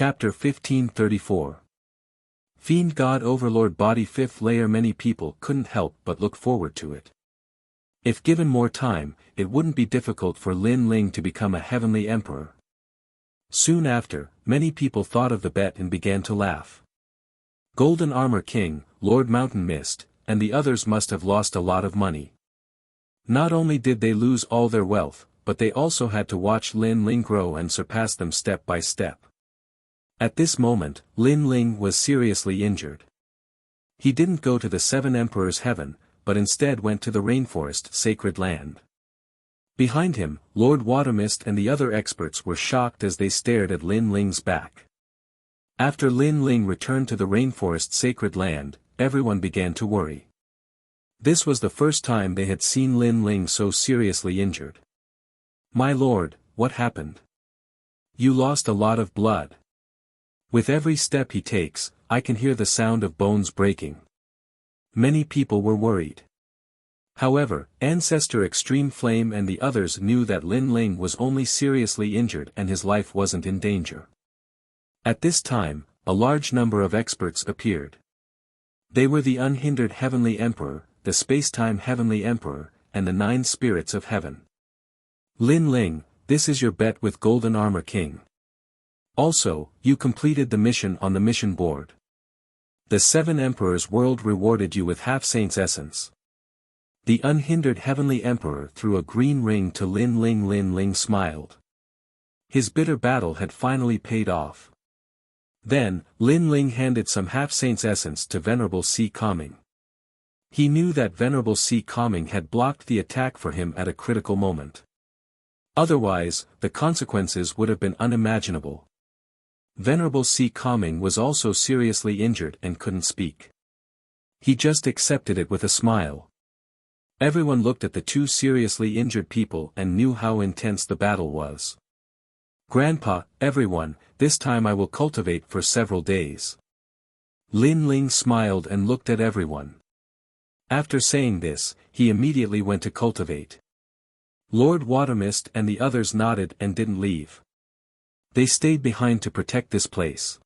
Chapter 1534. Fiend God Overlord Body 5th Layer. Many people couldn't help but look forward to it. If given more time, it wouldn't be difficult for Lin Ling to become a heavenly emperor. Soon after, many people thought of the bet and began to laugh. Golden Armor King, Lord Mountain Mist, and the others must have lost a lot of money. Not only did they lose all their wealth, but they also had to watch Lin Ling grow and surpass them step by step. At this moment, Lin Ling was seriously injured. He didn't go to the Seven Emperors' Heaven, but instead went to the rainforest sacred land. Behind him, Lord Watermist and the other experts were shocked as they stared at Lin Ling's back. After Lin Ling returned to the rainforest sacred land, everyone began to worry. This was the first time they had seen Lin Ling so seriously injured. "My lord, what happened? You lost a lot of blood. With every step he takes, I can hear the sound of bones breaking." Many people were worried. However, Ancestor Extreme Flame and the others knew that Lin Ling was only seriously injured and his life wasn't in danger. At this time, a large number of experts appeared. They were the Unhindered Heavenly Emperor, the Spacetime Heavenly Emperor, and the 9 Spirits of Heaven. "Lin Ling, this is your bet with Golden Armor King. Also, you completed the mission on the mission board. The 7 Emperors World rewarded you with Half Saint's Essence." The Unhindered Heavenly Emperor threw a green ring to Lin Ling. Lin Ling smiled. His bitter battle had finally paid off. Then, Lin Ling handed some Half Saint's Essence to Venerable Sea Calming. He knew that Venerable Sea Calming had blocked the attack for him at a critical moment. Otherwise, the consequences would have been unimaginable. Venerable Sea Calming was also seriously injured and couldn't speak. He just accepted it with a smile. Everyone looked at the 2 seriously injured people and knew how intense the battle was. "Grandpa, everyone, this time I will cultivate for several days." Lin Ling smiled and looked at everyone. After saying this, he immediately went to cultivate. Lord Watermist and the others nodded and didn't leave. They stayed behind to protect this place.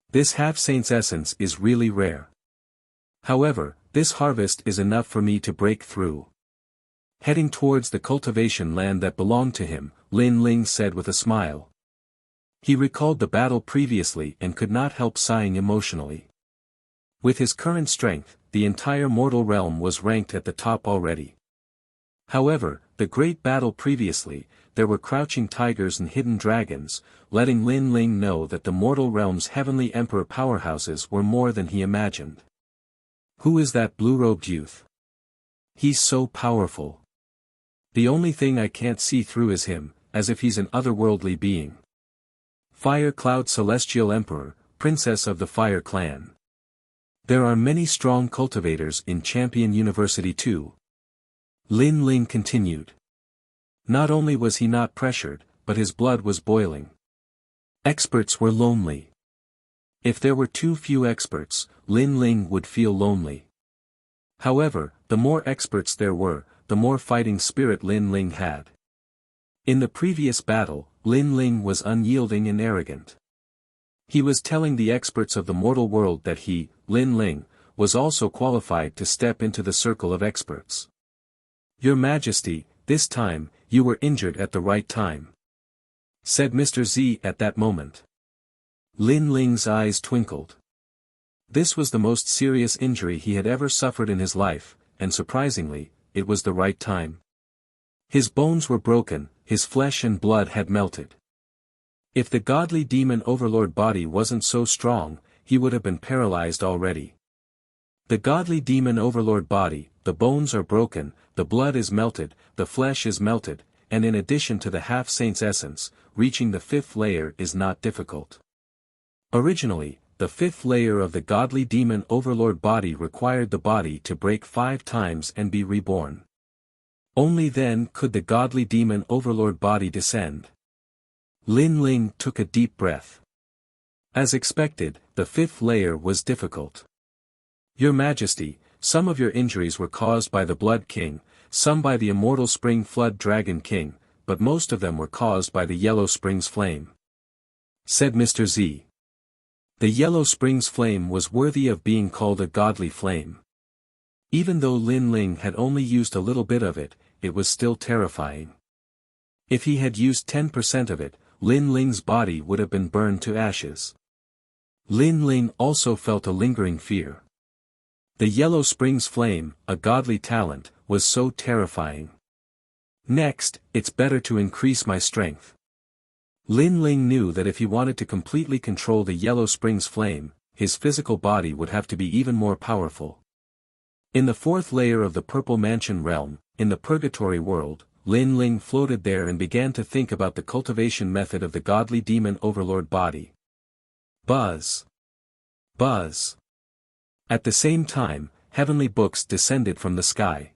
This Half Saint's Essence is really rare. However, this harvest is enough for me to break through. Heading towards the cultivation land that belonged to him, Lin Ling said with a smile. He recalled the battle previously and could not help sighing emotionally. With his current strength, the entire mortal realm was ranked at the top already. However, the great battle previously, there were crouching tigers and hidden dragons, letting Lin Ling know that the mortal realm's heavenly emperor powerhouses were more than he imagined. "Who is that blue-robed youth? He's so powerful. The only thing I can't see through is him, as if he's an otherworldly being." Fire Cloud Celestial Emperor, Princess of the Fire Clan. "There are many strong cultivators in Champion University too." Lin Ling continued. Not only was he not pressured, but his blood was boiling. Experts were lonely. If there were too few experts, Lin Ling would feel lonely. However, the more experts there were, the more fighting spirit Lin Ling had. In the previous battle, Lin Ling was unyielding and arrogant. He was telling the experts of the mortal world that he, Lin Ling, was also qualified to step into the circle of experts. "Your Majesty, this time, you were injured at the right time," said Mr. Z at that moment. Lin Ling's eyes twinkled. This was the most serious injury he had ever suffered in his life, and surprisingly, it was the right time. His bones were broken, his flesh and blood had melted. If the godly demon overlord body wasn't so strong, he would have been paralyzed already. The godly demon overlord body, the bones are broken, the blood is melted, the flesh is melted, and in addition to the Half Saint's Essence, reaching the 5th layer is not difficult. Originally, the 5th layer of the godly demon overlord body required the body to break 5 times and be reborn. Only then could the godly demon overlord body descend. Lin Ling took a deep breath. As expected, the 5th layer was difficult. "Your Majesty, some of your injuries were caused by the Blood King, some by the Immortal Spring Flood Dragon King, but most of them were caused by the Yellow Spring's flame. said Mr. Z. The Yellow Springs flame was worthy of being called a godly flame. Even though Lin Ling had only used a little bit of it, it was still terrifying. If he had used 10% of it, Lin Ling's body would have been burned to ashes. Lin Ling also felt a lingering fear. The Yellow Springs flame, a godly talent, was so terrifying. Next, it's better to increase my strength. Lin Ling knew that if he wanted to completely control the Yellow Springs flame, his physical body would have to be even more powerful. In the fourth layer of the Purple Mansion realm, in the Purgatory world, Lin Ling floated there and began to think about the cultivation method of the godly demon overlord body. Buzz. Buzz. At the same time, heavenly books descended from the sky.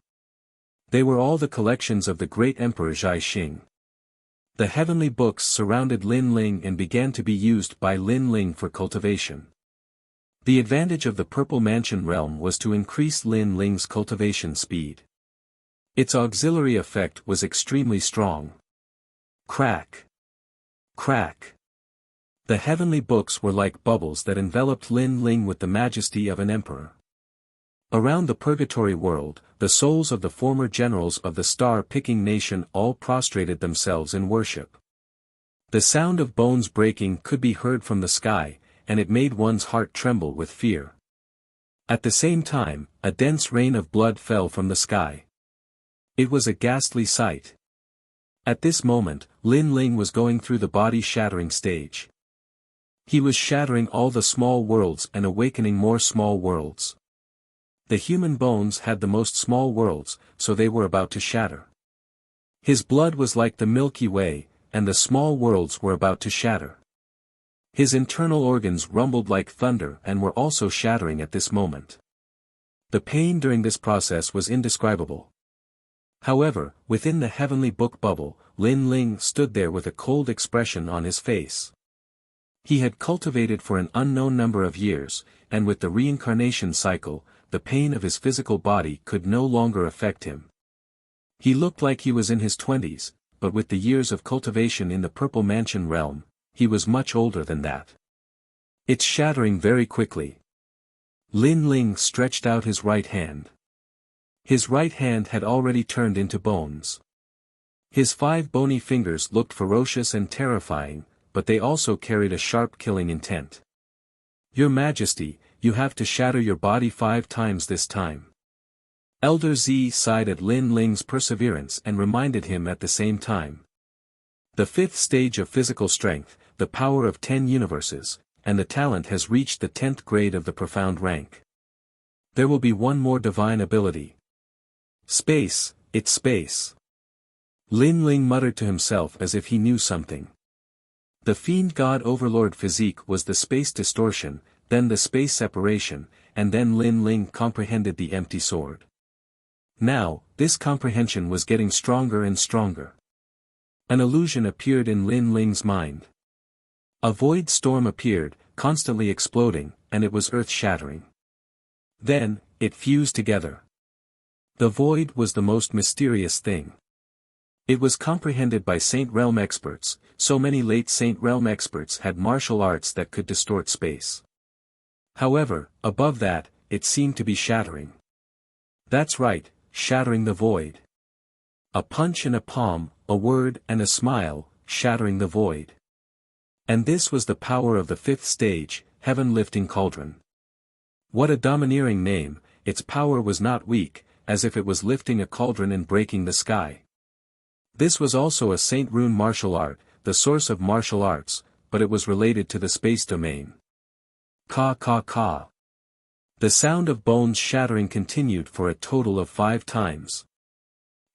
They were all the collections of the great Emperor Zhai Xing. The heavenly books surrounded Lin Ling and began to be used by Lin Ling for cultivation. The advantage of the Purple Mansion realm was to increase Lin Ling's cultivation speed. Its auxiliary effect was extremely strong. Crack. Crack. The heavenly books were like bubbles that enveloped Lin Ling with the majesty of an emperor. Around the Purgatory world, the souls of the former generals of the star-picking nation all prostrated themselves in worship. The sound of bones breaking could be heard from the sky, and it made one's heart tremble with fear. At the same time, a dense rain of blood fell from the sky. It was a ghastly sight. At this moment, Lin Ling was going through the body-shattering stage. He was shattering all the small worlds and awakening more small worlds. The human bones had the most small worlds, so they were about to shatter. His blood was like the Milky Way, and the small worlds were about to shatter. His internal organs rumbled like thunder and were also shattering at this moment. The pain during this process was indescribable. However, within the heavenly book bubble, Lin Ling stood there with a cold expression on his face. He had cultivated for an unknown number of years, and with the reincarnation cycle, the pain of his physical body could no longer affect him. He looked like he was in his 20s, but with the years of cultivation in the Purple Mansion realm, he was much older than that. It's shattering very quickly. Lin Ling stretched out his right hand. His right hand had already turned into bones. His 5 bony fingers looked ferocious and terrifying, but they also carried a sharp killing intent. Your Majesty, you have to shatter your body 5 times this time. Elder Z sighed at Lin Ling's perseverance and reminded him at the same time. The 5th stage of physical strength, the power of 10 universes, and the talent has reached the 10th grade of the profound rank. There will be one more divine ability. Space, it's space. Lin Ling muttered to himself as if he knew something. The fiend god overlord physique was the space distortion, then the space separation, and then Lin Ling comprehended the empty sword. Now, this comprehension was getting stronger and stronger. An illusion appeared in Lin Ling's mind. A void storm appeared, constantly exploding, and it was earth-shattering. Then, it fused together. The void was the most mysterious thing. It was comprehended by Saint Realm experts, so many late Saint Realm experts had martial arts that could distort space. However, above that, it seemed to be shattering. That's right, shattering the void. A punch and a palm, a word and a smile, shattering the void. And this was the power of the 5th stage, Heaven-Lifting Cauldron. What a domineering name, its power was not weak, as if it was lifting a cauldron and breaking the sky. This was also a Saint Rune martial art, the source of martial arts, but it was related to the space domain. Ka ka ka. The sound of bones shattering continued for a total of 5 times.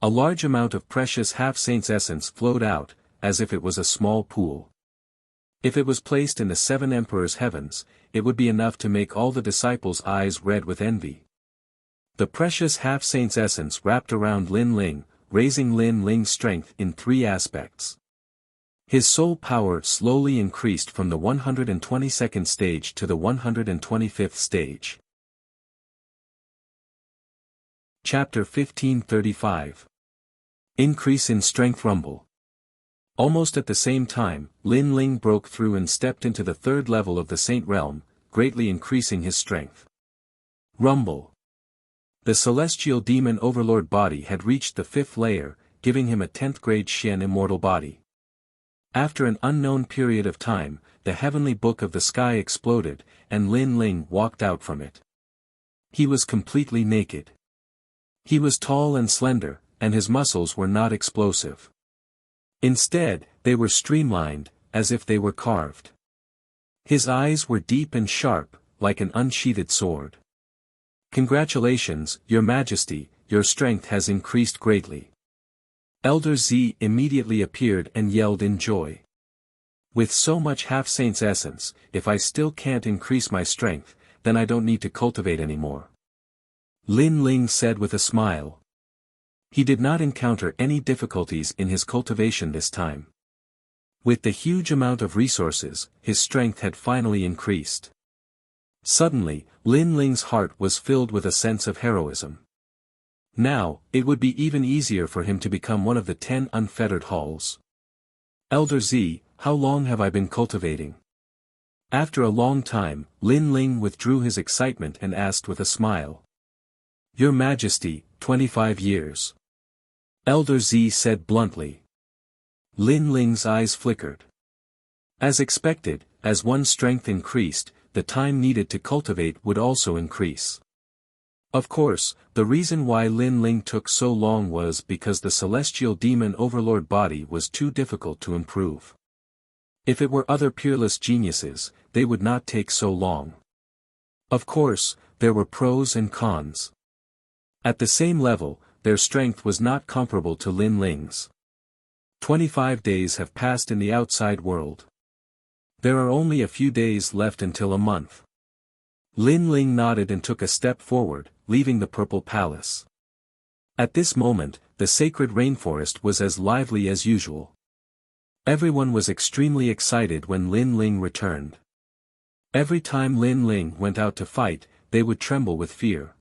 A large amount of precious half-saint's essence flowed out, as if it was a small pool. If it was placed in the 7 emperors' heavens, it would be enough to make all the disciples' eyes red with envy. The precious half-saint's essence wrapped around Lin Ling, raising Lin Ling's strength in 3 aspects. His soul power slowly increased from the 122nd stage to the 125th stage. Chapter 1535. Increase in Strength Rumble. Almost at the same time, Lin Ling broke through and stepped into the third level of the Saint Realm, greatly increasing his strength. Rumble. The celestial demon overlord body had reached the 5th layer, giving him a 10th grade Xian immortal body. After an unknown period of time, the heavenly book of the sky exploded, and Lin Ling walked out from it. He was completely naked. He was tall and slender, and his muscles were not explosive. Instead, they were streamlined, as if they were carved. His eyes were deep and sharp, like an unsheathed sword. "Congratulations, Your Majesty, your strength has increased greatly." Elder Z immediately appeared and yelled in joy. "With so much half-saint's essence, if I still can't increase my strength, then I don't need to cultivate anymore," Lin Ling said with a smile. He did not encounter any difficulties in his cultivation this time. With the huge amount of resources, his strength had finally increased. Suddenly, Lin Ling's heart was filled with a sense of heroism. Now, it would be even easier for him to become one of the 10 unfettered halls. "Elder Z, how long have I been cultivating?" After a long time, Lin Ling withdrew his excitement and asked with a smile. "Your Majesty, 25 years. Elder Z said bluntly. Lin Ling's eyes flickered. As expected, as one's strength increased, the time needed to cultivate would also increase. Of course, the reason why Lin Ling took so long was because the celestial demon overlord body was too difficult to improve. If it were other peerless geniuses, they would not take so long. Of course, there were pros and cons. At the same level, their strength was not comparable to Lin Ling's. 25 days have passed in the outside world. There are only a few days left until a month. Lin Ling nodded and took a step forward, leaving the Purple Palace. At this moment, the sacred rainforest was as lively as usual. Everyone was extremely excited when Lin Ling returned. Every time Lin Ling went out to fight, they would tremble with fear.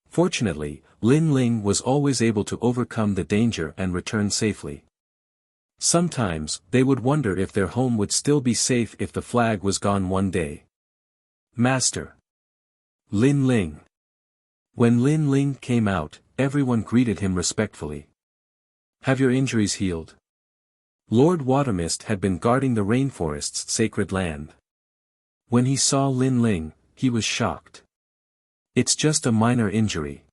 Fortunately, Lin Ling was always able to overcome the danger and return safely. Sometimes, they would wonder if their home would still be safe if the flag was gone one day. "Master. Lin Ling." When Lin Ling came out, everyone greeted him respectfully. "Have your injuries healed?" Lord Watermist had been guarding the rainforest's sacred land. When he saw Lin Ling, he was shocked. "It's just a minor injury."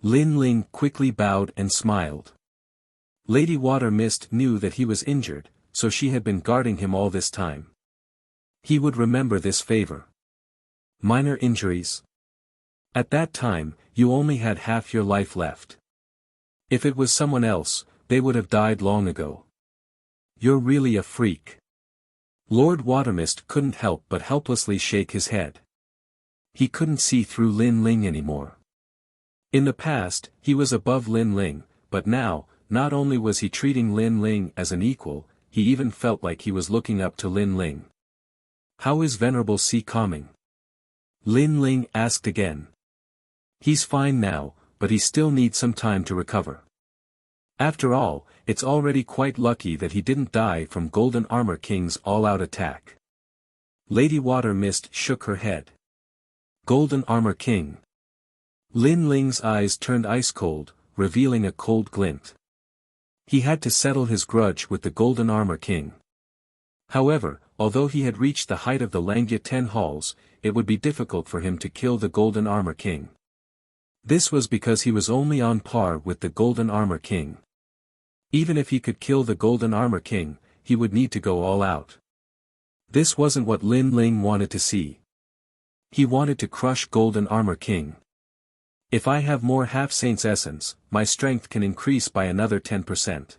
Lin Ling quickly bowed and smiled. Lady Watermist knew that he was injured, so she had been guarding him all this time. He would remember this favor. "Minor injuries? At that time, you only had half your life left. If it was someone else, they would have died long ago. You're really a freak." Lord Watermist couldn't help but helplessly shake his head. He couldn't see through Lin Ling anymore. In the past, he was above Lin Ling, but now, not only was he treating Lin Ling as an equal, he even felt like he was looking up to Lin Ling. "How is Venerable C calming?" Lin Ling asked again. "He's fine now, but he still needs some time to recover. After all, it's already quite lucky that he didn't die from Golden Armor King's all-out attack." Lady Watermist shook her head. "Golden Armor King." Lin Ling's eyes turned ice-cold, revealing a cold glint. He had to settle his grudge with the Golden Armor King. However, although he had reached the height of the Langya 10 halls, it would be difficult for him to kill the Golden Armor King. This was because he was only on par with the Golden Armor King. Even if he could kill the Golden Armor King, he would need to go all out. This wasn't what Lin Ling wanted to see. He wanted to crush Golden Armor King. "If I have more half-saint's essence, my strength can increase by another 10%.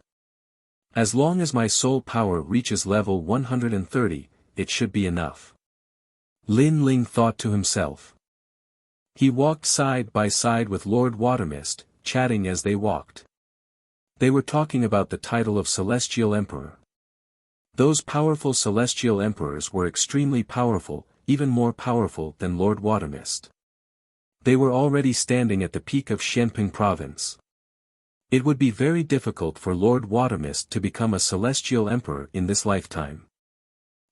As long as my soul power reaches level 130, it should be enough." Lin Ling thought to himself. He walked side by side with Lord Watermist, chatting as they walked. They were talking about the title of Celestial Emperor. Those powerful Celestial Emperors were extremely powerful, even more powerful than Lord Watermist. They were already standing at the peak of Xianping Province. It would be very difficult for Lord Watermist to become a celestial emperor in this lifetime.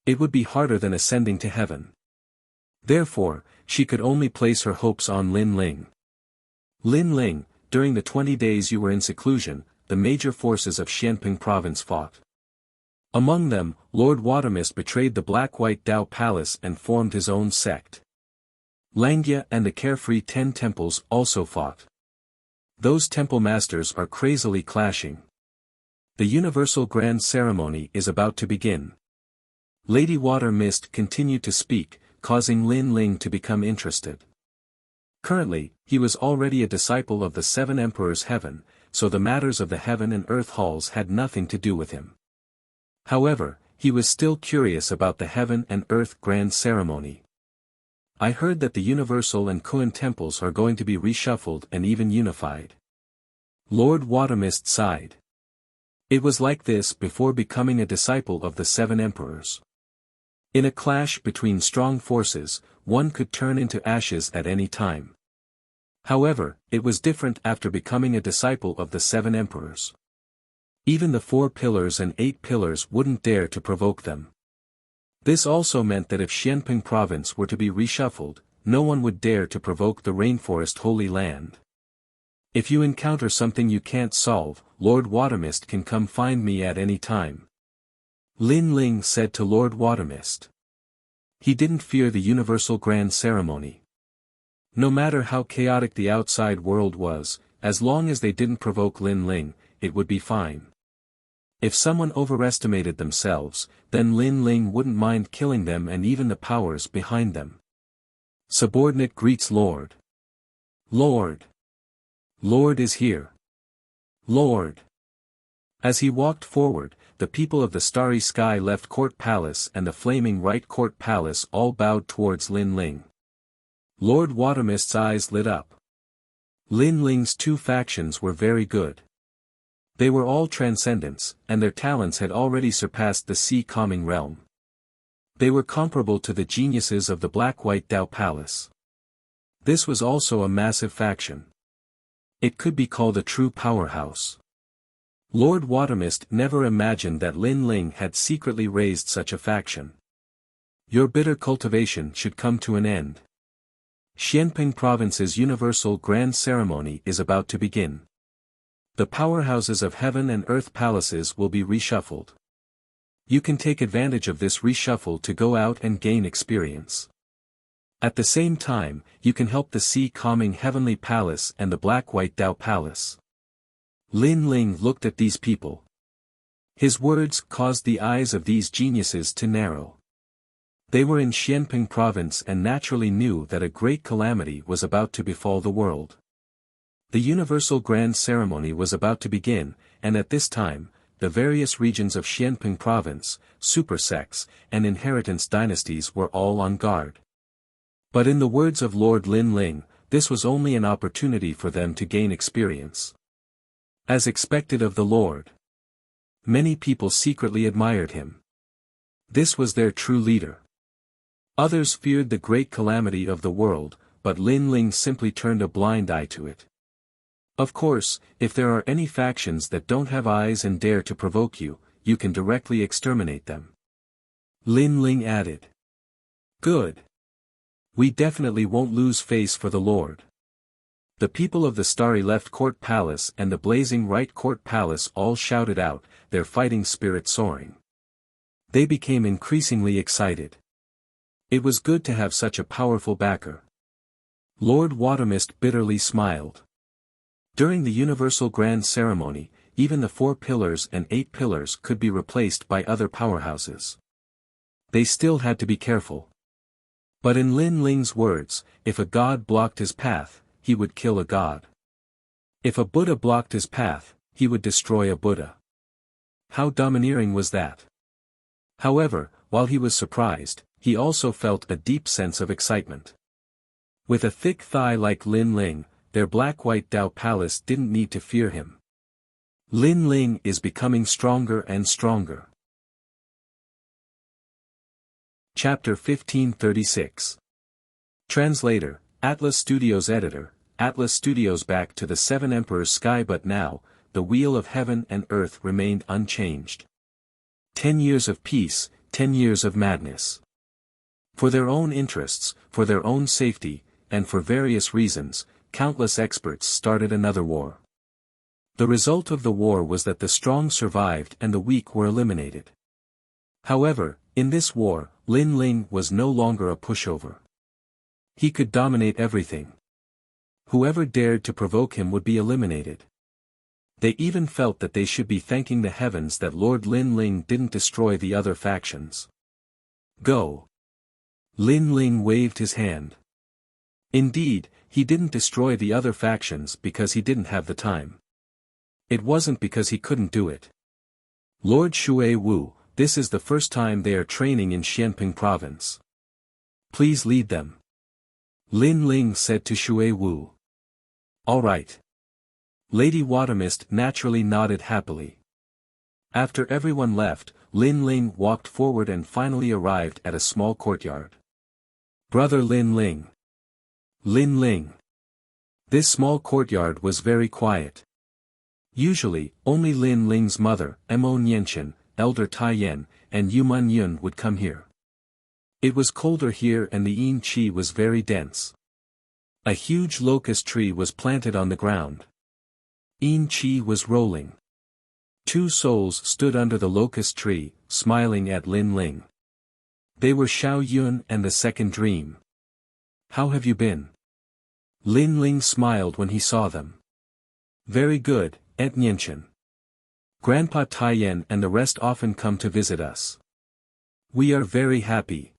It would be harder than ascending to heaven. Therefore, she could only place her hopes on Lin Ling. Lin Ling, during the 20 days you were in seclusion, the major forces of Xianping province fought. Among them, Lord Watermist betrayed the Black-White Dao Palace and formed his own sect. Langya and the Carefree 10 Temples also fought. Those temple masters are crazily clashing. The universal grand ceremony is about to begin. Lady Watermist continued to speak, causing Lin Ling to become interested. Currently, he was already a disciple of the 7 Emperors' Heaven, so the matters of the heaven and earth halls had nothing to do with him. However, he was still curious about the heaven and earth grand ceremony. I heard that the Universal and Kuan temples are going to be reshuffled and even unified. Lord Watermist sighed. It was like this before becoming a disciple of the 7 Emperors. In a clash between strong forces, one could turn into ashes at any time. However, it was different after becoming a disciple of the 7 Emperors. Even the 4 pillars and 8 pillars wouldn't dare to provoke them. This also meant that if Xianping province were to be reshuffled, no one would dare to provoke the Rainforest Holy Land. If you encounter something you can't solve, Lord Watermist can come find me at any time. Lin Ling said to Lord Watermist. He didn't fear the universal grand ceremony. No matter how chaotic the outside world was, as long as they didn't provoke Lin Ling, it would be fine. If someone overestimated themselves, then Lin Ling wouldn't mind killing them and even the powers behind them. Subordinate greets Lord. Lord. Lord is here. Lord. As he walked forward, the people of the Starry Sky Left Court Palace and the Flaming Right Court Palace all bowed towards Lin Ling. Lord Watermist's eyes lit up. Lin Ling's 2 factions were very good. They were all transcendents, and their talents had already surpassed the sea calming realm. They were comparable to the geniuses of the Black-White Dao Palace. This was also a massive faction. It could be called a true powerhouse. Lord Watermist never imagined that Lin Ling had secretly raised such a faction. Your bitter cultivation should come to an end. Xianping Province's universal grand ceremony is about to begin. The powerhouses of heaven and earth palaces will be reshuffled. You can take advantage of this reshuffle to go out and gain experience. At the same time, you can help the sea calming heavenly palace and the Black-White Dao Palace. Lin Ling looked at these people. His words caused the eyes of these geniuses to narrow. They were in Xianping Province and naturally knew that a great calamity was about to befall the world. The universal grand ceremony was about to begin, and at this time, the various regions of Xianping Province, super sects, and inheritance dynasties were all on guard. But in the words of Lord Lin Ling, this was only an opportunity for them to gain experience. As expected of the Lord. Many people secretly admired him. This was their true leader. Others feared the great calamity of the world, but Lin Ling simply turned a blind eye to it. Of course, if there are any factions that don't have eyes and dare to provoke you, you can directly exterminate them. Lin Ling added. Good. We definitely won't lose face for the Lord. The people of the Starry Left Court Palace and the Blazing Right Court Palace all shouted out, their fighting spirit soaring. They became increasingly excited. It was good to have such a powerful backer. Lord Watermist bitterly smiled. During the universal grand ceremony, even the 4 pillars and 8 pillars could be replaced by other powerhouses. They still had to be careful. But in Lin Ling's words, if a god blocked his path, he would kill a god. If a Buddha blocked his path, he would destroy a Buddha. How domineering was that? However, while he was surprised, he also felt a deep sense of excitement. With a thick thigh like Lin Ling, their Black-White Dao Palace didn't need to fear him. Lin Ling is becoming stronger and stronger. Chapter 1536. Translator, Atlas Studios Editor, Atlas Studios. Back to the 7 Emperors Sky. But now, the wheel of heaven and earth remained unchanged. 10 years of peace, 10 years of madness. For their own interests, for their own safety, and for various reasons, countless experts started another war. The result of the war was that the strong survived and the weak were eliminated. However, in this war, Lin Ling was no longer a pushover. He could dominate everything. Whoever dared to provoke him would be eliminated. They even felt that they should be thanking the heavens that Lord Lin Ling didn't destroy the other factions. Go! Lin Ling waved his hand. Indeed, he didn't destroy the other factions because he didn't have the time. It wasn't because he couldn't do it. Lord Shui Wu, this is the first time they are training in Xianping province. Please lead them. Lin Ling said to Shui Wu. All right. Lady Watermist naturally nodded happily. After everyone left, Lin Ling walked forward and finally arrived at a small courtyard. Brother Lin Ling. Lin Ling. This small courtyard was very quiet. Usually, only Lin Ling's mother, Mo Nianchen, Elder Tai Yan, and Yu Man Yun would come here. It was colder here and the yin qi was very dense. A huge locust tree was planted on the ground. Yin qi was rolling. 2 souls stood under the locust tree, smiling at Lin Ling. They were Xiao Yun and the second dream. How have you been? Lin Ling smiled when he saw them. Very good, Aunt Nianchen. Grandpa Taiyan and the rest often come to visit us. We are very happy.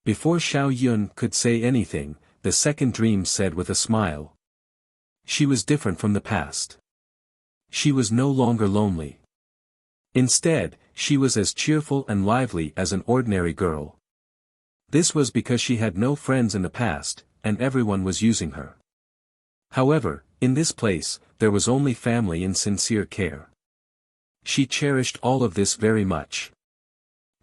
Before Xiao Yun could say anything, the second dream said with a smile. She was different from the past. She was no longer lonely. Instead, she was as cheerful and lively as an ordinary girl. This was because she had no friends in the past, and everyone was using her. However, in this place, there was only family and sincere care. She cherished all of this very much.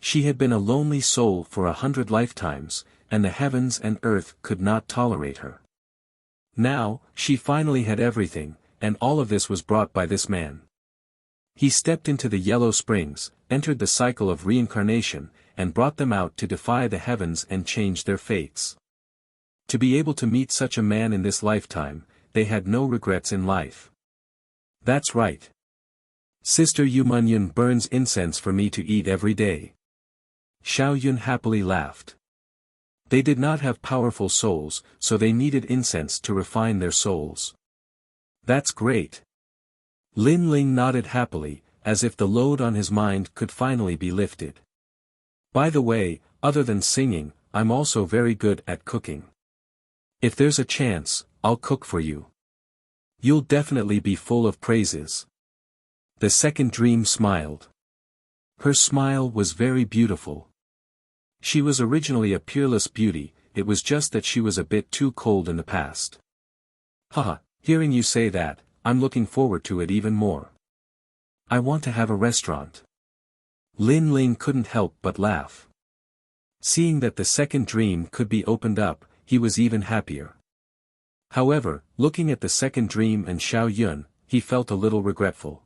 She had been a lonely soul for 100 lifetimes, and the heavens and earth could not tolerate her. Now, she finally had everything, and all of this was brought by this man. He stepped into the yellow springs, entered the cycle of reincarnation, and brought them out to defy the heavens and change their fates. To be able to meet such a man in this lifetime, they had no regrets in life. That's right. Sister Yu Munyun burns incense for me to eat every day. Xiao Yun happily laughed. They did not have powerful souls, so they needed incense to refine their souls. That's great. Lin Ling nodded happily, as if the load on his mind could finally be lifted. By the way, other than singing, I'm also very good at cooking. If there's a chance, I'll cook for you. You'll definitely be full of praises. The second dream smiled. Her smile was very beautiful. She was originally a peerless beauty, it was just that she was a bit too cold in the past. Haha, hearing you say that, I'm looking forward to it even more. I want to have a restaurant. Lin Ling couldn't help but laugh. Seeing that the second dream could be opened up, he was even happier. However, looking at the second dream and Xiao Yun, he felt a little regretful.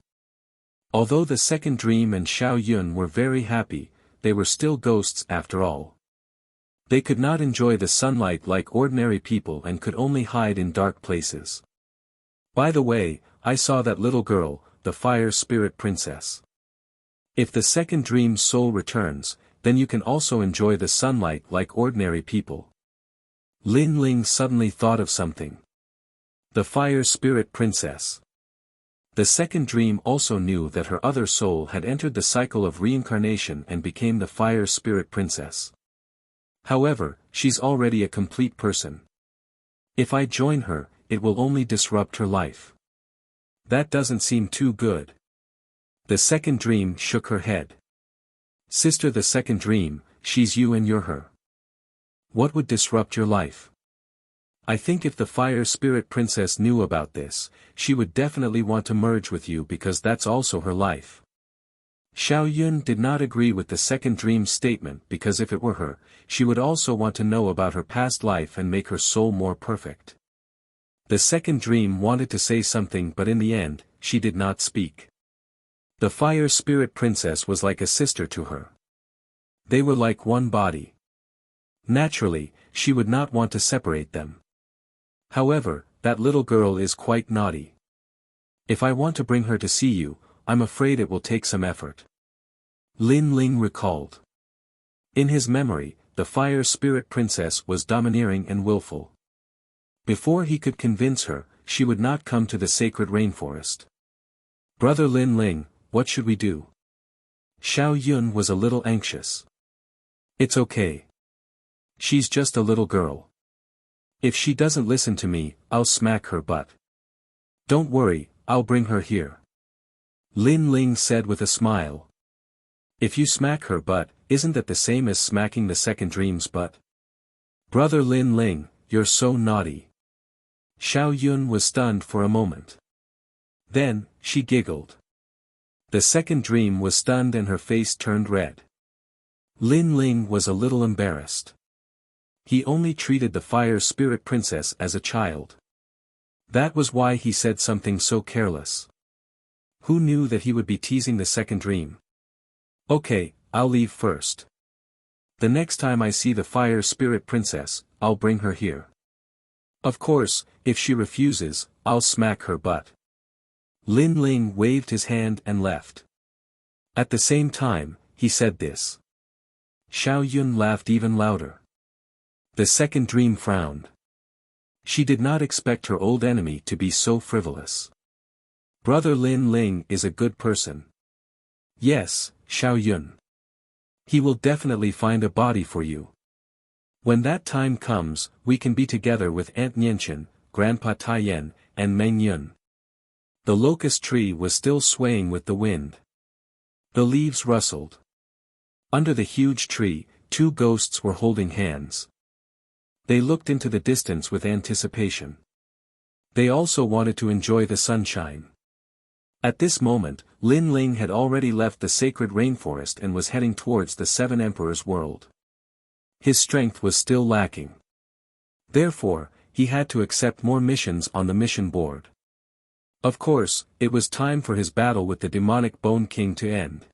Although the second dream and Xiao Yun were very happy, they were still ghosts after all. They could not enjoy the sunlight like ordinary people and could only hide in dark places. By the way, I saw that little girl, the fire spirit princess. If the second dream's soul returns, then you can also enjoy the sunlight like ordinary people. Lin Ling suddenly thought of something. The fire spirit princess. The second dream also knew that her other soul had entered the cycle of reincarnation and became the fire spirit princess. However, she's already a complete person. If I join her, it will only disrupt her life. That doesn't seem too good. The second dream shook her head. Sister, the second dream, she's you and you're her. What would disrupt your life? I think if the fire spirit princess knew about this, she would definitely want to merge with you because that's also her life. Xiao Yun did not agree with the second dream's statement because if it were her, she would also want to know about her past life and make her soul more perfect. The second dream wanted to say something but in the end, she did not speak. The fire spirit princess was like a sister to her. They were like one body. Naturally, she would not want to separate them. However, that little girl is quite naughty. If I want to bring her to see you, I'm afraid it will take some effort. Lin Ling recalled. In his memory, the fire spirit princess was domineering and willful. Before he could convince her, she would not come to the sacred rainforest. Brother Lin Ling, what should we do? Xiao Yun was a little anxious. It's okay. She's just a little girl. If she doesn't listen to me, I'll smack her butt. Don't worry, I'll bring her here. Lin Ling said with a smile. If you smack her butt, isn't that the same as smacking the second dream's butt? Brother Lin Ling, you're so naughty. Xiao Yun was stunned for a moment. Then, she giggled. The second dream was stunned and her face turned red. Lin Ling was a little embarrassed. He only treated the fire spirit princess as a child. That was why he said something so careless. Who knew that he would be teasing the second dream? Okay, I'll leave first. The next time I see the fire spirit princess, I'll bring her here. Of course, if she refuses, I'll smack her butt. Lin Ling waved his hand and left. At the same time, he said this. Xiao Yun laughed even louder. The second dream frowned. She did not expect her old enemy to be so frivolous. Brother Lin Ling is a good person. Yes, Xiao Yun. He will definitely find a body for you. When that time comes, we can be together with Aunt Nianchen, Grandpa Taiyan, and Meng Yun. The locust tree was still swaying with the wind. The leaves rustled. Under the huge tree, two ghosts were holding hands. They looked into the distance with anticipation. They also wanted to enjoy the sunshine. At this moment, Lin Ling had already left the sacred rainforest and was heading towards the Seven Emperors' world. His strength was still lacking. Therefore, he had to accept more missions on the mission board. Of course, it was time for his battle with the demonic Bone King to end.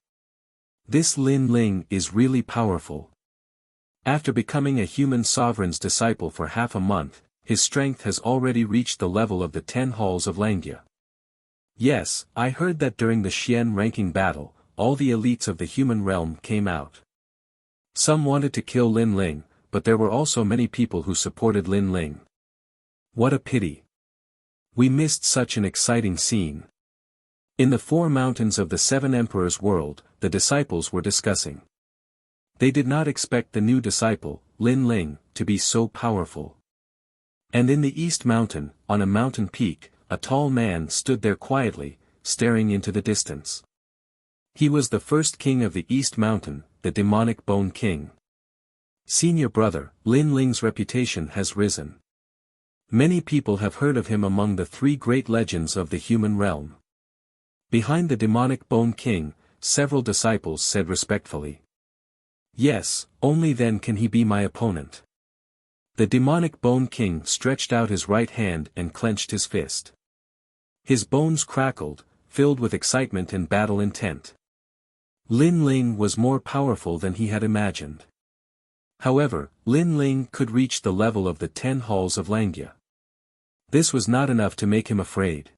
This Lin Ling is really powerful. After becoming a human sovereign's disciple for half a month, his strength has already reached the level of the 10 halls of Langya. Yes, I heard that during the Xian ranking battle, all the elites of the human realm came out. Some wanted to kill Lin Ling, but there were also many people who supported Lin Ling. What a pity. We missed such an exciting scene. In the 4 mountains of the Seven Emperors' world, the disciples were discussing. They did not expect the new disciple, Lin Ling, to be so powerful. And in the East Mountain, on a mountain peak, a tall man stood there quietly, staring into the distance. He was the first king of the East Mountain, the demonic Bone King. Senior brother, Lin Ling's reputation has risen. Many people have heard of him among the 3 great legends of the human realm. Behind the demonic Bone King, several disciples said respectfully. Yes, only then can he be my opponent. The demonic Bone King stretched out his right hand and clenched his fist. His bones crackled, filled with excitement and battle intent. Lin Ling was more powerful than he had imagined. However, Lin Ling could reach the level of the 10 halls of Langya. This was not enough to make him afraid.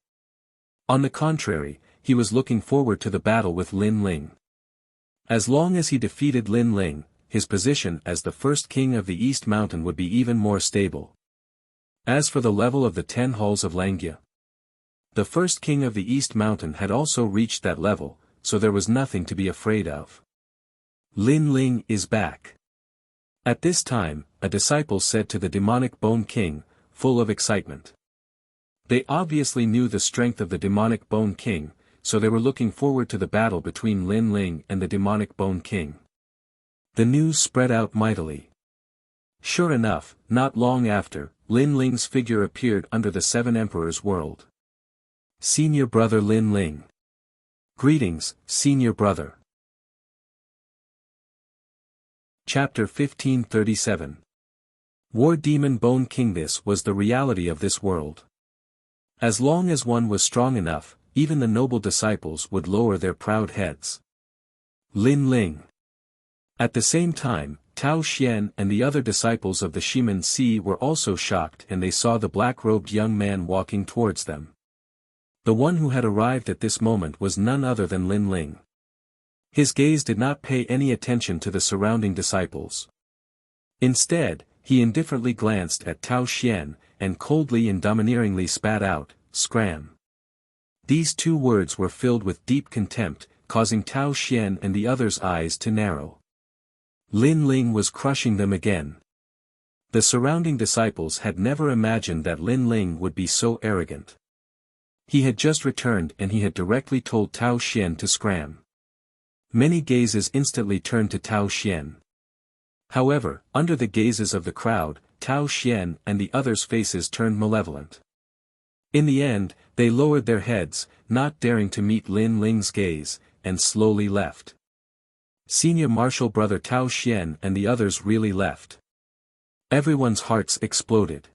On the contrary, he was looking forward to the battle with Lin Ling. As long as he defeated Lin Ling, his position as the first king of the East Mountain would be even more stable. As for the level of the 10 halls of Langya, the first king of the East Mountain had also reached that level, so there was nothing to be afraid of. Lin Ling is back. At this time, a disciple said to the demonic Bone King, full of excitement. They obviously knew the strength of the demonic Bone King, so they were looking forward to the battle between Lin Ling and the demonic Bone King. The news spread out mightily. Sure enough, not long after, Lin Ling's figure appeared under the Seven Emperors' world. Senior brother Lin Ling. Greetings, senior brother. Chapter 1537. War Demon Bone King. This was the reality of this world. As long as one was strong enough, even the noble disciples would lower their proud heads. Lin Ling. At the same time, Tao Xian and the other disciples of the Shiman Si were also shocked, and they saw the black-robed young man walking towards them. The one who had arrived at this moment was none other than Lin Ling. His gaze did not pay any attention to the surrounding disciples. Instead, he indifferently glanced at Tao Xian, and coldly and domineeringly spat out, "Scram." These two words were filled with deep contempt, causing Tao Xian and the others' eyes to narrow. Lin Ling was crushing them again. The surrounding disciples had never imagined that Lin Ling would be so arrogant. He had just returned and he had directly told Tao Xian to scram. Many gazes instantly turned to Tao Xian. However, under the gazes of the crowd, Tao Xian and the others' faces turned malevolent. In the end, they lowered their heads, not daring to meet Lin Ling's gaze, and slowly left. Senior Marshal Brother Tao Xian and the others really left. Everyone's hearts exploded.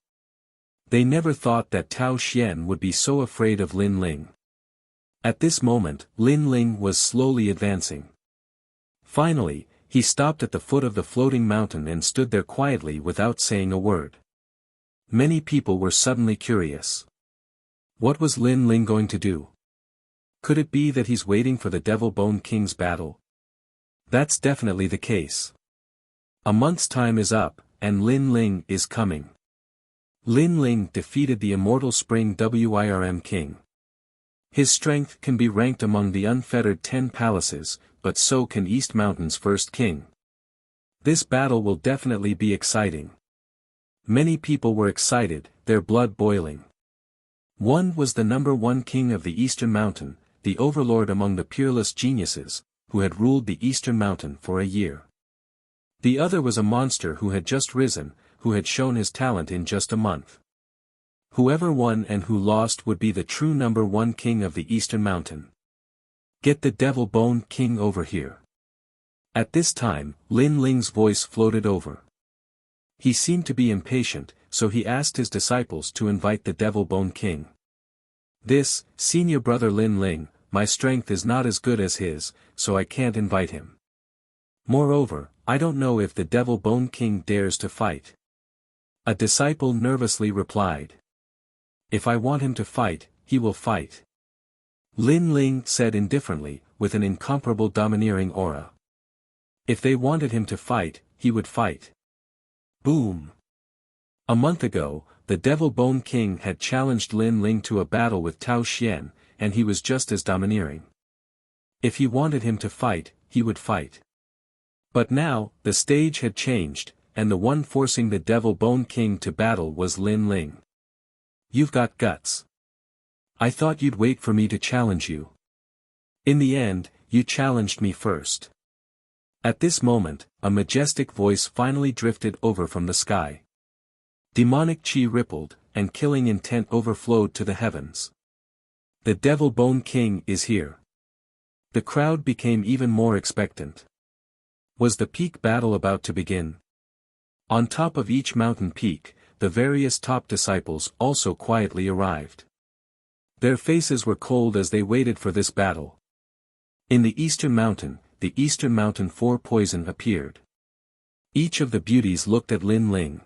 They never thought that Tao Xian would be so afraid of Lin Ling. At this moment, Lin Ling was slowly advancing. Finally, he stopped at the foot of the floating mountain and stood there quietly without saying a word. Many people were suddenly curious. What was Lin Ling going to do? Could it be that he's waiting for the Devil Bone King's battle? That's definitely the case. A month's time is up, and Lin Ling is coming. Lin Ling defeated the immortal Spring Wirm King. His strength can be ranked among the unfettered 10 palaces, but so can East Mountain's first king. This battle will definitely be exciting. Many people were excited, their blood boiling. One was the #1 king of the Eastern Mountain, the overlord among the peerless geniuses, who had ruled the Eastern Mountain for a year. The other was a monster who had just risen, who had shown his talent in just a month. Whoever won and who lost would be the true #1 king of the Eastern Mountain. Get the Devil Bone King over here. At this time, Lin Ling's voice floated over. He seemed to be impatient, so he asked his disciples to invite the Devil Bone King. This, senior brother Lin Ling, my strength is not as good as his, so I can't invite him. Moreover, I don't know if the Devil Bone King dares to fight. A disciple nervously replied. If I want him to fight, he will fight. Lin Ling said indifferently, with an incomparable domineering aura. If they wanted him to fight, he would fight. Boom! A month ago, the Devil Bone King had challenged Lin Ling to a battle with Tao Xian, and he was just as domineering. If he wanted him to fight, he would fight. But now, the stage had changed, and the one forcing the Devil Bone King to battle was Lin Ling. You've got guts. I thought you'd wait for me to challenge you. In the end, you challenged me first. At this moment, a majestic voice finally drifted over from the sky. Demonic chi rippled, and killing intent overflowed to the heavens. The Devil Bone King is here. The crowd became even more expectant. Was the peak battle about to begin? On top of each mountain peak, the various top disciples also quietly arrived. Their faces were cold as they waited for this battle. In the Eastern Mountain 4 poison appeared. Each of the beauties looked at Lin Ling.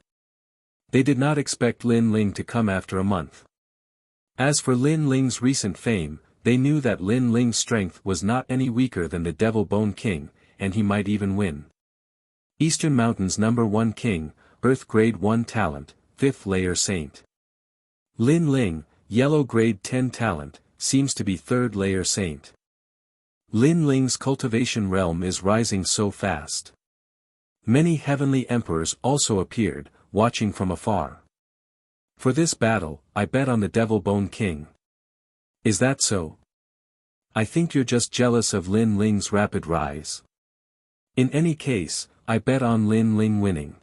They did not expect Lin Ling to come after a month. As for Lin Ling's recent fame, they knew that Lin Ling's strength was not any weaker than the Devil Bone King, and he might even win. Eastern Mountain's #1 king, Earth Grade 1 talent, 5th layer saint. Lin Ling, Yellow Grade 10 talent, seems to be 3rd layer saint. Lin Ling's cultivation realm is rising so fast. Many heavenly emperors also appeared, watching from afar. For this battle, I bet on the Devil Bone King. Is that so? I think you're just jealous of Lin Ling's rapid rise. In any case, I bet on Lin Ling winning.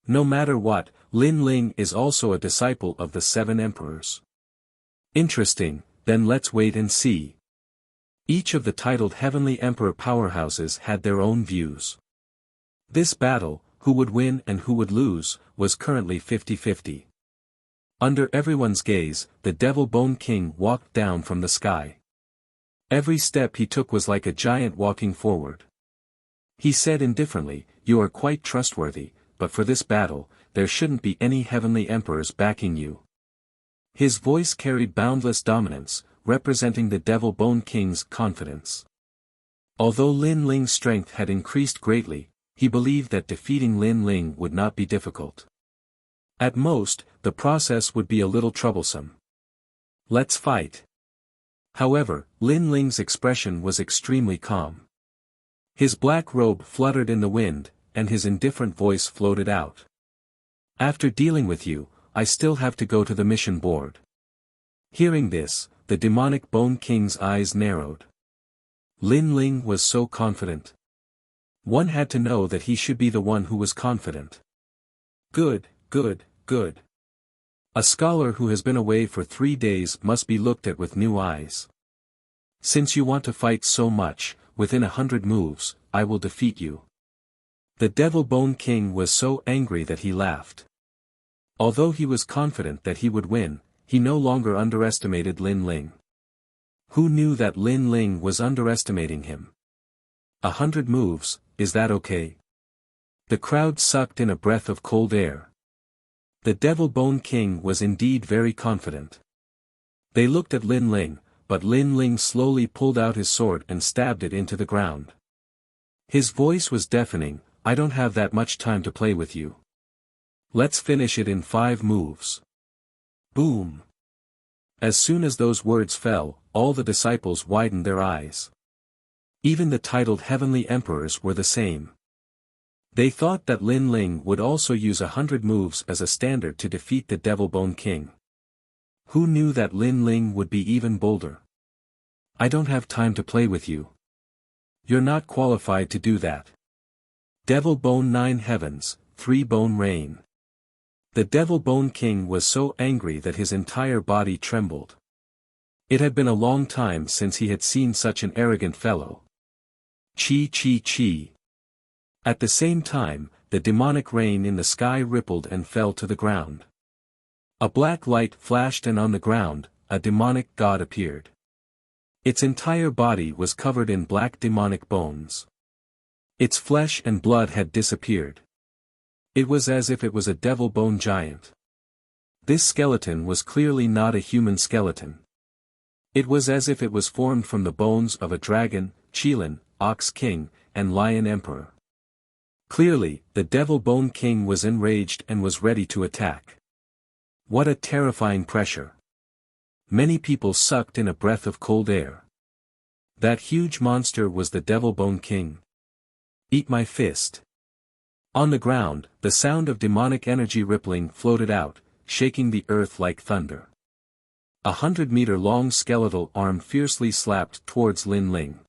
No matter what, Lin Ling is also a disciple of the 7 emperors. Interesting, then let's wait and see. Each of the titled Heavenly Emperor powerhouses had their own views. This battle, who would win and who would lose, was currently 50-50. Under everyone's gaze, the Devil Bone King walked down from the sky. Every step he took was like a giant walking forward. He said indifferently, "You are quite trustworthy, but for this battle, there shouldn't be any heavenly emperors backing you." His voice carried boundless dominance, representing the Devil Bone King's confidence. Although Lin Ling's strength had increased greatly, he believed that defeating Lin Ling would not be difficult. At most, the process would be a little troublesome. "Let's fight." However, Lin Ling's expression was extremely calm. His black robe fluttered in the wind, and his indifferent voice floated out. "After dealing with you, I still have to go to the mission board." Hearing this, the demonic Bone King's eyes narrowed. Lin Ling was so confident. One had to know that he should be the one who was confident. Good, good, good. A scholar who has been away for 3 days must be looked at with new eyes. Since you want to fight so much, within 100 moves, I will defeat you. The Devil Bone King was so angry that he laughed. Although he was confident that he would win, he no longer underestimated Lin Ling. Who knew that Lin Ling was underestimating him? 100 moves, is that okay? The crowd sucked in a breath of cold air. The Devil Bone King was indeed very confident. They looked at Lin Ling, but Lin Ling slowly pulled out his sword and stabbed it into the ground. His voice was deafening, "I don't have that much time to play with you. Let's finish it in 5 moves." Boom! As soon as those words fell, all the disciples widened their eyes. Even the titled heavenly emperors were the same. They thought that Lin Ling would also use 100 moves as a standard to defeat the Devil Bone King. Who knew that Lin Ling would be even bolder? "I don't have time to play with you. You're not qualified to do that." Devil Bone 9 Heavens, 3 Bone Rain. The Devil Bone King was so angry that his entire body trembled. It had been a long time since he had seen such an arrogant fellow. Chi chi chi. At the same time, the demonic rain in the sky rippled and fell to the ground. A black light flashed and on the ground, a demonic god appeared. Its entire body was covered in black demonic bones. Its flesh and blood had disappeared. It was as if it was a devil bone giant. This skeleton was clearly not a human skeleton. It was as if it was formed from the bones of a dragon, Qilin, Ox King, and Lion Emperor. Clearly, the Devil Bone King was enraged and was ready to attack. What a terrifying pressure. Many people sucked in a breath of cold air. That huge monster was the Devil Bone King. Eat my fist. On the ground, the sound of demonic energy rippling floated out, shaking the earth like thunder. 100-meter-long skeletal arm fiercely slapped towards Lin Ling.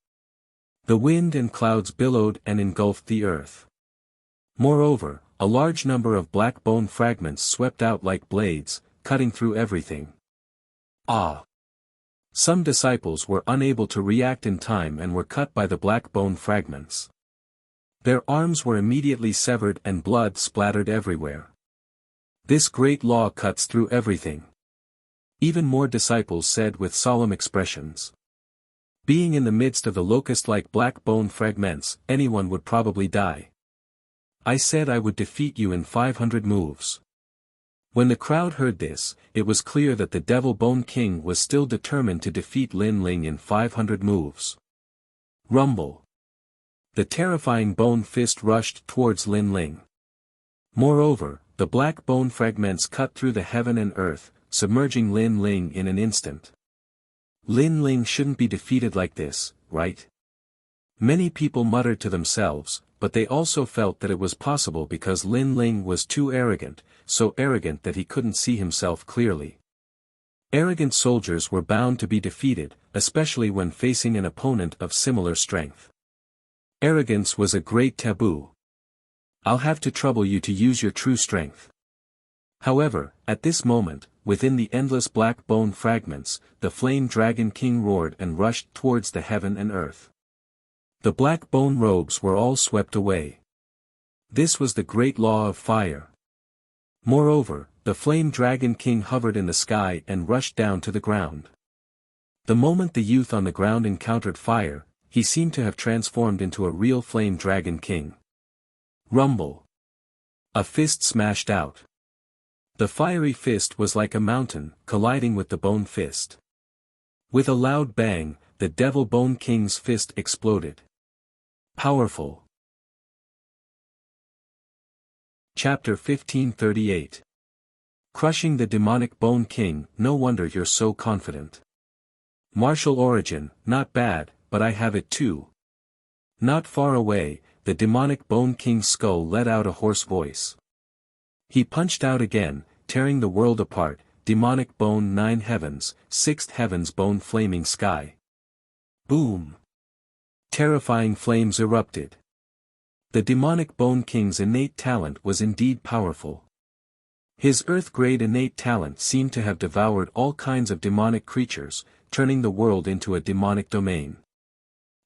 The wind and clouds billowed and engulfed the earth. Moreover, a large number of black bone fragments swept out like blades, cutting through everything. Ah! Some disciples were unable to react in time and were cut by the black bone fragments. Their arms were immediately severed and blood splattered everywhere. This great law cuts through everything. Even more disciples said with solemn expressions. Being in the midst of the locust-like black bone fragments, anyone would probably die. I said I would defeat you in 500 moves. When the crowd heard this, it was clear that the Devil Bone King was still determined to defeat Lin Ling in 500 moves. Rumble. The terrifying bone fist rushed towards Lin Ling. Moreover, the black bone fragments cut through the heaven and earth, submerging Lin Ling in an instant. Lin Ling shouldn't be defeated like this, right? Many people muttered to themselves, but they also felt that it was possible because Lin Ling was too arrogant, so arrogant that he couldn't see himself clearly. Arrogant soldiers were bound to be defeated, especially when facing an opponent of similar strength. Arrogance was a great taboo. I'll have to trouble you to use your true strength. However, at this moment, within the endless black bone fragments, the Flame Dragon King roared and rushed towards the heaven and earth. The black bone robes were all swept away. This was the great law of fire. Moreover, the Flame Dragon King hovered in the sky and rushed down to the ground. The moment the youth on the ground encountered fire, he seemed to have transformed into a real Flame Dragon King. Rumble. A fist smashed out. The fiery fist was like a mountain, colliding with the bone fist. With a loud bang, the Devil Bone King's fist exploded. Powerful. Chapter 1538. Crushing the Demonic Bone King. No wonder you're so confident. Martial origin, not bad, but I have it too. Not far away, the Demonic Bone King's skull let out a hoarse voice. He punched out again, tearing the world apart. Demonic Bone 9 Heavens, 6th Heavens Bone Flaming Sky. Boom! Terrifying flames erupted. The Demonic Bone King's innate talent was indeed powerful. His Earth-grade innate talent seemed to have devoured all kinds of demonic creatures, turning the world into a demonic domain.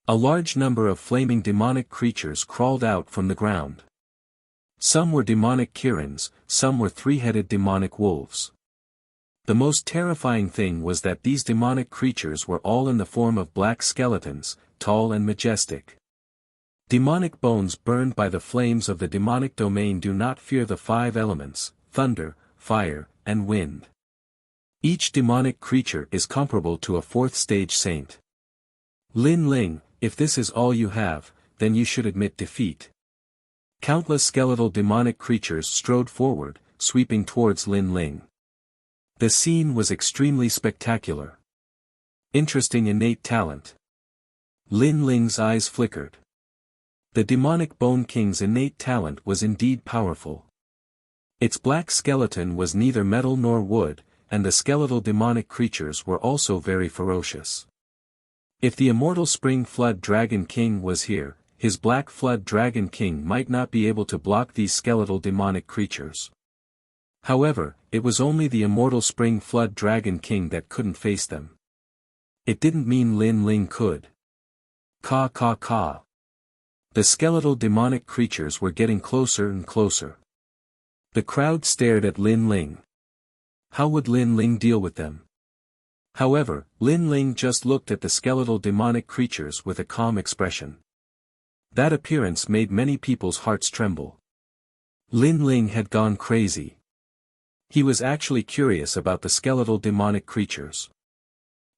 A large number of flaming demonic creatures crawled out from the ground. Some were demonic Kirins, some were three-headed demonic wolves. The most terrifying thing was that these demonic creatures were all in the form of black skeletons, tall and majestic. Demonic bones burned by the flames of the demonic domain do not fear the 5 elements, thunder, fire, and wind. Each demonic creature is comparable to a 4th-stage saint. Lin Ling, if this is all you have, then you should admit defeat. Countless skeletal demonic creatures strode forward, sweeping towards Lin Ling. The scene was extremely spectacular. Interesting innate talent. Lin Ling's eyes flickered. The Demonic Bone King's innate talent was indeed powerful. Its black skeleton was neither metal nor wood, and the skeletal demonic creatures were also very ferocious. If the immortal Spring Flood Dragon King was here, his Black Flood Dragon King might not be able to block these skeletal demonic creatures. However, it was only the immortal Spring Flood Dragon King that couldn't face them. It didn't mean Lin Ling could. Caw caw caw. The skeletal demonic creatures were getting closer and closer. The crowd stared at Lin Ling. How would Lin Ling deal with them? However, Lin Ling just looked at the skeletal demonic creatures with a calm expression. That appearance made many people's hearts tremble. Lin Ling had gone crazy. He was actually curious about the skeletal demonic creatures.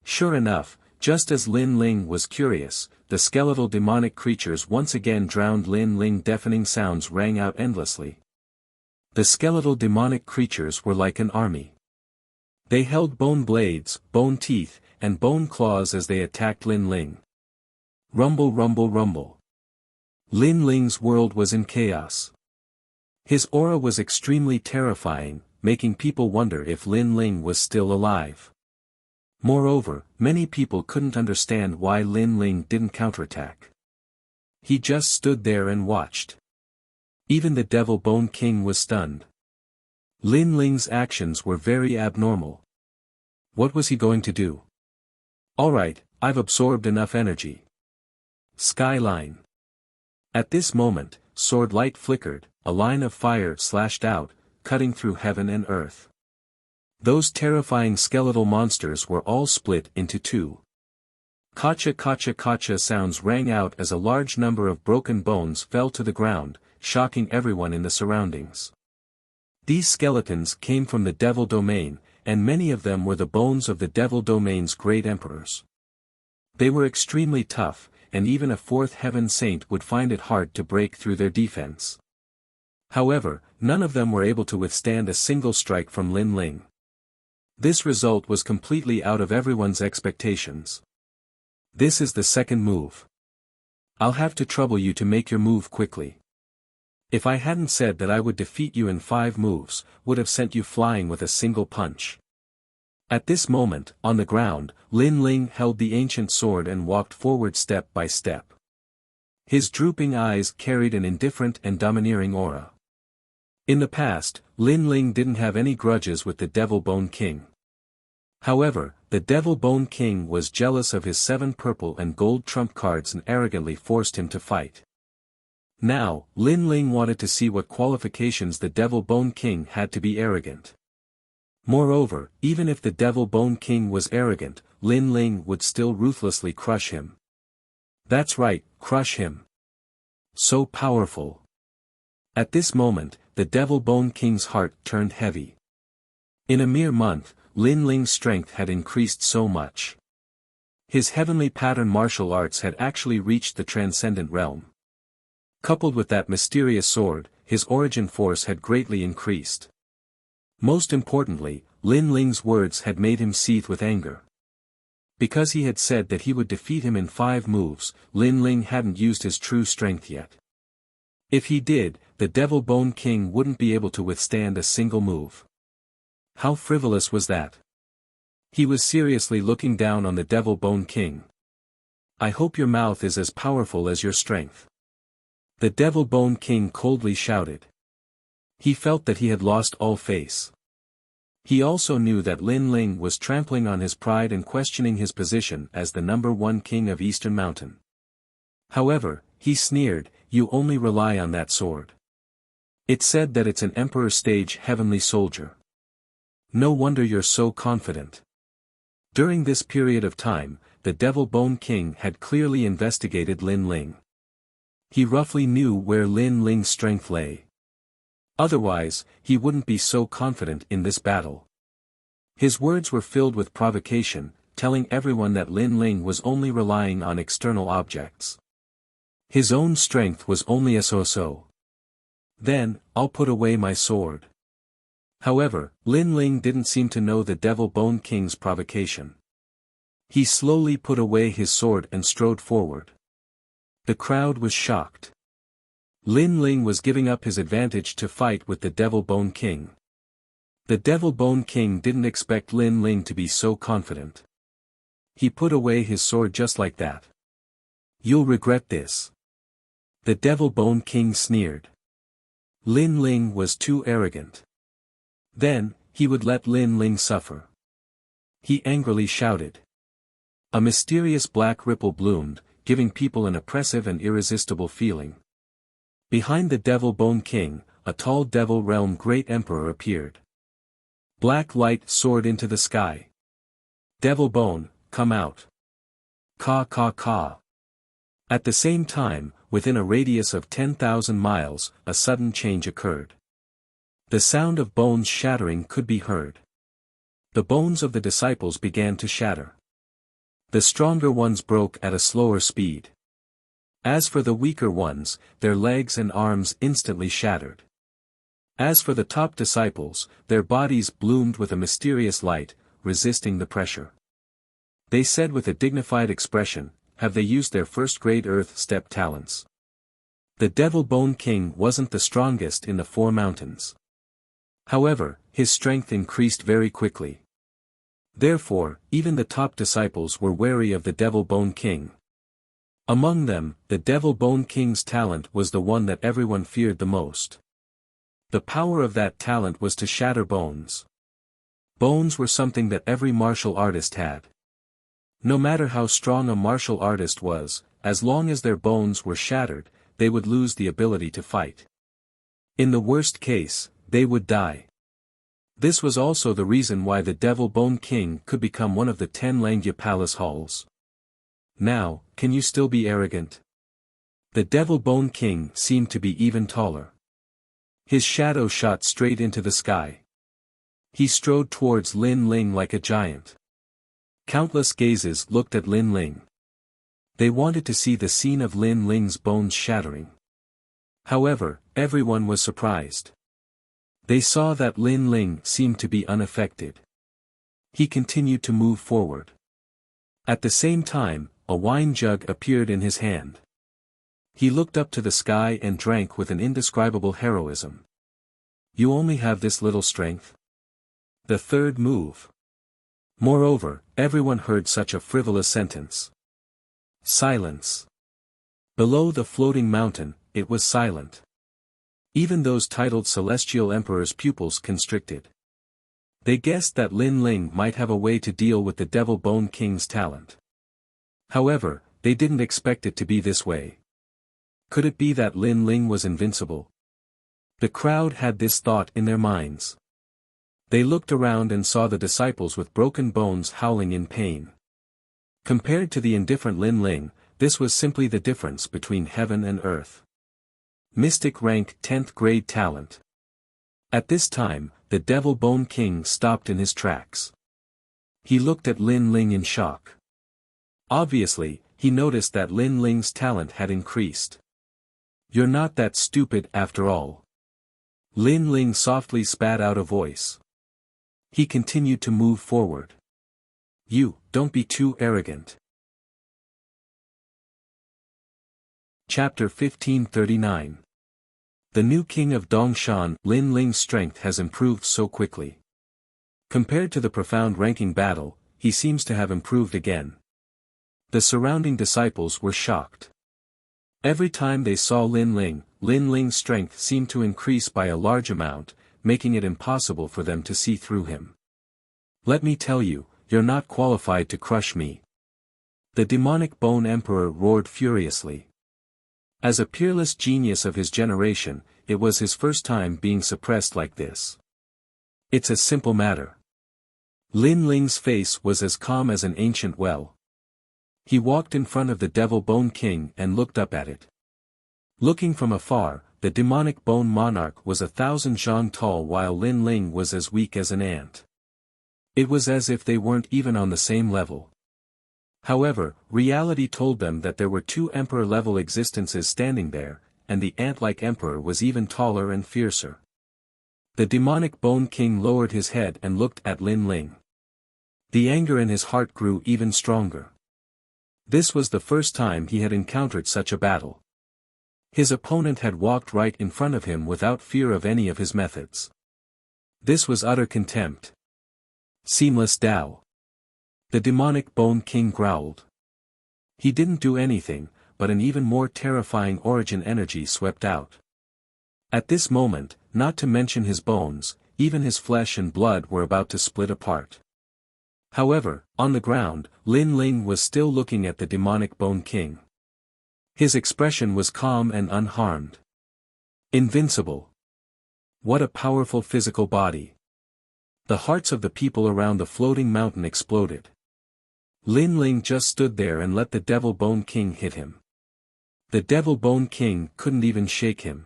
Sure enough, just as Lin Ling was curious, the skeletal demonic creatures once again drowned Lin Ling. Deafening sounds rang out endlessly. The skeletal demonic creatures were like an army. They held bone blades, bone teeth, and bone claws as they attacked Lin Ling. Rumble rumble rumble. Lin Ling's world was in chaos. His aura was extremely terrifying, making people wonder if Lin Ling was still alive. Moreover, many people couldn't understand why Lin Ling didn't counterattack. He just stood there and watched. Even the Devil Bone King was stunned. Lin Ling's actions were very abnormal. What was he going to do? Alright, I've absorbed enough energy. Skyline. At this moment, sword light flickered, a line of fire slashed out, cutting through heaven and earth. Those terrifying skeletal monsters were all split into 2. Kacha kacha kacha sounds rang out as a large number of broken bones fell to the ground, shocking everyone in the surroundings. These skeletons came from the Devil Domain, and many of them were the bones of the Devil Domain's great emperors. They were extremely tough, and even a 4th heaven saint would find it hard to break through their defense. However, none of them were able to withstand a single strike from Lin Ling. This result was completely out of everyone's expectations. This is the second move. I'll have to trouble you to make your move quickly. If I hadn't said that I would defeat you in 5 moves, would have sent you flying with a single punch. At this moment, on the ground, Lin Ling held the ancient sword and walked forward step by step. His drooping eyes carried an indifferent and domineering aura. In the past, Lin Ling didn't have any grudges with the Devil Bone King. However, the Devil Bone King was jealous of his 7 purple and gold trump cards and arrogantly forced him to fight. Now, Lin Ling wanted to see what qualifications the Devil Bone King had to be arrogant. Moreover, even if the Devil Bone King was arrogant, Lin Ling would still ruthlessly crush him. That's right, crush him. So powerful. At this moment, the Devil Bone King's heart turned heavy. In a mere month, Lin Ling's strength had increased so much. His heavenly pattern martial arts had actually reached the transcendent realm. Coupled with that mysterious sword, his origin force had greatly increased. Most importantly, Lin Ling's words had made him seethe with anger. Because he had said that he would defeat him in 5 moves, Lin Ling hadn't used his true strength yet. If he did, the Devil Bone King wouldn't be able to withstand a single move. How frivolous was that? He was seriously looking down on the Devil Bone King. I hope your mouth is as powerful as your strength. The Devil Bone King coldly shouted. He felt that he had lost all face. He also knew that Lin Ling was trampling on his pride and questioning his position as the #1 king of Eastern Mountain. However, he sneered, you only rely on that sword. It said that it's an Emperor stage heavenly soldier. No wonder you're so confident. During this period of time, the Devil Bone King had clearly investigated Lin Ling. He roughly knew where Lin Ling's strength lay. Otherwise, he wouldn't be so confident in this battle. His words were filled with provocation, telling everyone that Lin Ling was only relying on external objects. His own strength was only a so-so. Then, I'll put away my sword. However, Lin Ling didn't seem to know the Devil Bone King's provocation. He slowly put away his sword and strode forward. The crowd was shocked. Lin Ling was giving up his advantage to fight with the Devil Bone King. The Devil Bone King didn't expect Lin Ling to be so confident. He put away his sword just like that. You'll regret this. The Devil Bone King sneered. Lin Ling was too arrogant. Then, he would let Lin Ling suffer. He angrily shouted. A mysterious black ripple bloomed, giving people an oppressive and irresistible feeling. Behind the Devil Bone King, a tall Devil Realm Great Emperor appeared. Black light soared into the sky. Devil Bone, come out. Caw caw caw. At the same time, within a radius of 10,000 miles, a sudden change occurred. The sound of bones shattering could be heard. The bones of the disciples began to shatter. The stronger ones broke at a slower speed. As for the weaker ones, their legs and arms instantly shattered. As for the top disciples, their bodies bloomed with a mysterious light, resisting the pressure. They said with a dignified expression, have they used their first-grade earth step talents? The Devil Bone King wasn't the strongest in the 4 mountains. However, his strength increased very quickly. Therefore, even the top disciples were wary of the Devil Bone King. Among them, the Devil Bone King's talent was the one that everyone feared the most. The power of that talent was to shatter bones. Bones were something that every martial artist had. No matter how strong a martial artist was, as long as their bones were shattered, they would lose the ability to fight. In the worst case, they would die. This was also the reason why the Devil Bone King could become one of the 10 Langya Palace halls. Now, can you still be arrogant? The Devil Bone King seemed to be even taller. His shadow shot straight into the sky. He strode towards Lin Ling like a giant. Countless gazes looked at Lin Ling. They wanted to see the scene of Lin Ling's bones shattering. However, everyone was surprised. They saw that Lin Ling seemed to be unaffected. He continued to move forward. At the same time, a wine jug appeared in his hand. He looked up to the sky and drank with an indescribable heroism. You only have this little strength? The third move. Moreover, everyone heard such a frivolous sentence. Silence. Below the floating mountain, it was silent. Even those titled Celestial Emperor's pupils constricted. They guessed that Lin Ling might have a way to deal with the Devil Bone King's talent. However, they didn't expect it to be this way. Could it be that Lin Ling was invincible? The crowd had this thought in their minds. They looked around and saw the disciples with broken bones howling in pain. Compared to the indifferent Lin Ling, this was simply the difference between heaven and earth. Mystic rank 10th grade talent. At this time, the Devil Bone King stopped in his tracks. He looked at Lin Ling in shock. Obviously, he noticed that Lin Ling's talent had increased. "You're not that stupid after all." Lin Ling softly spat out a voice. He continued to move forward. "You, don't be too arrogant." Chapter 1539. The new king of Dongshan. Lin Ling's strength has improved so quickly. Compared to the profound ranking battle, he seems to have improved again. The surrounding disciples were shocked. Every time they saw Lin Ling's strength seemed to increase by a large amount, making it impossible for them to see through him. "Let me tell you, you're not qualified to crush me." The demonic Bone Emperor roared furiously. As a peerless genius of his generation, it was his first time being suppressed like this. "It's a simple matter." Lin Ling's face was as calm as an ancient well. He walked in front of the Devil Bone King and looked up at it. Looking from afar, the demonic Bone Monarch was 1,000 zhang tall while Lin Ling was as weak as an ant. It was as if they weren't even on the same level. However, reality told them that there were two emperor-level existences standing there, and the ant-like emperor was even taller and fiercer. The demonic Bone King lowered his head and looked at Lin Ling. The anger in his heart grew even stronger. This was the first time he had encountered such a battle. His opponent had walked right in front of him without fear of any of his methods. This was utter contempt. Seamless Tao. The demonic Bone King growled. He didn't do anything, but an even more terrifying origin energy swept out. At this moment, not to mention his bones, even his flesh and blood were about to split apart. However, on the ground, Lin Ling was still looking at the demonic Bone King. His expression was calm and unharmed. Invincible. What a powerful physical body. The hearts of the people around the floating mountain exploded. Lin Ling just stood there and let the Devil Bone King hit him. The Devil Bone King couldn't even shake him.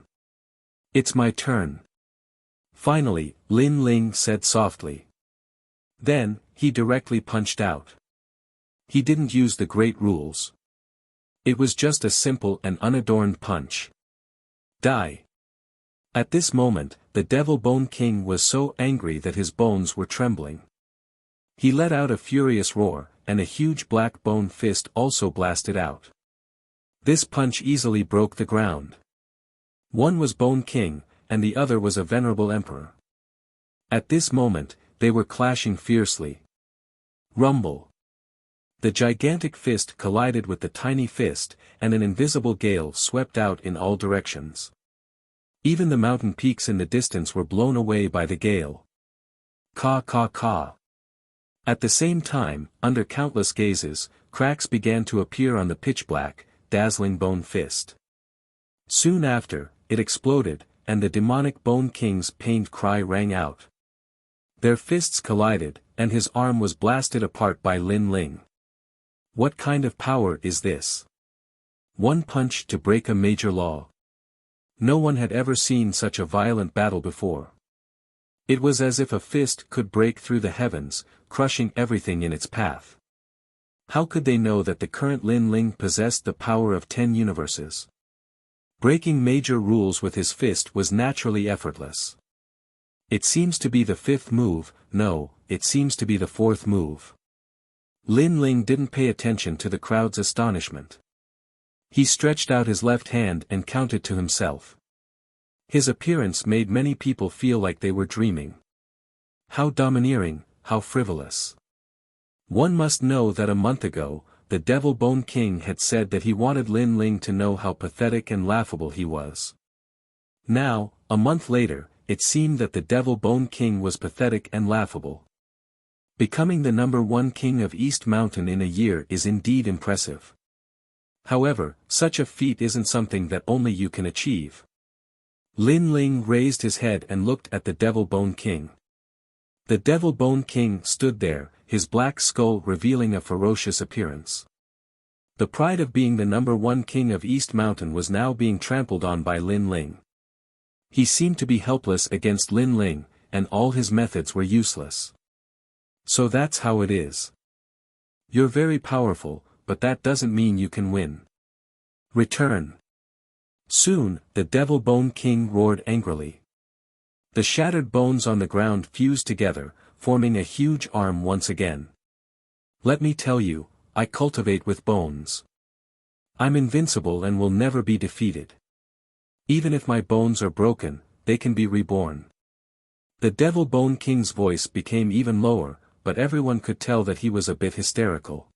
"It's my turn." Finally, Lin Ling said softly. Then, he directly punched out. He didn't use the great rules. It was just a simple and unadorned punch. Die. At this moment, the Devil Bone King was so angry that his bones were trembling. He let out a furious roar, and a huge black bone fist also blasted out. This punch easily broke the ground. One was Bone King, and the other was a venerable emperor. At this moment, they were clashing fiercely. Rumble. The gigantic fist collided with the tiny fist, and an invisible gale swept out in all directions. Even the mountain peaks in the distance were blown away by the gale. Ka ka ka. At the same time, under countless gazes, cracks began to appear on the pitch-black, dazzling bone fist. Soon after, it exploded, and the demonic Bone King's pained cry rang out. Their fists collided, and his arm was blasted apart by Lin Ling. What kind of power is this? One punch to break a major law. No one had ever seen such a violent battle before. It was as if a fist could break through the heavens, crushing everything in its path. How could they know that the current Lin Ling possessed the power of 10 universes? Breaking major rules with his fist was naturally effortless. It seems to be the 5th move, no, it seems to be the 4th move. Lin Ling didn't pay attention to the crowd's astonishment. He stretched out his left hand and counted to himself. His appearance made many people feel like they were dreaming. How domineering, how frivolous. One must know that a month ago, the Devil Bone King had said that he wanted Lin Ling to know how pathetic and laughable he was. Now, a month later, it seemed that the Devil Bone King was pathetic and laughable. Becoming the #1 king of East Mountain in a year is indeed impressive. However, such a feat isn't something that only you can achieve. Lin Ling raised his head and looked at the Devil Bone King. The Devil Bone King stood there, his black skull revealing a ferocious appearance. The pride of being the #1 king of East Mountain was now being trampled on by Lin Ling. He seemed to be helpless against Lin Ling, and all his methods were useless. So that's how it is. You're very powerful, but that doesn't mean you can win. Return. Soon, the Devil Bone King roared angrily. The shattered bones on the ground fused together, forming a huge arm once again. Let me tell you, I cultivate with bones. I'm invincible and will never be defeated. Even if my bones are broken, they can be reborn. The Devil Bone King's voice became even lower, but everyone could tell that he was a bit hysterical.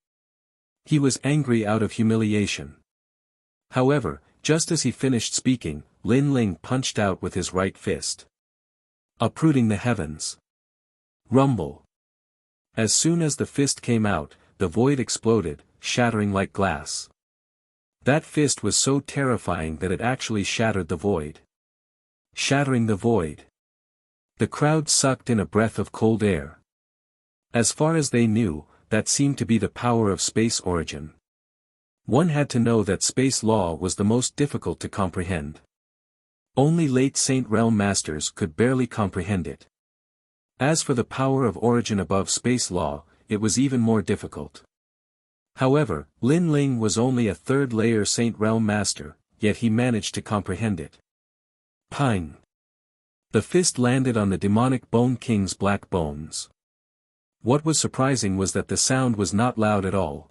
He was angry out of humiliation. However, just as he finished speaking, Lin Ling punched out with his right fist, uprooting the heavens. Rumble. As soon as the fist came out, the void exploded, shattering like glass. That fist was so terrifying that it actually shattered the void. Shattering the void. The crowd sucked in a breath of cold air. As far as they knew, that seemed to be the power of space origin. One had to know that space law was the most difficult to comprehend. Only late Saint Realm masters could barely comprehend it. As for the power of origin above space law, it was even more difficult. However, Lin Ling was only a third-layer Saint Realm master, yet he managed to comprehend it. Ping! The fist landed on the demonic Bone King's black bones. What was surprising was that the sound was not loud at all.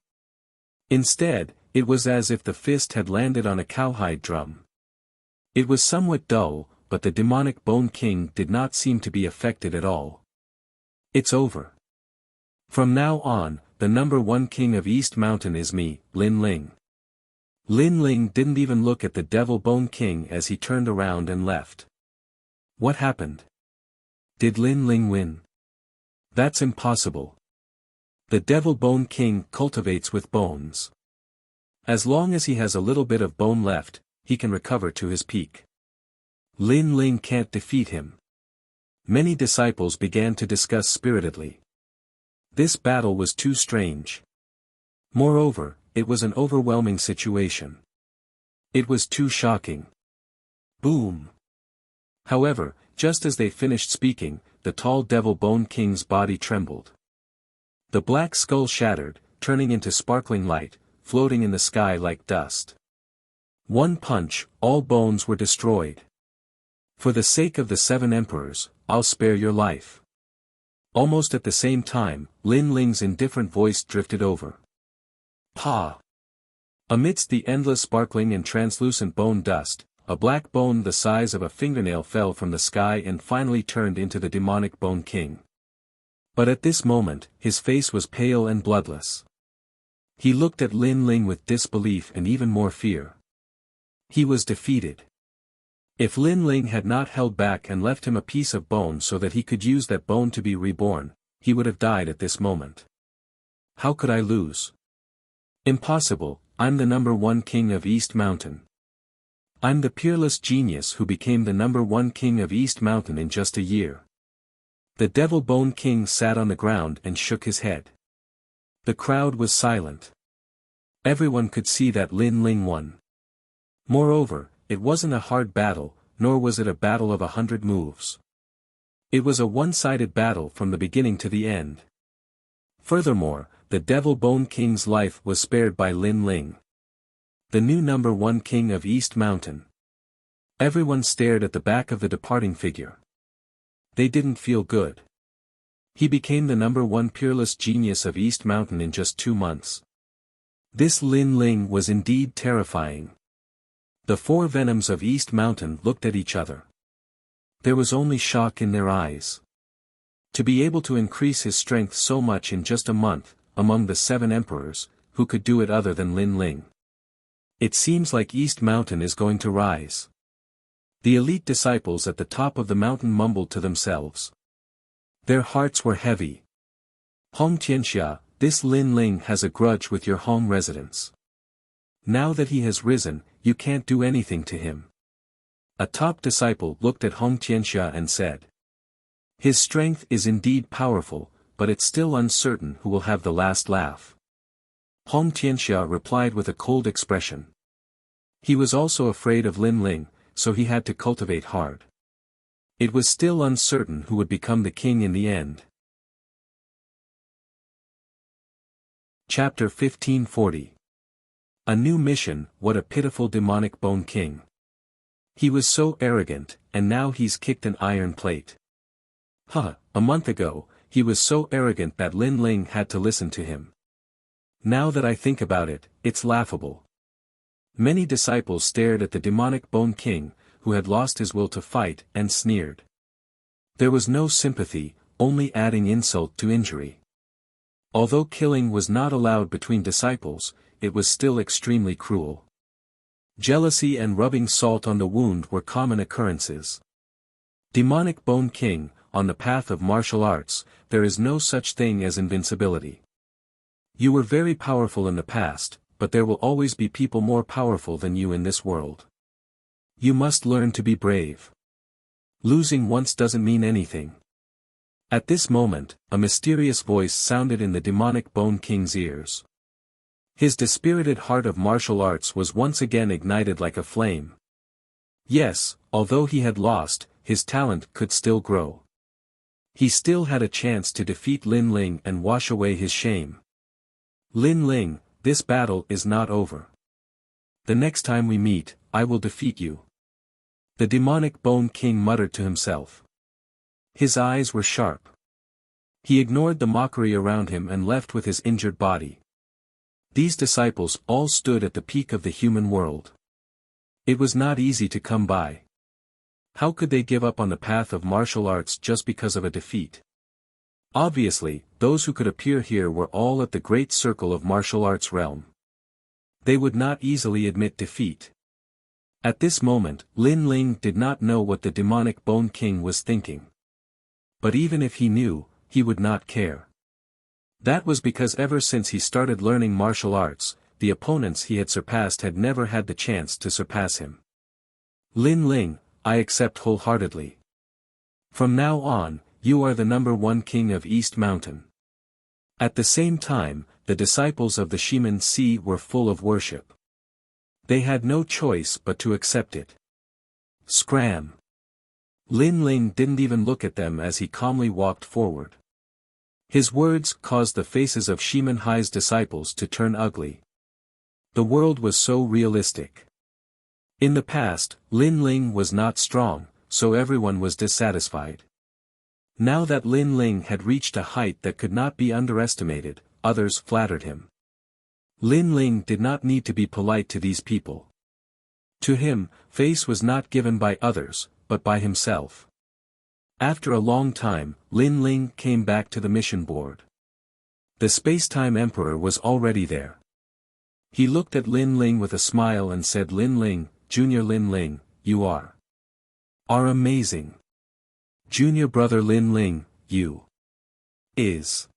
Instead, it was as if the fist had landed on a cowhide drum. It was somewhat dull, but the demonic Bone King did not seem to be affected at all. It's over. From now on, the #1 king of East Mountain is me, Lin Ling. Lin Ling didn't even look at the Devil Bone King as he turned around and left. What happened? Did Lin Ling win? That's impossible. The Devil Bone King cultivates with bones. As long as he has a little bit of bone left, he can recover to his peak. Lin Ling can't defeat him. Many disciples began to discuss spiritedly. This battle was too strange. Moreover, it was an overwhelming situation. It was too shocking. Boom! However, just as they finished speaking, the tall Devil Bone King's body trembled. The black skull shattered, turning into sparkling light, floating in the sky like dust. One punch, all bones were destroyed. For the sake of the 7 emperors, I'll spare your life. Almost at the same time, Lin Ling's indifferent voice drifted over. Pa! Amidst the endless sparkling and translucent bone dust, a black bone the size of a fingernail fell from the sky and finally turned into the demonic Bone King. But at this moment, his face was pale and bloodless. He looked at Lin Ling with disbelief and even more fear. He was defeated. If Lin Ling had not held back and left him a piece of bone so that he could use that bone to be reborn, he would have died at this moment. How could I lose? Impossible, I'm the #1 king of East Mountain. I'm the peerless genius who became the #1 king of East Mountain in just a year. The Devil Bone King sat on the ground and shook his head. The crowd was silent. Everyone could see that Lin Ling won. Moreover, it wasn't a hard battle, nor was it a battle of 100 moves. It was a one-sided battle from the beginning to the end. Furthermore, the Devil Bone King's life was spared by Lin Ling, the new #1 king of East Mountain. Everyone stared at the back of the departing figure. They didn't feel good. He became the #1 peerless genius of East Mountain in just 2 months. This Lin Ling was indeed terrifying. The 4 venoms of East Mountain looked at each other. There was only shock in their eyes. To be able to increase his strength so much in just a month, among the 7 emperors, who could do it other than Lin Ling? It seems like East Mountain is going to rise. The elite disciples at the top of the mountain mumbled to themselves. Their hearts were heavy. Hong Tianxia, this Lin Ling has a grudge with your Hong residents. Now that he has risen, you can't do anything to him. A top disciple looked at Hong Tianxia and said. His strength is indeed powerful, but it's still uncertain who will have the last laugh. Hong Tianxia replied with a cold expression. He was also afraid of Lin Ling, so he had to cultivate hard. It was still uncertain who would become the king in the end. Chapter 1540. A new mission. What a pitiful demonic bone king. He was so arrogant, and now he's kicked an iron plate. A month ago, he was so arrogant that Lin Ling had to listen to him. Now that I think about it, it's laughable. Many disciples stared at the demonic bone king, who had lost his will to fight, and sneered. There was no sympathy, only adding insult to injury. Although killing was not allowed between disciples, it was still extremely cruel. Jealousy and rubbing salt on the wound were common occurrences. Demonic Bone King, on the path of martial arts, there is no such thing as invincibility. You were very powerful in the past, but there will always be people more powerful than you in this world. You must learn to be brave. Losing once doesn't mean anything. At this moment, a mysterious voice sounded in the demonic Bone King's ears. His dispirited heart of martial arts was once again ignited like a flame. Yes, although he had lost, his talent could still grow. He still had a chance to defeat Lin Ling and wash away his shame. Lin Ling, this battle is not over. The next time we meet, I will defeat you. The demonic Bone King muttered to himself. His eyes were sharp. He ignored the mockery around him and left with his injured body. These disciples all stood at the peak of the human world. It was not easy to come by. How could they give up on the path of martial arts just because of a defeat? Obviously, those who could appear here were all at the great circle of martial arts realm. They would not easily admit defeat. At this moment, Lin Ling did not know what the demonic Bone King was thinking. But even if he knew, he would not care. That was because ever since he started learning martial arts, the opponents he had surpassed had never had the chance to surpass him. Lin Ling, I accept wholeheartedly. From now on, you are the #1 king of East Mountain. At the same time, the disciples of the Shiman Sea were full of worship. They had no choice but to accept it. Scram! Lin Ling didn't even look at them as he calmly walked forward. His words caused the faces of Shiman Hai's disciples to turn ugly. The world was so realistic. In the past, Lin Ling was not strong, so everyone was dissatisfied. Now that Lin Ling had reached a height that could not be underestimated, others flattered him. Lin Ling did not need to be polite to these people. To him, face was not given by others, but by himself. After a long time, Lin Ling came back to the mission board. The Space-Time Emperor was already there. He looked at Lin Ling with a smile and said, Lin Ling, Junior Lin Ling, you are amazing. Junior brother Lin Ling, you is.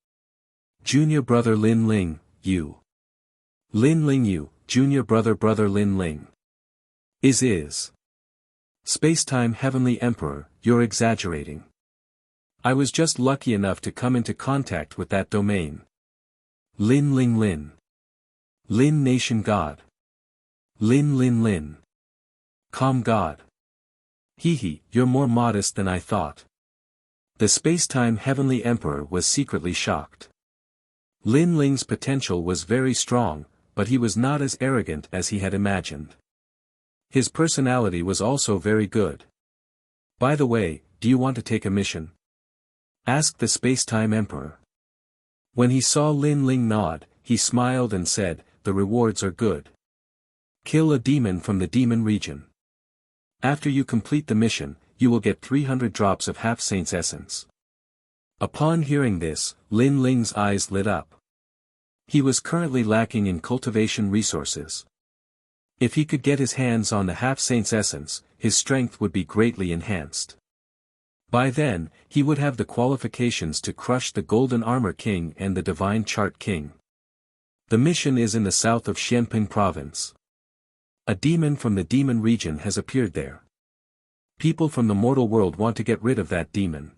Junior brother Lin Ling, you. Lin Ling you, junior brother Lin Ling. Is. Space-Time Heavenly Emperor, you're exaggerating. I was just lucky enough to come into contact with that domain. Lin Ling Lin. Lin Nation God. Lin. Calm God. Hee, you're more modest than I thought. The Space-Time Heavenly Emperor was secretly shocked. Lin Ling's potential was very strong, but he was not as arrogant as he had imagined. His personality was also very good. By the way, do you want to take a mission? Asked the Space-Time Emperor. When he saw Lin Ling nod, he smiled and said, the rewards are good. Kill a demon from the demon region. After you complete the mission, you will get 300 drops of Half-Saint's essence. Upon hearing this, Lin Ling's eyes lit up. He was currently lacking in cultivation resources. If he could get his hands on the Half-Saint's essence, his strength would be greatly enhanced. By then, he would have the qualifications to crush the Golden Armor King and the Divine Chart King. The mission is in the south of Xianping Province. A demon from the demon region has appeared there. People from the mortal world want to get rid of that demon.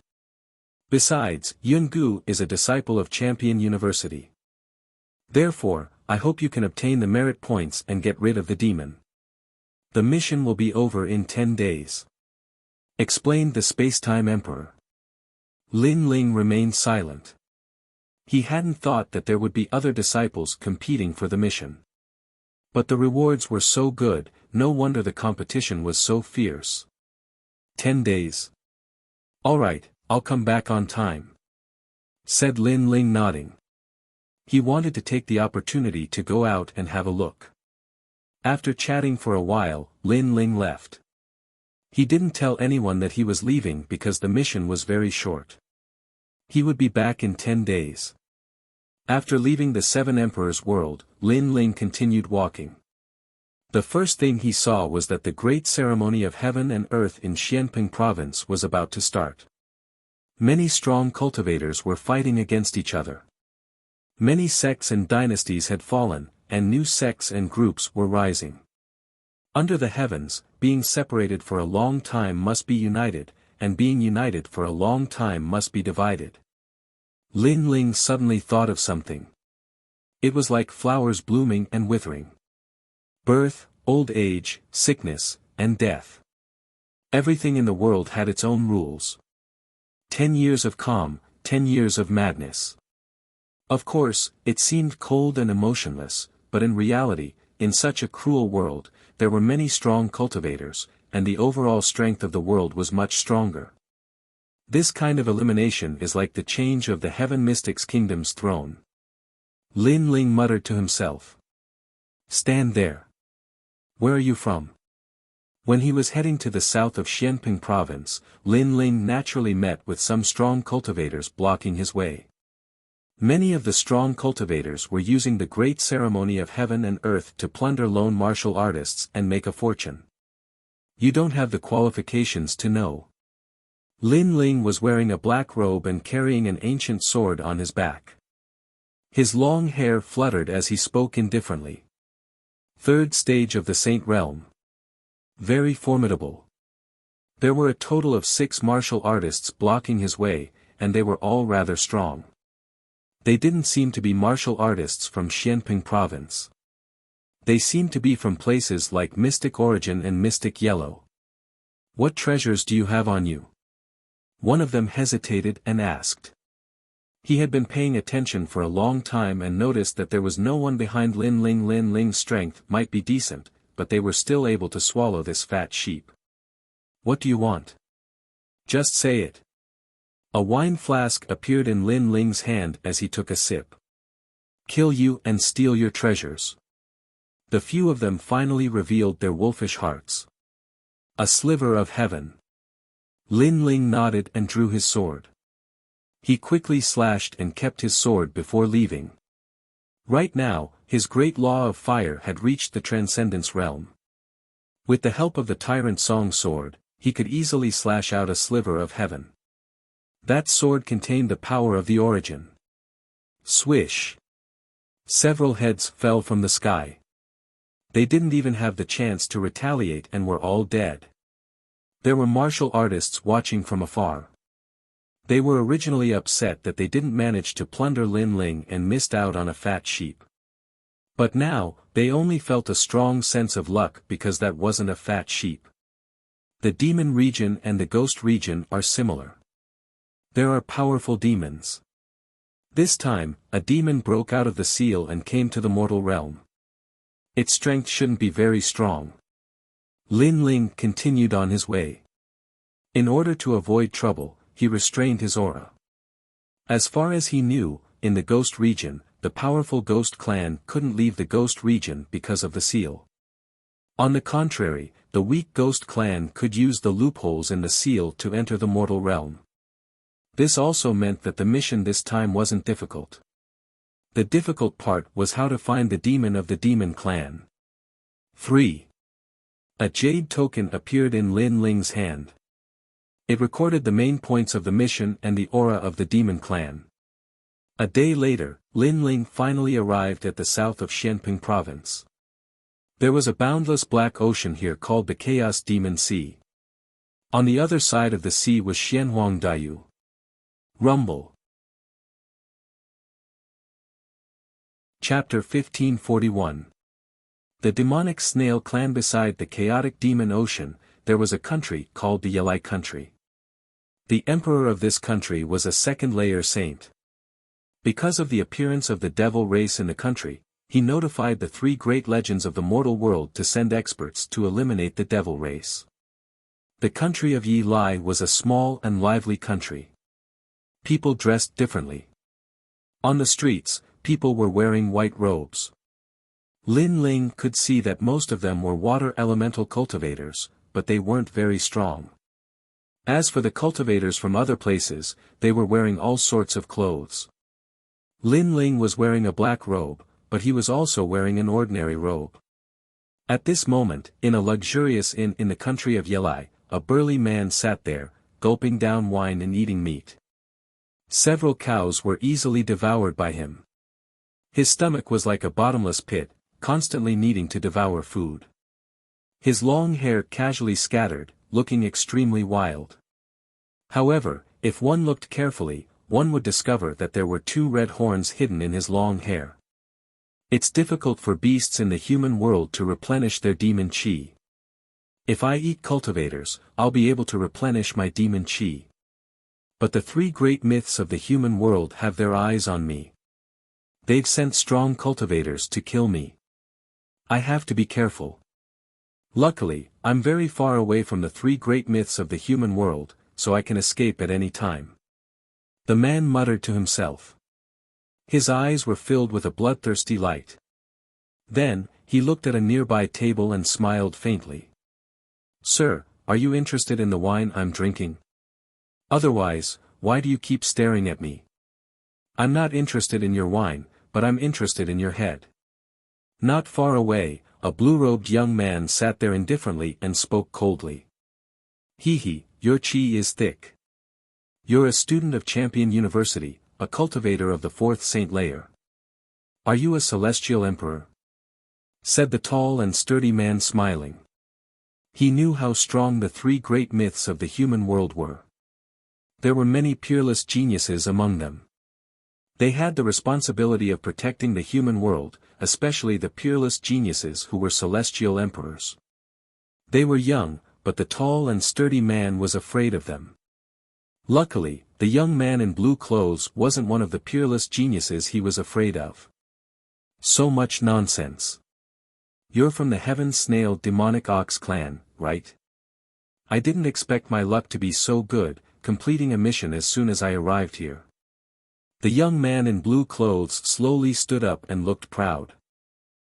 Besides, Yungu is a disciple of Champion University. Therefore, I hope you can obtain the merit points and get rid of the demon. The mission will be over in 10 days. Explained the Space-Time Emperor. Lin Ling remained silent. He hadn't thought that there would be other disciples competing for the mission. But the rewards were so good, no wonder the competition was so fierce. 10 days. Alright, I'll come back on time, said Lin Ling, nodding. He wanted to take the opportunity to go out and have a look. After chatting for a while, Lin Ling left. He didn't tell anyone that he was leaving because the mission was very short. He would be back in 10 days. After leaving the Seven Emperors' world, Lin Ling continued walking. The first thing he saw was that the great ceremony of heaven and earth in Xianping province was about to start. Many strong cultivators were fighting against each other. Many sects and dynasties had fallen, and new sects and groups were rising. Under the heavens, being separated for a long time must be united, and being united for a long time must be divided. Lin Ling suddenly thought of something. It was like flowers blooming and withering. Birth, old age, sickness, and death. Everything in the world had its own rules. 10 years of calm, 10 years of madness. Of course, it seemed cold and emotionless, but in reality, in such a cruel world, there were many strong cultivators, and the overall strength of the world was much stronger. This kind of elimination is like the change of the Heaven Mystic's kingdom's throne. Lin Ling muttered to himself. Stand there. Where are you from? When he was heading to the south of Xianping province, Lin Ling naturally met with some strong cultivators blocking his way. Many of the strong cultivators were using the great ceremony of heaven and earth to plunder lone martial artists and make a fortune. You don't have the qualifications to know. Lin Ling was wearing a black robe and carrying an ancient sword on his back. His long hair fluttered as he spoke indifferently. Third stage of the Saint Realm. Very formidable. There were a total of 6 martial artists blocking his way, and they were all rather strong. They didn't seem to be martial artists from Xianping province. They seemed to be from places like Mystic Origin and Mystic Yellow. What treasures do you have on you? One of them hesitated and asked. He had been paying attention for a long time and noticed that there was no one behind Lin Ling. Lin Ling's strength might be decent, but they were still able to swallow this fat sheep. What do you want? Just say it. A wine flask appeared in Lin Ling's hand as he took a sip. Kill you and steal your treasures. The few of them finally revealed their wolfish hearts. A sliver of heaven. Lin Ling nodded and drew his sword. He quickly slashed and kept his sword before leaving. Right now, his great law of fire had reached the Transcendence realm. With the help of the Tyrant Song sword, he could easily slash out a sliver of heaven. That sword contained the power of the origin. Swish. Several heads fell from the sky. They didn't even have the chance to retaliate and were all dead. There were martial artists watching from afar. They were originally upset that they didn't manage to plunder Lin Ling and missed out on a fat sheep. But now, they only felt a strong sense of luck because that wasn't a fat sheep. The demon region and the ghost region are similar. There are powerful demons. This time, a demon broke out of the seal and came to the mortal realm. Its strength shouldn't be very strong. Lin Ling continued on his way. In order to avoid trouble, he restrained his aura. As far as he knew, in the ghost region, the powerful ghost clan couldn't leave the ghost region because of the seal. On the contrary, the weak ghost clan could use the loopholes in the seal to enter the mortal realm. This also meant that the mission this time wasn't difficult. The difficult part was how to find the demon of the demon clan. 3. A jade token appeared in Lin Ling's hand. It recorded the main points of the mission and the aura of the demon clan. A day later, Lin Ling finally arrived at the south of Xianping province. There was a boundless black ocean here called the Chaos Demon Sea. On the other side of the sea was Xianhuang Dayu. Rumble. Chapter 1541. The demonic snail clan. Beside the chaotic demon ocean, there was a country called the Yelai country. The emperor of this country was a second-layer saint. Because of the appearance of the devil race in the country, he notified the three great legends of the mortal world to send experts to eliminate the devil race. The country of Yi Lai was a small and lively country. People dressed differently. On the streets, people were wearing white robes. Lin Ling could see that most of them were water elemental cultivators, but they weren't very strong. As for the cultivators from other places, they were wearing all sorts of clothes. Lin Ling was wearing a black robe, but he was also wearing an ordinary robe. At this moment, in a luxurious inn in the country of Yelai, a burly man sat there, gulping down wine and eating meat. Several cows were easily devoured by him. His stomach was like a bottomless pit, constantly needing to devour food. His long hair casually scattered, looking extremely wild. However, if one looked carefully, one would discover that there were two red horns hidden in his long hair. It's difficult for beasts in the human world to replenish their demon chi. If I eat cultivators, I'll be able to replenish my demon chi. But the three great myths of the human world have their eyes on me. They've sent strong cultivators to kill me. I have to be careful. Luckily, I'm very far away from the three great myths of the human world, so I can escape at any time. The man muttered to himself. His eyes were filled with a bloodthirsty light. Then, he looked at a nearby table and smiled faintly. "Sir, are you interested in the wine I'm drinking? Otherwise, why do you keep staring at me?" "I'm not interested in your wine, but I'm interested in your head." Not far away, a blue-robed young man sat there indifferently and spoke coldly. "Hee, your chi is thick. You're a student of Champion University, a cultivator of the fourth saint layer. Are you a celestial emperor?" said the tall and sturdy man smiling. He knew how strong the three great myths of the human world were. There were many peerless geniuses among them. They had the responsibility of protecting the human world, especially the peerless geniuses who were celestial emperors. They were young, but the tall and sturdy man was afraid of them. Luckily, the young man in blue clothes wasn't one of the peerless geniuses he was afraid of. "So much nonsense. You're from the Heaven Snail Demonic Ox clan, right? I didn't expect my luck to be so good, completing a mission as soon as I arrived here." The young man in blue clothes slowly stood up and looked proud.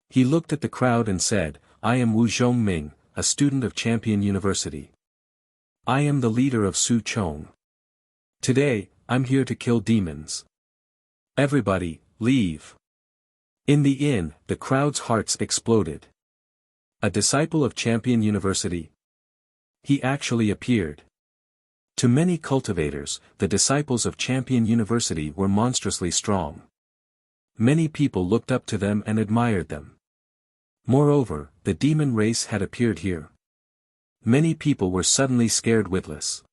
He looked at the crowd and said, "I am Wu Zhongming, a student of Champion University. I am the leader of Su Chong. Today, I'm here to kill demons. Everybody, leave." In the inn, the crowd's hearts exploded. A disciple of Champion University? He actually appeared. To many cultivators, the disciples of Champion University were monstrously strong. Many people looked up to them and admired them. Moreover, the demon race had appeared here. Many people were suddenly scared witless.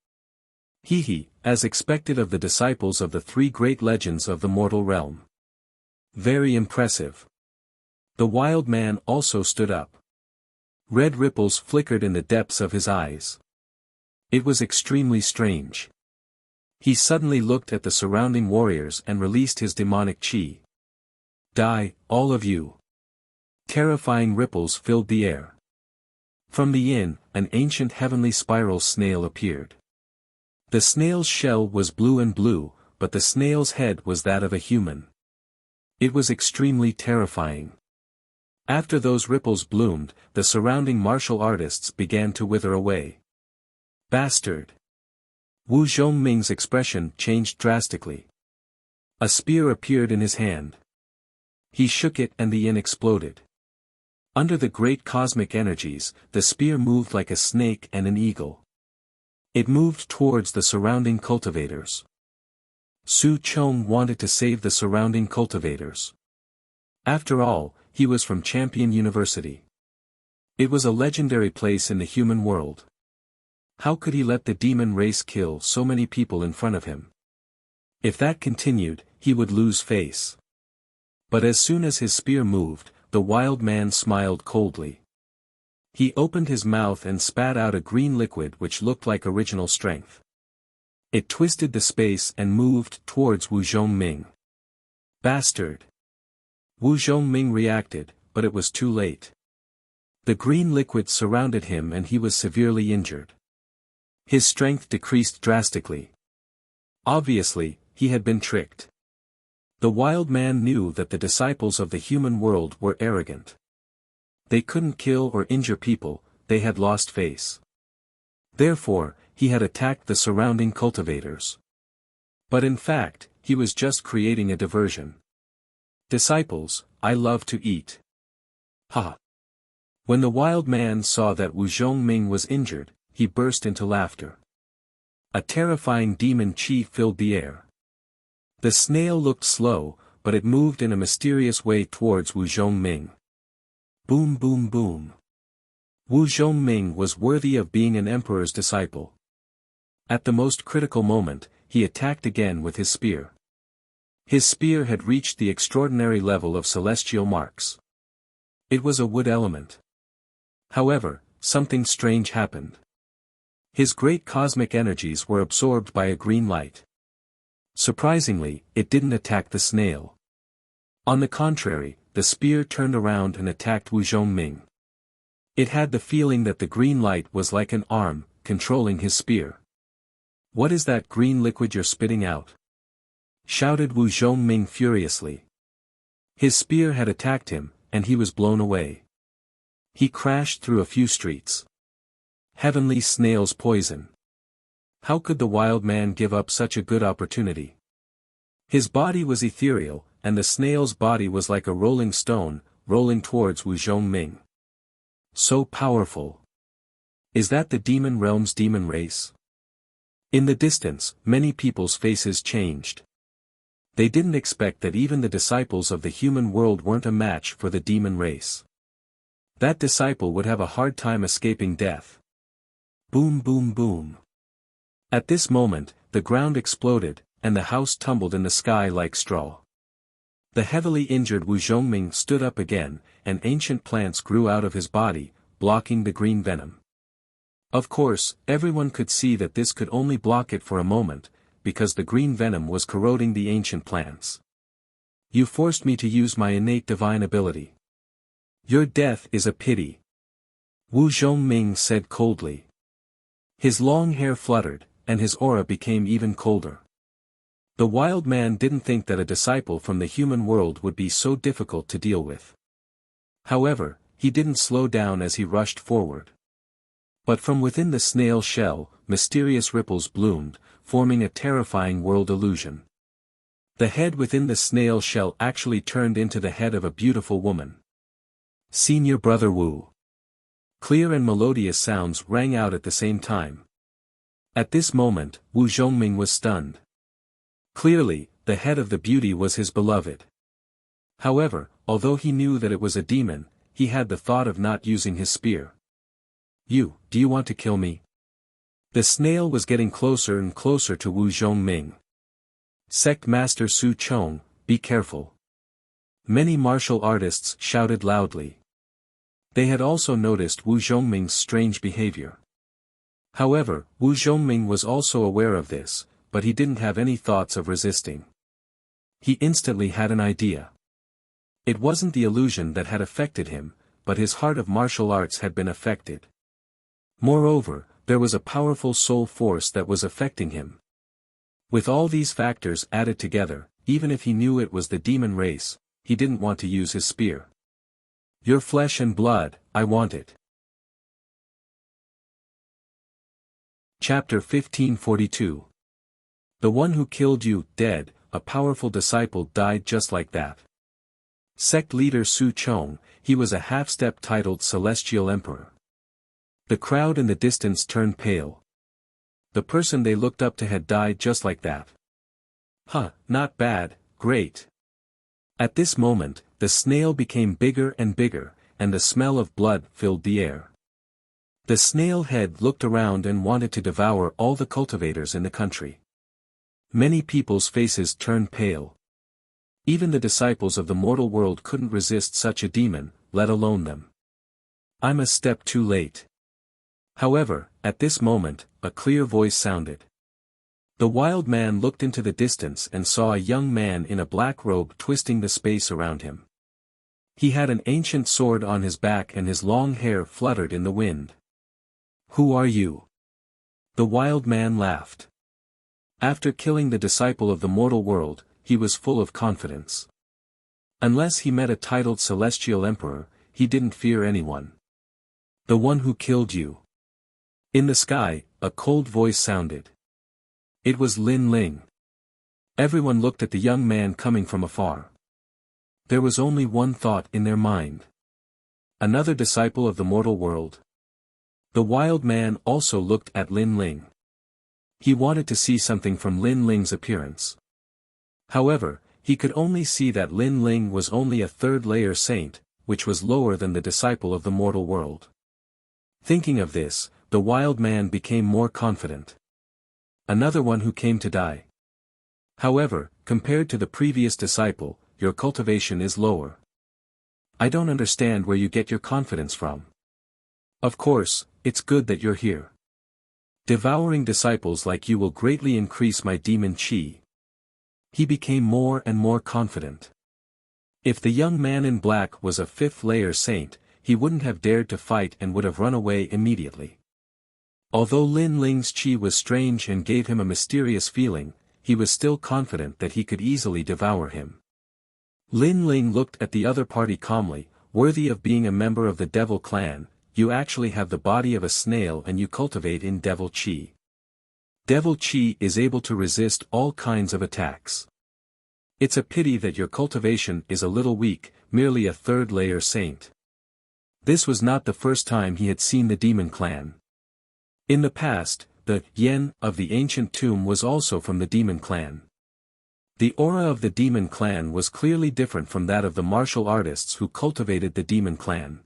As expected of the disciples of the three great legends of the mortal realm. Very impressive. The wild man also stood up. Red ripples flickered in the depths of his eyes. It was extremely strange. He suddenly looked at the surrounding warriors and released his demonic chi. "Die, all of you." Terrifying ripples filled the air. From the inn, an ancient heavenly spiral snail appeared. The snail's shell was blue, but the snail's head was that of a human. It was extremely terrifying. After those ripples bloomed, the surrounding martial artists began to wither away. "Bastard!" Wu Zhongming's expression changed drastically. A spear appeared in his hand. He shook it and the inn exploded. Under the great cosmic energies, the spear moved like a snake and an eagle. It moved towards the surrounding cultivators. Su Chong wanted to save the surrounding cultivators. After all, he was from Champion University. It was a legendary place in the human world. How could he let the demon race kill so many people in front of him? If that continued, he would lose face. But as soon as his spear moved, the wild man smiled coldly. He opened his mouth and spat out a green liquid which looked like original strength. It twisted the space and moved towards Wu Zhongming. Bastard! Wu Zhongming reacted, but it was too late. The green liquid surrounded him and he was severely injured. His strength decreased drastically. Obviously, he had been tricked. The wild man knew that the disciples of the human world were arrogant. They couldn't kill or injure people, they had lost face. Therefore, he had attacked the surrounding cultivators. But in fact, he was just creating a diversion. Disciples, I love to eat. Ha! When the wild man saw that Wu Zhongming was injured, he burst into laughter. A terrifying demon chi filled the air. The snail looked slow, but it moved in a mysterious way towards Wu Zhongming. Boom boom boom. Wu Zhongming was worthy of being an emperor's disciple. At the most critical moment, he attacked again with his spear. His spear had reached the extraordinary level of celestial marks. It was a wood element. However, something strange happened. His great cosmic energies were absorbed by a green light. Surprisingly, it didn't attack the snail. On the contrary, the spear turned around and attacked Wu Zhongming. It had the feeling that the green light was like an arm, controlling his spear. What is that green liquid you're spitting out? Shouted Wu Zhongming furiously. His spear had attacked him, and he was blown away. He crashed through a few streets. Heavenly snail's poison. How could the wild man give up such a good opportunity? His body was ethereal, and the snail's body was like a rolling stone, rolling towards Wu Zhongming. So powerful. Is that the demon realm's demon race? In the distance, many people's faces changed. They didn't expect that even the disciples of the human world weren't a match for the demon race. That disciple would have a hard time escaping death. Boom boom boom. At this moment, the ground exploded, and the house tumbled in the sky like straw. The heavily injured Wu Zhongming stood up again, and ancient plants grew out of his body, blocking the green venom. Of course, everyone could see that this could only block it for a moment, because the green venom was corroding the ancient plants. You forced me to use my innate divine ability. Your death is a pity. Wu Zhongming said coldly. His long hair fluttered, and his aura became even colder. The wild man didn't think that a disciple from the human world would be so difficult to deal with. However, he didn't slow down as he rushed forward. But from within the snail shell, mysterious ripples bloomed, forming a terrifying world illusion. The head within the snail shell actually turned into the head of a beautiful woman. Senior Brother Wu. Clear and melodious sounds rang out at the same time. At this moment, Wu Zhongming was stunned. Clearly, the head of the beauty was his beloved. However, although he knew that it was a demon, he had the thought of not using his spear. Do you want to kill me? The snail was getting closer and closer to Wu Zhongming. Sect Master Su Chong, be careful. Many martial artists shouted loudly. They had also noticed Wu Zhongming's strange behavior. However, Wu Zhongming was also aware of this, but he didn't have any thoughts of resisting. He instantly had an idea. It wasn't the illusion that had affected him, but his heart of martial arts had been affected. Moreover, there was a powerful soul force that was affecting him. With all these factors added together, even if he knew it was the demon race, he didn't want to use his spear. Your flesh and blood, I want it. Chapter 1542. The one who killed you, dead, a powerful disciple died just like that. Sect leader Su Chong, he was a half-step titled Celestial Emperor. The crowd in the distance turned pale. The person they looked up to had died just like that. Not bad, great. At this moment, the snail became bigger and bigger, and the smell of blood filled the air. The snail head looked around and wanted to devour all the cultivators in the country. Many people's faces turned pale. Even the disciples of the mortal world couldn't resist such a demon, let alone them. I'm a step too late. However, at this moment, a clear voice sounded. The wild man looked into the distance and saw a young man in a black robe twisting the space around him. He had an ancient sword on his back and his long hair fluttered in the wind. Who are you? The wild man laughed. After killing the disciple of the mortal world, he was full of confidence. Unless he met a titled celestial emperor, he didn't fear anyone. The one who killed you. In the sky, a cold voice sounded. It was Lin Ling. Everyone looked at the young man coming from afar. There was only one thought in their mind. Another disciple of the mortal world. The wild man also looked at Lin Ling. He wanted to see something from Lin Ling's appearance. However, he could only see that Lin Ling was only a third-layer saint, which was lower than the disciple of the mortal world. Thinking of this, the wild man became more confident. Another one who came to die. However, compared to the previous disciple, your cultivation is lower. I don't understand where you get your confidence from. Of course, it's good that you're here. Devouring disciples like you will greatly increase my demon chi. He became more and more confident. If the young man in black was a fifth-layer saint, he wouldn't have dared to fight and would have run away immediately. Although Lin Ling's chi was strange and gave him a mysterious feeling, he was still confident that he could easily devour him. Lin Ling looked at the other party calmly, worthy of being a member of the devil clan. You actually have the body of a snail and you cultivate in devil chi. Devil chi is able to resist all kinds of attacks. It's a pity that your cultivation is a little weak, merely a third-layer saint. This was not the first time he had seen the demon clan. In the past, the yen of the ancient tomb was also from the demon clan. The aura of the demon clan was clearly different from that of the martial artists who cultivated the demon clan.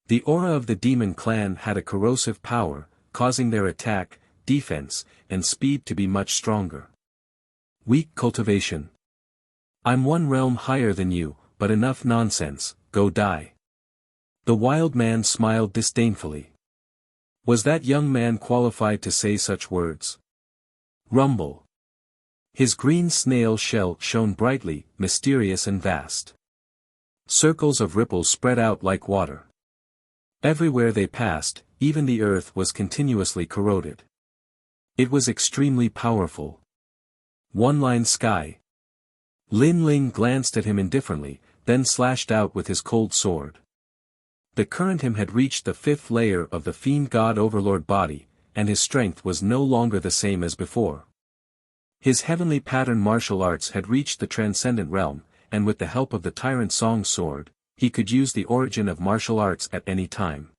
The aura of the demon clan had a corrosive power, causing their attack, defense, and speed to be much stronger. Weak cultivation. I'm one realm higher than you, but enough nonsense, go die. The wild man smiled disdainfully. Was that young man qualified to say such words? Rumble. His green snail shell shone brightly, mysterious and vast. Circles of ripples spread out like water. Everywhere they passed, even the earth was continuously corroded. It was extremely powerful. One-line sky. Lin Ling glanced at him indifferently, then slashed out with his cold sword. The current him had reached the fifth layer of the fiend god overlord body, and his strength was no longer the same as before. His heavenly pattern martial arts had reached the transcendent realm, and with the help of the tyrant song sword, he could use the origin of martial arts at any time.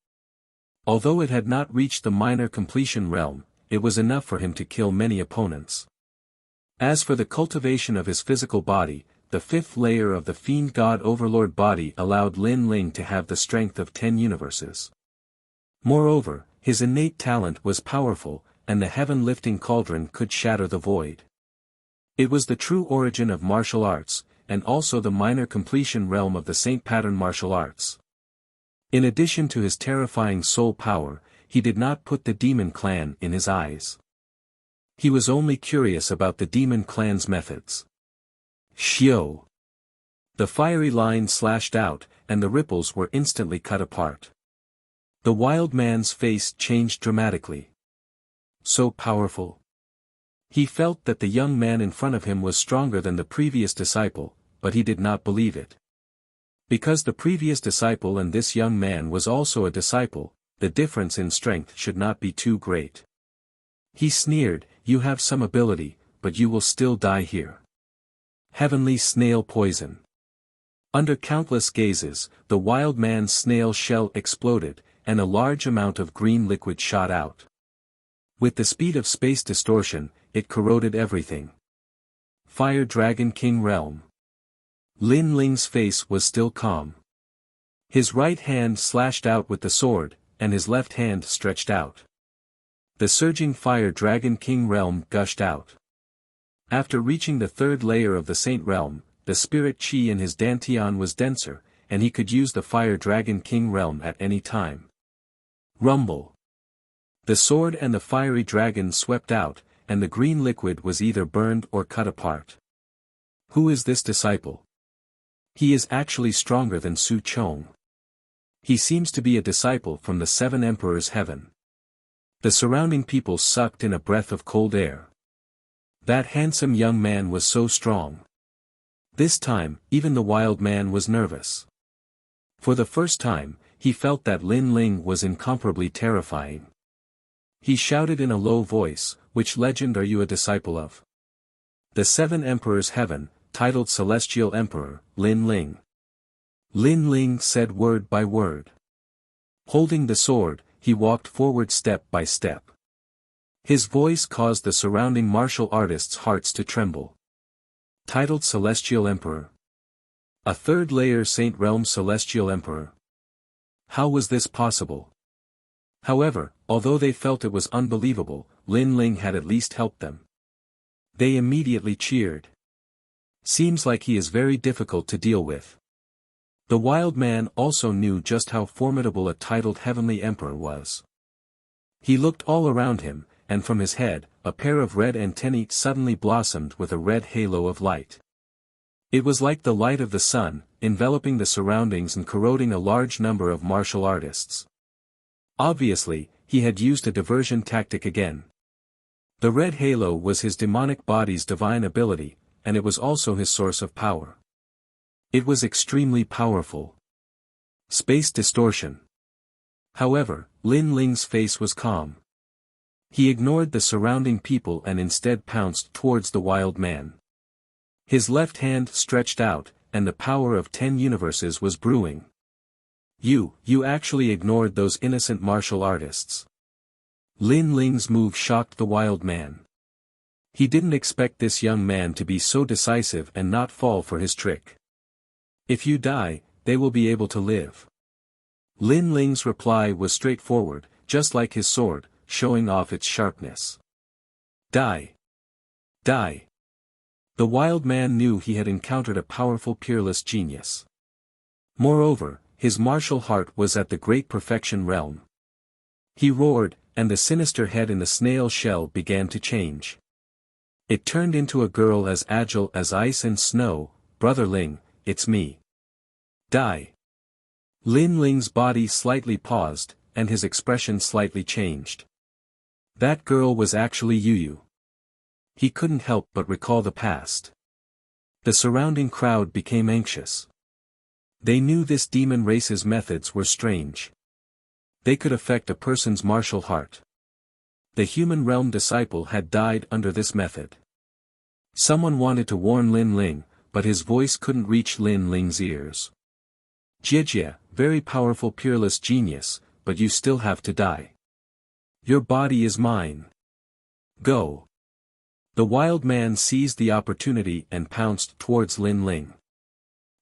Although it had not reached the minor completion realm, it was enough for him to kill many opponents. As for the cultivation of his physical body, the fifth layer of the fiend god overlord body allowed Lin Ling to have the strength of 10 universes. Moreover, his innate talent was powerful, and the heaven-lifting cauldron could shatter the void. It was the true origin of martial arts, and also the minor completion realm of the Saint Pattern martial arts. In addition to his terrifying soul power, he did not put the demon clan in his eyes. He was only curious about the demon clan's methods. Shio. The fiery line slashed out, and the ripples were instantly cut apart. The wild man's face changed dramatically. So powerful. He felt that the young man in front of him was stronger than the previous disciple, but he did not believe it. Because the previous disciple and this young man was also a disciple, the difference in strength should not be too great. He sneered, "You have some ability, but you will still die here." Heavenly snail poison. Under countless gazes, the wild man's snail shell exploded, and a large amount of green liquid shot out. With the speed of space distortion, it corroded everything. Fire Dragon King Realm. Lin Ling's face was still calm. His right hand slashed out with the sword, and his left hand stretched out. The surging Fire Dragon King Realm gushed out. After reaching the third layer of the Saint Realm, the spirit chi in his dantian was denser, and he could use the Fire Dragon King realm at any time. Rumble. The sword and the fiery dragon swept out, and the green liquid was either burned or cut apart. Who is this disciple? He is actually stronger than Su Chong. He seems to be a disciple from the Seven Emperors' heaven. The surrounding people sucked in a breath of cold air. That handsome young man was so strong. This time, even the wild man was nervous. For the first time, he felt that Lin Ling was incomparably terrifying. He shouted in a low voice, "Which legend are you a disciple of?" "The Seven Emperors' Heaven," titled Celestial Emperor, Lin Ling. Lin Ling said word by word. Holding the sword, he walked forward step by step. His voice caused the surrounding martial artists' hearts to tremble. Titled Celestial Emperor. A third-layer Saint Realm Celestial Emperor. How was this possible? However, although they felt it was unbelievable, Lin Ling had at least helped them. They immediately cheered. Seems like he is very difficult to deal with. The wild man also knew just how formidable a titled Heavenly Emperor was. He looked all around him, and from his head, a pair of red antennae suddenly blossomed with a red halo of light. It was like the light of the sun, enveloping the surroundings and corroding a large number of martial artists. Obviously, he had used a diversion tactic again. The red halo was his demonic body's divine ability, and it was also his source of power. It was extremely powerful. Space distortion. However, Lin Ling's face was calm. He ignored the surrounding people and instead pounced towards the wild man. His left hand stretched out, and the power of 10 universes was brewing. You actually ignored those innocent martial artists." Lin Ling's move shocked the wild man. He didn't expect this young man to be so decisive and not fall for his trick. "If you die, they will be able to live." Lin Ling's reply was straightforward, just like his sword, showing off its sharpness. "Die. Die." The wild man knew he had encountered a powerful peerless genius. Moreover, his martial heart was at the great perfection realm. He roared, and the sinister head in the snail shell began to change. It turned into a girl as agile as ice and snow. "Brother Ling, it's me. Die." Lin Ling's body slightly paused, and his expression slightly changed. That girl was actually Yu. He couldn't help but recall the past. The surrounding crowd became anxious. They knew this demon race's methods were strange. They could affect a person's martial heart. The human realm disciple had died under this method. Someone wanted to warn Lin Ling, but his voice couldn't reach Lin Ling's ears. "Jie, very powerful peerless genius, but you still have to die. Your body is mine. Go." The wild man seized the opportunity and pounced towards Lin Ling.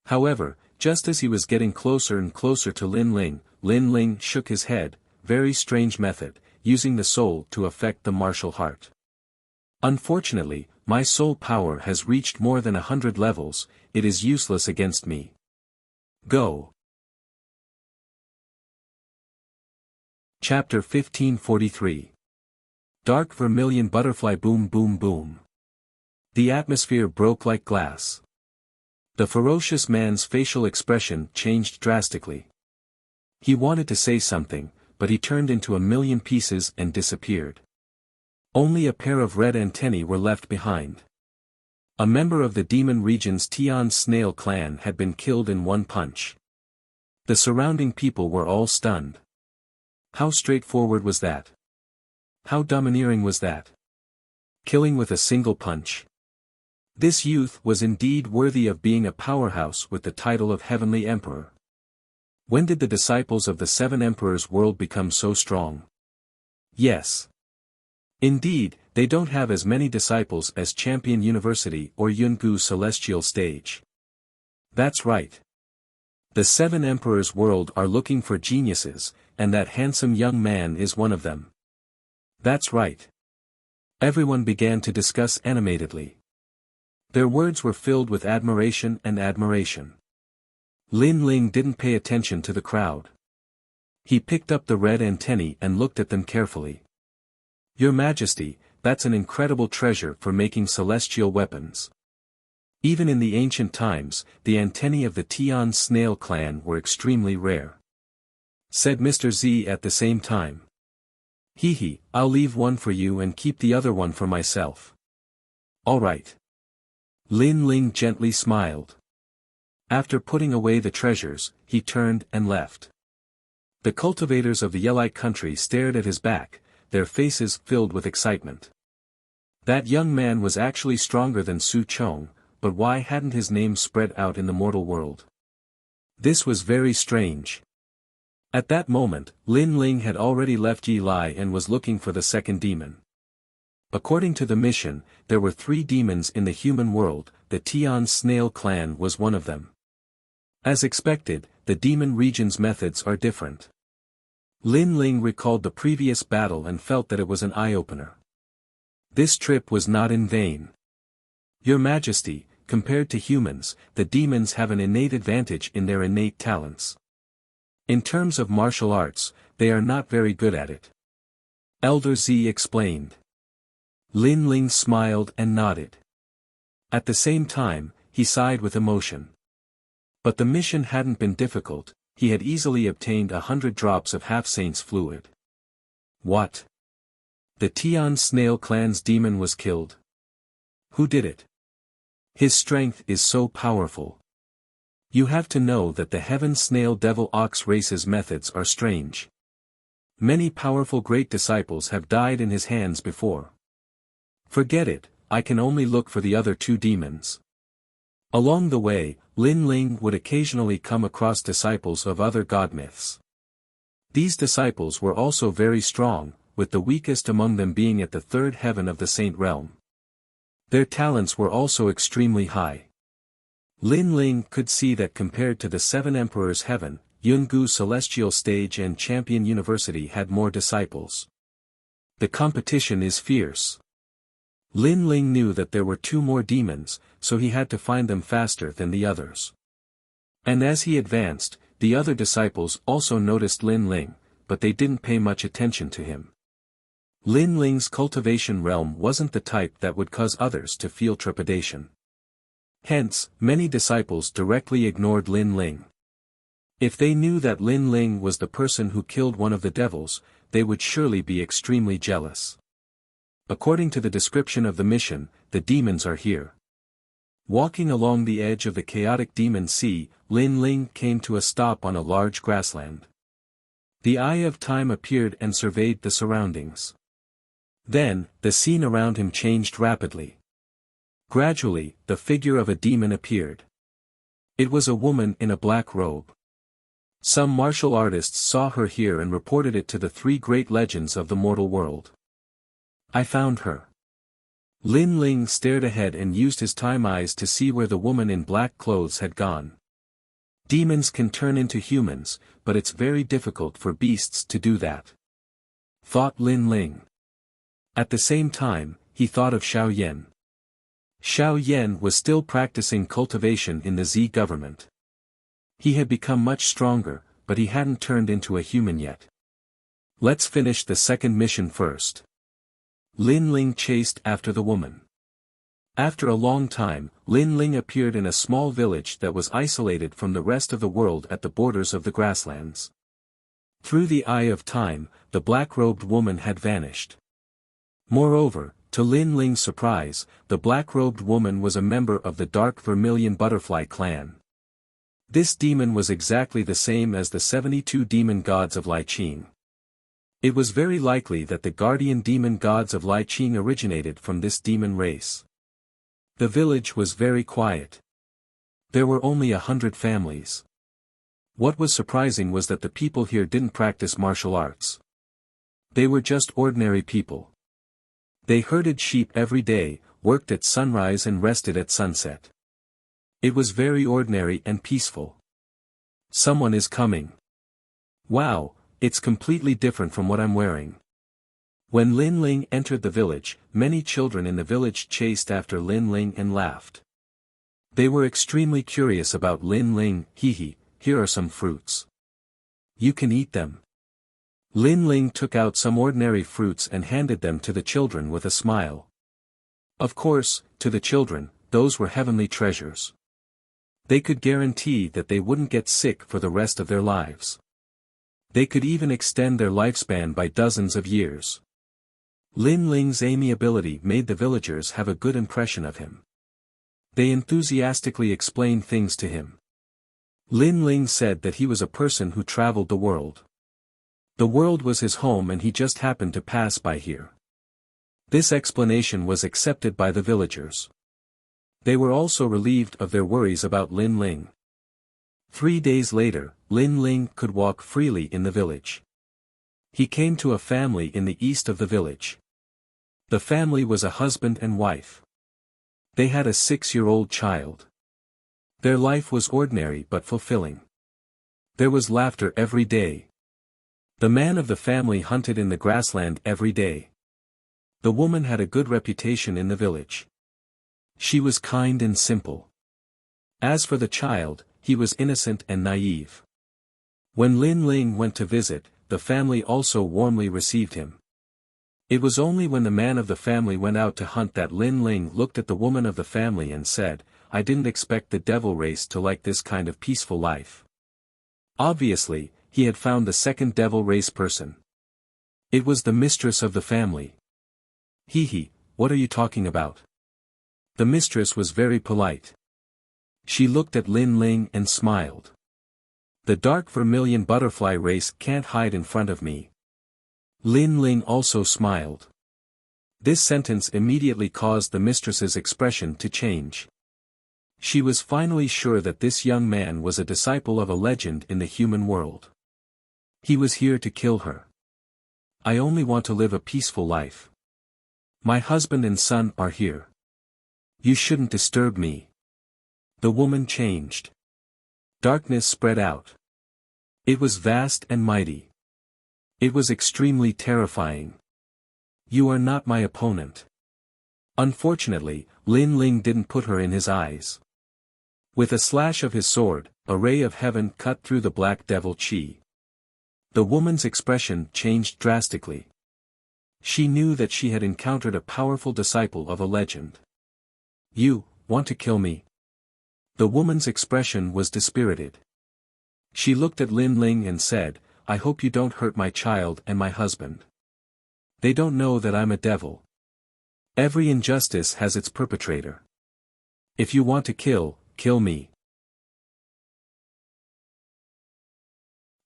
However, just as he was getting closer and closer to Lin Ling shook his head. "Very strange method, using the soul to affect the martial heart. Unfortunately, my soul power has reached more than 100 levels, it is useless against me. Go." Chapter 1543. Dark vermilion butterfly. Boom boom boom. The atmosphere broke like glass. The ferocious man's facial expression changed drastically. He wanted to say something, but he turned into a million pieces and disappeared. Only a pair of red antennae were left behind. A member of the demon region's Tian snail clan had been killed in one punch. The surrounding people were all stunned. How straightforward was that? How domineering was that? Killing with a single punch. This youth was indeed worthy of being a powerhouse with the title of Heavenly Emperor. When did the disciples of the Seven Emperors world become so strong? Yes. Indeed, they don't have as many disciples as Champion University or Yungu Celestial Stage. That's right. The Seven Emperors world are looking for geniuses, and that handsome young man is one of them. That's right. Everyone began to discuss animatedly. Their words were filled with admiration and admiration. Lin Ling didn't pay attention to the crowd. He picked up the red antennae and looked at them carefully. "Your Majesty, that's an incredible treasure for making celestial weapons. Even in the ancient times, the antennae of the Tian snail clan were extremely rare," said Mr. Z at the same time. "Hee, I'll leave one for you and keep the other one for myself." "All right." Lin Ling gently smiled. After putting away the treasures, he turned and left. The cultivators of the Yelite country stared at his back, their faces filled with excitement. That young man was actually stronger than Su Chong, but why hadn't his name spread out in the mortal world? This was very strange. At that moment, Lin Ling had already left Yi Lai and was looking for the second demon. According to the mission, there were 3 demons in the human world, the Tian snail clan was one of them. As expected, the demon region's methods are different. Lin Ling recalled the previous battle and felt that it was an eye-opener. This trip was not in vain. "Your Majesty, compared to humans, the demons have an innate advantage in their innate talents. In terms of martial arts, they are not very good at it," Elder Z explained. Lin Ling smiled and nodded. At the same time, he sighed with emotion. But the mission hadn't been difficult, he had easily obtained 100 drops of half-saint's fluid. What? The Tian snail clan's demon was killed. Who did it? His strength is so powerful. You have to know that the heaven snail devil ox race's methods are strange. Many powerful great disciples have died in his hands before. Forget it, I can only look for the other 2 demons. Along the way, Lin Ling would occasionally come across disciples of other god myths. These disciples were also very strong, with the weakest among them being at the 3rd heaven of the Saint Realm. Their talents were also extremely high. Lin Ling could see that compared to the 7 Emperors' Heaven, Yungu Celestial Stage and Champion University had more disciples. The competition is fierce. Lin Ling knew that there were 2 more demons, so he had to find them faster than the others. And as he advanced, the other disciples also noticed Lin Ling, but they didn't pay much attention to him. Lin Ling's cultivation realm wasn't the type that would cause others to feel trepidation. Hence, many disciples directly ignored Lin Ling. If they knew that Lin Ling was the person who killed one of the devils, they would surely be extremely jealous. According to the description of the mission, the demons are here. Walking along the edge of the chaotic demon sea, Lin Ling came to a stop on a large grassland. The Eye of Time appeared and surveyed the surroundings. Then, the scene around him changed rapidly. Gradually, the figure of a demon appeared. It was a woman in a black robe. Some martial artists saw her here and reported it to the 3 great legends of the mortal world. I found her. Lin Ling stared ahead and used his time eyes to see where the woman in black clothes had gone. Demons can turn into humans, but it's very difficult for beasts to do that, thought Lin Ling. At the same time, he thought of Xiao Yan. Xiao Yan was still practicing cultivation in the Z government. He had become much stronger, but he hadn't turned into a human yet. Let's finish the second mission first. Lin Ling chased after the woman. After a long time, Lin Ling appeared in a small village that was isolated from the rest of the world at the borders of the grasslands. Through the Eye of Time, the black-robed woman had vanished. Moreover, to Lin Ling's surprise, the black-robed woman was a member of the Dark Vermilion Butterfly clan. This demon was exactly the same as the 72 demon gods of Lai Qing. It was very likely that the guardian demon gods of Lai Qing originated from this demon race. The village was very quiet. There were only 100 families. What was surprising was that the people here didn't practice martial arts. They were just ordinary people. They herded sheep every day, worked at sunrise and rested at sunset. It was very ordinary and peaceful. Someone is coming. Wow, it's completely different from what I'm wearing. When Lin Ling entered the village, many children in the village chased after Lin Ling and laughed. They were extremely curious about Lin Ling. Hee, here are some fruits. You can eat them. Lin Ling took out some ordinary fruits and handed them to the children with a smile. Of course, to the children, those were heavenly treasures. They could guarantee that they wouldn't get sick for the rest of their lives. They could even extend their lifespan by dozens of years. Lin Ling's amiability made the villagers have a good impression of him. They enthusiastically explained things to him. Lin Ling said that he was a person who traveled the world. The world was his home and he just happened to pass by here. This explanation was accepted by the villagers. They were also relieved of their worries about Lin Ling. 3 days later, Lin Ling could walk freely in the village. He came to a family in the east of the village. The family was a husband and wife. They had a 6-year-old child. Their life was ordinary but fulfilling. There was laughter every day. The man of the family hunted in the grassland every day. The woman had a good reputation in the village. She was kind and simple. As for the child, he was innocent and naive. When Lin Ling went to visit, the family also warmly received him. It was only when the man of the family went out to hunt that Lin Ling looked at the woman of the family and said, "I didn't expect the devil race to like this kind of peaceful life." Obviously, he had found the second devil race person. It was the mistress of the family. Hee, what are you talking about? The mistress was very polite. She looked at Lin Ling and smiled. The dark vermilion butterfly race can't hide in front of me. Lin Ling also smiled. This sentence immediately caused the mistress's expression to change. She was finally sure that this young man was a disciple of a legend in the human world. He was here to kill her. I only want to live a peaceful life. My husband and son are here. You shouldn't disturb me. The woman changed. Darkness spread out. It was vast and mighty. It was extremely terrifying. You are not my opponent. Unfortunately, Lin Ling didn't put her in his eyes. With a slash of his sword, a ray of heaven cut through the black devil chi. The woman's expression changed drastically. She knew that she had encountered a powerful disciple of a legend. You want to kill me? The woman's expression was dispirited. She looked at Lin Ling and said, I hope you don't hurt my child and my husband. They don't know that I'm a devil. Every injustice has its perpetrator. If you want to kill, kill me.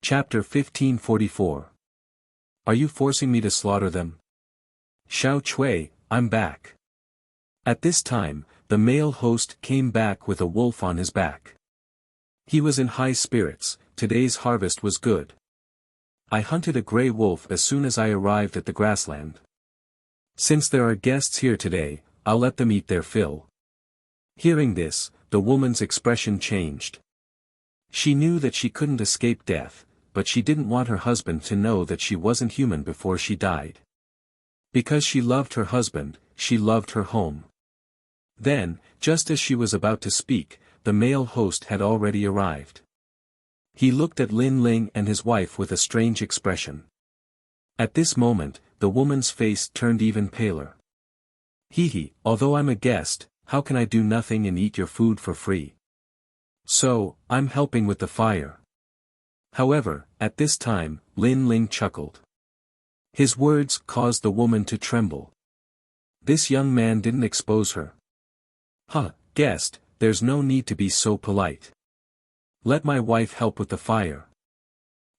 Chapter 1544. Are you forcing me to slaughter them? Xiao Chui, I'm back. At this time, the male host came back with a wolf on his back. He was in high spirits. Today's harvest was good. I hunted a gray wolf as soon as I arrived at the grassland. Since there are guests here today, I'll let them eat their fill. Hearing this, the woman's expression changed. She knew that she couldn't escape death, but she didn't want her husband to know that she wasn't human before she died. Because she loved her husband, she loved her home. Then, just as she was about to speak, the male host had already arrived. He looked at Lin Ling and his wife with a strange expression. At this moment, the woman's face turned even paler. Hee, although I'm a guest, how can I do nothing and eat your food for free? So, I'm helping with the fire. However, at this time, Lin Ling chuckled. His words caused the woman to tremble. This young man didn't expose her. Guest, there's no need to be so polite. Let my wife help with the fire.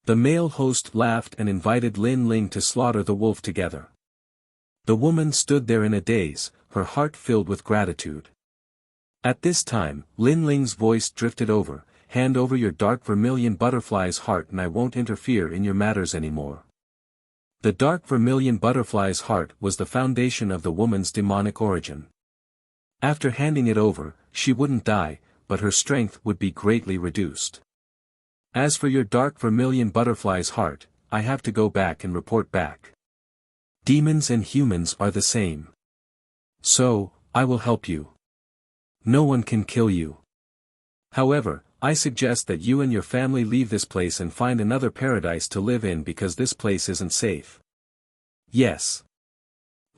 The male host laughed and invited Lin Ling to slaughter the wolf together. The woman stood there in a daze, her heart filled with gratitude. At this time, Lin Ling's voice drifted over, hand over your dark vermilion butterfly's heart and I won't interfere in your matters anymore. The dark vermilion butterfly's heart was the foundation of the woman's demonic origin. After handing it over, she wouldn't die, but her strength would be greatly reduced. As for your dark vermilion butterfly's heart, I have to go back and report back. Demons and humans are the same. So, I will help you. No one can kill you. However, I suggest that you and your family leave this place and find another paradise to live in because this place isn't safe. Yes.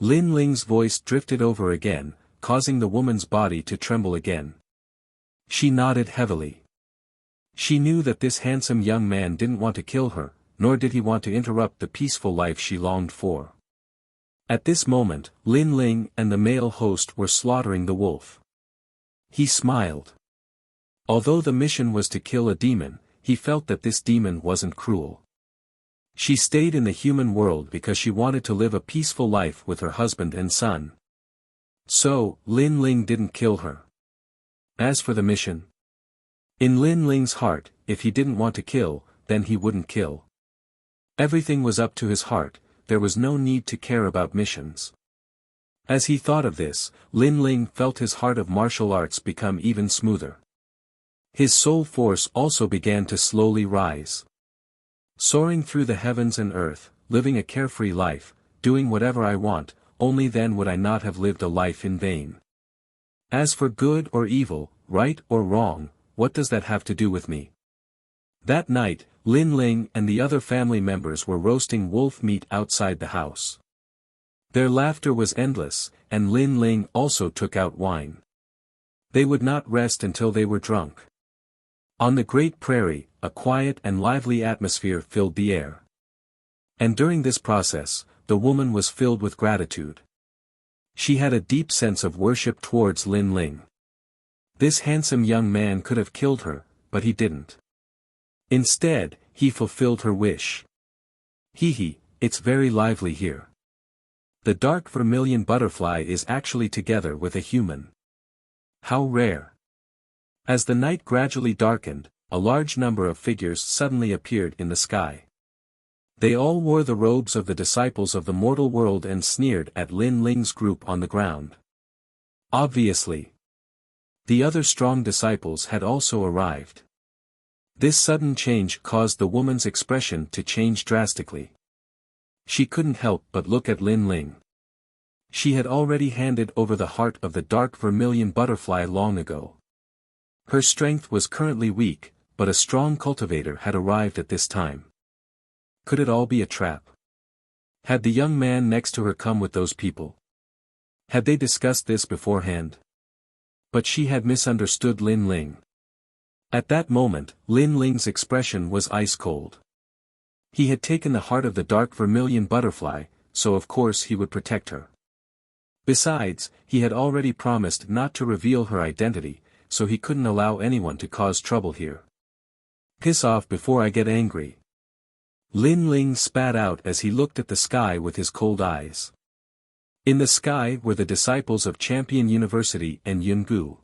Lin Ling's voice drifted over again, causing the woman's body to tremble again. She nodded heavily. She knew that this handsome young man didn't want to kill her, nor did he want to interrupt the peaceful life she longed for. At this moment, Lin Ling and the male host were slaughtering the wolf. He smiled. Although the mission was to kill a demon, he felt that this demon wasn't cruel. She stayed in the human world because she wanted to live a peaceful life with her husband and son. So, Lin Ling didn't kill her. As for the mission, in Lin Ling's heart, if he didn't want to kill, then he wouldn't kill. Everything was up to his heart, there was no need to care about missions. As he thought of this, Lin Ling felt his heart of martial arts become even smoother. His soul force also began to slowly rise. Soaring through the heavens and earth, living a carefree life, doing whatever I want, only then would I not have lived a life in vain. As for good or evil, right or wrong, what does that have to do with me? That night, Lin Ling and the other family members were roasting wolf meat outside the house. Their laughter was endless, and Lin Ling also took out wine. They would not rest until they were drunk. On the great prairie, a quiet and lively atmosphere filled the air. And during this process, the woman was filled with gratitude. She had a deep sense of worship towards Lin Ling. This handsome young man could have killed her, but he didn't. Instead, he fulfilled her wish. Hee, it's very lively here. The dark vermilion butterfly is actually together with a human. How rare. As the night gradually darkened, a large number of figures suddenly appeared in the sky. They all wore the robes of the disciples of the mortal world and sneered at Lin Ling's group on the ground. Obviously, the other strong disciples had also arrived. This sudden change caused the woman's expression to change drastically. She couldn't help but look at Lin Ling. She had already handed over the heart of the dark vermilion butterfly long ago. Her strength was currently weak, but a strong cultivator had arrived at this time. Could it all be a trap? Had the young man next to her come with those people? Had they discussed this beforehand? But she had misunderstood Lin Ling. At that moment, Lin Ling's expression was ice cold. He had taken the heart of the dark vermilion butterfly, so of course he would protect her. Besides, he had already promised not to reveal her identity, so he couldn't allow anyone to cause trouble here. Piss off before I get angry. Lin Ling spat out as he looked at the sky with his cold eyes. In the sky were the disciples of Champion University and Yungu.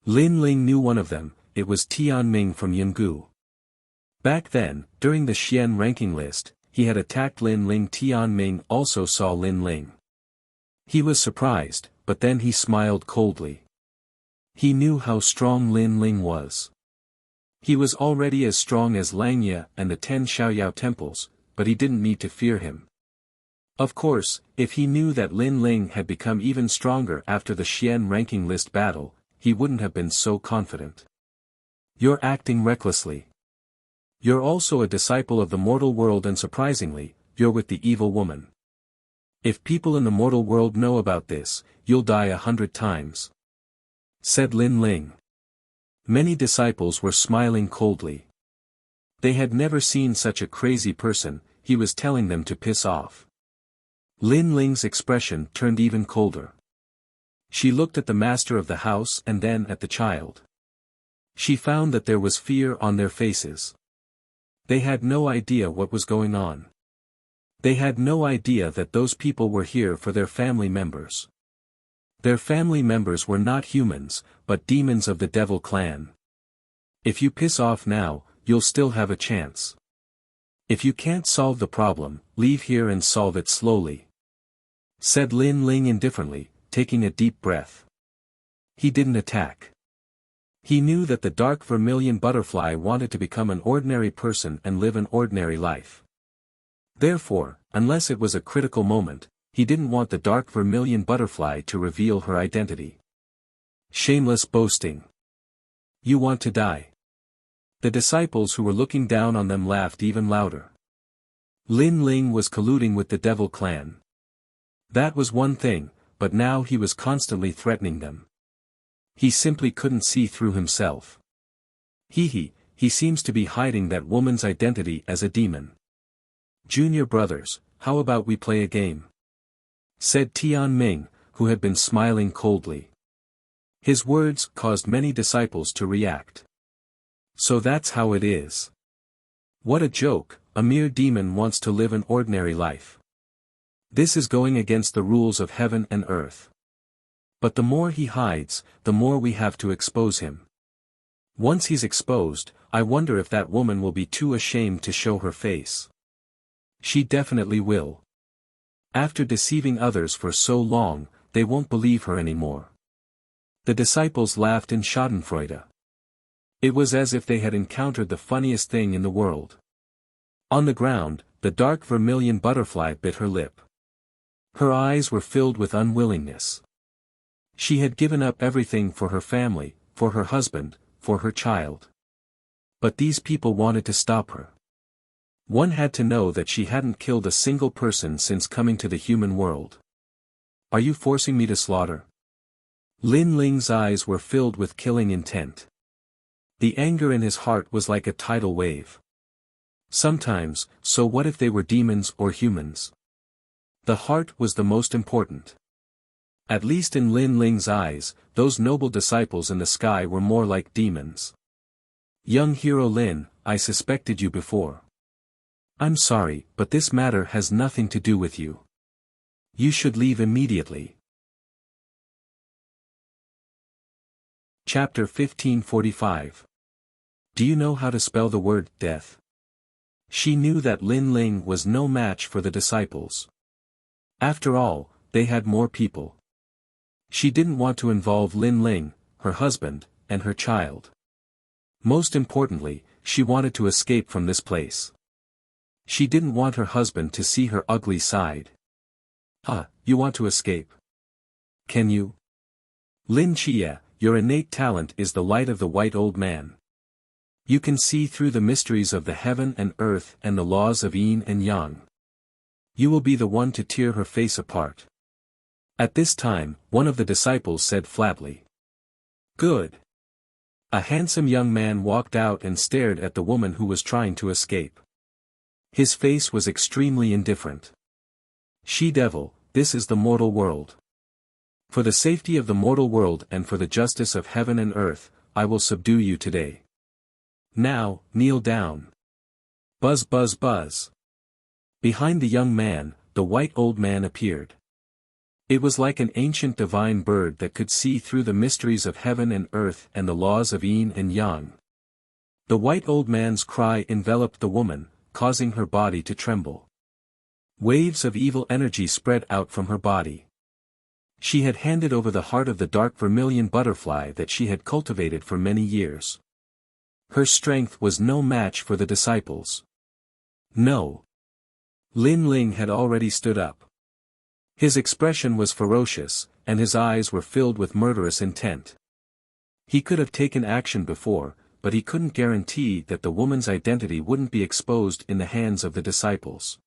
Lin Ling knew one of them, it was Tianming from Yungu. Back then, during the Xian ranking list, he had attacked Lin Ling. Tianming also saw Lin Ling. He was surprised, but then he smiled coldly. He knew how strong Lin Ling was. He was already as strong as Langya and the 10 Xiaoyao temples, but he didn't need to fear him. Of course, if he knew that Lin Ling had become even stronger after the Xian ranking list battle, he wouldn't have been so confident. You're acting recklessly. You're also a disciple of the mortal world and surprisingly, you're with the evil woman. If people in the mortal world know about this, you'll die 100 times. Said Lin Ling. Many disciples were smiling coldly. They had never seen such a crazy person, he was telling them to piss off. Lin Ling's expression turned even colder. She looked at the master of the house and then at the child. She found that there was fear on their faces. They had no idea what was going on. They had no idea that those people were here for their family members. Their family members were not humans, but demons of the devil clan. If you piss off now, you'll still have a chance. If you can't solve the problem, leave here and solve it slowly. Said Lin Ling indifferently, taking a deep breath. He didn't attack. He knew that the dark vermilion butterfly wanted to become an ordinary person and live an ordinary life. Therefore, unless it was a critical moment, he didn't want the dark vermilion butterfly to reveal her identity. Shameless boasting. You want to die. The disciples who were looking down on them laughed even louder. Lin Ling was colluding with the devil clan. That was one thing, but now he was constantly threatening them. He simply couldn't see through himself. He seems to be hiding that woman's identity as a demon. Junior brothers, how about we play a game? Said Tian Ming, who had been smiling coldly. His words caused many disciples to react. So that's how it is. What a joke, a mere demon wants to live an ordinary life. This is going against the rules of heaven and earth. But the more he hides, the more we have to expose him. Once he's exposed, I wonder if that woman will be too ashamed to show her face. She definitely will. After deceiving others for so long, they won't believe her anymore. The disciples laughed in schadenfreude. It was as if they had encountered the funniest thing in the world. On the ground, the dark vermilion butterfly bit her lip. Her eyes were filled with unwillingness. She had given up everything for her family, for her husband, for her child. But these people wanted to stop her. One had to know that she hadn't killed a single person since coming to the human world. Are you forcing me to slaughter? Lin Ling's eyes were filled with killing intent. The anger in his heart was like a tidal wave. Sometimes, so what if they were demons or humans? The heart was the most important. At least in Lin Ling's eyes, those noble disciples in the sky were more like demons. Young hero Lin, I suspected you before. I'm sorry, but this matter has nothing to do with you. You should leave immediately. Chapter 1545. Do you know how to spell the word death? She knew that Lin Ling was no match for the disciples. After all, they had more people. She didn't want to involve Lin Ling, her husband, and her child. Most importantly, she wanted to escape from this place. She didn't want her husband to see her ugly side. You want to escape? Can you? Lin Chia, your innate talent is the light of the white old man. You can see through the mysteries of the heaven and earth and the laws of yin and yang. You will be the one to tear her face apart. At this time, one of the disciples said flatly. Good. A handsome young man walked out and stared at the woman who was trying to escape. His face was extremely indifferent. She-devil, this is the mortal world. For the safety of the mortal world and for the justice of heaven and earth, I will subdue you today. Now, kneel down. Buzz buzz buzz. Behind the young man, the white old man appeared. It was like an ancient divine bird that could see through the mysteries of heaven and earth and the laws of yin and yang. The white old man's cry enveloped the woman, causing her body to tremble. Waves of evil energy spread out from her body. She had handed over the heart of the dark vermilion butterfly that she had cultivated for many years. Her strength was no match for the disciples. No. Lin Ling had already stood up. His expression was ferocious, and his eyes were filled with murderous intent. He could have taken action before, but he couldn't guarantee that the woman's identity wouldn't be exposed in the hands of the disciples.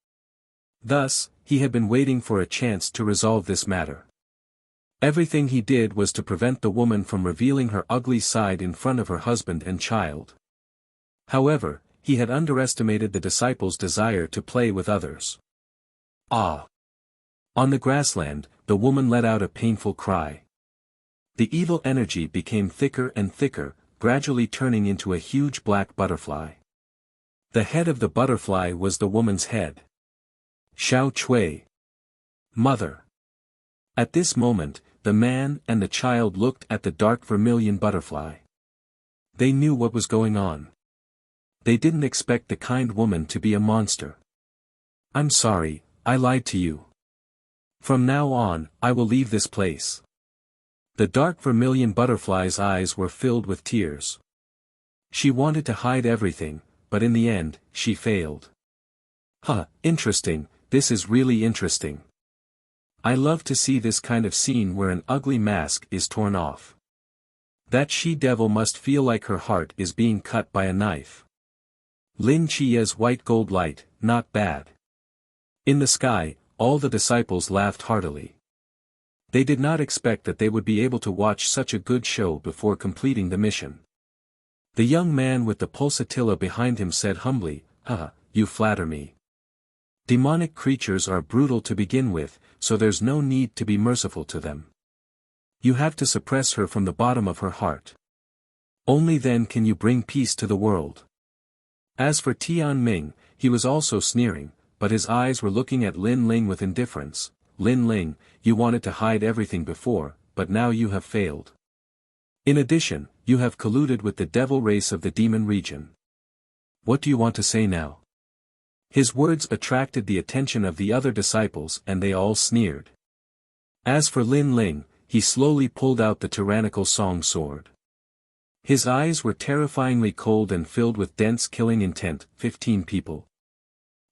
Thus, he had been waiting for a chance to resolve this matter. Everything he did was to prevent the woman from revealing her ugly side in front of her husband and child. However, he had underestimated the disciples' desire to play with others. Ah! On the grassland, the woman let out a painful cry. The evil energy became thicker and thicker, gradually turning into a huge black butterfly. The head of the butterfly was the woman's head. Xiao Cui. Mother. At this moment, the man and the child looked at the dark vermilion butterfly. They knew what was going on. They didn't expect the kind woman to be a monster. I'm sorry, I lied to you. From now on, I will leave this place. The dark vermilion butterfly's eyes were filled with tears. She wanted to hide everything, but in the end, she failed. Huh, interesting, this is really interesting. I love to see this kind of scene where an ugly mask is torn off. That she-devil must feel like her heart is being cut by a knife. Lin Chia's white gold light, not bad. In the sky, all the disciples laughed heartily. They did not expect that they would be able to watch such a good show before completing the mission. The young man with the pulsatilla behind him said humbly, "Haha, you flatter me. Demonic creatures are brutal to begin with, so there's no need to be merciful to them. You have to suppress her from the bottom of her heart. Only then can you bring peace to the world." As for Tian Ming, he was also sneering, but his eyes were looking at Lin Ling with indifference. "Lin Ling, you wanted to hide everything before, but now you have failed. In addition, you have colluded with the devil race of the demon region. What do you want to say now?" His words attracted the attention of the other disciples and they all sneered. As for Lin Ling, he slowly pulled out the tyrannical song sword. His eyes were terrifyingly cold and filled with dense killing intent. 15 people.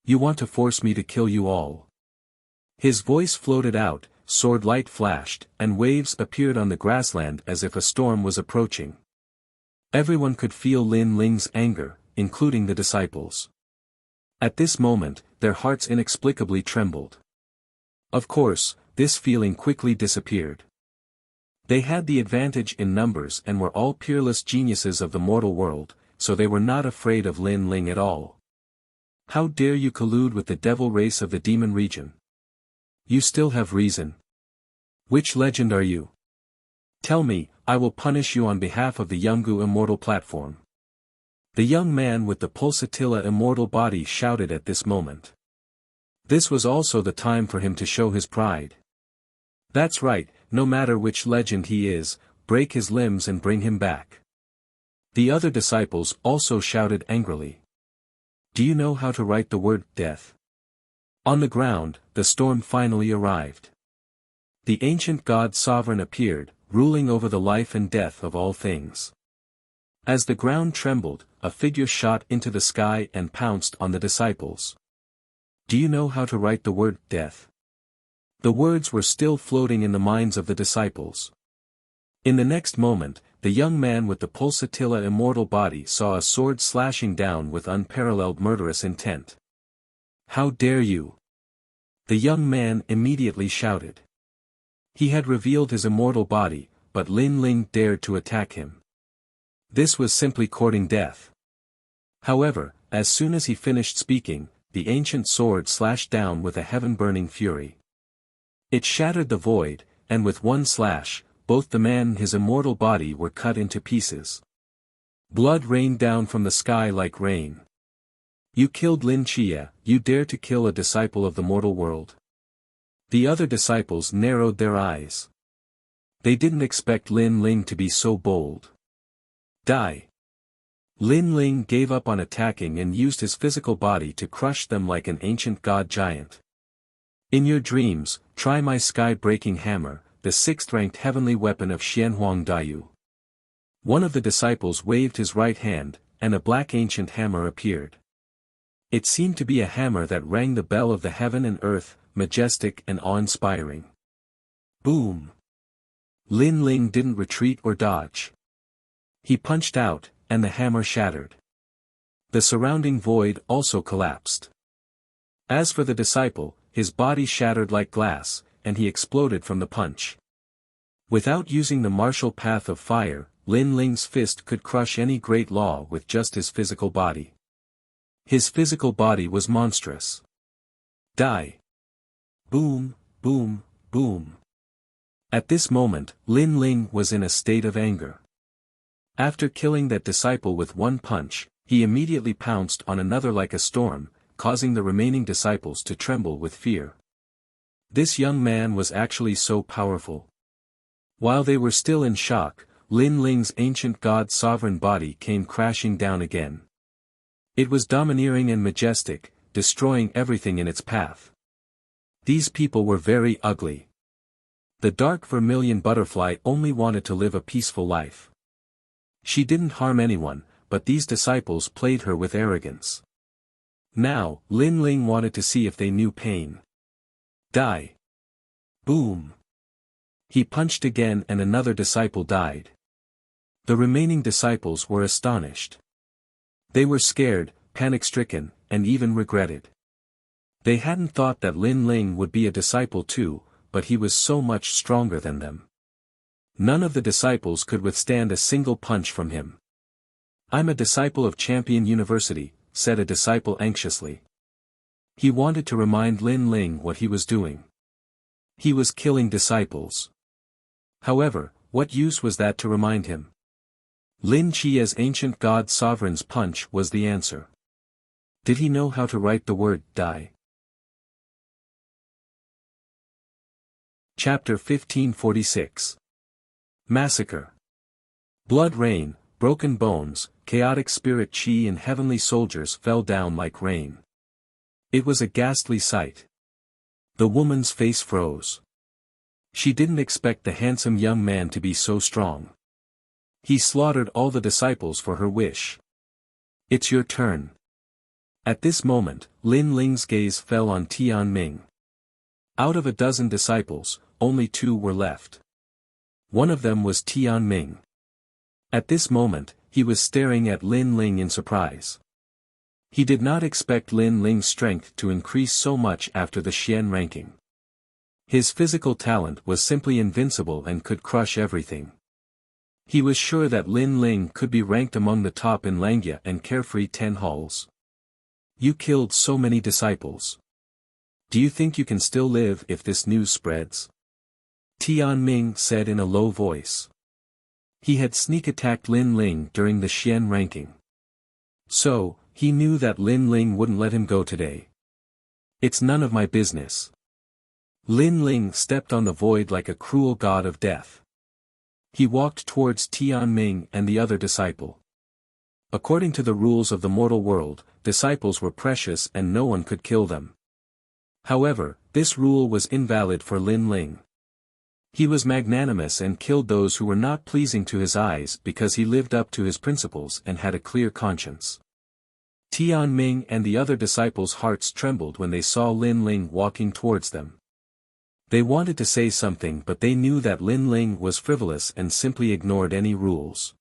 You want to force me to kill you all? His voice floated out, sword light flashed, and waves appeared on the grassland as if a storm was approaching. Everyone could feel Lin Ling's anger, including the disciples. At this moment, their hearts inexplicably trembled. Of course, this feeling quickly disappeared. They had the advantage in numbers and were all peerless geniuses of the mortal world, so they were not afraid of Lin Ling at all. How dare you collude with the devil race of the demon region? You still have reason. Which legend are you? Tell me, I will punish you on behalf of the Yungu Immortal Platform. The young man with the pulsatilla immortal body shouted at this moment. This was also the time for him to show his pride. That's right, no matter which legend he is, break his limbs and bring him back. The other disciples also shouted angrily. Do you know how to write the word death? On the ground, the storm finally arrived. The ancient god sovereign appeared, ruling over the life and death of all things. As the ground trembled, a figure shot into the sky and pounced on the disciples. Do you know how to write the word death? The words were still floating in the minds of the disciples. In the next moment, the young man with the pulsatilla immortal body saw a sword slashing down with unparalleled murderous intent. How dare you? The young man immediately shouted. He had revealed his immortal body, but Lin Ling dared to attack him. This was simply courting death. However, as soon as he finished speaking, the ancient sword slashed down with a heaven-burning fury. It shattered the void, and with one slash, both the man and his immortal body were cut into pieces. Blood rained down from the sky like rain. You killed Lin Chia, you dare to kill a disciple of the mortal world? The other disciples narrowed their eyes. They didn't expect Lin Ling to be so bold. Die. Lin Ling gave up on attacking and used his physical body to crush them like an ancient god giant. In your dreams, try my sky-breaking hammer, the 6th-ranked heavenly weapon of Xianhuang Daiyu. One of the disciples waved his right hand, and a black ancient hammer appeared. It seemed to be a hammer that rang the bell of the heaven and earth, majestic and awe-inspiring. Boom! Lin Ling didn't retreat or dodge. He punched out, and the hammer shattered. The surrounding void also collapsed. As for the disciple, his body shattered like glass, and he exploded from the punch. Without using the martial path of fire, Lin Ling's fist could crush any great law with just his physical body. His physical body was monstrous. Die! Boom, boom, boom. At this moment, Lin Ling was in a state of anger. After killing that disciple with one punch, he immediately pounced on another like a storm, causing the remaining disciples to tremble with fear. This young man was actually so powerful. While they were still in shock, Lin Ling's ancient god sovereign body came crashing down again. It was domineering and majestic, destroying everything in its path. These people were very ugly. The dark vermilion butterfly only wanted to live a peaceful life. She didn't harm anyone, but these disciples played her with arrogance. Now, Lin Ling wanted to see if they knew pain. Die. Boom. He punched again and another disciple died. The remaining disciples were astonished. They were scared, panic-stricken, and even regretted. They hadn't thought that Lin Ling would be a disciple too, but he was so much stronger than them. None of the disciples could withstand a single punch from him. "I'm a disciple of Champion University," said a disciple anxiously. He wanted to remind Lin Ling what he was doing. He was killing disciples. However, what use was that to remind him? Lin Chia's ancient god sovereign's punch was the answer. Did he know how to write the word die? Chapter 1546. Massacre. Blood rain, broken bones, chaotic spirit chi and heavenly soldiers fell down like rain. It was a ghastly sight. The woman's face froze. She didn't expect the handsome young man to be so strong. He slaughtered all the disciples for her wish. "It's your turn." At this moment, Lin Ling's gaze fell on Tian Ming. Out of a dozen disciples, only 2 were left. One of them was Tian Ming. At this moment, he was staring at Lin Ling in surprise. He did not expect Lin Ling's strength to increase so much after the Xian ranking. His physical talent was simply invincible and could crush everything. He was sure that Lin Ling could be ranked among the top in Langya and Carefree 10 halls. "You killed so many disciples. Do you think you can still live if this news spreads?" Tian Ming said in a low voice. He had sneak attacked Lin Ling during the Xian ranking. So, he knew that Lin Ling wouldn't let him go today. "It's none of my business." Lin Ling stepped on the void like a cruel god of death. He walked towards Tian Ming and the other disciple. According to the rules of the mortal world, disciples were precious and no one could kill them. However, this rule was invalid for Lin Ling. He was magnanimous and killed those who were not pleasing to his eyes because he lived up to his principles and had a clear conscience. Tian Ming and the other disciples' hearts trembled when they saw Lin Ling walking towards them. They wanted to say something but they knew that Lin Ling was frivolous and simply ignored any rules.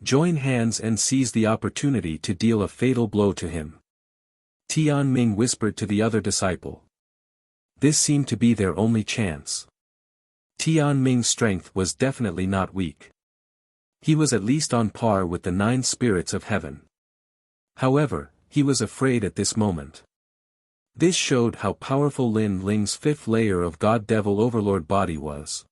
Join hands and seize the opportunity to deal a fatal blow to him. Tian Ming whispered to the other disciple. This seemed to be their only chance. Tian Ming's strength was definitely not weak. He was at least on par with the 9 spirits of heaven. However, he was afraid at this moment. This showed how powerful Lin Ling's 5th layer of God Devil Overlord body was.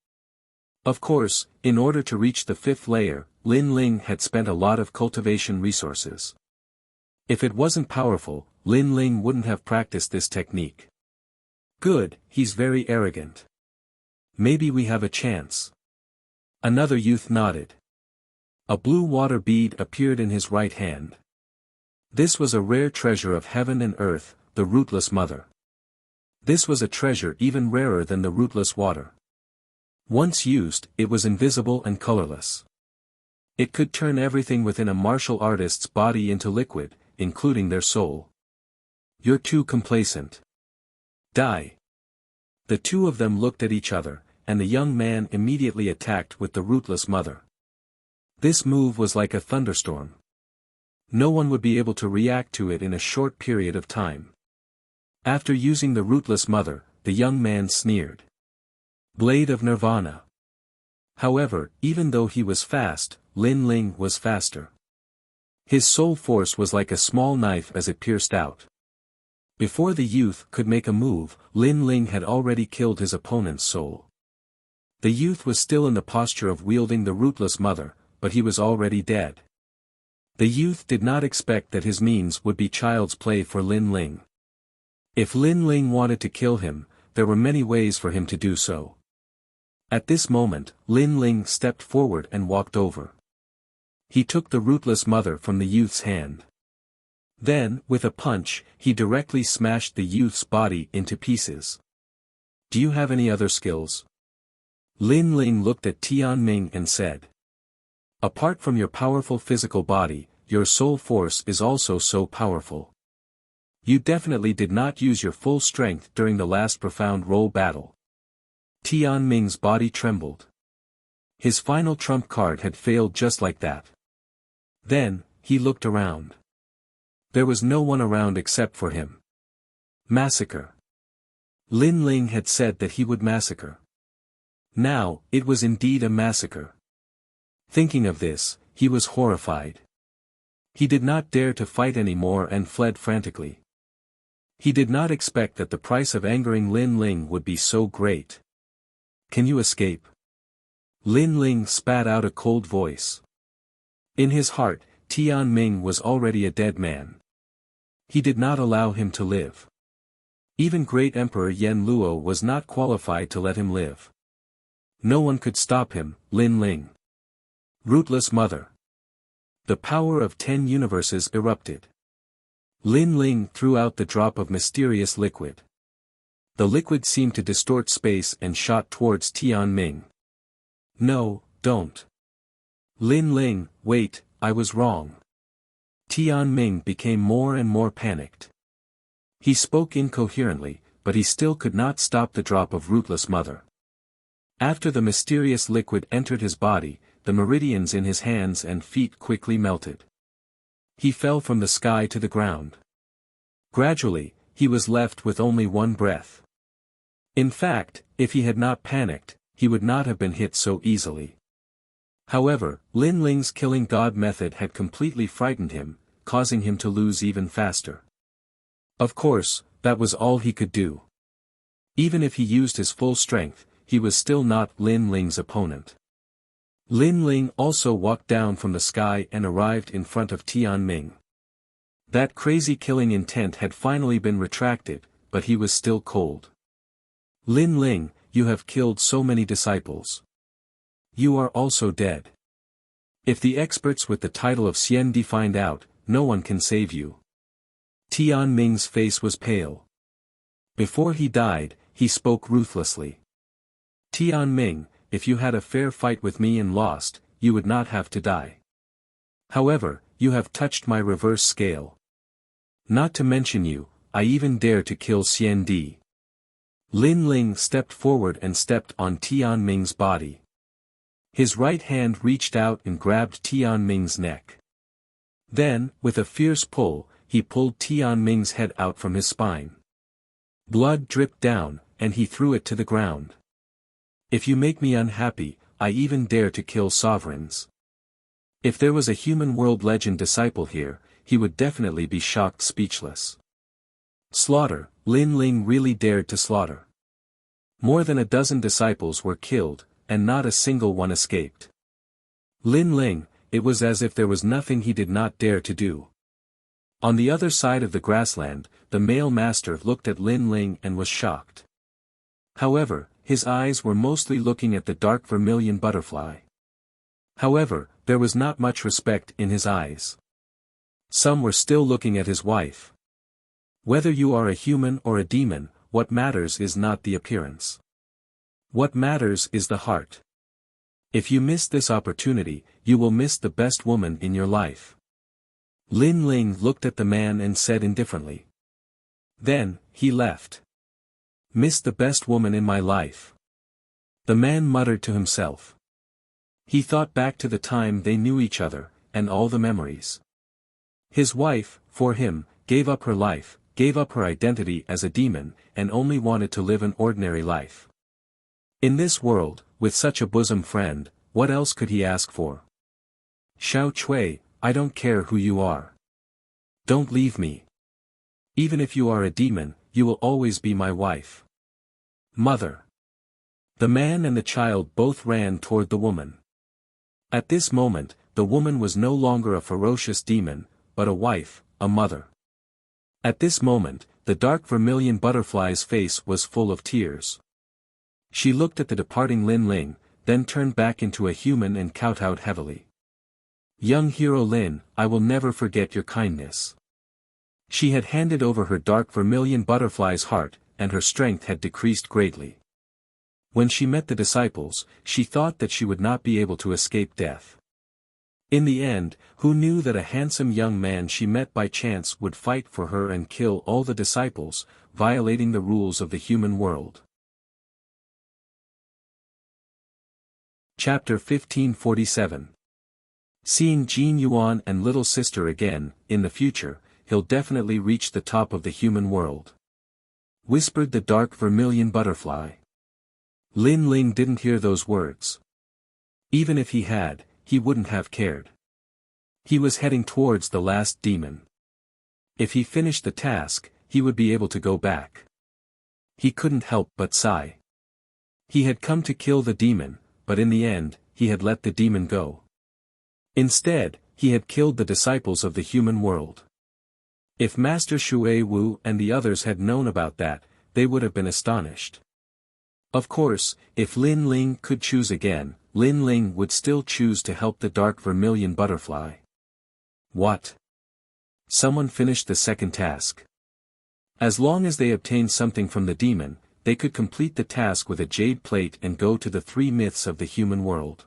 Of course, in order to reach the 5th layer, Lin Ling had spent a lot of cultivation resources. If it wasn't powerful, Lin Ling wouldn't have practiced this technique. Good, he's very arrogant. Maybe we have a chance. Another youth nodded. A blue water bead appeared in his right hand. This was a rare treasure of heaven and earth, the rootless mother. This was a treasure even rarer than the rootless water. Once used, it was invisible and colorless. It could turn everything within a martial artist's body into liquid, including their soul. You're too complacent. Die. The 2 of them looked at each other, and the young man immediately attacked with the rootless mother. This move was like a thunderstorm. No one would be able to react to it in a short period of time. After using the rootless mother, the young man sneered. Blade of Nirvana. However, even though he was fast, Lin Ling was faster. His soul force was like a small knife as it pierced out. Before the youth could make a move, Lin Ling had already killed his opponent's soul. The youth was still in the posture of wielding the rootless mother, but he was already dead. The youth did not expect that his means would be child's play for Lin Ling. If Lin Ling wanted to kill him, there were many ways for him to do so. At this moment, Lin Ling stepped forward and walked over. He took the rootless mother from the youth's hand. Then, with a punch, he directly smashed the youth's body into pieces. Do you have any other skills? Lin Ling looked at Tian Ming and said. Apart from your powerful physical body, your soul force is also so powerful. You definitely did not use your full strength during the last profound role battle. Tian Ming's body trembled. His final trump card had failed just like that. Then, he looked around. There was no one around except for him. Massacre. Lin Ling had said that he would massacre. Now, it was indeed a massacre. Thinking of this, he was horrified. He did not dare to fight anymore and fled frantically. He did not expect that the price of angering Lin Ling would be so great. Can you escape? Lin Ling spat out a cold voice. In his heart, Tian Ming was already a dead man. He did not allow him to live. Even Great Emperor Yen Luo was not qualified to let him live. No one could stop him, Lin Ling. Rootless mother. The power of 10 universes erupted. Lin Ling threw out the drop of mysterious liquid. The liquid seemed to distort space and shot towards Tian Ming. No, don't. Lin Ling, wait, I was wrong. Tian Ming became more and more panicked. He spoke incoherently, but he still could not stop the drop of rootless mother. After the mysterious liquid entered his body, the meridians in his hands and feet quickly melted. He fell from the sky to the ground. Gradually, he was left with only one breath. In fact, if he had not panicked, he would not have been hit so easily. However, Lin Ling's killing god method had completely frightened him, causing him to lose even faster. Of course, that was all he could do. Even if he used his full strength, he was still not Lin Ling's opponent. Lin Ling also walked down from the sky and arrived in front of Tian Ming. That crazy killing intent had finally been retracted, but he was still cold. Lin Ling, you have killed so many disciples. You are also dead. If the experts with the title of Xiandi find out, no one can save you. Tian Ming's face was pale. Before he died, he spoke ruthlessly. Tian Ming, if you had a fair fight with me and lost, you would not have to die. However, you have touched my reverse scale. Not to mention you, I even dare to kill Xiandi. Lin Ling stepped forward and stepped on Tian Ming's body. His right hand reached out and grabbed Tian Ming's neck. Then, with a fierce pull, he pulled Tian Ming's head out from his spine. Blood dripped down, and he threw it to the ground. If you make me unhappy, I even dare to kill sovereigns. If there was a human world legend disciple here, he would definitely be shocked speechless. Slaughter, Lin Ling really dared to slaughter. More than a dozen disciples were killed, and not a single one escaped. Lin Ling, it was as if there was nothing he did not dare to do. On the other side of the grassland, the male master looked at Lin Ling and was shocked. However, his eyes were mostly looking at the dark vermilion butterfly. However, there was not much respect in his eyes. Some were still looking at his wife. Whether you are a human or a demon, what matters is not the appearance. What matters is the heart. If you miss this opportunity, you will miss the best woman in your life. Lin Ling looked at the man and said indifferently. Then, he left. Miss the best woman in my life. The man muttered to himself. He thought back to the time they knew each other, and all the memories. His wife, for him, gave up her life, gave up her identity as a demon, and only wanted to live an ordinary life. In this world, with such a bosom friend, what else could he ask for? Xiao Cui, I don't care who you are. Don't leave me. Even if you are a demon, you will always be my wife. Mother. The man and the child both ran toward the woman. At this moment, the woman was no longer a ferocious demon, but a wife, a mother. At this moment, the dark vermilion butterfly's face was full of tears. She looked at the departing Lin Ling, then turned back into a human and kowtowed heavily. Young hero Lin, I will never forget your kindness. She had handed over her dark vermilion butterfly's heart, and her strength had decreased greatly. When she met the disciples, she thought that she would not be able to escape death. In the end, who knew that a handsome young man she met by chance would fight for her and kill all the disciples, violating the rules of the human world? Chapter 1547. Seeing Jin Yuan and little sister again, in the future, he'll definitely reach the top of the human world. Whispered the dark vermilion butterfly. Lin Ling didn't hear those words. Even if he had, he wouldn't have cared. He was heading towards the last demon. If he finished the task, he would be able to go back. He couldn't help but sigh. He had come to kill the demon, but in the end, he had let the demon go. Instead, he had killed the disciples of the human world. If Master Shui Wu and the others had known about that, they would have been astonished. Of course, if Lin Ling could choose again, Lin Ling would still choose to help the dark vermilion butterfly. What? Someone finished the second task. As long as they obtained something from the demon, they could complete the task with a jade plate and go to the 3 myths of the human world.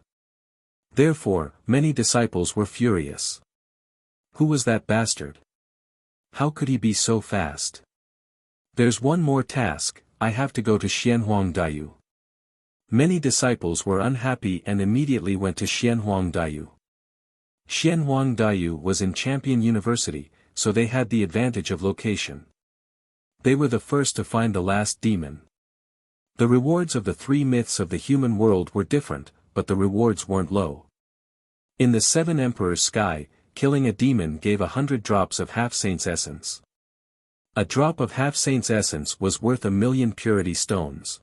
Therefore, many disciples were furious. Who was that bastard? How could he be so fast? There's one more task, I have to go to Xianhuang Daiyu. Many disciples were unhappy and immediately went to Xianhuang Daiyu. Xianhuang Daiyu was in Champion University, so they had the advantage of location. They were the first to find the last demon. The rewards of the 3 myths of the human world were different, but the rewards weren't low. In the 7 Emperors' sky, killing a demon gave 100 drops of half-saint's essence. A drop of half-saint's essence was worth 1,000,000 purity stones.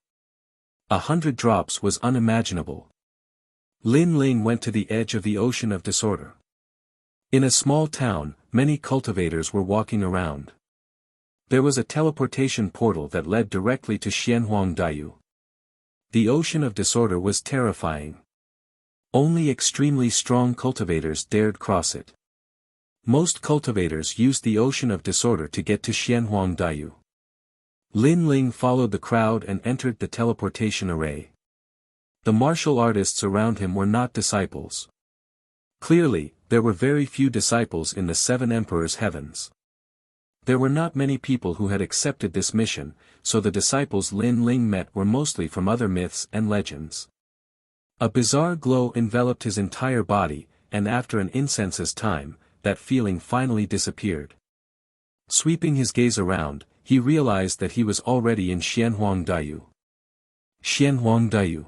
100 drops was unimaginable. Lin Ling went to the edge of the ocean of disorder. In a small town, many cultivators were walking around. There was a teleportation portal that led directly to Xianhuang Daiyu. The ocean of disorder was terrifying. Only extremely strong cultivators dared cross it. Most cultivators used the ocean of disorder to get to Xianhuang Daiyu. Lin Ling followed the crowd and entered the teleportation array. The martial artists around him were not disciples. Clearly, there were very few disciples in the 7 Emperors' heavens. There were not many people who had accepted this mission, so the disciples Lin Ling met were mostly from other myths and legends. A bizarre glow enveloped his entire body, and after an incense's time, that feeling finally disappeared. Sweeping his gaze around, he realized that he was already in Xianhuang Daiyu. Xianhuang Daiyu.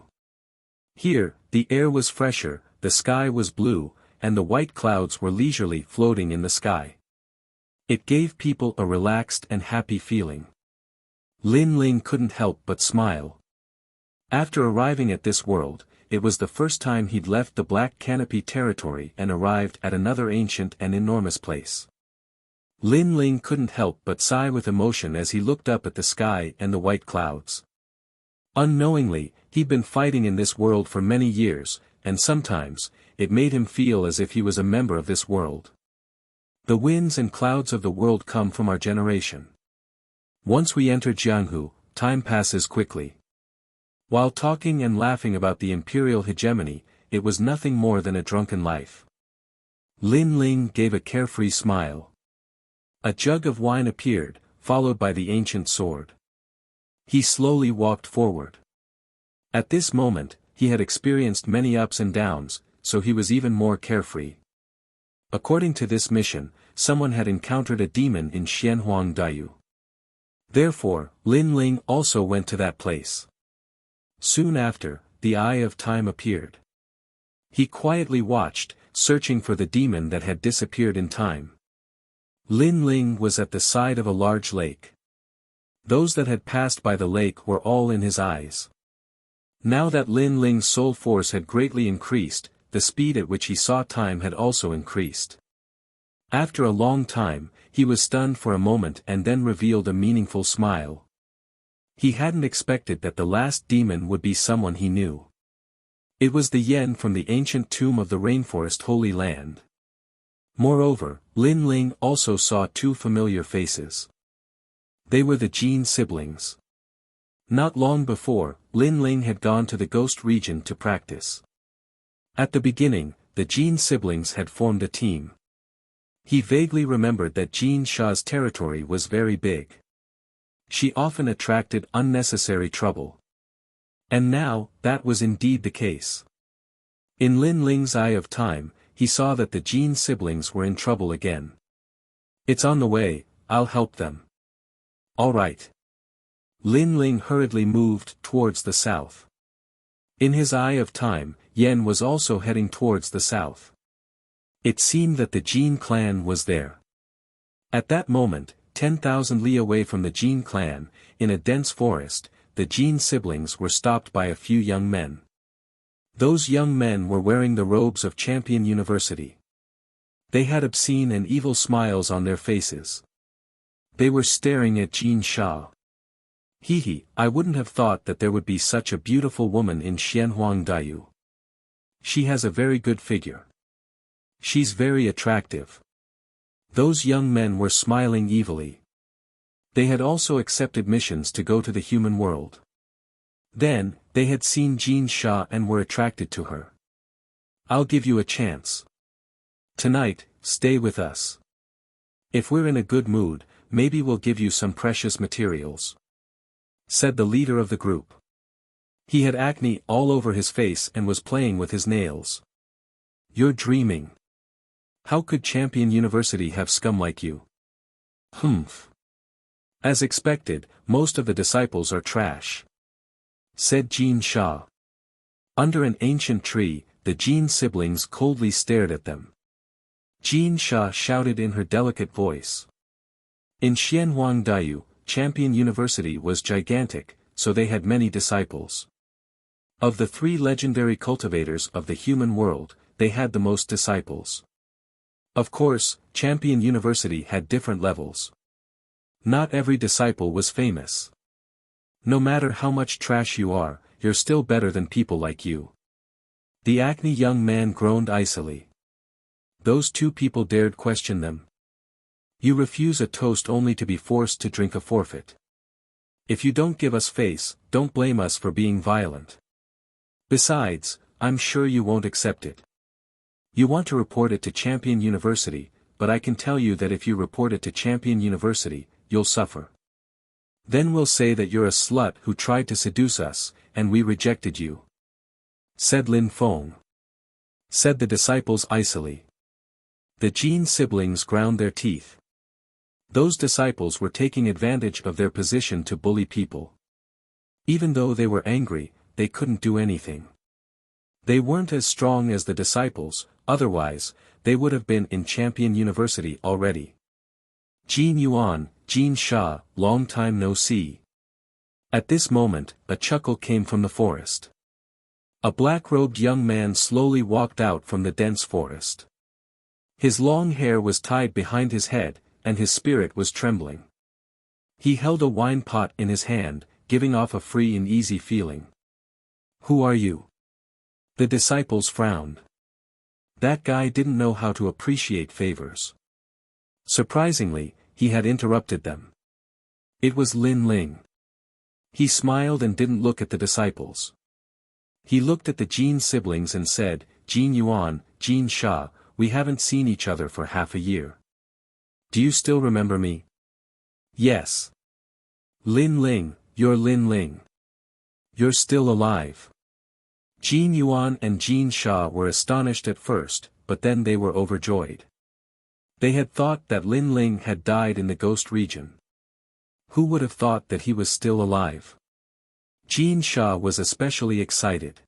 Here, the air was fresher, the sky was blue, and the white clouds were leisurely floating in the sky. It gave people a relaxed and happy feeling. Lin Ling couldn't help but smile. After arriving at this world, it was the first time he'd left the Black Canopy territory and arrived at another ancient and enormous place. Lin Ling couldn't help but sigh with emotion as he looked up at the sky and the white clouds. Unknowingly, he'd been fighting in this world for many years, and sometimes, it made him feel as if he was a member of this world. The winds and clouds of the world come from our generation. Once we enter Jianghu, time passes quickly. While talking and laughing about the imperial hegemony, it was nothing more than a drunken life. Lin Ling gave a carefree smile. A jug of wine appeared, followed by the ancient sword. He slowly walked forward. At this moment, he had experienced many ups and downs, so he was even more carefree. According to this mission, someone had encountered a demon in Xianhuang Daiyu. Therefore, Lin Ling also went to that place. Soon after, the Eye of Time appeared. He quietly watched, searching for the demon that had disappeared in time. Lin Ling was at the side of a large lake. Those that had passed by the lake were all in his eyes. Now that Lin Ling's soul force had greatly increased, the speed at which he saw time had also increased. After a long time, he was stunned for a moment and then revealed a meaningful smile. He hadn't expected that the last demon would be someone he knew. It was the Yen from the ancient tomb of the rainforest Holy Land. Moreover, Lin Ling also saw 2 familiar faces. They were the Jin siblings. Not long before, Lin Ling had gone to the ghost region to practice. At the beginning, the Jin siblings had formed a team. He vaguely remembered that Jin Sha's territory was very big. She often attracted unnecessary trouble. And now, that was indeed the case. In Lin Ling's eye of time, he saw that the Jin siblings were in trouble again. It's on the way, I'll help them. All right. Lin Ling hurriedly moved towards the south. In his eye of time, Yen was also heading towards the south. It seemed that the Jin clan was there. At that moment, 10,000 li away from the Jin clan, in a dense forest, the Jin siblings were stopped by a few young men. Those young men were wearing the robes of Champion University. They had obscene and evil smiles on their faces. They were staring at Jin Sha. Hee, I wouldn't have thought that there would be such a beautiful woman in Xianhuang Diyu. She has a very good figure. She's very attractive. Those young men were smiling evilly. They had also accepted missions to go to the human world. Then, they had seen Jin Sha and were attracted to her. I'll give you a chance. Tonight, stay with us. If we're in a good mood, maybe we'll give you some precious materials, said the leader of the group. He had acne all over his face and was playing with his nails. You're dreaming. How could Champion University have scum like you? Humph. As expected, most of the disciples are trash, said Jin Sha. Under an ancient tree, the Jin siblings coldly stared at them. Jin Sha shouted in her delicate voice. In Xianhuang Diyu, Champion University was gigantic, so they had many disciples. Of the 3 legendary cultivators of the human world, they had the most disciples. Of course, Champion University had different levels. Not every disciple was famous. No matter how much trash you are, you're still better than people like you. The acne young man groaned icily. Those 2 people dared question them. You refuse a toast only to be forced to drink a forfeit. If you don't give us face, don't blame us for being violent. Besides, I'm sure you won't accept it. You want to report it to Champion University, but I can tell you that if you report it to Champion University, you'll suffer. Then we'll say that you're a slut who tried to seduce us, and we rejected you, said Lin Feng. Said the disciples icily. The Jin siblings ground their teeth. Those disciples were taking advantage of their position to bully people. Even though they were angry, they couldn't do anything. They weren't as strong as the disciples, otherwise, they would have been in Champion University already. Jin Yuan, Jin Sha, long time no see. At this moment, a chuckle came from the forest. A black-robed young man slowly walked out from the dense forest. His long hair was tied behind his head, and his spirit was trembling. He held a wine pot in his hand, giving off a free and easy feeling. Who are you? The disciples frowned. That guy didn't know how to appreciate favors. Surprisingly, he had interrupted them. It was Lin Ling. He smiled and didn't look at the disciples. He looked at the Jin siblings and said, Jin Yuan, Jin Sha, we haven't seen each other for half a year. Do you still remember me? Yes. Lin Ling, you're Lin Ling. You're still alive. Jin Yuan and Jin Sha were astonished at first, but then they were overjoyed. They had thought that Lin Ling had died in the ghost region. Who would have thought that he was still alive? Jin Sha was especially excited.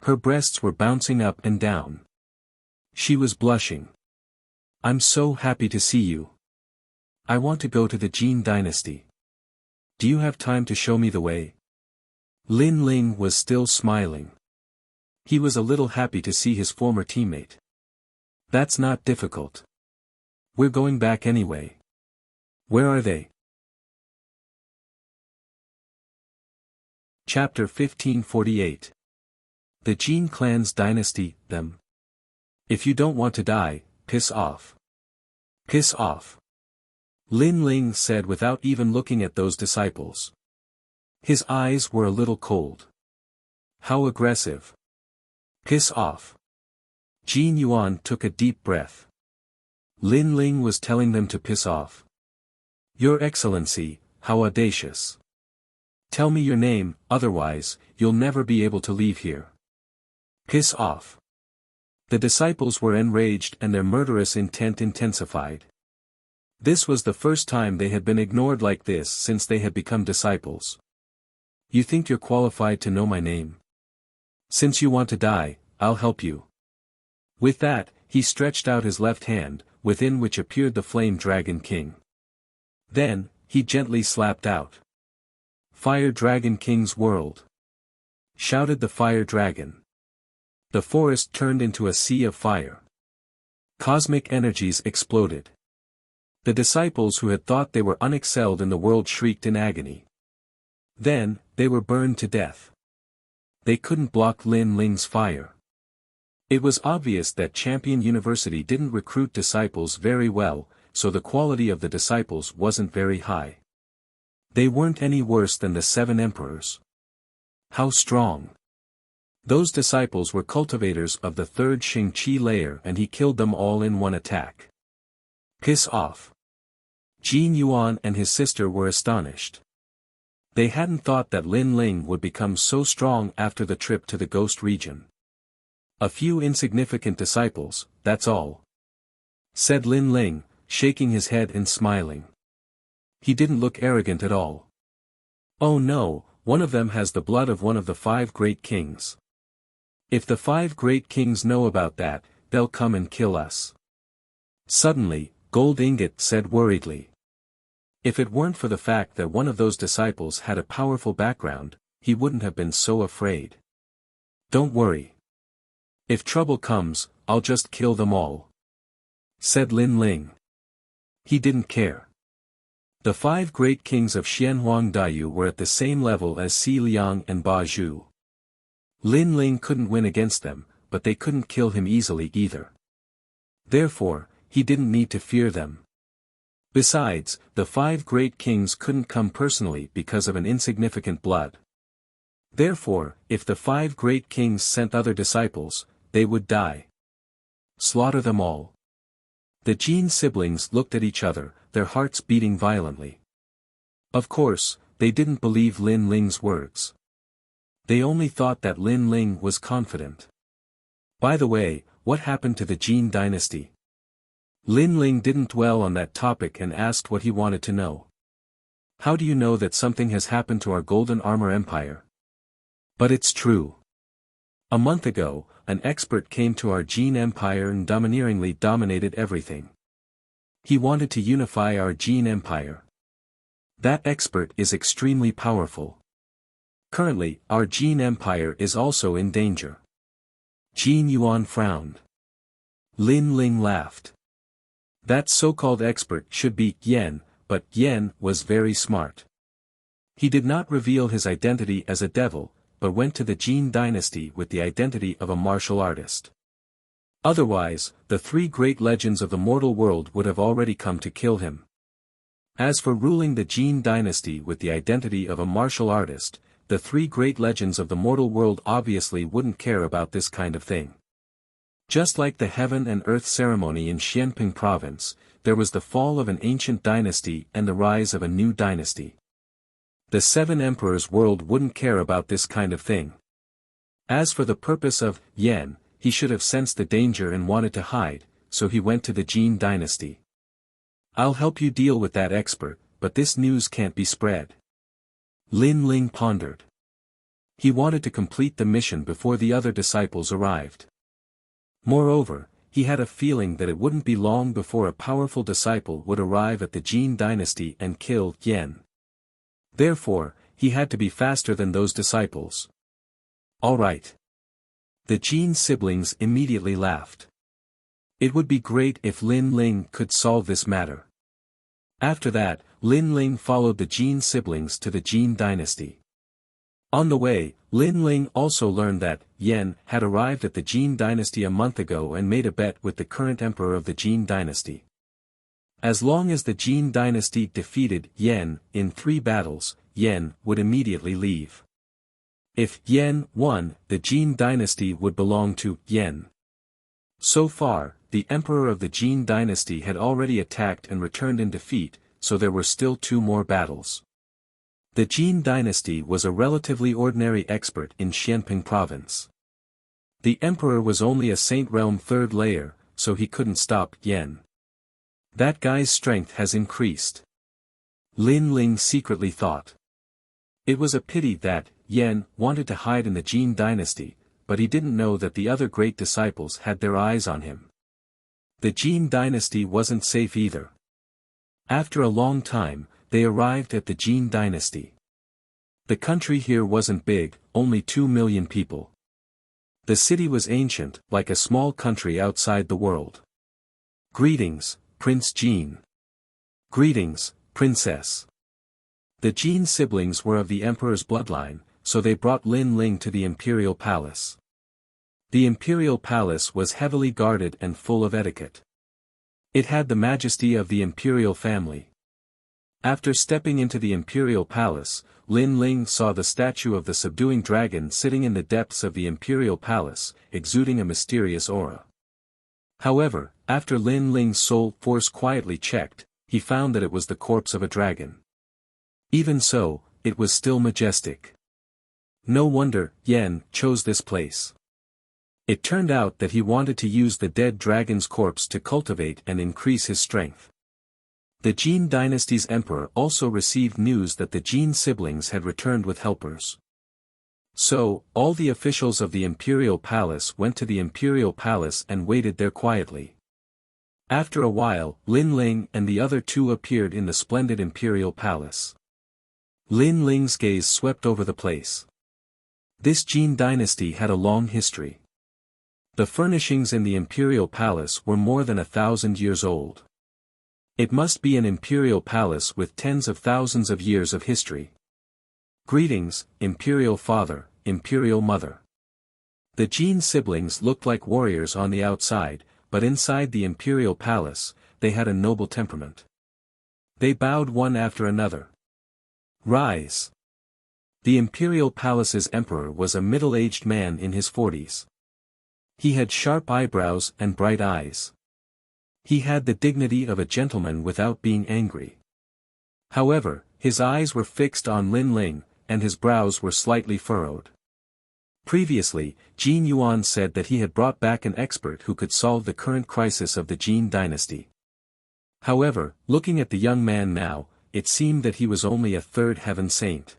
Her breasts were bouncing up and down. She was blushing. I'm so happy to see you. I want to go to the Jin dynasty. Do you have time to show me the way? Lin Ling was still smiling. He was a little happy to see his former teammate. That's not difficult. We're going back anyway. Where are they? Chapter 1548. The Jin clan's dynasty, them. If you don't want to die, piss off. Piss off. Lin Ling said without even looking at those disciples. His eyes were a little cold. How aggressive. Piss off. Jin Yuan took a deep breath. Lin Ling was telling them to piss off. Your Excellency, how audacious. Tell me your name, otherwise, you'll never be able to leave here. Piss off. The disciples were enraged and their murderous intent intensified. This was the first time they had been ignored like this since they had become disciples. You think you're qualified to know my name? Since you want to die, I'll help you. With that, he stretched out his left hand, within which appeared the Flame Dragon King. Then, he gently slapped out. Fire Dragon King's world! Shouted the Fire Dragon. The forest turned into a sea of fire. Cosmic energies exploded. The disciples who had thought they were unexcelled in the world shrieked in agony. Then, they were burned to death. They couldn't block Lin Ling's fire. It was obvious that Champion University didn't recruit disciples very well, so the quality of the disciples wasn't very high. They weren't any worse than the 7 emperors. How strong! Those disciples were cultivators of the 3rd Xing-Qi layer and he killed them all in one attack. Piss off! Jin Yuan and his sister were astonished. They hadn't thought that Lin Ling would become so strong after the trip to the ghost region. A few insignificant disciples, that's all. Said Lin Ling, shaking his head and smiling. He didn't look arrogant at all. Oh no, one of them has the blood of one of the 5 great kings. If the 5 great kings know about that, they'll come and kill us. Suddenly, Gold Ingot said worriedly. If it weren't for the fact that one of those disciples had a powerful background, he wouldn't have been so afraid. Don't worry. If trouble comes, I'll just kill them all. Said Lin Ling. He didn't care. The 5 great kings of Xianhuang Daiyu were at the same level as Si Liang and Ba Zhu. Lin Ling couldn't win against them, but they couldn't kill him easily either. Therefore, he didn't need to fear them. Besides, the 5 great kings couldn't come personally because of an insignificant blood. Therefore, if the 5 great kings sent other disciples, they would die. Slaughter them all. The Jin siblings looked at each other, their hearts beating violently. Of course, they didn't believe Lin Ling's words. They only thought that Lin Ling was confident. By the way, what happened to the Jin dynasty? Lin Ling didn't dwell on that topic and asked what he wanted to know. How do you know that something has happened to our Golden Armor Empire? But it's true. A month ago, an expert came to our Jin Empire and domineeringly dominated everything. He wanted to unify our Jin Empire. That expert is extremely powerful. Currently, our Jin Empire is also in danger. Jin Yuan frowned. Lin Ling laughed. That so-called expert should be Yen, but Yen was very smart. He did not reveal his identity as a devil, but went to the Jin dynasty with the identity of a martial artist. Otherwise, the 3 great legends of the mortal world would have already come to kill him. As for ruling the Jin dynasty with the identity of a martial artist, the 3 great legends of the mortal world obviously wouldn't care about this kind of thing. Just like the heaven and earth ceremony in Xianping province, there was the fall of an ancient dynasty and the rise of a new dynasty. The 7 emperors' world wouldn't care about this kind of thing. As for the purpose of Yen, he should have sensed the danger and wanted to hide, so he went to the Jin dynasty. I'll help you deal with that expert, but this news can't be spread. Lin Ling pondered. He wanted to complete the mission before the other disciples arrived. Moreover, he had a feeling that it wouldn't be long before a powerful disciple would arrive at the Jin dynasty and kill Yen. Therefore, he had to be faster than those disciples. All right. The Jin siblings immediately laughed. It would be great if Lin Ling could solve this matter. After that, Lin Ling followed the Jin siblings to the Jin dynasty. On the way, Lin Ling also learned that Yen had arrived at the Jin dynasty a month ago and made a bet with the current emperor of the Jin dynasty. As long as the Jin dynasty defeated Yen in 3 battles, Yen would immediately leave. If Yen won, the Jin dynasty would belong to Yen. So far, the emperor of the Jin dynasty had already attacked and returned in defeat, so there were still 2 more battles. The Jin dynasty was a relatively ordinary expert in Xianping province. The emperor was only a Saint Realm 3rd layer, so he couldn't stop Yen. That guy's strength has increased. Lin Ling secretly thought. It was a pity that Yen wanted to hide in the Jin dynasty, but he didn't know that the other great disciples had their eyes on him. The Jin dynasty wasn't safe either. After a long time, they arrived at the Jin dynasty. The country here wasn't big, only 2 million people. The city was ancient, like a small country outside the world. Greetings, Prince Jin. Greetings, Princess. The Jin siblings were of the emperor's bloodline, so they brought Lin Ling to the imperial palace. The imperial palace was heavily guarded and full of etiquette. It had the majesty of the imperial family. After stepping into the imperial palace, Lin Ling saw the statue of the subduing dragon sitting in the depths of the imperial palace, exuding a mysterious aura. However, after Lin Ling's soul force quietly checked, he found that it was the corpse of a dragon. Even so, it was still majestic. No wonder Yen chose this place. It turned out that he wanted to use the dead dragon's corpse to cultivate and increase his strength. The Jin dynasty's emperor also received news that the Jin siblings had returned with helpers. So, all the officials of the imperial palace went to the imperial palace and waited there quietly. After a while, Lin Ling and the other 2 appeared in the splendid imperial palace. Lin Ling's gaze swept over the place. This Jin dynasty had a long history. The furnishings in the imperial palace were more than 1,000 years old. It must be an imperial palace with tens of thousands of years of history. Greetings, Imperial Father, Imperial Mother. The Jin siblings looked like warriors on the outside, but inside the imperial palace, they had a noble temperament. They bowed one after another. Rise. The imperial palace's emperor was a middle-aged man in his 40s. He had sharp eyebrows and bright eyes. He had the dignity of a gentleman without being angry. However, his eyes were fixed on Lin Ling, and his brows were slightly furrowed. Previously, Jin Yuan said that he had brought back an expert who could solve the current crisis of the Jin dynasty. However, looking at the young man now, it seemed that he was only a 3rd heaven saint.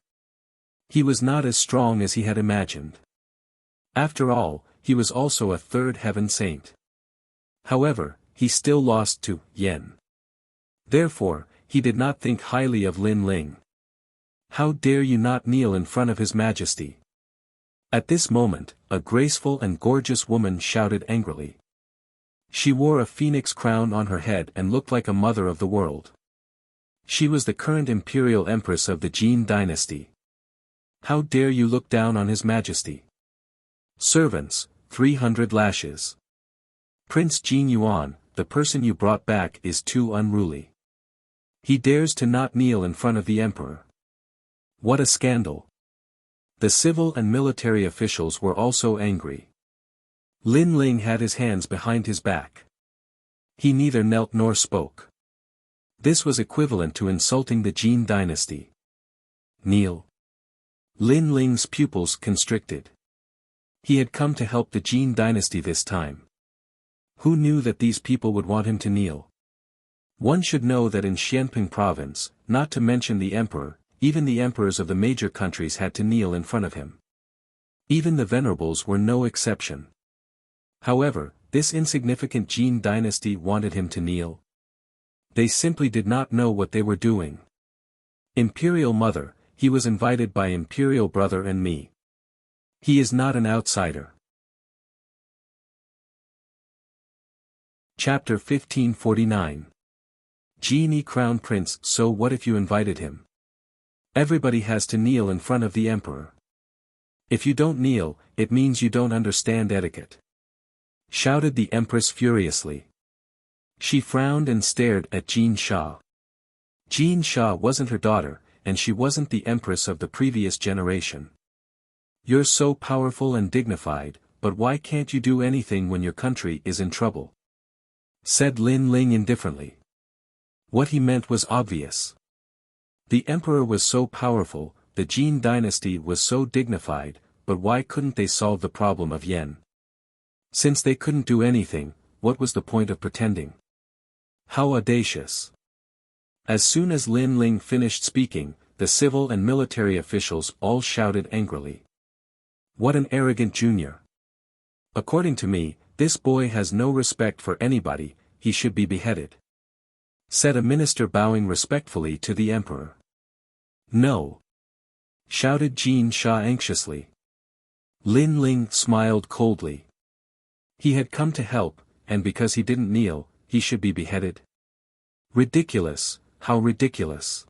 He was not as strong as he had imagined. After all, he was also a 3rd heaven saint. However, he still lost to Yen. Therefore, he did not think highly of Lin Ling. How dare you not kneel in front of His Majesty? At this moment, a graceful and gorgeous woman shouted angrily. She wore a phoenix crown on her head and looked like a mother of the world. She was the current imperial empress of the Jin dynasty. How dare you look down on His Majesty? Servants, 300 lashes. Prince Jin Yuan, the person you brought back is too unruly. He dares to not kneel in front of the emperor. What a scandal. The civil and military officials were also angry. Lin Ling had his hands behind his back. He neither knelt nor spoke. This was equivalent to insulting the Jin dynasty. Kneel. Lin Ling's pupils constricted. He had come to help the Jin dynasty this time. Who knew that these people would want him to kneel? One should know that in Xianping province, not to mention the emperor, even the emperors of the major countries had to kneel in front of him. Even the venerables were no exception. However, this insignificant Jin dynasty wanted him to kneel. They simply did not know what they were doing. Imperial Mother, he was invited by Imperial Brother and me. He is not an outsider. Chapter 1549. Genie Crown Prince. So what if you invited him? Everybody has to kneel in front of the emperor. If you don't kneel, it means you don't understand etiquette. Shouted the empress furiously. She frowned and stared at Jean Sha. Jean Sha wasn't her daughter, and she wasn't the empress of the previous generation. You're so powerful and dignified, but why can't you do anything when your country is in trouble? Said Lin Ling indifferently. What he meant was obvious. The emperor was so powerful, the Jin dynasty was so dignified, but why couldn't they solve the problem of Yen? Since they couldn't do anything, what was the point of pretending? How audacious! As soon as Lin Ling finished speaking, the civil and military officials all shouted angrily. What an arrogant junior! According to me, this boy has no respect for anybody, he should be beheaded. Said a minister bowing respectfully to the emperor. No! Shouted Jin Sha anxiously. Lin Ling smiled coldly. He had come to help, and because he didn't kneel, he should be beheaded? Ridiculous, how ridiculous!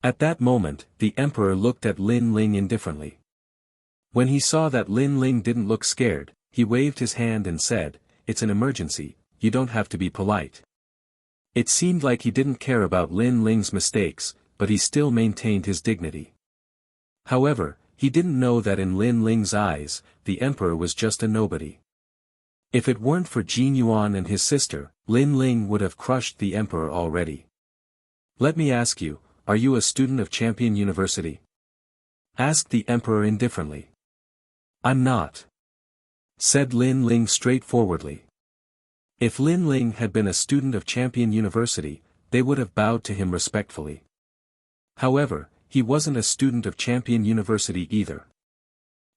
At that moment, the emperor looked at Lin Ling indifferently. When he saw that Lin Ling didn't look scared, he waved his hand and said, "It's an emergency, you don't have to be polite." It seemed like he didn't care about Lin Ling's mistakes, but he still maintained his dignity. However, he didn't know that in Lin Ling's eyes, the emperor was just a nobody. If it weren't for Jin Yuan and his sister, Lin Ling would have crushed the emperor already. Let me ask you, are you a student of Champion University? Asked the emperor indifferently. I'm not. Said Lin Ling straightforwardly. If Lin Ling had been a student of Champion University, they would have bowed to him respectfully. However, he wasn't a student of Champion University either.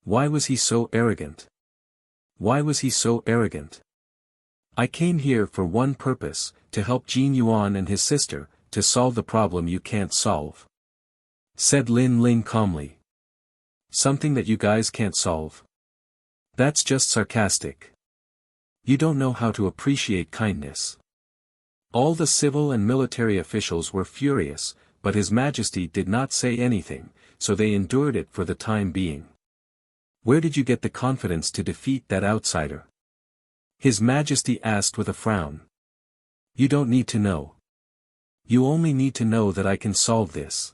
Why was he so arrogant? Why was he so arrogant? I came here for one purpose, to help Jin Yuan and his sister, to solve the problem you can't solve. Said Lin Ling calmly. Something that you guys can't solve? That's just sarcastic. You don't know how to appreciate kindness. All the civil and military officials were furious, but His Majesty did not say anything, so they endured it for the time being. Where did you get the confidence to defeat that outsider? His Majesty asked with a frown. You don't need to know. You only need to know that I can solve this.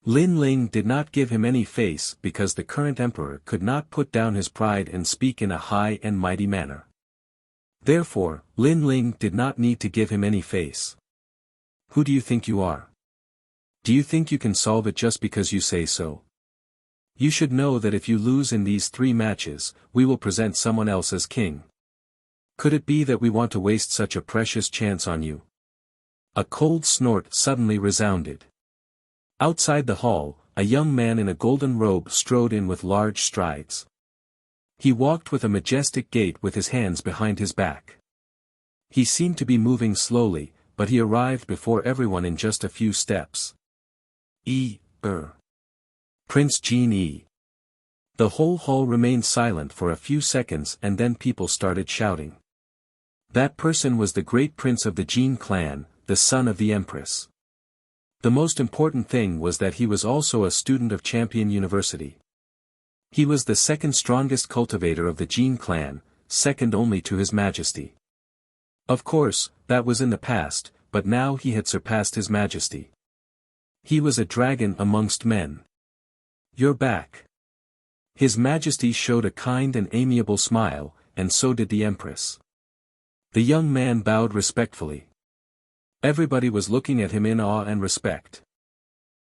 Lin Ling did not give him any face because the current emperor could not put down his pride and speak in a high and mighty manner. Therefore, Lin Ling did not need to give him any face. Who do you think you are? Do you think you can solve it just because you say so? You should know that if you lose in these 3 matches, we will present someone else as king. Could it be that we want to waste such a precious chance on you? A cold snort suddenly resounded. Outside the hall, a young man in a golden robe strode in with large strides. He walked with a majestic gait with his hands behind his back. He seemed to be moving slowly, but he arrived before everyone in just a few steps. Prince Jin. The whole hall remained silent for a few seconds and then people started shouting. That person was the great prince of the Jin clan, the son of the empress. The most important thing was that he was also a student of Champion University. He was the second strongest cultivator of the Jin clan, second only to His Majesty. Of course, that was in the past, but now he had surpassed His Majesty. He was a dragon amongst men. You're back. His Majesty showed a kind and amiable smile, and so did the Empress. The young man bowed respectfully. Everybody was looking at him in awe and respect.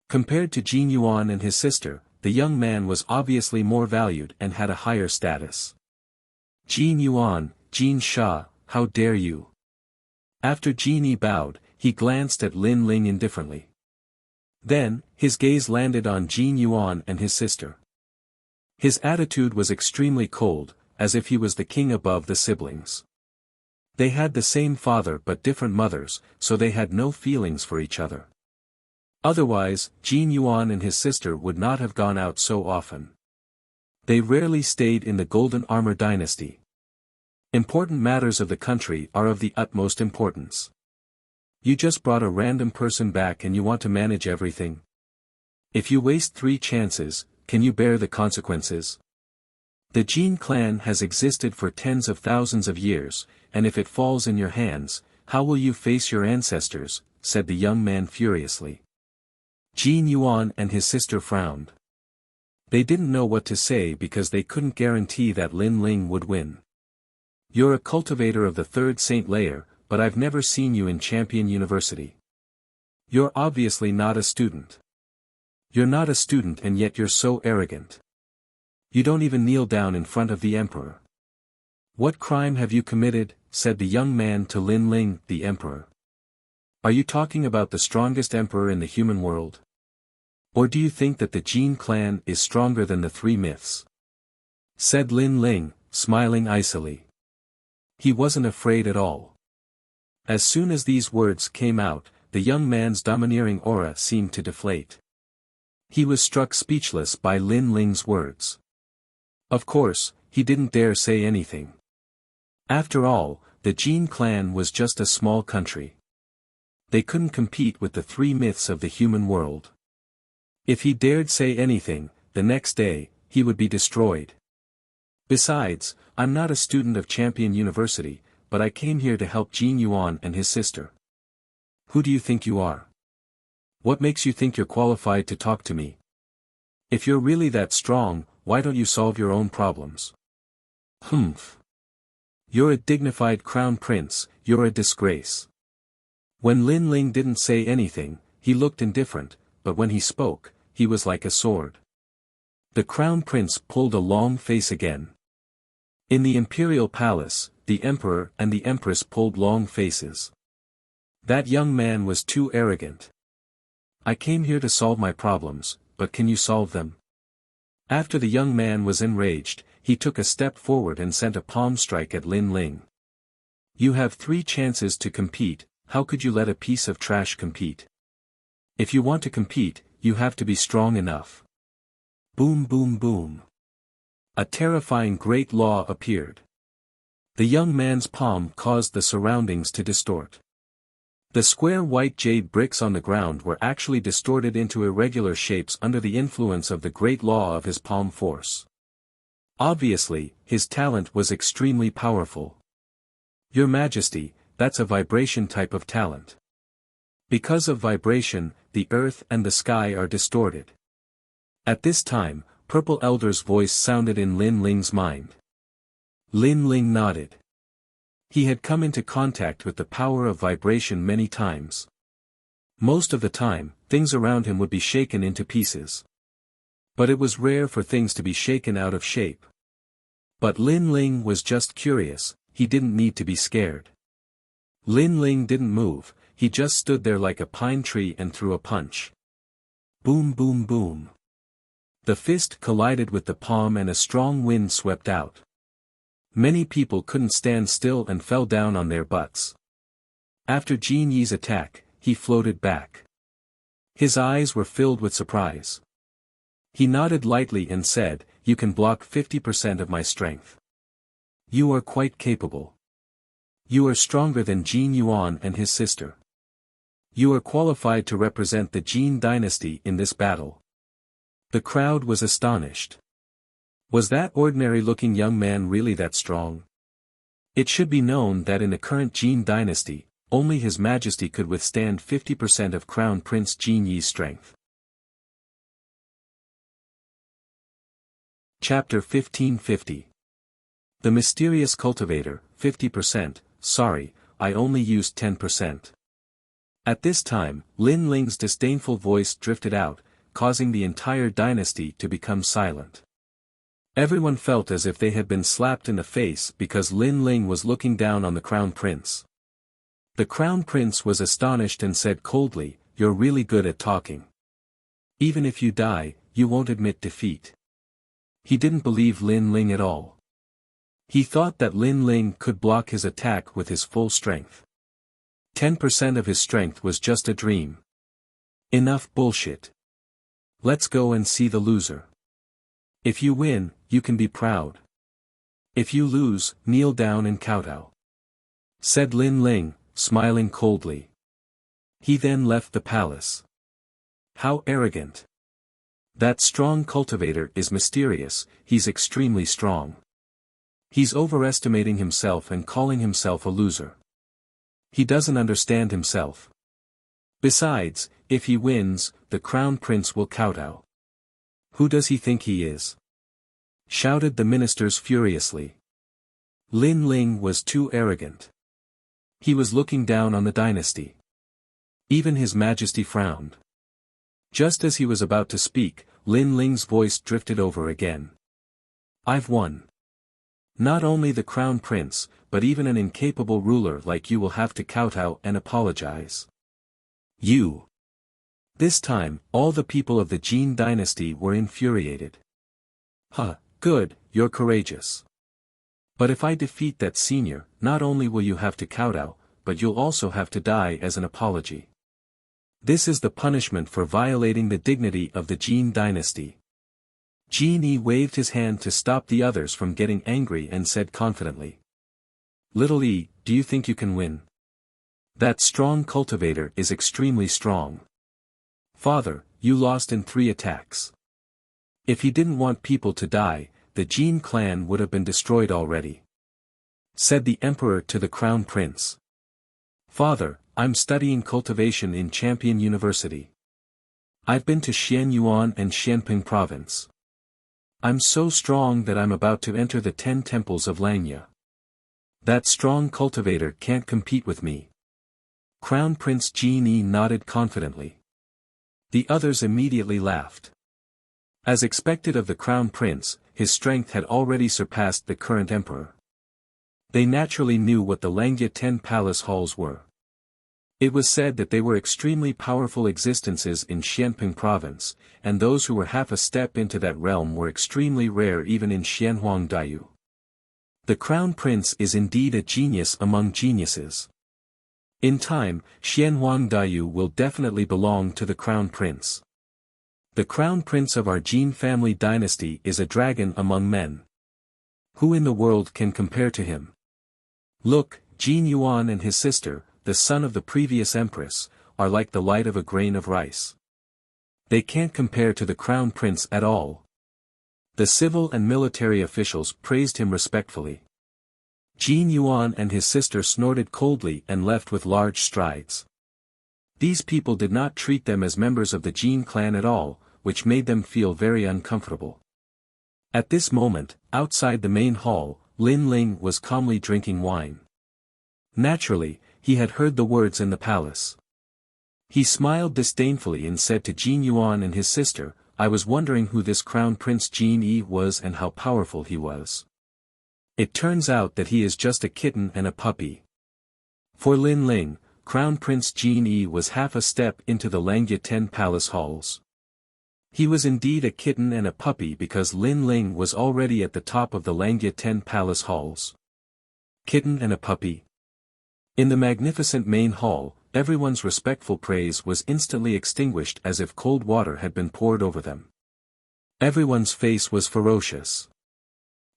Compared to Jin Yuan and his sister, the young man was obviously more valued and had a higher status. Jin Yuan, Jin Sha, how dare you? After Jin Yi bowed, he glanced at Lin Ling indifferently. Then, his gaze landed on Jin Yuan and his sister. His attitude was extremely cold, as if he was the king above the siblings. They had the same father but different mothers, so they had no feelings for each other. Otherwise, Jin Yuan and his sister would not have gone out so often. They rarely stayed in the Golden Armor dynasty. Important matters of the country are of the utmost importance. You just brought a random person back and you want to manage everything? If you waste 3 chances, can you bear the consequences? The Jin clan has existed for tens of thousands of years, and if it falls in your hands, how will you face your ancestors? Said the young man furiously. Jin Yuan and his sister frowned. They didn't know what to say because they couldn't guarantee that Lin Ling would win. You're a cultivator of the third Saint layer, but I've never seen you in Champion University. You're obviously not a student. You're not a student and yet you're so arrogant. You don't even kneel down in front of the emperor. What crime have you committed? Said the young man to Lin Ling, the emperor. Are you talking about the strongest emperor in the human world? Or do you think that the Jin clan is stronger than the three myths? Said Lin Ling, smiling icily. He wasn't afraid at all. As soon as these words came out, the young man's domineering aura seemed to deflate. He was struck speechless by Lin Ling's words. Of course, he didn't dare say anything. After all, the Jin clan was just a small country. They couldn't compete with the three myths of the human world. If he dared say anything, the next day, he would be destroyed. Besides, I'm not a student of Champion University, but I came here to help Jin Yuan and his sister. Who do you think you are? What makes you think you're qualified to talk to me? If you're really that strong, why don't you solve your own problems? Humph. You're a dignified crown prince, you're a disgrace. When Lin Ling didn't say anything, he looked indifferent, but when he spoke, he was like a sword. The crown prince pulled a long face again. In the imperial palace, the emperor and the empress pulled long faces. That young man was too arrogant. I came here to solve my problems, but can you solve them? After the young man was enraged, he took a step forward and sent a palm strike at Lin Ling. You have 3 chances to compete, how could you let a piece of trash compete? If you want to compete, you have to be strong enough. Boom boom boom. A terrifying great law appeared. The young man's palm caused the surroundings to distort. The square white jade bricks on the ground were actually distorted into irregular shapes under the influence of the great law of his palm force. Obviously, his talent was extremely powerful. Your Majesty, that's a vibration type of talent. Because of vibration, the earth and the sky are distorted. At this time, Purple Elder's voice sounded in Lin Ling's mind. Lin Ling nodded. He had come into contact with the power of vibration many times. Most of the time, things around him would be shaken into pieces. But it was rare for things to be shaken out of shape. But Lin Ling was just curious, he didn't need to be scared. Lin Ling didn't move, he just stood there like a pine tree and threw a punch. Boom boom boom. The fist collided with the palm and a strong wind swept out. Many people couldn't stand still and fell down on their butts. After Jin Yi's attack, he floated back. His eyes were filled with surprise. He nodded lightly and said, "You can block 50% of my strength. You are quite capable. You are stronger than Jin Yuan and his sister. You are qualified to represent the Jin dynasty in this battle." The crowd was astonished. Was that ordinary-looking young man really that strong? It should be known that in the current Jin dynasty, only His Majesty could withstand 50% of Crown Prince Jin Yi's strength. Chapter 1550. The Mysterious Cultivator, 50%, sorry, I only used 10%. At this time, Lin Ling's disdainful voice drifted out, causing the entire dynasty to become silent. Everyone felt as if they had been slapped in the face because Lin Ling was looking down on the Crown Prince. The Crown Prince was astonished and said coldly, "You're really good at talking. Even if you die, you won't admit defeat." He didn't believe Lin Ling at all. He thought that Lin Ling could block his attack with his full strength. 10% of his strength was just a dream. Enough bullshit. Let's go and see the loser. If you win, you can be proud. If you lose, kneel down and kowtow. Said Lin Ling, smiling coldly. He then left the palace. How arrogant. That strong cultivator is mysterious, he's extremely strong. He's overestimating himself and calling himself a loser. He doesn't understand himself. Besides, if he wins, the Crown Prince will kowtow. Who does he think he is? Shouted the ministers furiously. Lin Ling was too arrogant. He was looking down on the dynasty. Even His Majesty frowned. Just as he was about to speak, Lin Ling's voice drifted over again. I've won. Not only the crown prince, but even an incapable ruler like you will have to kowtow and apologize. You. This time, all the people of the Jin dynasty were infuriated. Huh, good, you're courageous. But if I defeat that senior, not only will you have to kowtow, but you'll also have to die as an apology. This is the punishment for violating the dignity of the Jin dynasty. Jin Yi waved his hand to stop the others from getting angry and said confidently. Little E, do you think you can win? That strong cultivator is extremely strong. Father, you lost in 3 attacks. If he didn't want people to die, the Jin clan would have been destroyed already. Said the emperor to the crown prince. Father, I'm studying cultivation in Champion University. I've been to Xianyuan and Xianping province. I'm so strong that I'm about to enter the 10 temples of Langya. That strong cultivator can't compete with me. Crown Prince Jin Yi nodded confidently. The others immediately laughed. As expected of the crown prince, his strength had already surpassed the current emperor. They naturally knew what the Langya 10 palace halls were. It was said that they were extremely powerful existences in Xianping province, and those who were half a step into that realm were extremely rare even in Xianhuangdaiyu. The crown prince is indeed a genius among geniuses. In time, Xianhuangdaiyu will definitely belong to the crown prince. The crown prince of our Jin family dynasty is a dragon among men. Who in the world can compare to him? Look, Jin Yuan and his sister, the son of the previous empress, are like the light of a grain of rice. They can't compare to the crown prince at all. The civil and military officials praised him respectfully. Jin Yuan and his sister snorted coldly and left with large strides. These people did not treat them as members of the Jin clan at all, which made them feel very uncomfortable. At this moment, outside the main hall, Lin Ling was calmly drinking wine. Naturally, he had heard the words in the palace. He smiled disdainfully and said to Jin Yuan and his sister, I was wondering who this crown prince Jin Yi was and how powerful he was. It turns out that he is just a kitten and a puppy. For Lin Ling, crown prince Jin Yi was half a step into the Langya 10 palace halls. He was indeed a kitten and a puppy because Lin Ling was already at the top of the Langya 10 palace halls. Kitten and a puppy. In the magnificent main hall, everyone's respectful praise was instantly extinguished as if cold water had been poured over them. Everyone's face was ferocious.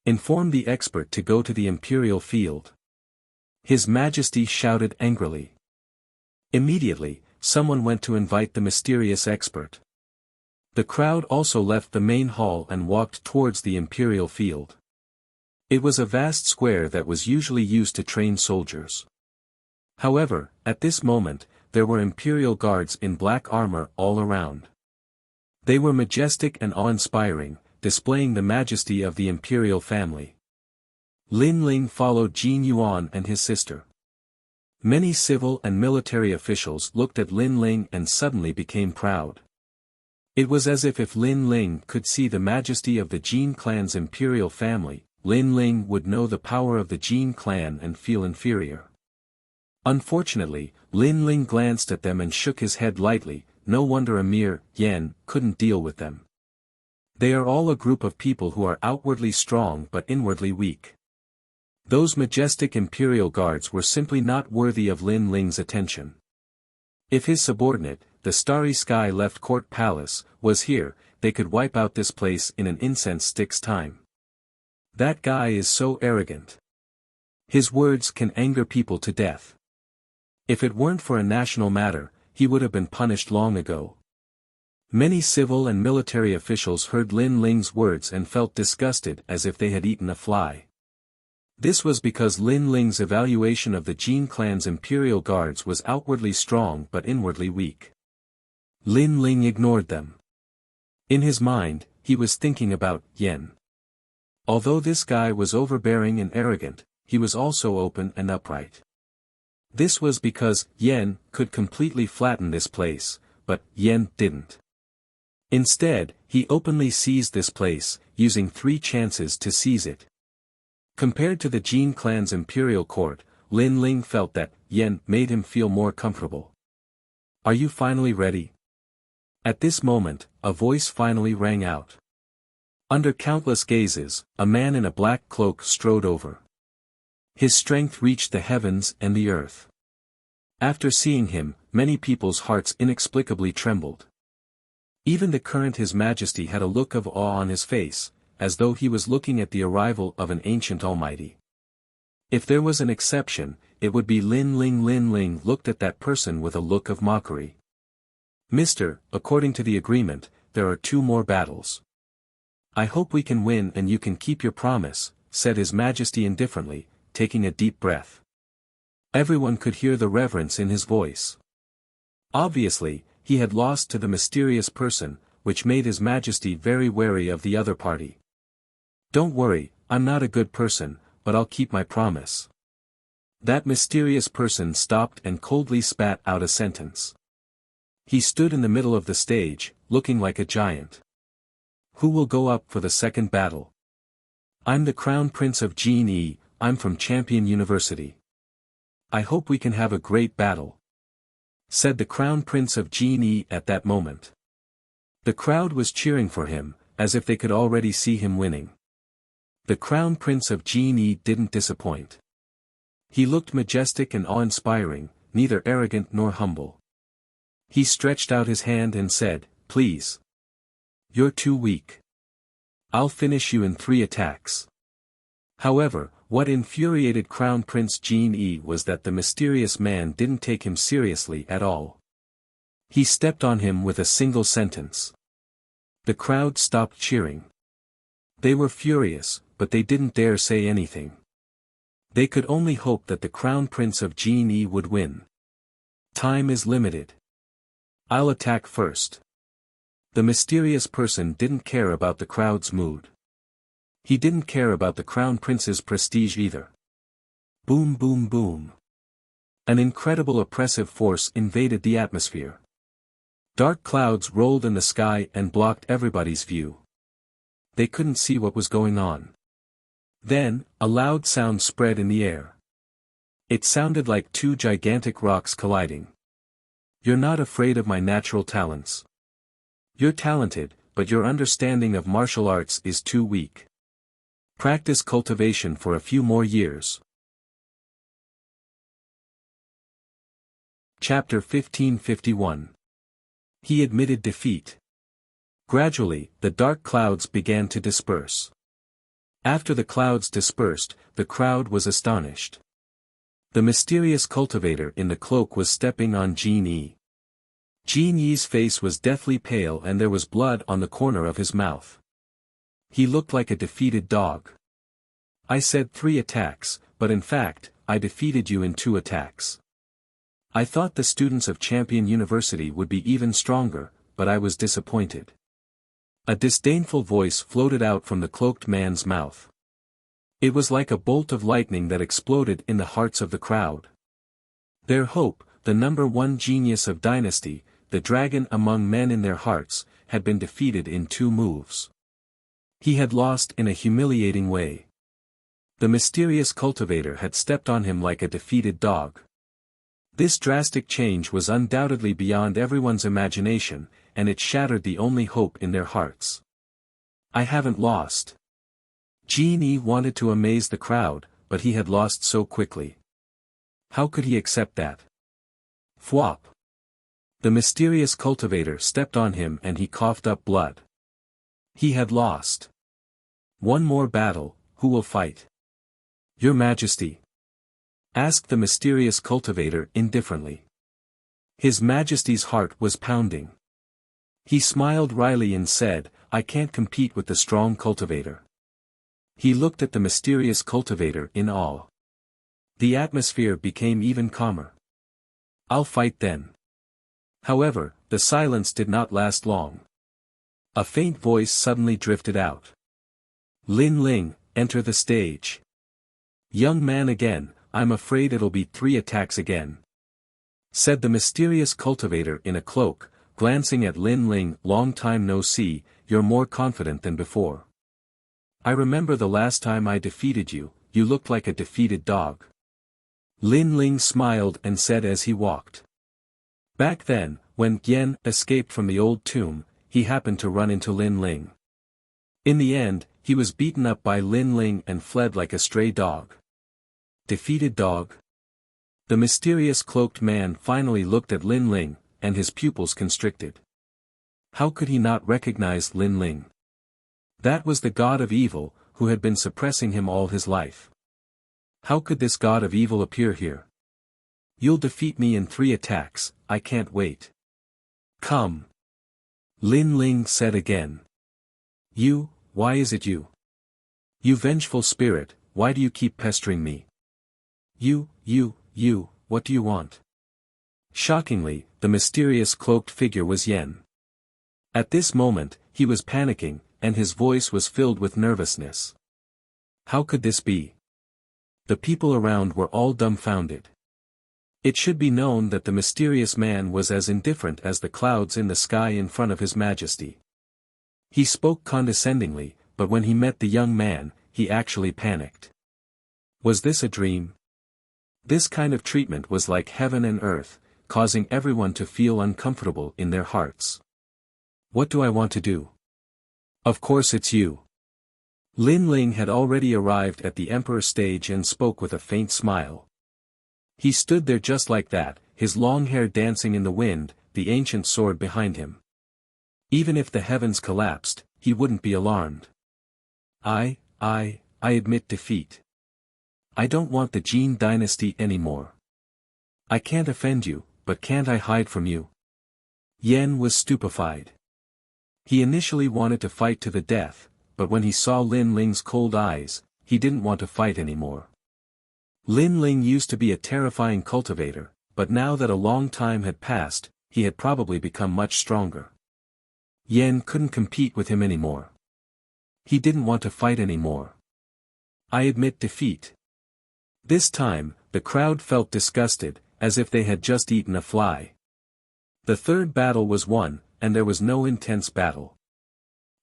Inform the expert to go to the imperial field. His Majesty shouted angrily. Immediately, someone went to invite the mysterious expert. The crowd also left the main hall and walked towards the imperial field. It was a vast square that was usually used to train soldiers. However, at this moment, there were imperial guards in black armor all around. They were majestic and awe-inspiring, displaying the majesty of the imperial family. Lin Ling followed Jin Yuan and his sister. Many civil and military officials looked at Lin Ling and suddenly became proud. It was as if Lin Ling could see the majesty of the Jin clan's imperial family, Lin Ling would know the power of the Jin clan and feel inferior. Unfortunately, Lin Ling glanced at them and shook his head lightly, no wonder a mere Yan couldn't deal with them. They are all a group of people who are outwardly strong but inwardly weak. Those majestic imperial guards were simply not worthy of Lin Ling's attention. If his subordinate, the Starry Sky Left Court Palace, was here, they could wipe out this place in an incense stick's time. That guy is so arrogant. His words can anger people to death. If it weren't for a national matter, he would have been punished long ago. Many civil and military officials heard Lin Ling's words and felt disgusted as if they had eaten a fly. This was because Lin Ling's evaluation of the Jin clan's imperial guards was outwardly strong but inwardly weak. Lin Ling ignored them. In his mind, he was thinking about Yen. Although this guy was overbearing and arrogant, he was also open and upright. This was because Yen could completely flatten this place, but Yen didn't. Instead, he openly seized this place, using 3 chances to seize it. Compared to the Jin clan's imperial court, Lin Ling felt that Yen made him feel more comfortable. Are you finally ready? At this moment, a voice finally rang out. Under countless gazes, a man in a black cloak strode over. His strength reached the heavens and the earth. After seeing him, many people's hearts inexplicably trembled. Even the current His Majesty had a look of awe on his face, as though he was looking at the arrival of an ancient almighty. If there was an exception, it would be Lin Ling. Lin Ling looked at that person with a look of mockery. Mister, according to the agreement, there are 2 more battles. I hope we can win and you can keep your promise, said His Majesty indifferently, taking a deep breath. Everyone could hear the reverence in his voice. Obviously, he had lost to the mysterious person, which made His Majesty very wary of the other party. Don't worry, I'm not a good person, but I'll keep my promise. That mysterious person stopped and coldly spat out a sentence. He stood in the middle of the stage, looking like a giant. Who will go up for the second battle? I'm the Crown Prince of Jin. I'm from Champion University. I hope we can have a great battle, said the Crown Prince of Jin at that moment. The crowd was cheering for him, as if they could already see him winning. The Crown Prince of Jin didn't disappoint. He looked majestic and awe-inspiring, neither arrogant nor humble. He stretched out his hand and said, please. You're too weak. I'll finish you in 3 attacks. However, what infuriated Crown Prince Jin was that the mysterious man didn't take him seriously at all. He stepped on him with a single sentence. The crowd stopped cheering. They were furious, but they didn't dare say anything. They could only hope that the Crown Prince of Jin would win. Time is limited. I'll attack first. The mysterious person didn't care about the crowd's mood. He didn't care about the Crown Prince's prestige either. Boom boom boom. An incredible oppressive force invaded the atmosphere. Dark clouds rolled in the sky and blocked everybody's view. They couldn't see what was going on. Then, a loud sound spread in the air. It sounded like 2 gigantic rocks colliding. You're not afraid of my natural talents. You're talented, but your understanding of martial arts is too weak. Practice cultivation for a few more years. Chapter 1551. He admitted defeat. Gradually, the dark clouds began to disperse. After the clouds dispersed, the crowd was astonished. The mysterious cultivator in the cloak was stepping on Jin Yi. Jin Yi's face was deathly pale and there was blood on the corner of his mouth. He looked like a defeated dog. I said 3 attacks, but in fact, I defeated you in 2 attacks. I thought the students of Champion University would be even stronger, but I was disappointed. A disdainful voice floated out from the cloaked man's mouth. It was like a bolt of lightning that exploded in the hearts of the crowd. Their hope, the number 1 genius of dynasty, the dragon among men in their hearts, had been defeated in 2 moves. He had lost in a humiliating way. The mysterious cultivator had stepped on him like a defeated dog. This drastic change was undoubtedly beyond everyone's imagination, and it shattered the only hope in their hearts. I haven't lost. Jin Yi wanted to amaze the crowd, but he had lost so quickly. How could he accept that? Thwop. The mysterious cultivator stepped on him and he coughed up blood. He had lost. One more battle, who will fight? Your Majesty. Asked the mysterious cultivator indifferently. His Majesty's heart was pounding. He smiled wryly and said, I can't compete with the strong cultivator. He looked at the mysterious cultivator in awe. The atmosphere became even calmer. I'll fight then. However, the silence did not last long. A faint voice suddenly drifted out. Lin Ling, enter the stage. Young man again, I'm afraid it'll be 3 attacks again, said the mysterious cultivator in a cloak, glancing at Lin Ling. Long time no see, you're more confident than before. I remember the last time I defeated you, you looked like a defeated dog. Lin Ling smiled and said as he walked. Back then, when Yen escaped from the old tomb, he happened to run into Lin Ling. In the end, he was beaten up by Lin Ling and fled like a stray dog. Defeated dog? The mysterious cloaked man finally looked at Lin Ling, and his pupils constricted. How could he not recognize Lin Ling? That was the god of evil, who had been suppressing him all his life. How could this god of evil appear here? You'll defeat me in 3 attacks, I can't wait. Come. Lin Ling said again. You, why is it you? You vengeful spirit, why do you keep pestering me? You, what do you want? Shockingly, the mysterious cloaked figure was Yen. At this moment, he was panicking, and his voice was filled with nervousness. How could this be? The people around were all dumbfounded. It should be known that the mysterious man was as indifferent as the clouds in the sky in front of His Majesty. He spoke condescendingly, but when he met the young man, he actually panicked. Was this a dream? This kind of treatment was like heaven and earth, causing everyone to feel uncomfortable in their hearts. What do I want to do? Of course it's you. Lin Ling had already arrived at the emperor stage and spoke with a faint smile. He stood there just like that, his long hair dancing in the wind, the ancient sword behind him. Even if the heavens collapsed, he wouldn't be alarmed. I admit defeat. I don't want the Jin dynasty anymore. I can't offend you, but can't I hide from you? Yen was stupefied. He initially wanted to fight to the death, but when he saw Lin Ling's cold eyes, he didn't want to fight anymore. Lin Ling used to be a terrifying cultivator, but now that a long time had passed, he had probably become much stronger. Yen couldn't compete with him anymore. He didn't want to fight anymore. I admit defeat. This time, the crowd felt disgusted, as if they had just eaten a fly. The 3rd battle was won, and there was no intense battle.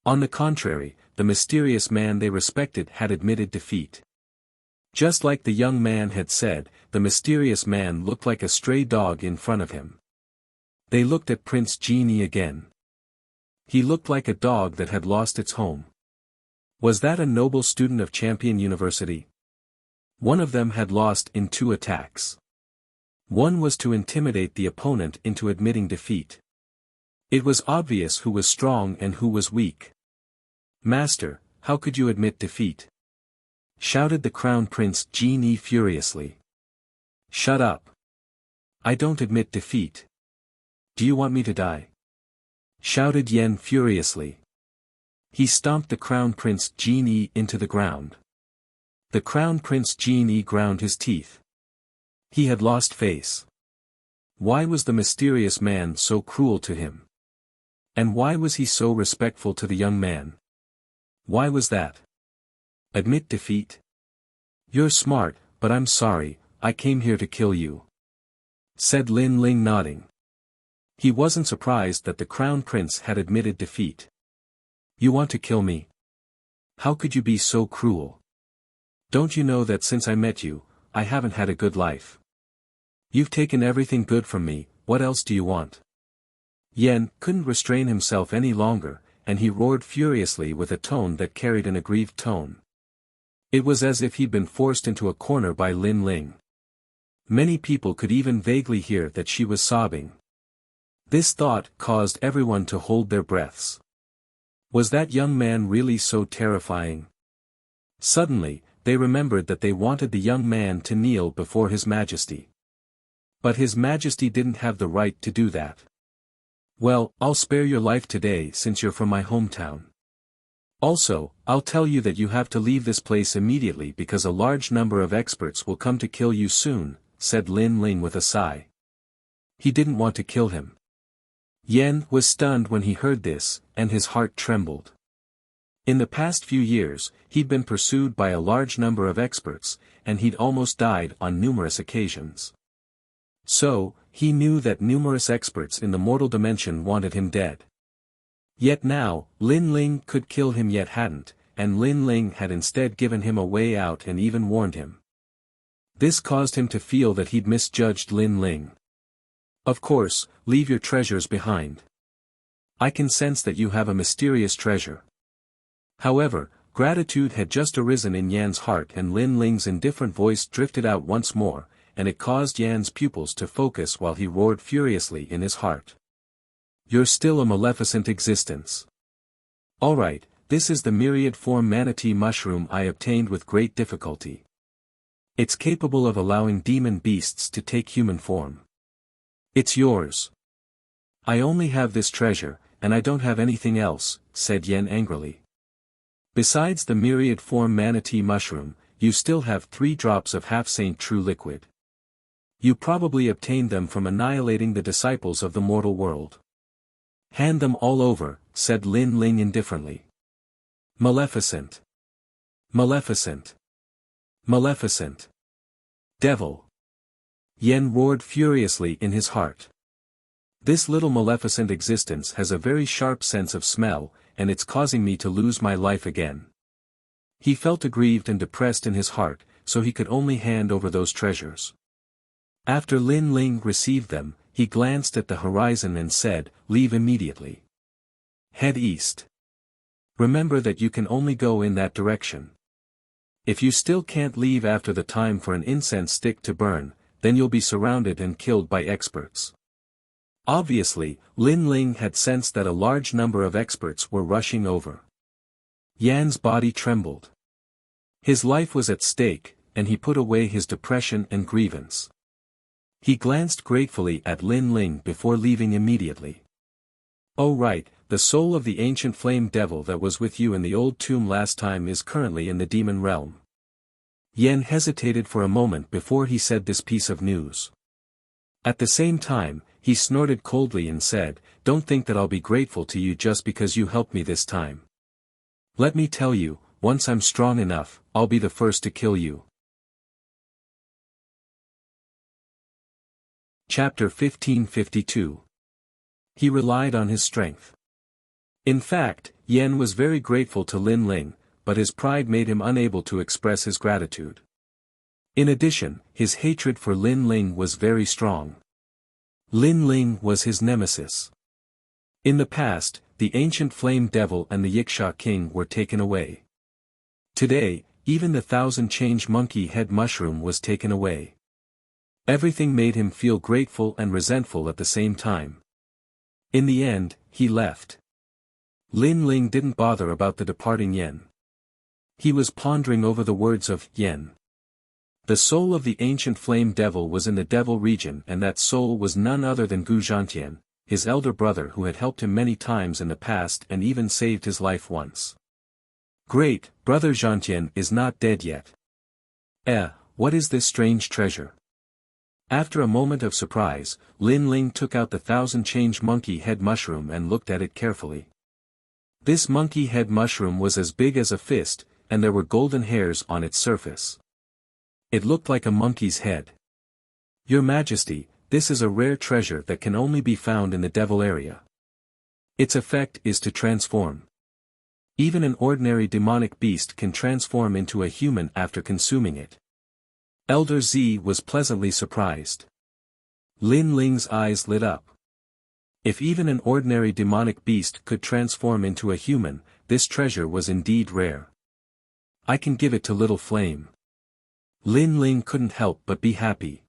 On the contrary, the mysterious man they respected had admitted defeat. Just like the young man had said, the mysterious man looked like a stray dog in front of him. They looked at Prince Genie again. He looked like a dog that had lost its home. Was that a noble student of Champion University? One of them had lost in 2 attacks. One was to intimidate the opponent into admitting defeat. It was obvious who was strong and who was weak. Master, how could you admit defeat? Shouted the Crown Prince Genie furiously. Shut up. I don't admit defeat. Do you want me to die? Shouted Yen furiously. He stomped the Crown Prince Genie into the ground. The Crown Prince Genie ground his teeth. He had lost face. Why was the mysterious man so cruel to him? And why was he so respectful to the young man? Why was that? Admit defeat? You're smart, but I'm sorry, I came here to kill you, said Lin Ling nodding. He wasn't surprised that the Crown Prince had admitted defeat. You want to kill me? How could you be so cruel? Don't you know that since I met you, I haven't had a good life? You've taken everything good from me, what else do you want? Yen couldn't restrain himself any longer, and he roared furiously with a tone that carried an aggrieved tone. It was as if he'd been forced into a corner by Lin Ling. Many people could even vaguely hear that she was sobbing. This thought caused everyone to hold their breaths. Was that young man really so terrifying? Suddenly, they remembered that they wanted the young man to kneel before His Majesty. But His Majesty didn't have the right to do that. Well, I'll spare your life today since you're from my hometown. Also, I'll tell you that you have to leave this place immediately because a large number of experts will come to kill you soon, said Lin Ling with a sigh. He didn't want to kill him. Yan was stunned when he heard this, and his heart trembled. In the past few years, he'd been pursued by a large number of experts, and he'd almost died on numerous occasions. So, he knew that numerous experts in the mortal dimension wanted him dead. Yet now, Lin Ling could kill him yet hadn't, and Lin Ling had instead given him a way out and even warned him. This caused him to feel that he'd misjudged Lin Ling. Of course, leave your treasures behind. I can sense that you have a mysterious treasure. However, gratitude had just arisen in Yan's heart and Lin Ling's indifferent voice drifted out once more, and it caused Yan's pupils to focus while he roared furiously in his heart. You're still a maleficent existence. Alright, this is the myriad form manatee mushroom I obtained with great difficulty. It's capable of allowing demon beasts to take human form. It's yours. I only have this treasure, and I don't have anything else, said Yan angrily. Besides the myriad form manatee mushroom, you still have 3 drops of half-saint true liquid. You probably obtained them from annihilating the disciples of the mortal world. Hand them all over, said Lin Ling indifferently. Maleficent. Maleficent. Maleficent. Devil. Yan roared furiously in his heart. This little maleficent existence has a very sharp sense of smell, and it's causing me to lose my life again. He felt aggrieved and depressed in his heart, so he could only hand over those treasures. After Lin Ling received them, he glanced at the horizon and said, leave immediately. Head east. Remember that you can only go in that direction. If you still can't leave after the time for an incense stick to burn, then you'll be surrounded and killed by experts. Obviously, Lin Ling had sensed that a large number of experts were rushing over. Yan's body trembled. His life was at stake, and he put away his depression and grievance. He glanced gratefully at Lin Ling before leaving immediately. Oh right, the soul of the ancient flame devil that was with you in the old tomb last time is currently in the demon realm. Yan hesitated for a moment before he said this piece of news. At the same time, he snorted coldly and said, don't think that I'll be grateful to you just because you helped me this time. Let me tell you, once I'm strong enough, I'll be the first to kill you. Chapter 1552. He relied on his strength. In fact, Yan was very grateful to Lin Ling, but his pride made him unable to express his gratitude. In addition, his hatred for Lin Ling was very strong. Lin Ling was his nemesis. In the past, the ancient flame devil and the Wuxia king were taken away. Today, even the 1,000-change monkey head mushroom was taken away. Everything made him feel grateful and resentful at the same time. In the end, he left. Lin Ling didn't bother about the departing Yan. He was pondering over the words of Yan. The soul of the ancient flame devil was in the devil region, and that soul was none other than Gu Zhantian, his elder brother who had helped him many times in the past and even saved his life once. Great, brother Zhantian is not dead yet. What is this strange treasure? After a moment of surprise, Lin Ling took out the 1,000-change monkey head mushroom and looked at it carefully. This monkey head mushroom was as big as a fist, and there were golden hairs on its surface. It looked like a monkey's head. Your Majesty, this is a rare treasure that can only be found in the devil area. Its effect is to transform. Even an ordinary demonic beast can transform into a human after consuming it. Elder Z was pleasantly surprised. Lin Ling's eyes lit up. If even an ordinary demonic beast could transform into a human, this treasure was indeed rare. I can give it to Little Flame. Lin Ling couldn't help but be happy.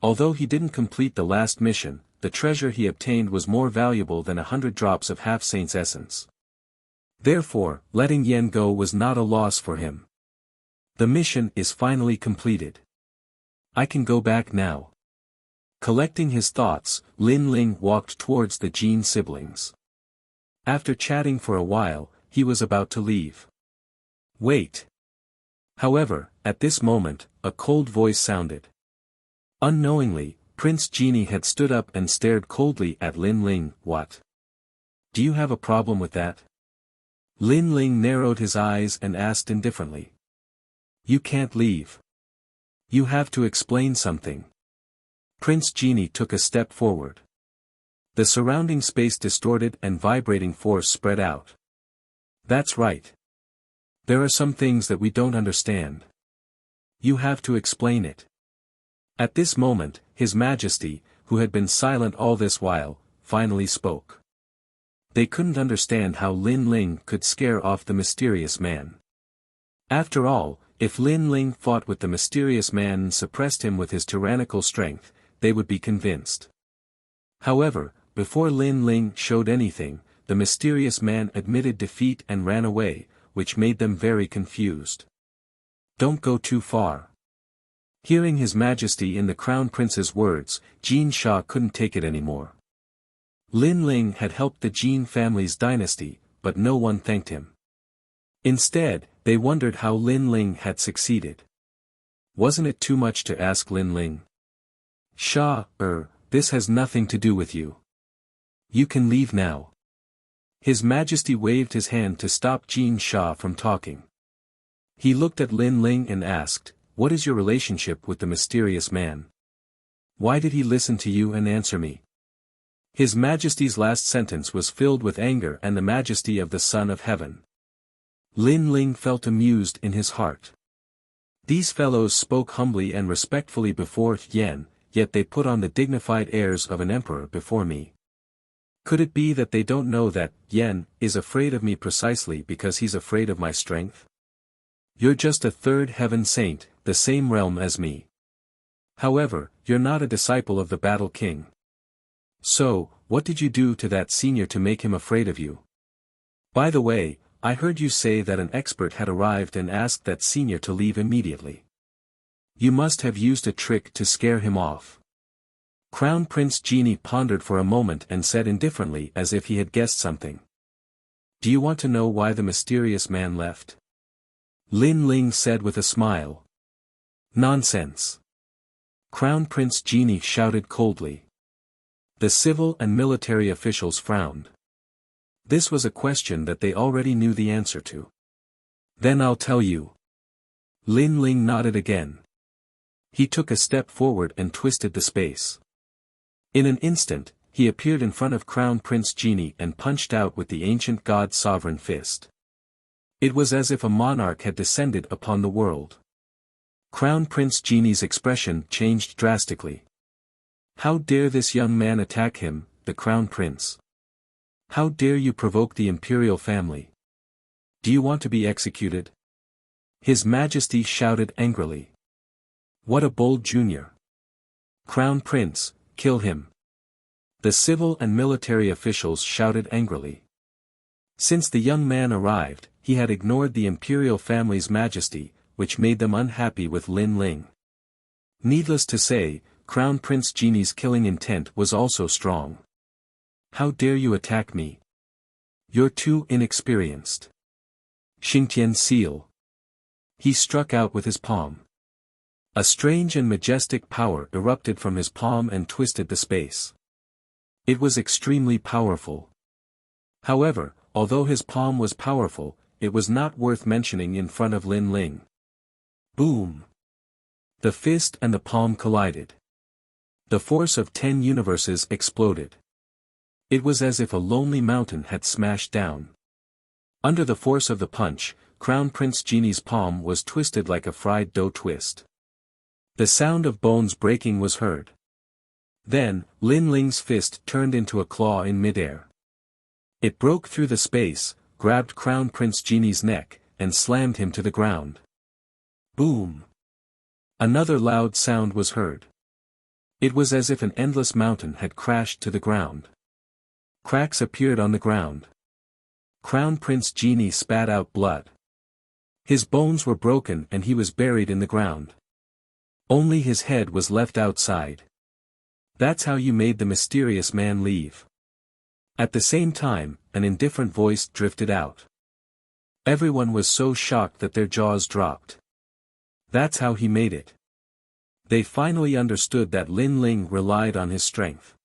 Although he didn't complete the last mission, the treasure he obtained was more valuable than 100 drops of half-saint's essence. Therefore, letting Yan go was not a loss for him. The mission is finally completed. I can go back now. Collecting his thoughts, Lin Ling walked towards the Jin siblings. After chatting for a while, he was about to leave. Wait. However, at this moment, a cold voice sounded. Unknowingly, Prince Genie had stood up and stared coldly at Lin Ling. What? Do you have a problem with that? Lin Ling narrowed his eyes and asked indifferently. You can't leave. You have to explain something. Prince Genie took a step forward. The surrounding space distorted and vibrating force spread out. That's right. There are some things that we don't understand. You have to explain it. At this moment, His Majesty, who had been silent all this while, finally spoke. They couldn't understand how Lin Ling could scare off the mysterious man. After all, if Lin Ling fought with the mysterious man and suppressed him with his tyrannical strength, they would be convinced. However, before Lin Ling showed anything, the mysterious man admitted defeat and ran away, which made them very confused. Don't go too far. Hearing His Majesty in the Crown Prince's words, Jin Sha couldn't take it anymore. Lin Ling had helped the Jin family's dynasty, but no one thanked him. Instead, they wondered how Lin Ling had succeeded. Wasn't it too much to ask Lin Ling? Sha, this has nothing to do with you. You can leave now. His Majesty waved his hand to stop Jin Sha from talking. He looked at Lin Ling and asked, what is your relationship with the mysterious man? Why did he listen to you and answer me? His Majesty's last sentence was filled with anger and the majesty of the Son of Heaven. Lin Ling felt amused in his heart. These fellows spoke humbly and respectfully before Yen, yet they put on the dignified airs of an emperor before me. Could it be that they don't know that Yen is afraid of me precisely because he's afraid of my strength? You're just a third heaven saint, the same realm as me. However, you're not a disciple of the Battle King. So, what did you do to that senior to make him afraid of you? By the way, I heard you say that an expert had arrived and asked that senior to leave immediately. You must have used a trick to scare him off. Crown Prince Genie pondered for a moment and said indifferently as if he had guessed something. Do you want to know why the mysterious man left? Lin Ling said with a smile. Nonsense. Crown Prince Genie shouted coldly. The civil and military officials frowned. This was a question that they already knew the answer to. Then I'll tell you. Lin Ling nodded again. He took a step forward and twisted the space. In an instant, he appeared in front of Crown Prince Genie and punched out with the ancient god's sovereign fist. It was as if a monarch had descended upon the world. Crown Prince Genie's expression changed drastically. How dare this young man attack him, the Crown Prince? How dare you provoke the imperial family? Do you want to be executed? His Majesty shouted angrily. What a bold junior! Crown Prince, kill him! The civil and military officials shouted angrily. Since the young man arrived, he had ignored the imperial family's majesty, which made them unhappy with Lin Ling. Needless to say, Crown Prince Genie's killing intent was also strong. How dare you attack me? You're too inexperienced. Xingtian seal. He struck out with his palm. A strange and majestic power erupted from his palm and twisted the space. It was extremely powerful. However, although his palm was powerful, it was not worth mentioning in front of Lin Ling. Boom! The fist and the palm collided. The force of 10 universes exploded. It was as if a lonely mountain had smashed down. Under the force of the punch, Crown Prince Genie's palm was twisted like a fried dough twist. The sound of bones breaking was heard. Then, Lin Ling's fist turned into a claw in midair. It broke through the space, grabbed Crown Prince Genie's neck, and slammed him to the ground. Boom! Another loud sound was heard. It was as if an endless mountain had crashed to the ground. Cracks appeared on the ground. Crown Prince Genie spat out blood. His bones were broken and he was buried in the ground. Only his head was left outside. That's how you made the mysterious man leave. At the same time, an indifferent voice drifted out. Everyone was so shocked that their jaws dropped. That's how he made it. They finally understood that Lin Ling relied on his strength.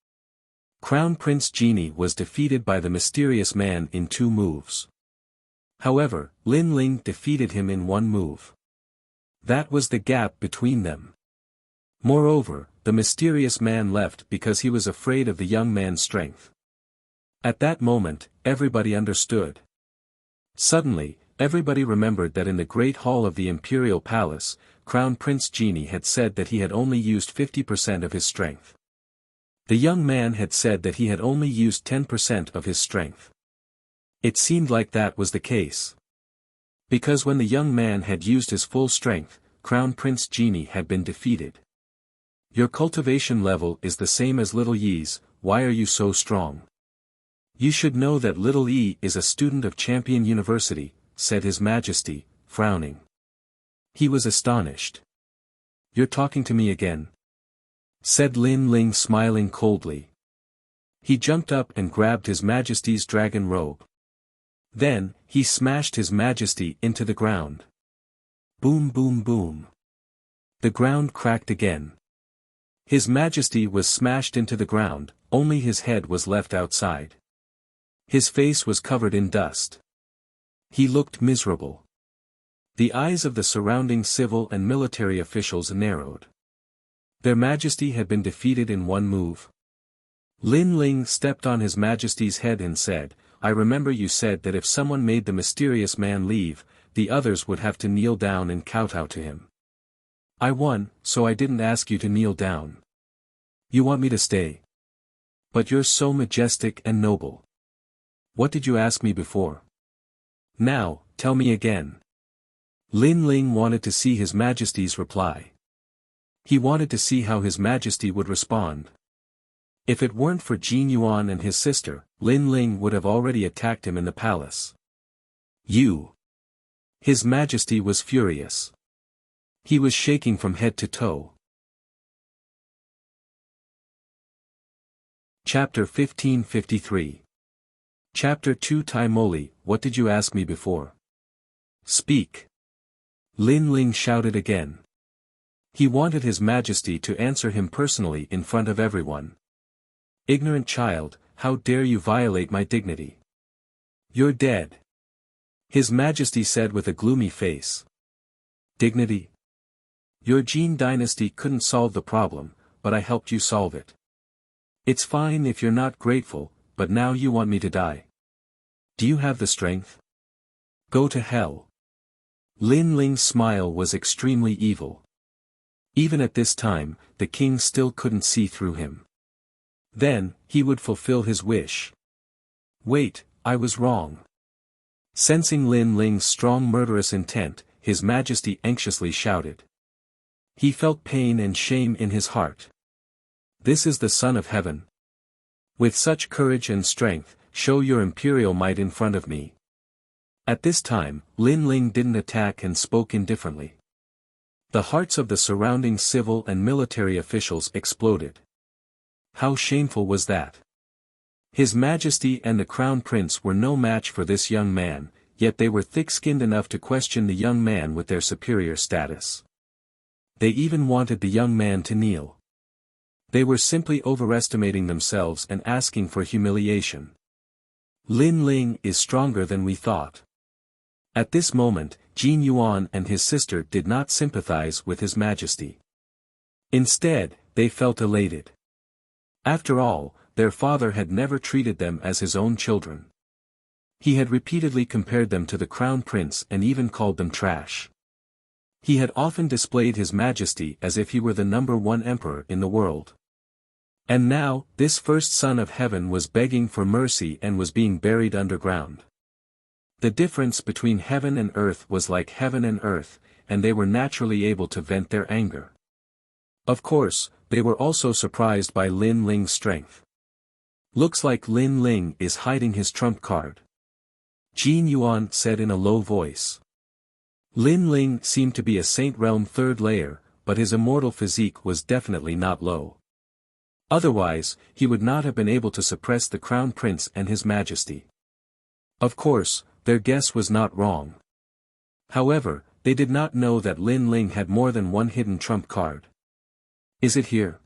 Crown Prince Genie was defeated by the mysterious man in 2 moves. However, Lin Ling defeated him in 1 move. That was the gap between them. Moreover, the mysterious man left because he was afraid of the young man's strength. At that moment, everybody understood. Suddenly, everybody remembered that in the Great Hall of the Imperial Palace, Crown Prince Genie had said that he had only used 50% of his strength. The young man had said that he had only used 10% of his strength. It seemed like that was the case. Because when the young man had used his full strength, Crown Prince Genie had been defeated. Your cultivation level is the same as Little Yi's, why are you so strong? You should know that Little Yi is a student of Champion University, said His Majesty, frowning. He was astonished. You're talking to me again? Said Lin Ling smiling coldly. He jumped up and grabbed His Majesty's dragon robe. Then, he smashed His Majesty into the ground. Boom boom boom. The ground cracked again. His Majesty was smashed into the ground, only his head was left outside. His face was covered in dust. He looked miserable. The eyes of the surrounding civil and military officials narrowed. Their Majesty had been defeated in 1 move. Lin Ling stepped on His Majesty's head and said, I remember you said that if someone made the mysterious man leave, the others would have to kneel down and kowtow to him. I won, so I didn't ask you to kneel down. You want me to stay? But you're so majestic and noble. What did you ask me before? Now, tell me again. Lin Ling wanted to see His Majesty's reply. He wanted to see how His Majesty would respond. If it weren't for Jin Yuan and his sister, Lin Ling would have already attacked him in the palace. You! His Majesty was furious. He was shaking from head to toe. Chapter 1553. Chapter 2 Tai Moli, what did you ask me before? Speak. Lin Ling shouted again. He wanted His Majesty to answer him personally in front of everyone. Ignorant child, how dare you violate my dignity? You're dead. His Majesty said with a gloomy face. Dignity? Your Jin dynasty couldn't solve the problem, but I helped you solve it. It's fine if you're not grateful, but now you want me to die. Do you have the strength? Go to hell. Lin Ling's smile was extremely evil. Even at this time, the king still couldn't see through him. Then, he would fulfill his wish. Wait, I was wrong. Sensing Lin Ling's strong murderous intent, His Majesty anxiously shouted. He felt pain and shame in his heart. This is the Son of Heaven. With such courage and strength, show your imperial might in front of me. At this time, Lin Ling didn't attack and spoke indifferently. The hearts of the surrounding civil and military officials exploded. How shameful was that? His Majesty and the Crown Prince were no match for this young man, yet they were thick-skinned enough to question the young man with their superior status. They even wanted the young man to kneel. They were simply overestimating themselves and asking for humiliation. Lin Ling is stronger than we thought. At this moment, Jin Yuan and his sister did not sympathize with His Majesty. Instead, they felt elated. After all, their father had never treated them as his own children. He had repeatedly compared them to the Crown Prince and even called them trash. He had often displayed His Majesty as if he were the #1 emperor in the world. And now, this first son of heaven was begging for mercy and was being buried underground. The difference between heaven and earth was like heaven and earth, and they were naturally able to vent their anger. Of course, they were also surprised by Lin Ling's strength. Looks like Lin Ling is hiding his trump card. Jin Yuan said in a low voice. Lin Ling seemed to be a Saint Realm 3rd layer, but his immortal physique was definitely not low. Otherwise, he would not have been able to suppress the Crown Prince and His Majesty. Of course, their guess was not wrong. However, they did not know that Lin Ling had more than one hidden trump card. Is it here?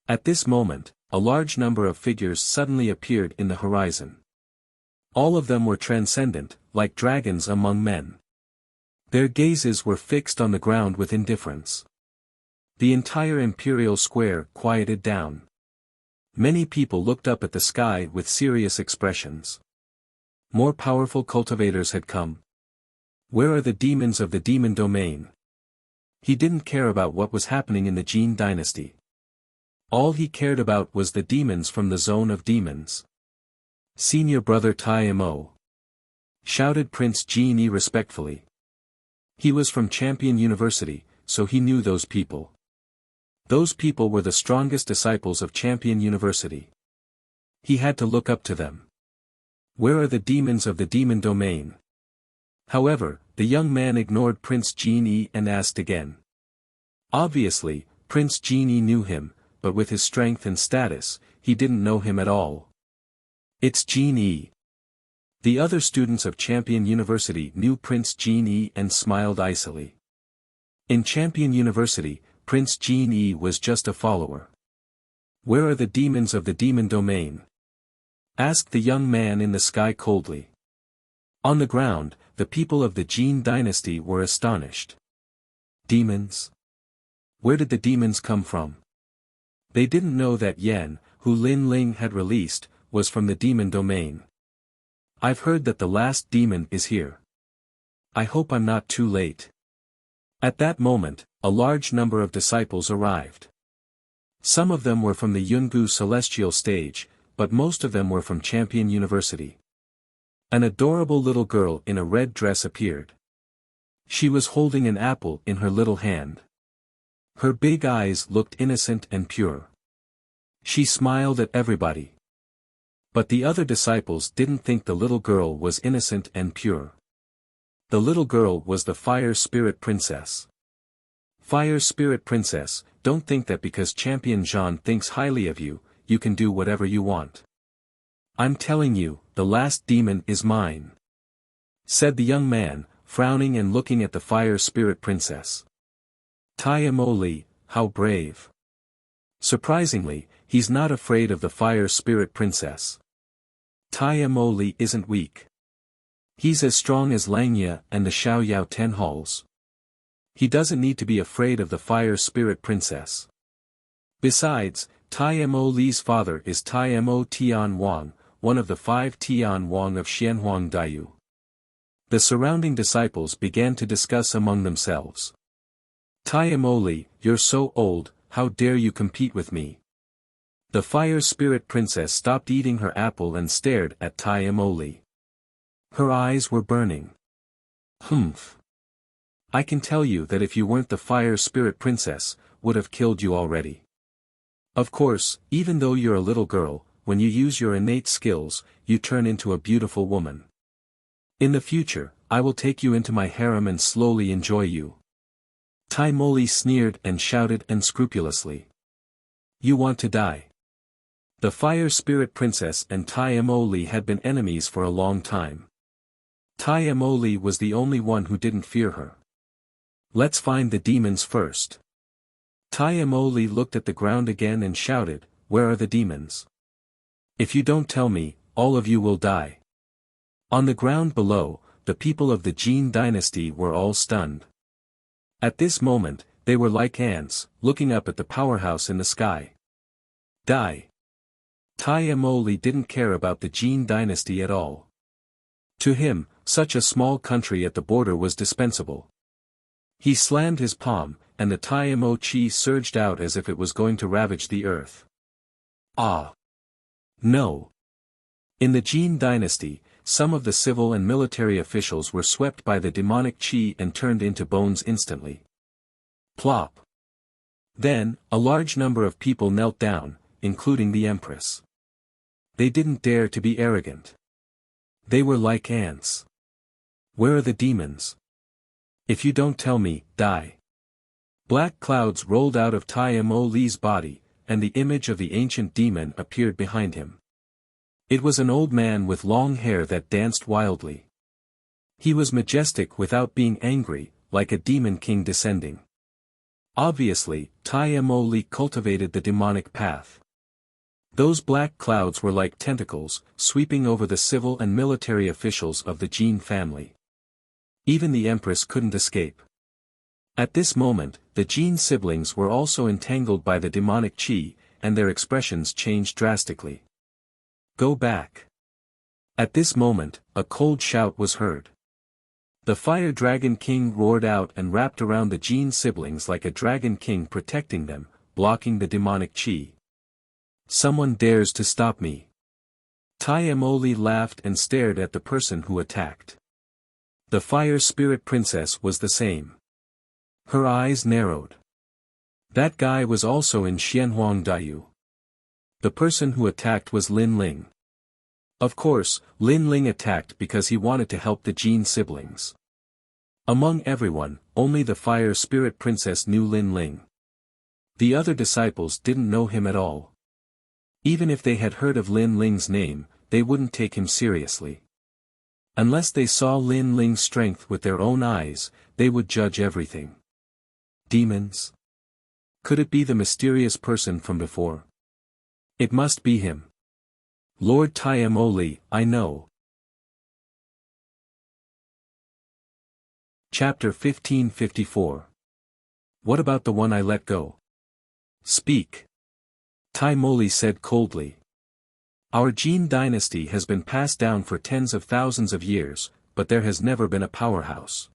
At this moment, a large number of figures suddenly appeared in the horizon. All of them were transcendent, like dragons among men. Their gazes were fixed on the ground with indifference. The entire imperial square quieted down. Many people looked up at the sky with serious expressions. More powerful cultivators had come. Where are the demons of the demon domain? He didn't care about what was happening in the Jin dynasty. All he cared about was the demons from the zone of demons. Senior brother Tai Mo, shouted Prince Jin respectfully. He was from Champion University, so he knew those people. Those people were the strongest disciples of Champion University. He had to look up to them. Where are the demons of the demon domain? However, the young man ignored Prince Jin and asked again. Obviously, Prince Jin knew him, but with his strength and status, he didn't know him at all. It's Jin. The other students of Champion University knew Prince Jin and smiled icily. In Champion University, Prince Jin was just a follower. Where are the demons of the demon domain? Asked the young man in the sky coldly. On the ground, the people of the Jin dynasty were astonished. Demons? Where did the demons come from? They didn't know that Yan, who Lin Ling had released, was from the demon domain. I've heard that the last demon is here. I hope I'm not too late. At that moment, a large number of disciples arrived. Some of them were from the Yungu celestial stage, but most of them were from Champion University. An adorable little girl in a red dress appeared. She was holding an apple in her little hand. Her big eyes looked innocent and pure. She smiled at everybody. But the other disciples didn't think the little girl was innocent and pure. The little girl was the Fire Spirit Princess. Fire Spirit Princess, don't think that because Champion Jean thinks highly of you, you can do whatever you want. I'm telling you, the last demon is mine, said the young man, frowning and looking at the Fire Spirit Princess. Tai Mo Li, how brave. Surprisingly, he's not afraid of the Fire Spirit Princess. Tai Mo Li isn't weak. He's as strong as Langya and the Xiaoyao 10 halls. He doesn't need to be afraid of the Fire Spirit Princess. Besides, Tai Mo Li's father is Tai Mo Tian Wang, one of the 5 Tian Wang of Xianhuang Daiyu. The surrounding disciples began to discuss among themselves. Tai Mo Li, you're so old, how dare you compete with me? The Fire Spirit Princess stopped eating her apple and stared at Tai Mo Li. Her eyes were burning. Humph. I can tell you that if you weren't the Fire Spirit Princess, would have killed you already. Of course, even though you're a little girl, when you use your innate skills, you turn into a beautiful woman. In the future, I will take you into my harem and slowly enjoy you. Tai Mo Li sneered and shouted unscrupulously. You want to die? The Fire Spirit Princess and Tai Mo Li had been enemies for a long time. Tai Mo Li was the only one who didn't fear her. Let's find the demons first. Tai Mo Li looked at the ground again and shouted, where are the demons? If you don't tell me, all of you will die. On the ground below, the people of the Jin dynasty were all stunned. At this moment, they were like ants, looking up at the powerhouse in the sky. Die. Tai Mo Li didn't care about the Jin dynasty at all. To him, such a small country at the border was dispensable. He slammed his palm, and the Tai Mo Chi surged out as if it was going to ravage the earth. Ah! No! In the Jin dynasty, some of the civil and military officials were swept by the demonic chi and turned into bones instantly. Plop! Then, a large number of people knelt down, including the Empress. They didn't dare to be arrogant. They were like ants. Where are the demons? If you don't tell me, die. Black clouds rolled out of Tai Mo Li's body, and the image of the ancient demon appeared behind him. It was an old man with long hair that danced wildly. He was majestic without being angry, like a demon king descending. Obviously, Tai Mo Li cultivated the demonic path. Those black clouds were like tentacles, sweeping over the civil and military officials of the Jin family. Even the empress couldn't escape. At this moment, the Jin siblings were also entangled by the demonic qi, and their expressions changed drastically. Go back. At this moment, a cold shout was heard. The Fire Dragon King roared out and wrapped around the Jin siblings like a dragon king protecting them, blocking the demonic qi. Someone dares to stop me. Tai Mo Li laughed and stared at the person who attacked. The Fire Spirit Princess was the same. Her eyes narrowed. That guy was also in Xianhuang Daiyu. The person who attacked was Lin Ling. Of course, Lin Ling attacked because he wanted to help the Jin siblings. Among everyone, only the Fire Spirit Princess knew Lin Ling. The other disciples didn't know him at all. Even if they had heard of Lin Ling's name, they wouldn't take him seriously. Unless they saw Lin Ling's strength with their own eyes, they would judge everything. Demons? Could it be the mysterious person from before? It must be him. Lord Tai Mo Li, I know. Chapter 1554. What about the one I let go? Speak. Tai Mo Li said coldly. Our Jin dynasty has been passed down for tens of thousands of years, but there has never been a powerhouse.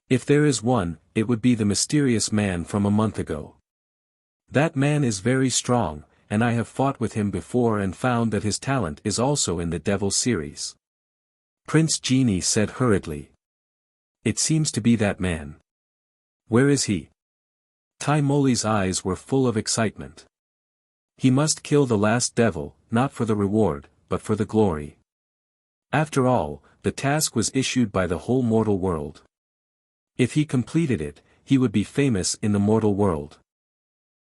If there is one, it would be the mysterious man from a month ago. That man is very strong, and I have fought with him before and found that his talent is also in the Devil series. Prince Genie said hurriedly. It seems to be that man. Where is he? Tai Mo Li's eyes were full of excitement. He must kill the last devil, not for the reward, but for the glory. After all, the task was issued by the whole mortal world. If he completed it, he would be famous in the mortal world.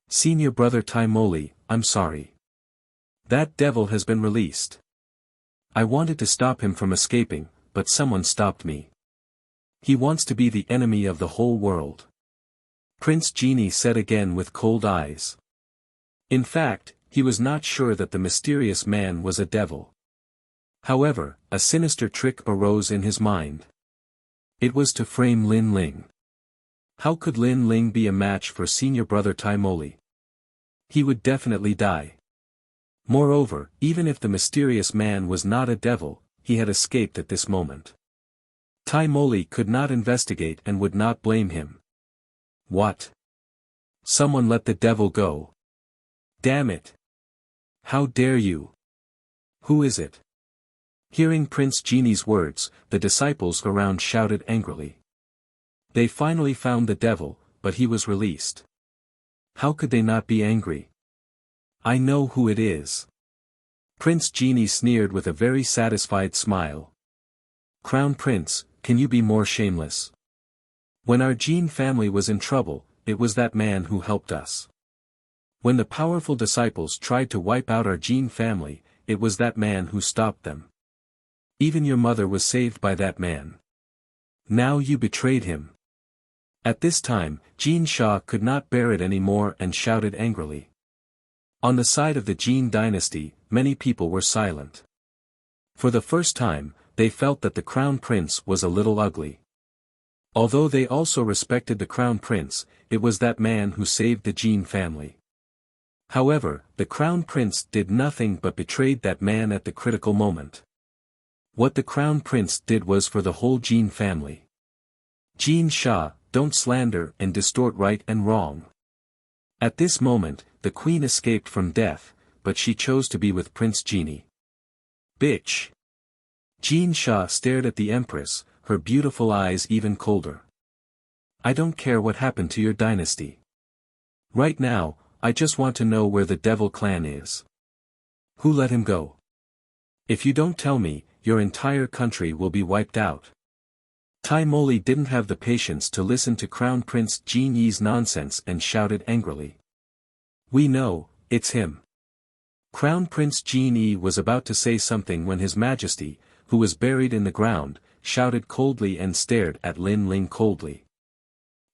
Senior brother Tai Mo Li, I'm sorry. That devil has been released. I wanted to stop him from escaping, but someone stopped me. He wants to be the enemy of the whole world. Prince Genie said again with cold eyes. In fact, he was not sure that the mysterious man was a devil. However, a sinister trick arose in his mind. It was to frame Lin Ling. How could Lin Ling be a match for senior brother Tai Mo Li? He would definitely die. Moreover, even if the mysterious man was not a devil, he had escaped at this moment. Tai Mo Li could not investigate and would not blame him. What? Someone let the devil go. Damn it. How dare you? Who is it? Hearing Prince Genie's words, the disciples around shouted angrily. They finally found the devil, but he was released. How could they not be angry? I know who it is. Prince Genie sneered with a very satisfied smile. Crown Prince, can you be more shameless? When our Jin family was in trouble, it was that man who helped us. When the powerful disciples tried to wipe out our Jin family, it was that man who stopped them. Even your mother was saved by that man. Now you betrayed him. At this time, Jin Sha could not bear it anymore and shouted angrily. On the side of the Jin dynasty, many people were silent. For the first time, they felt that the crown prince was a little ugly. Although they also respected the crown prince, it was that man who saved the Jin family. However, the crown prince did nothing but betrayed that man at the critical moment. What the crown prince did was for the whole Jin family. Jin Sha, don't slander and distort right and wrong. At this moment, the queen escaped from death, but she chose to be with Prince Genie. Bitch! Jin Sha stared at the empress, her beautiful eyes even colder. I don't care what happened to your dynasty. Right now, I just want to know where the devil clan is. Who let him go? If you don't tell me, your entire country will be wiped out. Tai Mo Li didn't have the patience to listen to Crown Prince Jin Yi's nonsense and shouted angrily. We know, it's him. Crown Prince Jin Yi was about to say something when His Majesty, who was buried in the ground, shouted coldly and stared at Lin Ling coldly.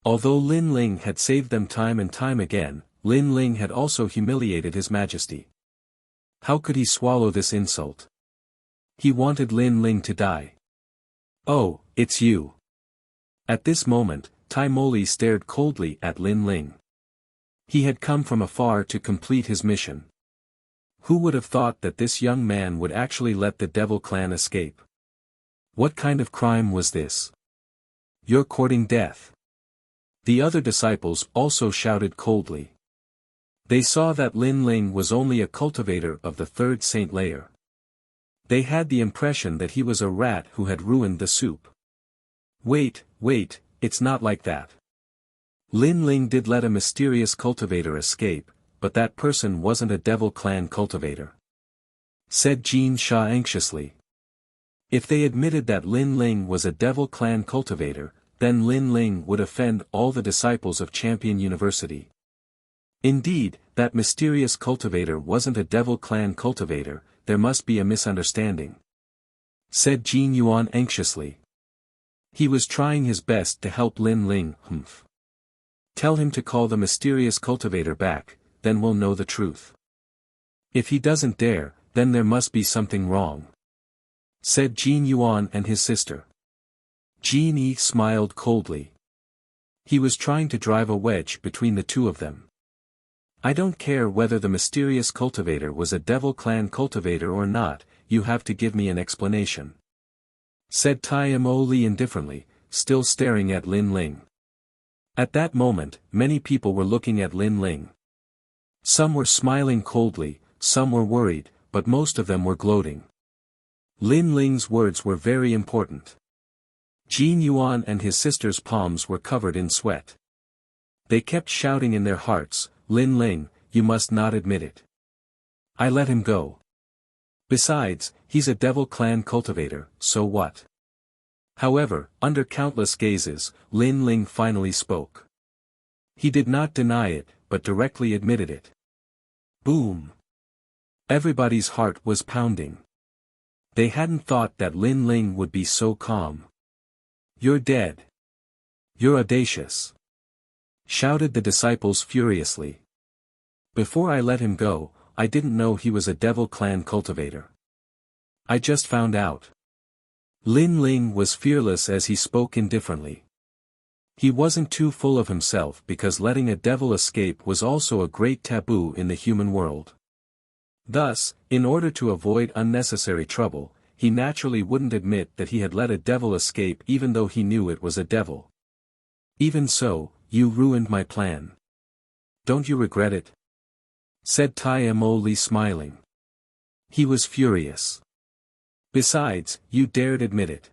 Although Lin Ling had saved them time and time again, Lin Ling had also humiliated his majesty. How could he swallow this insult? He wanted Lin Ling to die. Oh, it's you. At this moment, Tai Moli stared coldly at Lin Ling. He had come from afar to complete his mission. Who would have thought that this young man would actually let the Devil Clan escape? What kind of crime was this? You're courting death. The other disciples also shouted coldly. They saw that Lin Ling was only a cultivator of the third saint layer. They had the impression that he was a rat who had ruined the soup. Wait, it's not like that. Lin Ling did let a mysterious cultivator escape, but that person wasn't a Devil Clan cultivator. Said Jin Sha anxiously. If they admitted that Lin Ling was a Devil Clan cultivator, then Lin Ling would offend all the disciples of Champion University. Indeed, that mysterious cultivator wasn't a Devil Clan cultivator, there must be a misunderstanding. Said Jin Yuan anxiously. He was trying his best to help Lin Ling. Tell him to call the mysterious cultivator back, then we'll know the truth. If he doesn't dare, then there must be something wrong. Said Jin Yuan and his sister. Jin Yi smiled coldly. He was trying to drive a wedge between the two of them. I don't care whether the mysterious cultivator was a Devil Clan cultivator or not, you have to give me an explanation. Said Tai Mo Li indifferently, still staring at Lin Ling. At that moment, many people were looking at Lin Ling. Some were smiling coldly, some were worried, but most of them were gloating. Lin Ling's words were very important. Jin Yuan and his sister's palms were covered in sweat. They kept shouting in their hearts, Lin Ling, you must not admit it. I let him go. Besides, he's a Devil Clan cultivator, so what? However, under countless gazes, Lin Ling finally spoke. He did not deny it, but directly admitted it. Boom! Everybody's heart was pounding. They hadn't thought that Lin Ling would be so calm. You're dead. You're audacious. Shouted the disciples furiously. Before I let him go, I didn't know he was a Devil Clan cultivator. I just found out. Lin Ling was fearless as he spoke indifferently. He wasn't too full of himself because letting a devil escape was also a great taboo in the human world. Thus, in order to avoid unnecessary trouble, he naturally wouldn't admit that he had let a devil escape even though he knew it was a devil. Even so, you ruined my plan. Don't you regret it? Said Tai Mo Li smiling. He was furious. Besides, you dared admit it.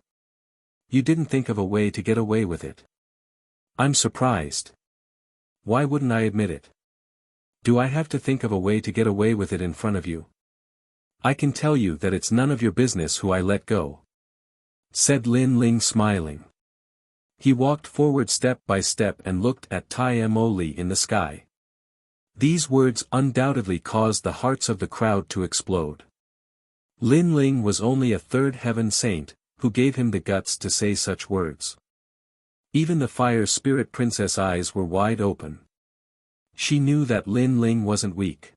You didn't think of a way to get away with it. I'm surprised. Why wouldn't I admit it? Do I have to think of a way to get away with it in front of you? I can tell you that it's none of your business who I let go. Said Lin Ling smiling. He walked forward step by step and looked at Tai Mo Li in the sky. These words undoubtedly caused the hearts of the crowd to explode. Lin Ling was only a third heaven saint, who gave him the guts to say such words. Even the fire spirit princess' eyes were wide open. She knew that Lin Ling wasn't weak.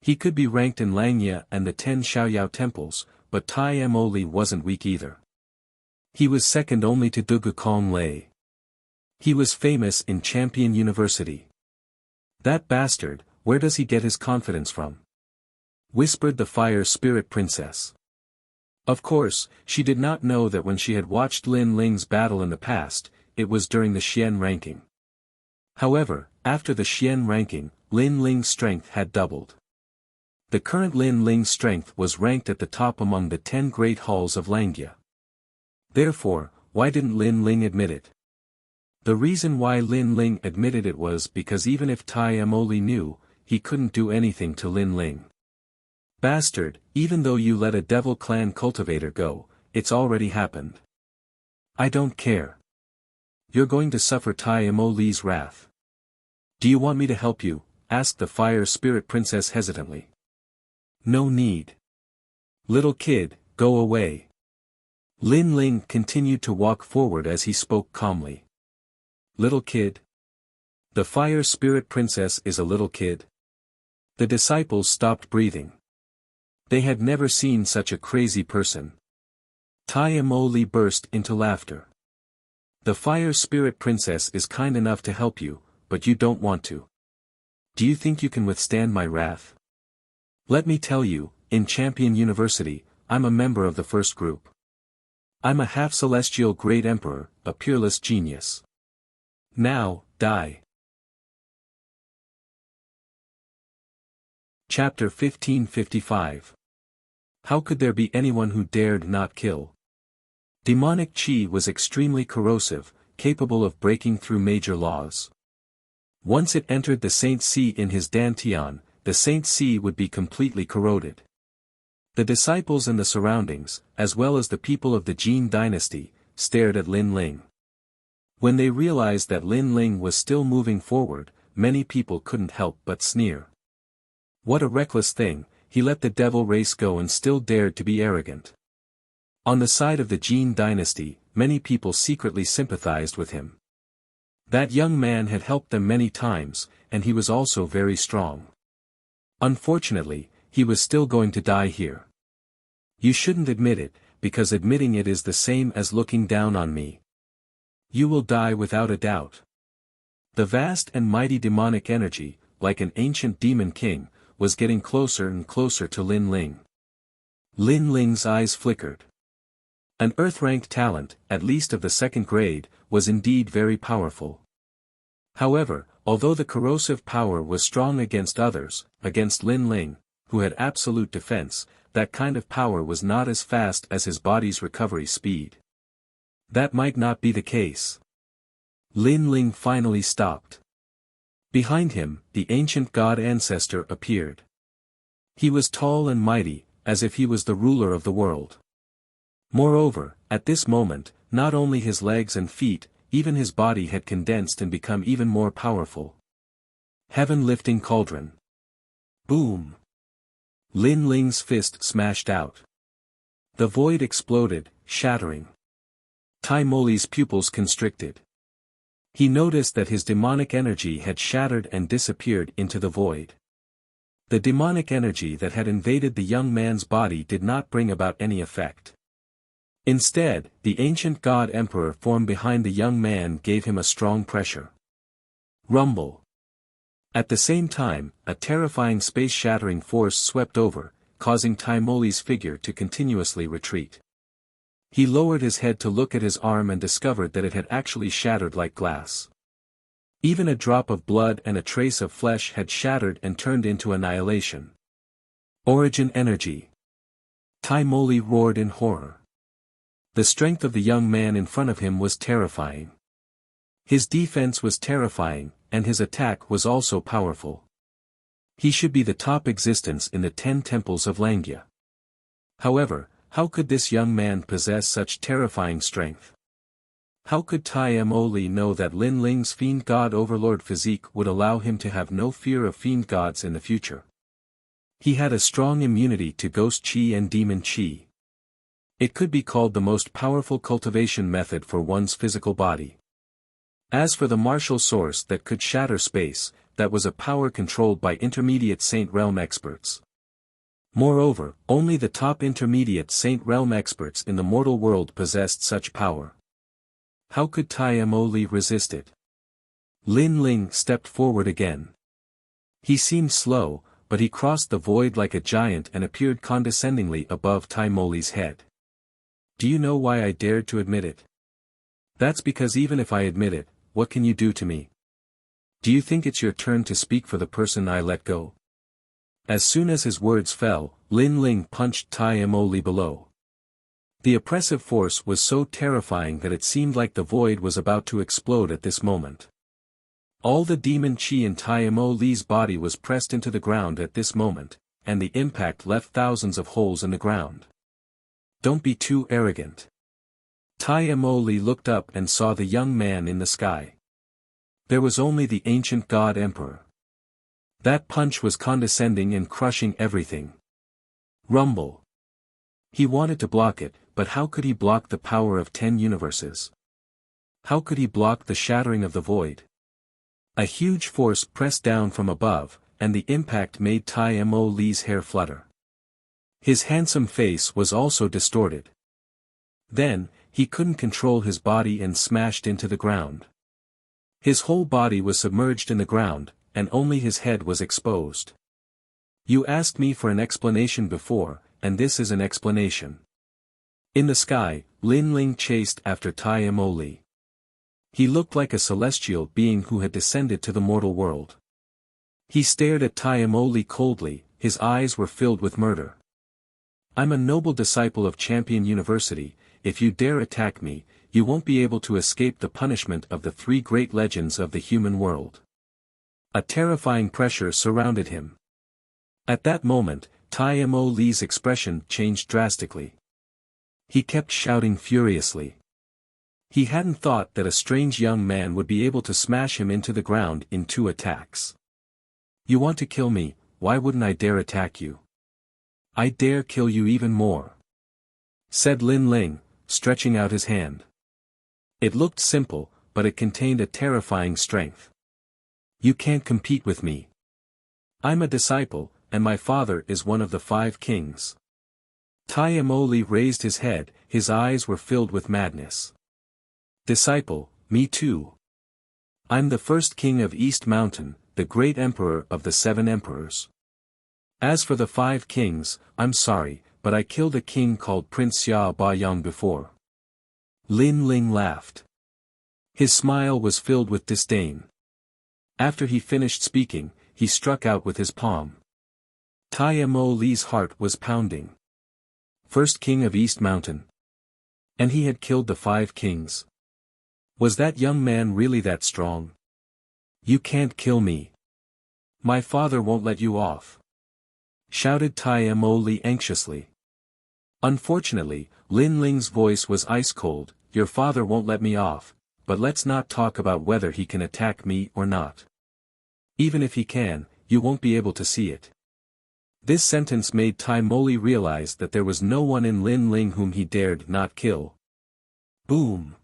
He could be ranked in Langya and the 10 Xiaoyao temples, but Tai Mo Li wasn't weak either. He was second only to Dugu Kong Lei. He was famous in Champion University. That bastard, where does he get his confidence from? Whispered the fire spirit princess. Of course, she did not know that when she had watched Lin Ling's battle in the past, it was during the Xian ranking. However, after the Xian ranking, Lin Ling's strength had doubled. The current Lin Ling strength was ranked at the top among the 10 great halls of Langya. Therefore, why didn't Lin Ling admit it? The reason why Lin Ling admitted it was because even if Tai Mo Li knew, he couldn't do anything to Lin Ling. Bastard, even though you let a Devil Clan cultivator go, it's already happened. I don't care. You're going to suffer Tai Mo Li's wrath. Do you want me to help you? Asked the fire spirit princess hesitantly. No need. Little kid, go away. Lin Ling continued to walk forward as he spoke calmly. Little kid? The fire spirit princess is a little kid? The disciples stopped breathing. They had never seen such a crazy person. Tai Mo burst into laughter. The fire spirit princess is kind enough to help you, but you don't want to. Do you think you can withstand my wrath? Let me tell you, in Champion University, I'm a member of the first group. I'm a half-celestial great emperor, a peerless genius. Now, die. Chapter 1555. How could there be anyone who dared not kill? Demonic chi was extremely corrosive, capable of breaking through major laws. Once it entered the Saint Si in his dantian, the Saint Si would be completely corroded. The disciples and the surroundings, as well as the people of the Jin dynasty, stared at Lin Ling. When they realized that Lin Ling was still moving forward, many people couldn't help but sneer. What a reckless thing, he let the devil race go and still dared to be arrogant. On the side of the Jin dynasty, many people secretly sympathized with him. That young man had helped them many times, and he was also very strong. Unfortunately, he was still going to die here. You shouldn't admit it, because admitting it is the same as looking down on me. You will die without a doubt. The vast and mighty demonic energy, like an ancient demon king, was getting closer and closer to Lin Ling. Lin Ling's eyes flickered. An Earth-ranked talent, at least of the second grade, was indeed very powerful. However, although the corrosive power was strong against others, against Lin Ling, who had absolute defense, that kind of power was not as fast as his body's recovery speed. That might not be the case. Lin Ling finally stopped. Behind him, the ancient god ancestor appeared. He was tall and mighty, as if he was the ruler of the world. Moreover, at this moment, not only his legs and feet, even his body had condensed and become even more powerful. Heaven-lifting cauldron. Boom! Lin Ling's fist smashed out. The void exploded, shattering. Tai Mo's pupils constricted. He noticed that his demonic energy had shattered and disappeared into the void. The demonic energy that had invaded the young man's body did not bring about any effect. Instead, the ancient god emperor formed behind the young man gave him a strong pressure. Rumble. At the same time, a terrifying space-shattering force swept over, causing Tai Mo's figure to continuously retreat. He lowered his head to look at his arm and discovered that it had actually shattered like glass. Even a drop of blood and a trace of flesh had shattered and turned into annihilation. Origin energy. Tai Mo roared in horror. The strength of the young man in front of him was terrifying. His defense was terrifying, and his attack was also powerful. He should be the top existence in the 10 temples of Langya. However, how could this young man possess such terrifying strength? How could Tai Mo know that Lin Ling's fiend god overlord physique would allow him to have no fear of fiend gods in the future? He had a strong immunity to ghost chi and demon chi. It could be called the most powerful cultivation method for one's physical body. As for the martial source that could shatter space, that was a power controlled by intermediate Saint Realm experts. Moreover, only the top intermediate Saint Realm experts in the mortal world possessed such power. How could Tai Mo resist it? Lin Ling stepped forward again. He seemed slow, but he crossed the void like a giant and appeared condescendingly above Tai Mo's head. Do you know why I dared to admit it? That's because even if I admit it, what can you do to me? Do you think it's your turn to speak for the person I let go? As soon as his words fell, Lin Ling punched Tai Mo below. The oppressive force was so terrifying that it seemed like the void was about to explode at this moment. All the demon chi in Tai Mo's body was pressed into the ground at this moment, and the impact left thousands of holes in the ground. Don't be too arrogant. Tai Mo looked up and saw the young man in the sky. There was only the ancient god emperor. That punch was condescending and crushing everything. Rumble. He wanted to block it, but how could he block the power of 10 universes? How could he block the shattering of the void? A huge force pressed down from above, and the impact made Tai Mo Li's hair flutter. His handsome face was also distorted. Then, he couldn't control his body and smashed into the ground. His whole body was submerged in the ground, and only his head was exposed. You asked me for an explanation before, and this is an explanation. In the sky, Lin Ling chased after Tai Mo Li. He looked like a celestial being who had descended to the mortal world. He stared at Tai Mo Li coldly, his eyes were filled with murder. I'm a noble disciple of Champion University. If you dare attack me, you won't be able to escape the punishment of the three great legends of the human world. A terrifying pressure surrounded him. At that moment, Tai Mo Li's expression changed drastically. He kept shouting furiously. He hadn't thought that a strange young man would be able to smash him into the ground in 2 attacks. You want to kill me, why wouldn't I dare attack you? I dare kill you even more, said Lin Ling, stretching out his hand. It looked simple, but it contained a terrifying strength. You can't compete with me. I'm a disciple, and my father is one of the 5 kings. Tai Mo Li raised his head, his eyes were filled with madness. Disciple, me too. I'm the first king of East Mountain, the great emperor of the 7 emperors. As for the 5 kings, I'm sorry, but I killed a king called Prince Xia Baoyang before. Lin Ling laughed. His smile was filled with disdain. After he finished speaking, he struck out with his palm. Tai Mo Li's heart was pounding. First king of East Mountain. And he had killed the 5 kings. Was that young man really that strong? You can't kill me. My father won't let you off, shouted Tai Mo Li anxiously. Unfortunately, Lin Ling's voice was ice cold. Your father won't let me off, but let's not talk about whether he can attack me or not. Even if he can, you won't be able to see it. This sentence made Tai Mo Li realize that there was no one in Lin Ling whom he dared not kill. Boom!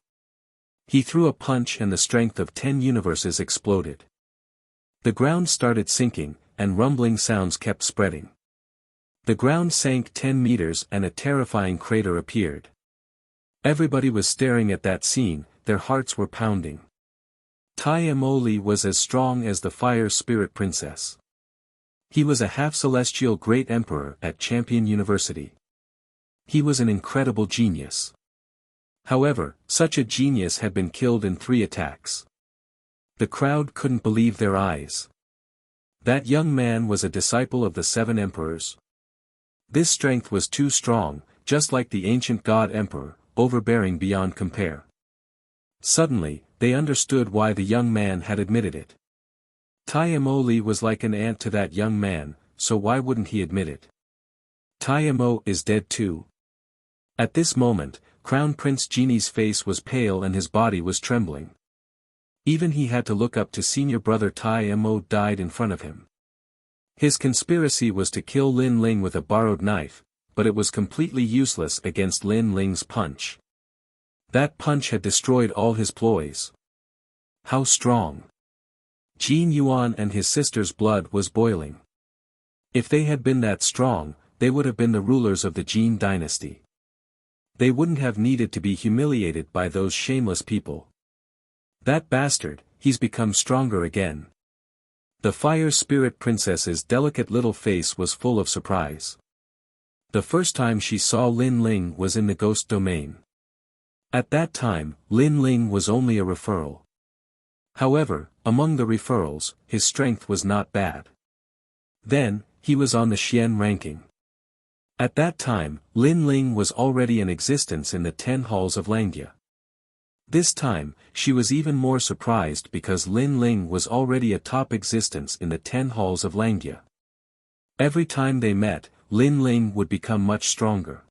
He threw a punch and the strength of 10 universes exploded. The ground started sinking, and rumbling sounds kept spreading. The ground sank 10 meters and a terrifying crater appeared. Everybody was staring at that scene, their hearts were pounding. Tai Mo Li was as strong as the Fire Spirit Princess. He was a half-celestial great emperor at Champion University. He was an incredible genius. However, such a genius had been killed in 3 attacks. The crowd couldn't believe their eyes. That young man was a disciple of the 7 emperors. This strength was too strong, just like the ancient god emperor, overbearing beyond compare. Suddenly, they understood why the young man had admitted it. Tai Mo Li was like an aunt to that young man, so why wouldn't he admit it? Tai Mo is dead too. At this moment, Crown Prince Genie's face was pale and his body was trembling. Even he had to look up to senior brother Tai Mo died in front of him. His conspiracy was to kill Lin Ling with a borrowed knife, but it was completely useless against Lin Ling's punch. That punch had destroyed all his ploys. How strong! Jin Yuan and his sister's blood was boiling. If they had been that strong, they would have been the rulers of the Jin dynasty. They wouldn't have needed to be humiliated by those shameless people. That bastard, he's become stronger again. The Fire Spirit Princess's delicate little face was full of surprise. The first time she saw Lin Ling was in the ghost domain. At that time, Lin Ling was only a referral. However, among the referrals, his strength was not bad. Then, he was on the Xian ranking. At that time, Lin Ling was already in existence in the 10 halls of Langya. This time, she was even more surprised because Lin Ling was already a top existence in the 10 halls of Langya. Every time they met, Lin Ling would become much stronger.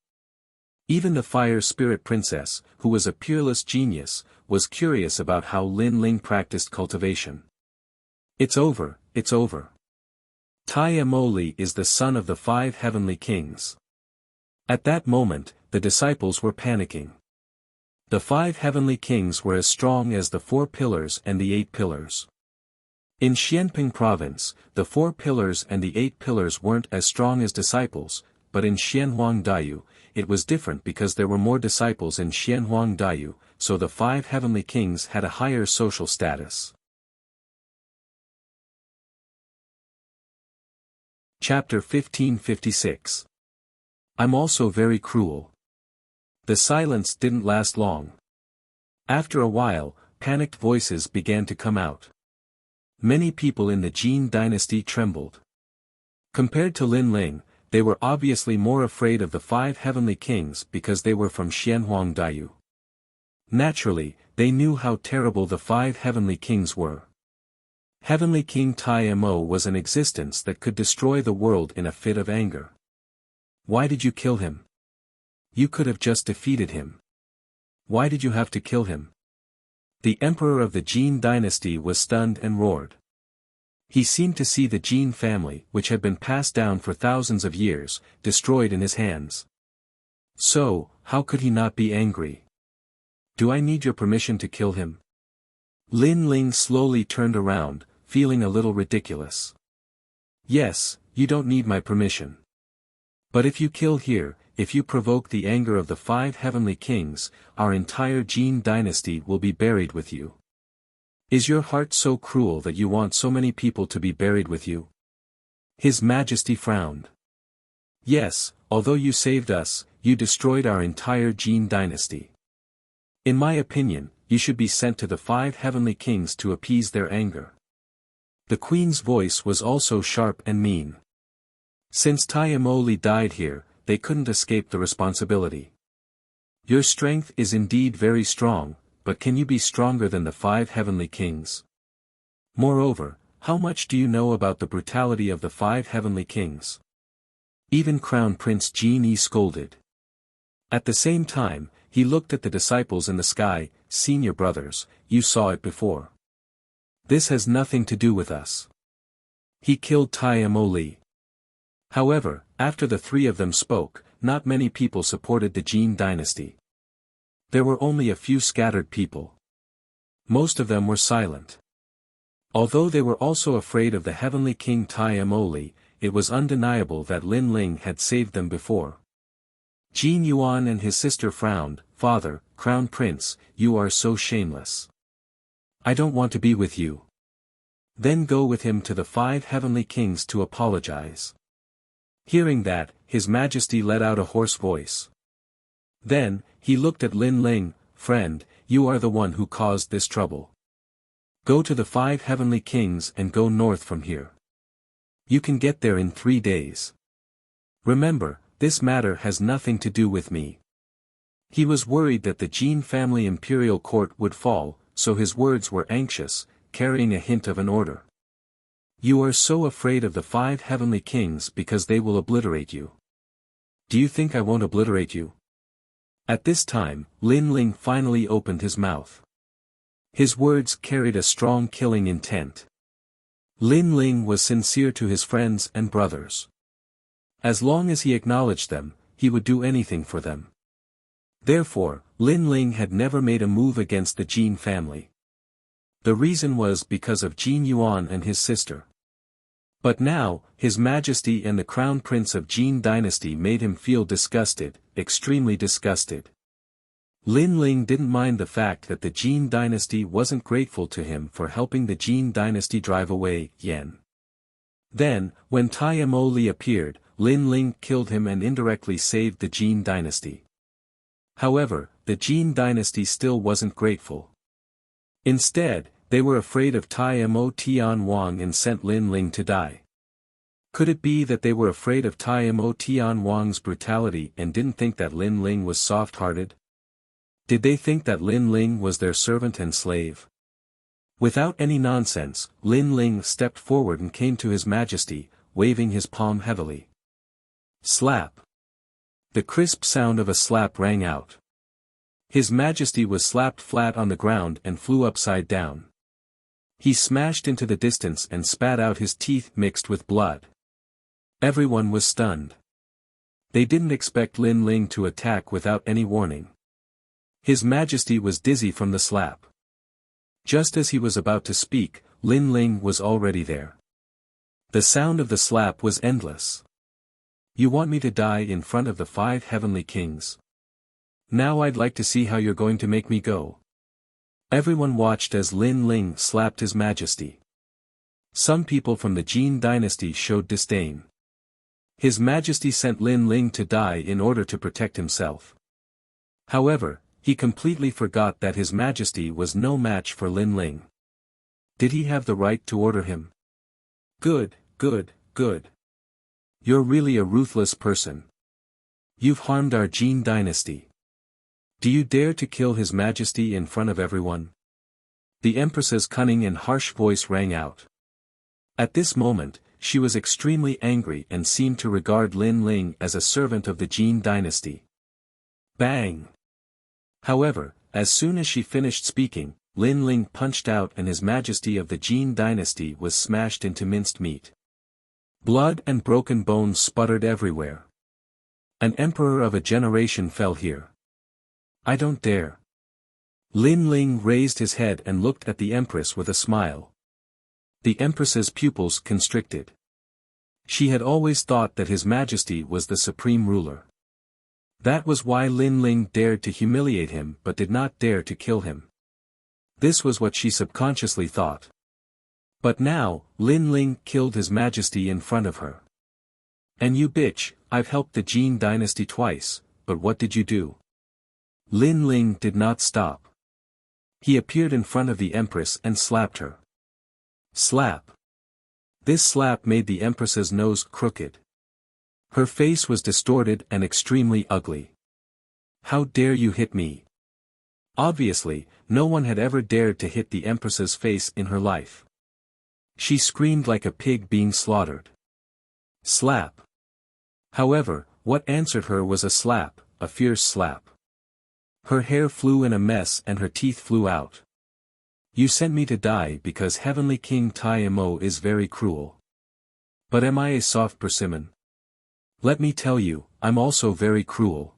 Even the Fire Spirit Princess, who was a peerless genius, was curious about how Lin Ling practiced cultivation. It's over, it's over. Tai Mo Li is the son of the 5 heavenly kings. At that moment, the disciples were panicking. The 5 heavenly kings were as strong as the 4 pillars and the 8 pillars. In Xianping province, the 4 pillars and the 8 pillars weren't as strong as disciples, but in Xianhuang Daiyu, it was different because there were more disciples in Xianhuang Daiyu, so the 5 heavenly kings had a higher social status. Chapter 1556. I'm also very cruel. The silence didn't last long. After a while, panicked voices began to come out. Many people in the Jin dynasty trembled. Compared to Lin Ling, they were obviously more afraid of the 5 heavenly kings because they were from Xianhuang Daiyu. Naturally, they knew how terrible the 5 heavenly kings were. Heavenly King Tai Mo was an existence that could destroy the world in a fit of anger. Why did you kill him? You could have just defeated him. Why did you have to kill him? The emperor of the Jin dynasty was stunned and roared. He seemed to see the Jin family, which had been passed down for thousands of years, destroyed in his hands. So, how could he not be angry? Do I need your permission to kill him? Lin Ling slowly turned around, feeling a little ridiculous. Yes, you don't need my permission. But if you kill here, if you provoke the anger of the 5 heavenly kings, our entire Jin dynasty will be buried with you. Is your heart so cruel that you want so many people to be buried with you? His Majesty frowned. Yes, although you saved us, you destroyed our entire Jin dynasty. In my opinion, you should be sent to the 5 heavenly kings to appease their anger. The queen's voice was also sharp and mean. Since Tai Mo Li died here, they couldn't escape the responsibility. Your strength is indeed very strong, but can you be stronger than the 5 heavenly kings? Moreover, how much do you know about the brutality of the 5 heavenly kings? Even Crown Prince Jin Yi scolded. At the same time, he looked at the disciples in the sky. Senior brothers, you saw it before. This has nothing to do with us. He killed Tai Mo Li. However, after the 3 of them spoke, not many people supported the Jin dynasty. There were only a few scattered people. Most of them were silent. Although they were also afraid of the heavenly king Tai Mo Li, it was undeniable that Lin Ling had saved them before. Jin Yuan and his sister frowned. Father, Crown Prince, you are so shameless. I don't want to be with you. Then go with him to the 5 heavenly kings to apologize. Hearing that, His Majesty let out a hoarse voice. Then, he looked at Lin Ling. Friend, you are the one who caused this trouble. Go to the 5 heavenly kings and go north from here. You can get there in 3 days. Remember, this matter has nothing to do with me. He was worried that the Jin family imperial court would fall, so his words were anxious, carrying a hint of an order. You are so afraid of the 5 heavenly kings because they will obliterate you. Do you think I won't obliterate you? At this time, Lin Ling finally opened his mouth. His words carried a strong killing intent. Lin Ling was sincere to his friends and brothers. As long as he acknowledged them, he would do anything for them. Therefore, Lin Ling had never made a move against the Jin family. The reason was because of Jin Yuan and his sister. But now, His Majesty and the Crown Prince of Jin dynasty made him feel disgusted, extremely disgusted. Lin Ling didn't mind the fact that the Jin dynasty wasn't grateful to him for helping the Jin dynasty drive away Yan. Then, when Tai Mo Li appeared, Lin Ling killed him and indirectly saved the Jin dynasty. However, the Jin dynasty still wasn't grateful. Instead, they were afraid of Tai Mo Tian Wang and sent Lin Ling to die. Could it be that they were afraid of Tai Mo Tian Wang's brutality and didn't think that Lin Ling was soft-hearted? Did they think that Lin Ling was their servant and slave? Without any nonsense, Lin Ling stepped forward and came to His Majesty, waving his palm heavily. Slap! The crisp sound of a slap rang out. His Majesty was slapped flat on the ground and flew upside down. He smashed into the distance and spat out his teeth mixed with blood. Everyone was stunned. They didn't expect Lin Ling to attack without any warning. His Majesty was dizzy from the slap. Just as he was about to speak, Lin Ling was already there. The sound of the slap was endless. You want me to die in front of the 5 heavenly kings? Now I'd like to see how you're going to make me go. Everyone watched as Lin Ling slapped His Majesty. Some people from the Jin dynasty showed disdain. His Majesty sent Lin Ling to die in order to protect himself. However, he completely forgot that His Majesty was no match for Lin Ling. Did he have the right to order him? Good, good, good. You're really a ruthless person. You've harmed our Jin dynasty. Do you dare to kill His Majesty in front of everyone? The Empress's cunning and harsh voice rang out. At this moment, she was extremely angry and seemed to regard Lin Ling as a servant of the Jin dynasty. Bang! However, as soon as she finished speaking, Lin Ling punched out and His Majesty of the Jin dynasty was smashed into minced meat. Blood and broken bones sputtered everywhere. An emperor of a generation fell here. I don't dare. Lin Ling raised his head and looked at the Empress with a smile. The Empress's pupils constricted. She had always thought that His Majesty was the supreme ruler. That was why Lin Ling dared to humiliate him but did not dare to kill him. This was what she subconsciously thought. But now, Lin Ling killed His Majesty in front of her. And you bitch, I've helped the Jin dynasty twice, but what did you do? Lin Ling did not stop. He appeared in front of the Empress and slapped her. Slap. This slap made the Empress's nose crooked. Her face was distorted and extremely ugly. How dare you hit me? Obviously, no one had ever dared to hit the Empress's face in her life. She screamed like a pig being slaughtered. Slap. However, what answered her was a slap, a fierce slap. Her hair flew in a mess and her teeth flew out. You sent me to die because Heavenly King Tai Mo is very cruel. But am I a soft persimmon? Let me tell you, I'm also very cruel.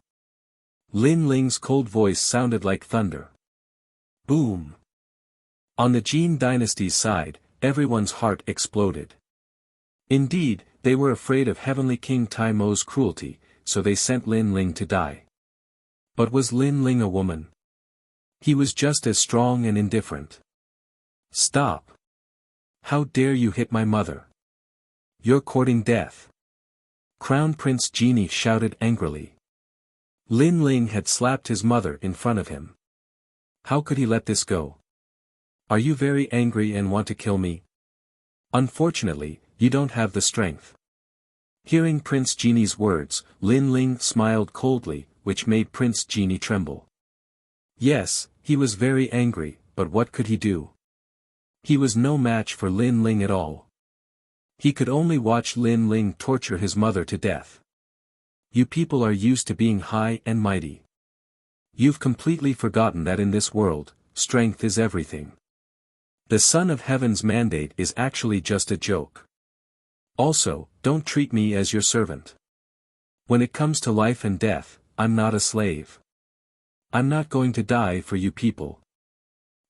Lin Ling's cold voice sounded like thunder. Boom! On the Jin dynasty's side, everyone's heart exploded. Indeed, they were afraid of Heavenly King Tai Mo's cruelty, so they sent Lin Ling to die. But was Lin Ling a woman? He was just as strong and indifferent. Stop! How dare you hit my mother? You're courting death. Crown Prince Genie shouted angrily. Lin Ling had slapped his mother in front of him. How could he let this go? Are you very angry and want to kill me? Unfortunately, you don't have the strength. Hearing Prince Genie's words, Lin Ling smiled coldly, which made Prince Genie tremble. Yes, he was very angry, but what could he do? He was no match for Lin Ling at all. He could only watch Lin Ling torture his mother to death. You people are used to being high and mighty. You've completely forgotten that in this world, strength is everything. The Son of Heaven's mandate is actually just a joke. Also, don't treat me as your servant. When it comes to life and death, I'm not a slave. I'm not going to die for you people.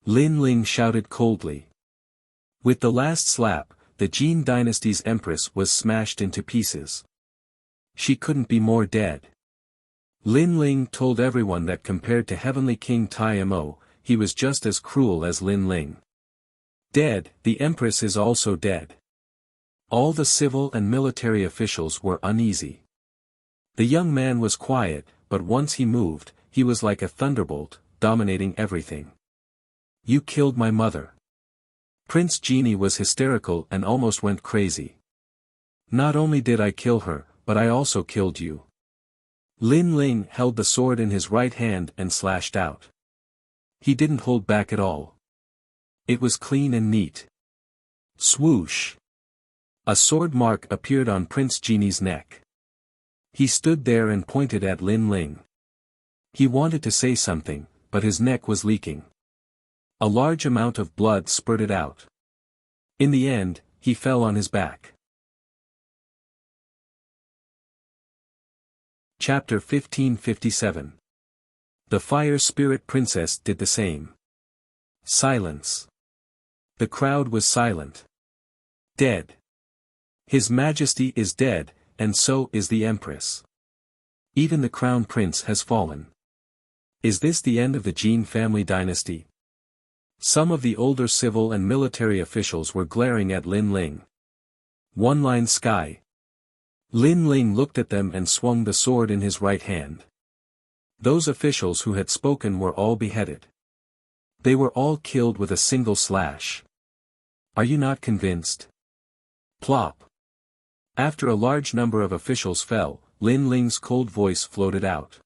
Lin Ling shouted coldly. With the last slap, the Jin dynasty's empress was smashed into pieces. She couldn't be more dead. Lin Ling told everyone that compared to Heavenly King Tai Mo, he was just as cruel as Lin Ling. Dead, the empress is also dead. All the civil and military officials were uneasy. The young man was quiet, but once he moved, he was like a thunderbolt, dominating everything. You killed my mother. Prince Genie was hysterical and almost went crazy. Not only did I kill her, but I also killed you. Lin Ling held the sword in his right hand and slashed out. He didn't hold back at all. It was clean and neat. Swoosh! A sword mark appeared on Prince Genie's neck. He stood there and pointed at Lin Ling. He wanted to say something, but his neck was leaking. A large amount of blood spurted out. In the end, he fell on his back. Chapter 1557. The fire spirit princess did the same. Silence. The crowd was silent. Dead. His Majesty is dead, and so is the Empress. Even the Crown Prince has fallen. Is this the end of the Jin family dynasty? Some of the older civil and military officials were glaring at Lin Ling. One line sky. Lin Ling looked at them and swung the sword in his right hand. Those officials who had spoken were all beheaded. They were all killed with a single slash. Are you not convinced? Plop. After a large number of officials fell, Lin Ling's cold voice floated out.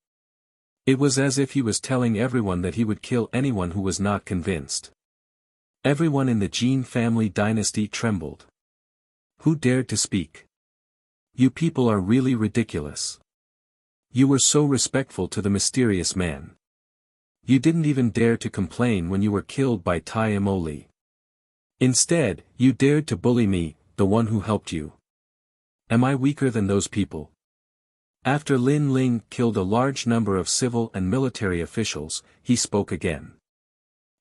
It was as if he was telling everyone that he would kill anyone who was not convinced. Everyone in the Jin family dynasty trembled. Who dared to speak? You people are really ridiculous. You were so respectful to the mysterious man. You didn't even dare to complain when you were killed by Tai Imoli. Instead, you dared to bully me, the one who helped you. Am I weaker than those people? After Lin Ling killed a large number of civil and military officials, he spoke again.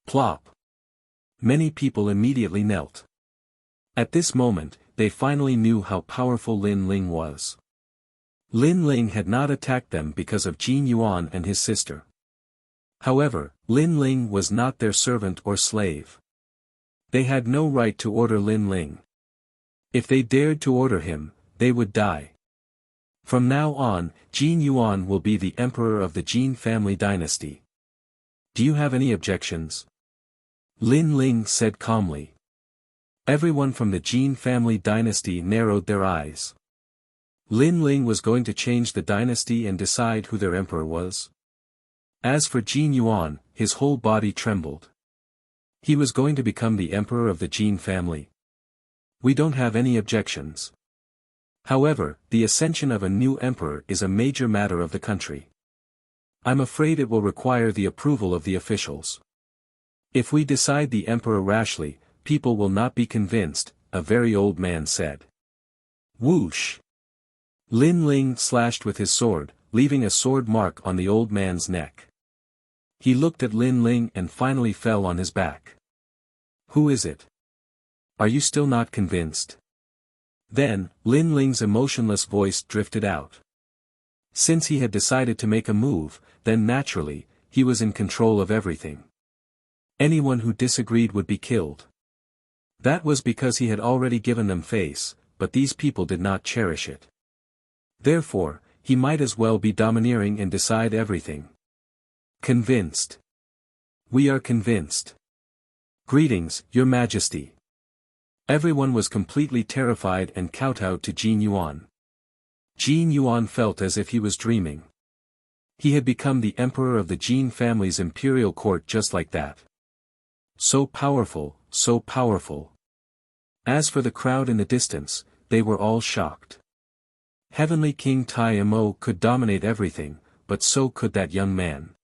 Plop. Many people immediately knelt. At this moment, they finally knew how powerful Lin Ling was. Lin Ling had not attacked them because of Jin Yuan and his sister. However, Lin Ling was not their servant or slave. They had no right to order Lin Ling. If they dared to order him, they would die. From now on, Jin Yuan will be the emperor of the Jin family dynasty. Do you have any objections? Lin Ling said calmly. Everyone from the Jin family dynasty narrowed their eyes. Lin Ling was going to change the dynasty and decide who their emperor was. As for Jin Yuan, his whole body trembled. He was going to become the emperor of the Jin family. We don't have any objections. However, the ascension of a new emperor is a major matter of the country. I'm afraid it will require the approval of the officials. If we decide the emperor rashly, people will not be convinced, a very old man said. Whoosh! Lin Ling slashed with his sword, leaving a sword mark on the old man's neck. He looked at Lin Ling and finally fell on his back. Who is it? Are you still not convinced? Then, Lin Ling's emotionless voice drifted out. Since he had decided to make a move, then naturally, he was in control of everything. Anyone who disagreed would be killed. That was because he had already given them face, but these people did not cherish it. Therefore, he might as well be domineering and decide everything. Convinced. We are convinced. Greetings, Your Majesty. Everyone was completely terrified and kowtowed to Jin Yuan. Jin Yuan felt as if he was dreaming. He had become the emperor of the Jin family's imperial court just like that. So powerful, so powerful. As for the crowd in the distance, they were all shocked. Heavenly King Tai Mo could dominate everything, but so could that young man.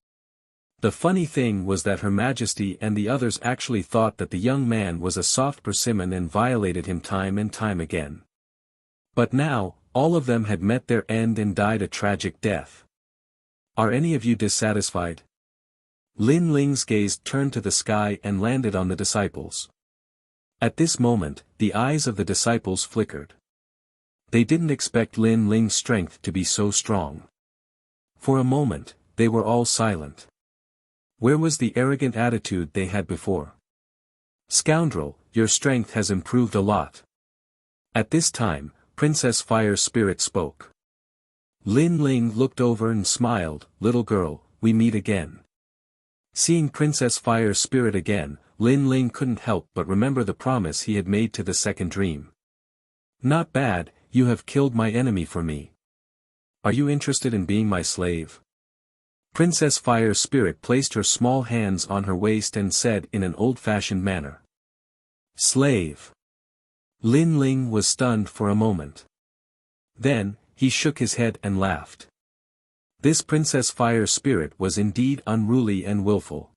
The funny thing was that Her Majesty and the others actually thought that the young man was a soft persimmon and violated him time and time again. But now, all of them had met their end and died a tragic death. Are any of you dissatisfied? Lin Ling's gaze turned to the sky and landed on the disciples. At this moment, the eyes of the disciples flickered. They didn't expect Lin Ling's strength to be so strong. For a moment, they were all silent. Where was the arrogant attitude they had before? Scoundrel, your strength has improved a lot. At this time, Princess Fire Spirit spoke. Lin Ling looked over and smiled, little girl, we meet again. Seeing Princess Fire Spirit again, Lin Ling couldn't help but remember the promise he had made to the second dream. Not bad, you have killed my enemy for me. Are you interested in being my slave? Princess Fire Spirit placed her small hands on her waist and said in an old-fashioned manner. Slave. Lin Ling was stunned for a moment. Then, he shook his head and laughed. This Princess Fire Spirit was indeed unruly and willful.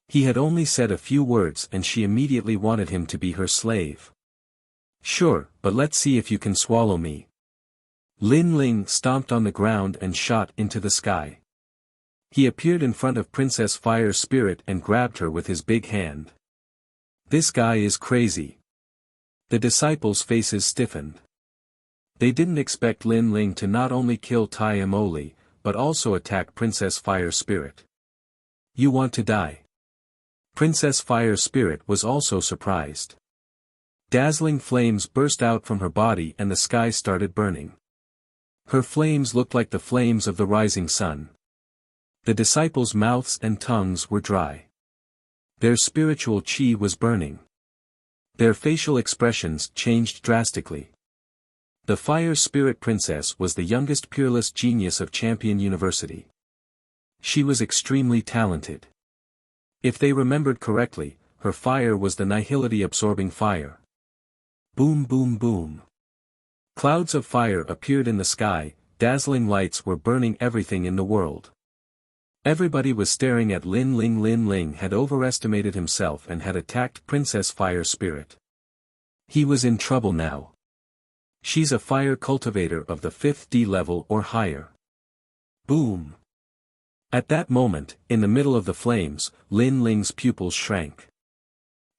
He had only said a few words and she immediately wanted him to be her slave. Sure, but let's see if you can swallow me. Lin Ling stomped on the ground and shot into the sky. He appeared in front of Princess Fire Spirit and grabbed her with his big hand. This guy is crazy. The disciples' faces stiffened. They didn't expect Lin Ling to not only kill Tai Emoli, but also attack Princess Fire Spirit. You want to die? Princess Fire Spirit was also surprised. Dazzling flames burst out from her body and the sky started burning. Her flames looked like the flames of the rising sun. The disciples' mouths and tongues were dry. Their spiritual chi was burning. Their facial expressions changed drastically. The Fire Spirit Princess was the youngest peerless genius of Champion University. She was extremely talented. If they remembered correctly, her fire was the nihility-absorbing fire. Boom boom boom. Clouds of fire appeared in the sky, dazzling lights were burning everything in the world. Everybody was staring at Lin Ling. Lin Ling had overestimated himself and had attacked Princess Fire Spirit. He was in trouble now. She's a fire cultivator of the 5th D level or higher. Boom. At that moment, in the middle of the flames, Lin Ling's pupils shrank.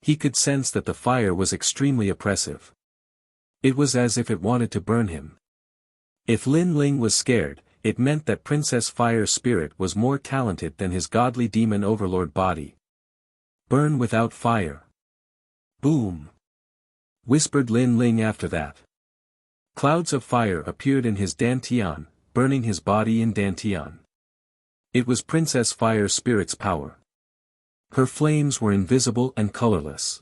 He could sense that the fire was extremely oppressive. It was as if it wanted to burn him. If Lin Ling was scared, it meant that Princess Fire Spirit was more talented than his godly demon overlord body. Burn without fire. Boom. Whispered Lin Ling after that. Clouds of fire appeared in his dantian, burning his body in dantian. It was Princess Fire Spirit's power. Her flames were invisible and colorless.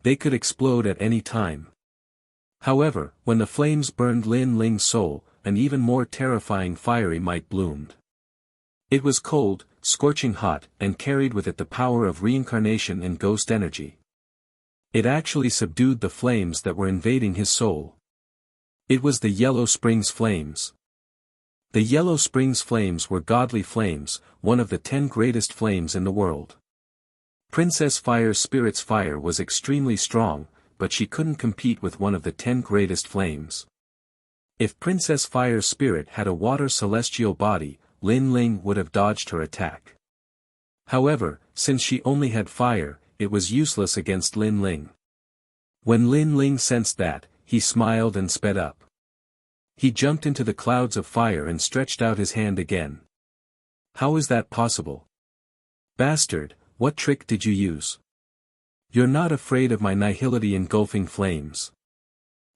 They could explode at any time. However, when the flames burned Lin Ling's soul, an even more terrifying fiery might bloomed. It was cold, scorching hot, and carried with it the power of reincarnation and ghost energy. It actually subdued the flames that were invading his soul. It was the Yellow Springs flames. The Yellow Springs flames were godly flames, one of the 10 greatest flames in the world. Princess Fire Spirit's fire was extremely strong, but she couldn't compete with one of the 10 greatest flames. If Princess Fire Spirit had a water celestial body, Lin Ling would have dodged her attack. However, since she only had fire, it was useless against Lin Ling. When Lin Ling sensed that, he smiled and sped up. He jumped into the clouds of fire and stretched out his hand again. How is that possible? Bastard, what trick did you use? You're not afraid of my nihility engulfing flames.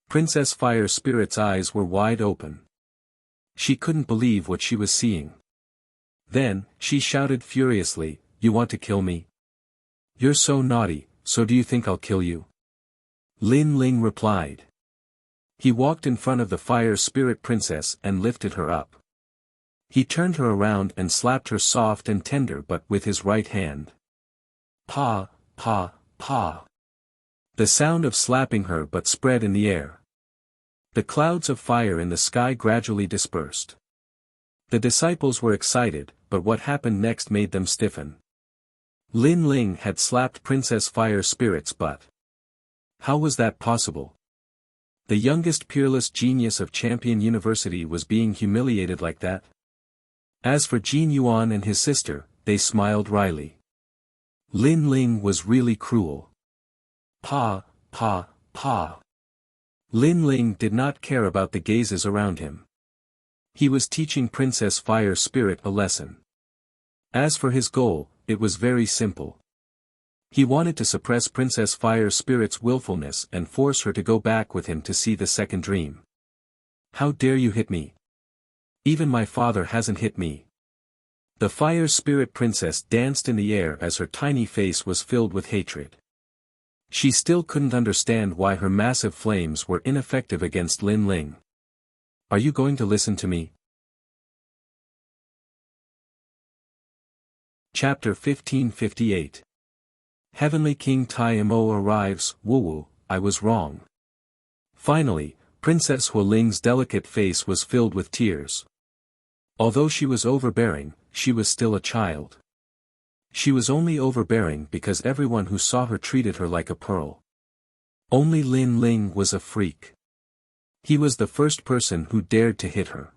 Princess Fire Spirit's eyes were wide open. She couldn't believe what she was seeing. Then, she shouted furiously, "You want to kill me? You're so naughty, so do you think I'll kill you?" Lin Ling replied. He walked in front of the Fire Spirit Princess and lifted her up. He turned her around and slapped her soft and tender butt with his right hand. Pa, pa, pa. The sound of slapping her butt spread in the air. The clouds of fire in the sky gradually dispersed. The disciples were excited, but what happened next made them stiffen. Lin Ling had slapped Princess Fire Spirit's butt. How was that possible? The youngest peerless genius of Champion University was being humiliated like that? As for Jin Yuan and his sister, they smiled wryly. Lin Ling was really cruel. Pa, pa, pa. Lin Ling did not care about the gazes around him. He was teaching Princess Fire Spirit a lesson. As for his goal, it was very simple. He wanted to suppress Princess Fire Spirit's willfulness and force her to go back with him to see the second dream. How dare you hit me? Even my father hasn't hit me. The Fire Spirit Princess danced in the air as her tiny face was filled with hatred. She still couldn't understand why her massive flames were ineffective against Lin Ling. Are you going to listen to me? Chapter 1558. Heavenly King Tai Mo arrives. Woo, I was wrong. Finally, Princess Hualing's delicate face was filled with tears. Although she was overbearing, she was still a child. She was only overbearing because everyone who saw her treated her like a pearl. Only Lin Ling was a freak. He was the first person who dared to hit her.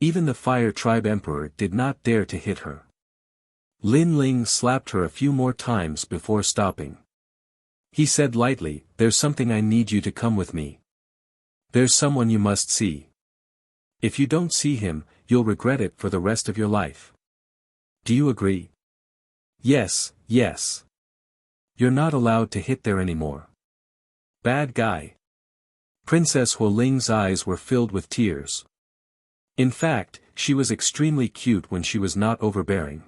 Even the Fire Tribe Emperor did not dare to hit her. Lin Ling slapped her a few more times before stopping. He said lightly, "There's something I need you to come with me. There's someone you must see. If you don't see him, you'll regret it for the rest of your life. Do you agree?" "Yes, yes. You're not allowed to hit there anymore." "Bad guy." Princess Huoling's eyes were filled with tears. In fact, she was extremely cute when she was not overbearing.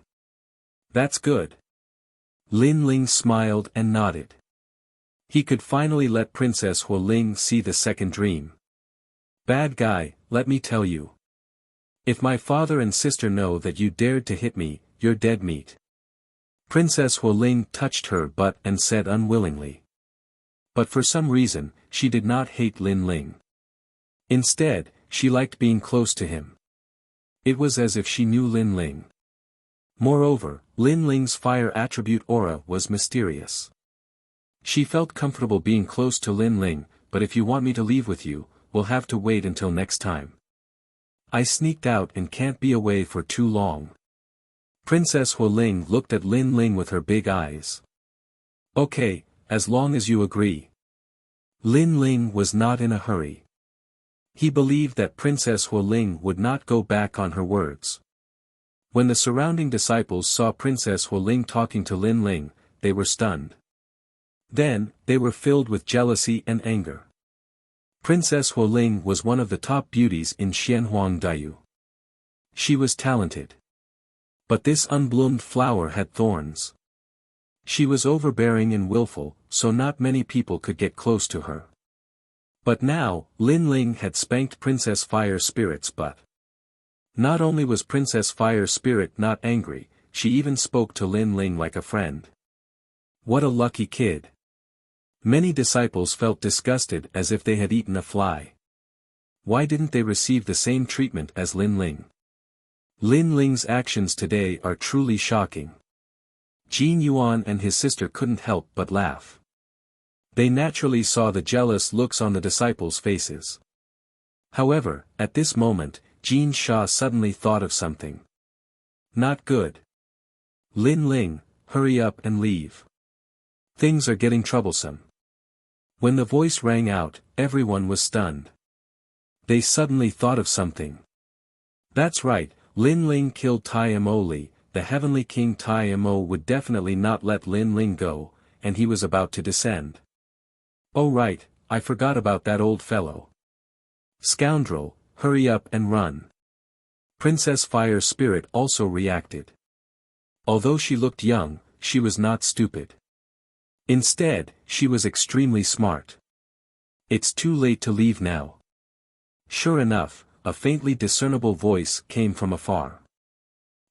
"That's good." Lin Ling smiled and nodded. He could finally let Princess Huoling see the second dream. "Bad guy, let me tell you. If my father and sister know that you dared to hit me, you're dead meat." Princess Huoling touched her butt and said unwillingly. But for some reason, she did not hate Lin Ling. Instead, she liked being close to him. It was as if she knew Lin Ling. Moreover, Lin Ling's fire attribute aura was mysterious. She felt comfortable being close to Lin Ling, but if you want me to leave with you, we'll have to wait until next time. I sneaked out and can't be away for too long. Princess Huoling looked at Lin Ling with her big eyes. "Okay, as long as you agree." Lin Ling was not in a hurry. He believed that Princess Huoling would not go back on her words. When the surrounding disciples saw Princess Huoling talking to Lin Ling, they were stunned. Then, they were filled with jealousy and anger. Princess Huoling was one of the top beauties in Xianhuangdaiyu. She was talented. But this unbloomed flower had thorns. She was overbearing and willful, so not many people could get close to her. But now, Lin Ling had spanked Princess Fire Spirit's butt. Not only was Princess Fire Spirit not angry, she even spoke to Lin Ling like a friend. What a lucky kid. Many disciples felt disgusted as if they had eaten a fly. Why didn't they receive the same treatment as Lin Ling? Lin Ling's actions today are truly shocking. Jin Yuan and his sister couldn't help but laugh. They naturally saw the jealous looks on the disciples' faces. However, at this moment, Jin Sha suddenly thought of something. Not good. "Lin Ling, hurry up and leave. Things are getting troublesome." When the voice rang out, everyone was stunned. They suddenly thought of something. That's right, Lin Ling killed Tai Mo Li, the Heavenly King. Tai Mo would definitely not let Lin Ling go, and he was about to descend. "Oh right, I forgot about that old fellow. Scoundrel, hurry up and run." Princess Fire Spirit also reacted. Although she looked young, she was not stupid. Instead, she was extremely smart. "It's too late to leave now." Sure enough, a faintly discernible voice came from afar.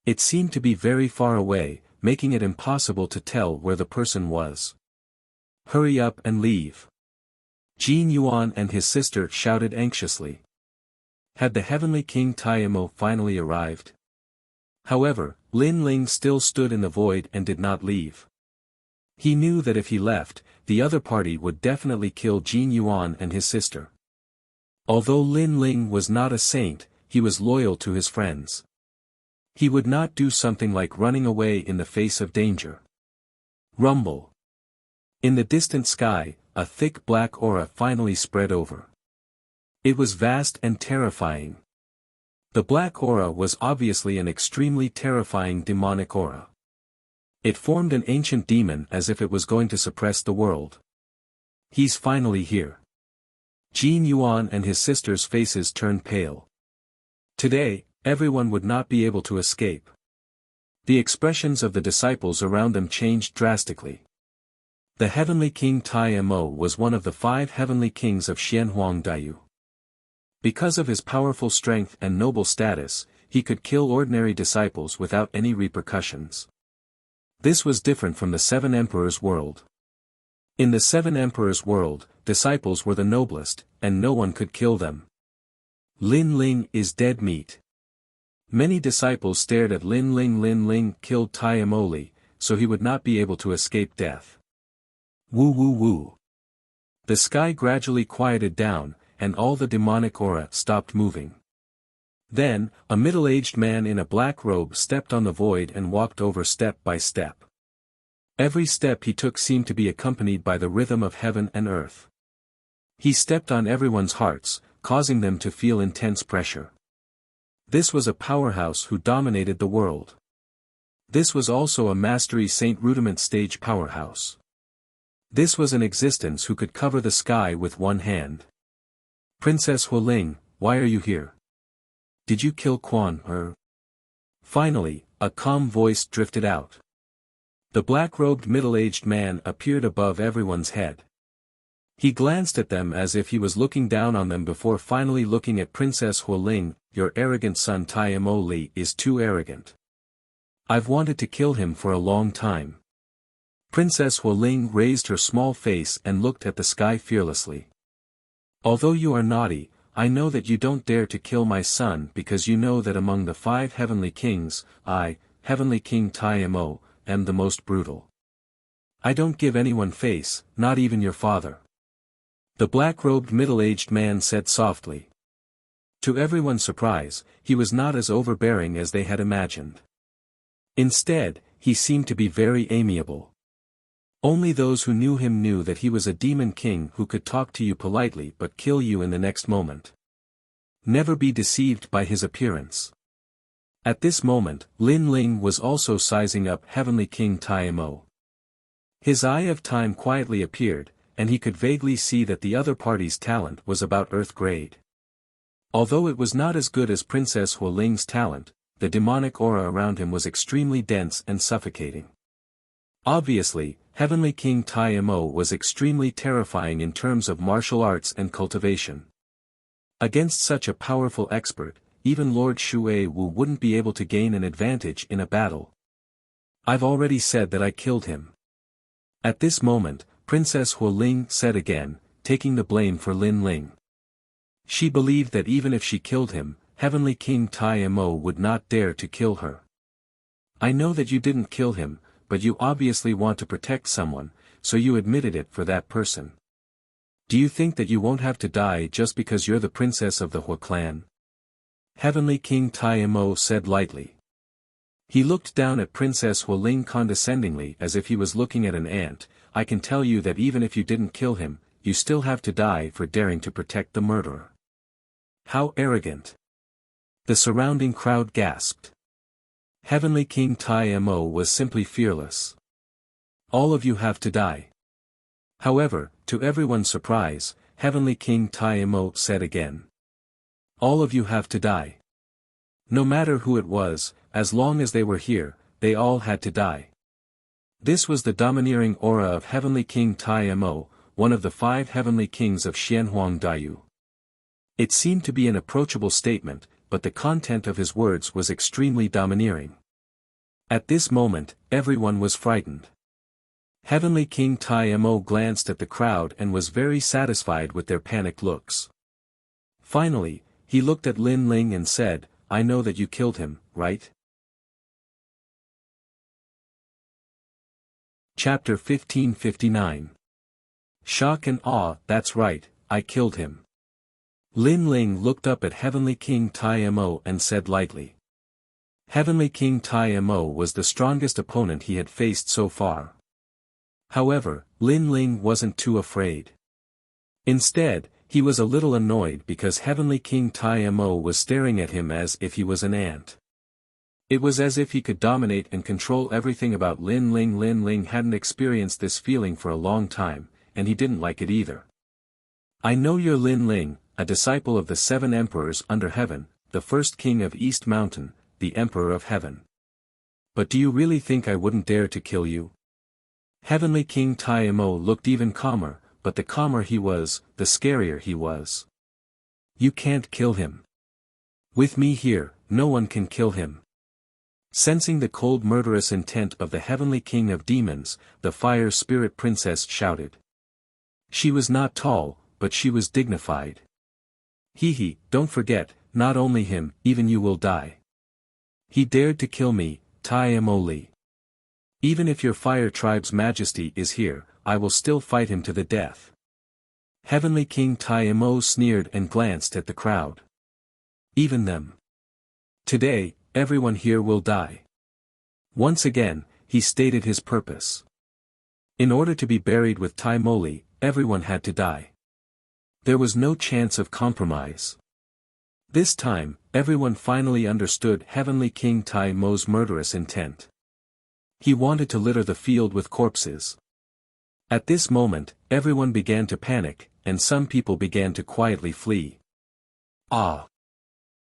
It seemed to be very far away, making it impossible to tell where the person was. "Hurry up and leave." Jin Yuan and his sister shouted anxiously. Had the Heavenly King Taimo finally arrived? However, Lin Ling still stood in the void and did not leave. He knew that if he left, the other party would definitely kill Jin Yuan and his sister. Although Lin Ling was not a saint, he was loyal to his friends. He would not do something like running away in the face of danger. Rumble. In the distant sky, a thick black aura finally spread over. It was vast and terrifying. The black aura was obviously an extremely terrifying demonic aura. It formed an ancient demon as if it was going to suppress the world. He's finally here. Jin Yuan and his sister's faces turned pale. Today, everyone would not be able to escape. The expressions of the disciples around them changed drastically. The Heavenly King Tai Mo was one of the 5 Heavenly Kings of Xianhuangdaiyu. Because of his powerful strength and noble status, he could kill ordinary disciples without any repercussions. This was different from the 7 Emperors' world. In the 7 Emperors' world, disciples were the noblest, and no one could kill them. Lin Ling is dead meat. Many disciples stared at Lin Ling. Lin Ling killed Tai Mo Li, so he would not be able to escape death. Woo woo woo. The sky gradually quieted down, and all the demonic aura stopped moving. Then, a middle-aged man in a black robe stepped on the void and walked over step by step. Every step he took seemed to be accompanied by the rhythm of heaven and earth. He stepped on everyone's hearts, causing them to feel intense pressure. This was a powerhouse who dominated the world. This was also a Mastery Saint Rudiment stage powerhouse. This was an existence who could cover the sky with one hand. Princess Hualing, why are you here? Did you kill Quan Er? Finally, a calm voice drifted out. The black-robed middle-aged man appeared above everyone's head. He glanced at them as if he was looking down on them before finally looking at Princess Hualing. Your arrogant son Mo Li is too arrogant. I've wanted to kill him for a long time. Princess Hualing raised her small face and looked at the sky fearlessly. Although you are naughty, I know that you don't dare to kill my son because you know that among the 5 heavenly kings, I, Heavenly King Mo, am the most brutal. I don't give anyone face, not even your father. The black-robed middle-aged man said softly. To everyone's surprise, he was not as overbearing as they had imagined. Instead, he seemed to be very amiable. Only those who knew him knew that he was a demon king who could talk to you politely but kill you in the next moment. Never be deceived by his appearance. At this moment, Lin Ling was also sizing up Heavenly King Mo. His Eye of Time quietly appeared, and he could vaguely see that the other party's talent was about Earth grade. Although it was not as good as Princess Hualing's talent, the demonic aura around him was extremely dense and suffocating. Obviously, Heavenly King Mo was extremely terrifying in terms of martial arts and cultivation. Against such a powerful expert, even Lord Shui Wu wouldn't be able to gain an advantage in a battle. I've already said that I killed him. At this moment, Princess Hualing said again, taking the blame for Lin Ling. She believed that even if she killed him, Heavenly King Mo would not dare to kill her. I know that you didn't kill him, but you obviously want to protect someone, so you admitted it for that person. Do you think that you won't have to die just because you're the princess of the Hua clan? Heavenly King Mo said lightly. He looked down at Princess Hualing condescendingly as if he was looking at an ant. I can tell you that even if you didn't kill him, you still have to die for daring to protect the murderer. How arrogant! The surrounding crowd gasped. Heavenly King Mo was simply fearless. All of you have to die. However, to everyone's surprise, Heavenly King Mo said again. All of you have to die. No matter who it was, as long as they were here, they all had to die. This was the domineering aura of Heavenly King Mo, one of the 5 heavenly kings of Xianhuang Daiyu. It seemed to be an approachable statement, but the content of his words was extremely domineering. At this moment, everyone was frightened. Heavenly King Mo glanced at the crowd and was very satisfied with their panicked looks. Finally, he looked at Lin Ling and said, I know that you killed him, right? Chapter 1559. Shock and awe. That's right, I killed him. Lin Ling looked up at Heavenly King Mo and said lightly. Heavenly King Mo was the strongest opponent he had faced so far. However, Lin Ling wasn't too afraid. Instead, he was a little annoyed because Heavenly King Mo was staring at him as if he was an ant. It was as if he could dominate and control everything about Lin Ling. Lin Ling hadn't experienced this feeling for a long time, and he didn't like it either. I know you're Lin Ling, a disciple of the 7 emperors under heaven, the first king of East Mountain, the emperor of heaven. But do you really think I wouldn't dare to kill you? Heavenly King Mo looked even calmer, but the calmer he was, the scarier he was. You can't kill him. With me here, no one can kill him. Sensing the cold murderous intent of the Heavenly King of Demons, the Fire Spirit Princess shouted. She was not tall, but she was dignified. Hee, don't forget, not only him, even you will die. He dared to kill me, Mo Li. Even if your Fire Tribe's majesty is here, I will still fight him to the death. Heavenly King Mo sneered and glanced at the crowd. Even them. Today, everyone here will die. Once again, he stated his purpose. In order to be buried with Tai Moli, everyone had to die. There was no chance of compromise. This time, everyone finally understood Heavenly King Tai Mo's murderous intent. He wanted to litter the field with corpses. At this moment, everyone began to panic, and some people began to quietly flee. Ah!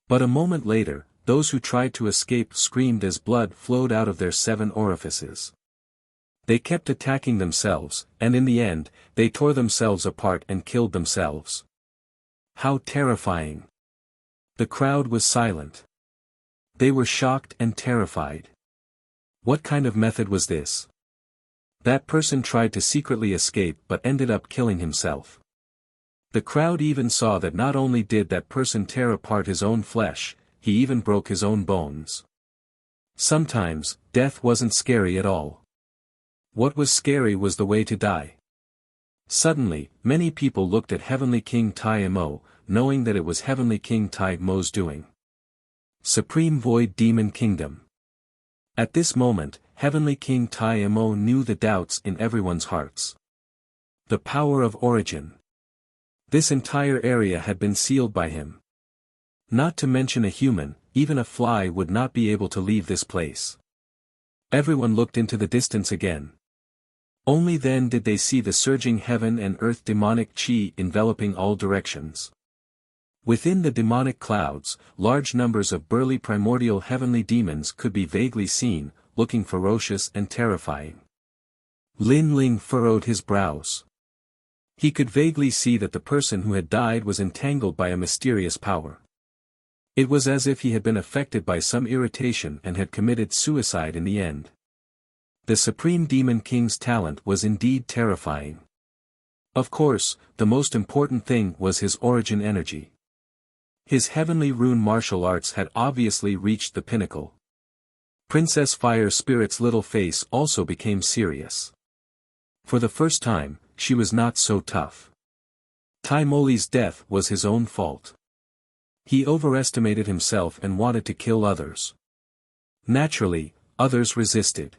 But a moment later, those who tried to escape screamed as blood flowed out of their 7 orifices. They kept attacking themselves, and in the end, they tore themselves apart and killed themselves. How terrifying! The crowd was silent. They were shocked and terrified. What kind of method was this? That person tried to secretly escape but ended up killing himself. The crowd even saw that not only did that person tear apart his own flesh, he even broke his own bones. Sometimes, death wasn't scary at all. What was scary was the way to die. Suddenly, many people looked at Heavenly King Tai Mo, knowing that it was Heavenly King Tai Mo's doing. Supreme Void Demon Kingdom. At this moment, Heavenly King Tai Mo knew the doubts in everyone's hearts. The power of origin. This entire area had been sealed by him. Not to mention a human, even a fly would not be able to leave this place. Everyone looked into the distance again. Only then did they see the surging heaven and earth demonic chi enveloping all directions. Within the demonic clouds, large numbers of burly primordial heavenly demons could be vaguely seen, looking ferocious and terrifying. Lin Ling furrowed his brows. He could vaguely see that the person who had died was entangled by a mysterious power. It was as if he had been affected by some irritation and had committed suicide in the end. The Supreme Demon King's talent was indeed terrifying. Of course, the most important thing was his origin energy. His heavenly rune martial arts had obviously reached the pinnacle. Princess Fire Spirit's little face also became serious. For the first time, she was not so tough. Tai Moli's death was his own fault. He overestimated himself and wanted to kill others. Naturally, others resisted.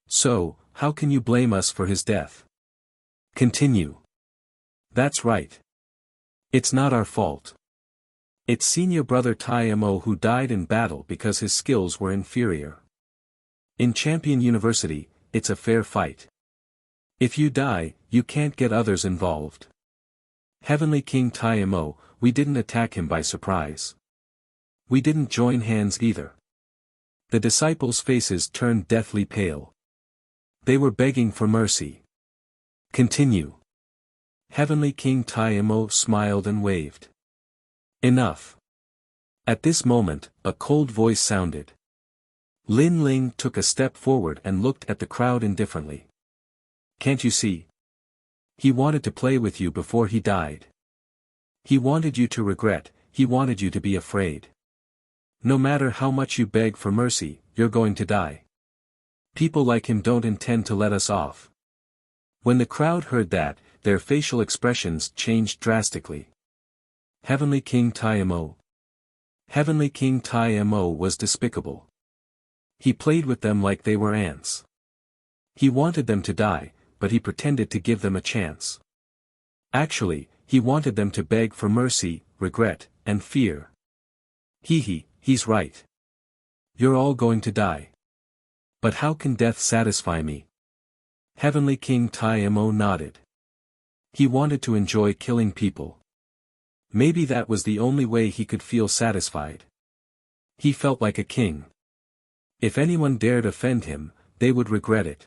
So, how can you blame us for his death? Continue. That's right. It's not our fault. It's senior brother Tai Mo who died in battle because his skills were inferior. In Champion University, it's a fair fight. If you die, you can't get others involved. Heavenly King Tai Mo, we didn't attack him by surprise. We didn't join hands either. The disciples' faces turned deathly pale. They were begging for mercy. Continue. Heavenly King Tai Mo smiled and waved. Enough. At this moment, a cold voice sounded. Lin Ling took a step forward and looked at the crowd indifferently. Can't you see? He wanted to play with you before he died. He wanted you to regret, he wanted you to be afraid. No matter how much you beg for mercy, you're going to die. People like him don't intend to let us off. When the crowd heard that, their facial expressions changed drastically. Heavenly King Tai Mo. Heavenly King Tai Mo was despicable. He played with them like they were ants. He wanted them to die, but he pretended to give them a chance. Actually, he wanted them to beg for mercy, regret, and fear. He's right. You're all going to die. But how can death satisfy me? Heavenly King Tai Mo nodded. He wanted to enjoy killing people. Maybe that was the only way he could feel satisfied. He felt like a king. If anyone dared offend him, they would regret it.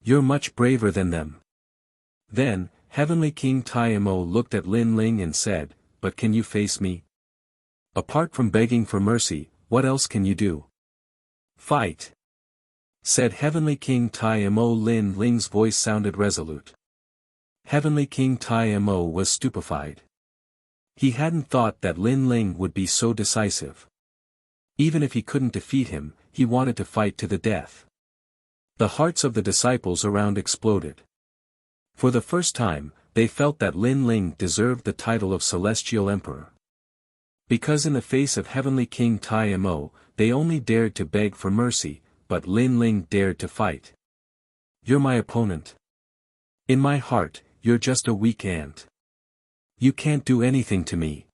You're much braver than them. Then, Heavenly King Tai Mo looked at Lin Ling and said, but can you face me? Apart from begging for mercy, what else can you do? Fight. Said Heavenly King Tai Mo. Lin Ling's voice sounded resolute. Heavenly King Tai Mo was stupefied. He hadn't thought that Lin Ling would be so decisive. Even if he couldn't defeat him, he wanted to fight to the death. The hearts of the disciples around exploded. For the first time, they felt that Lin Ling deserved the title of Celestial Emperor. Because in the face of Heavenly King Tai Mo, they only dared to beg for mercy, but Lin Ling dared to fight. You're my opponent. In my heart, you're just a weak ant. You can't do anything to me,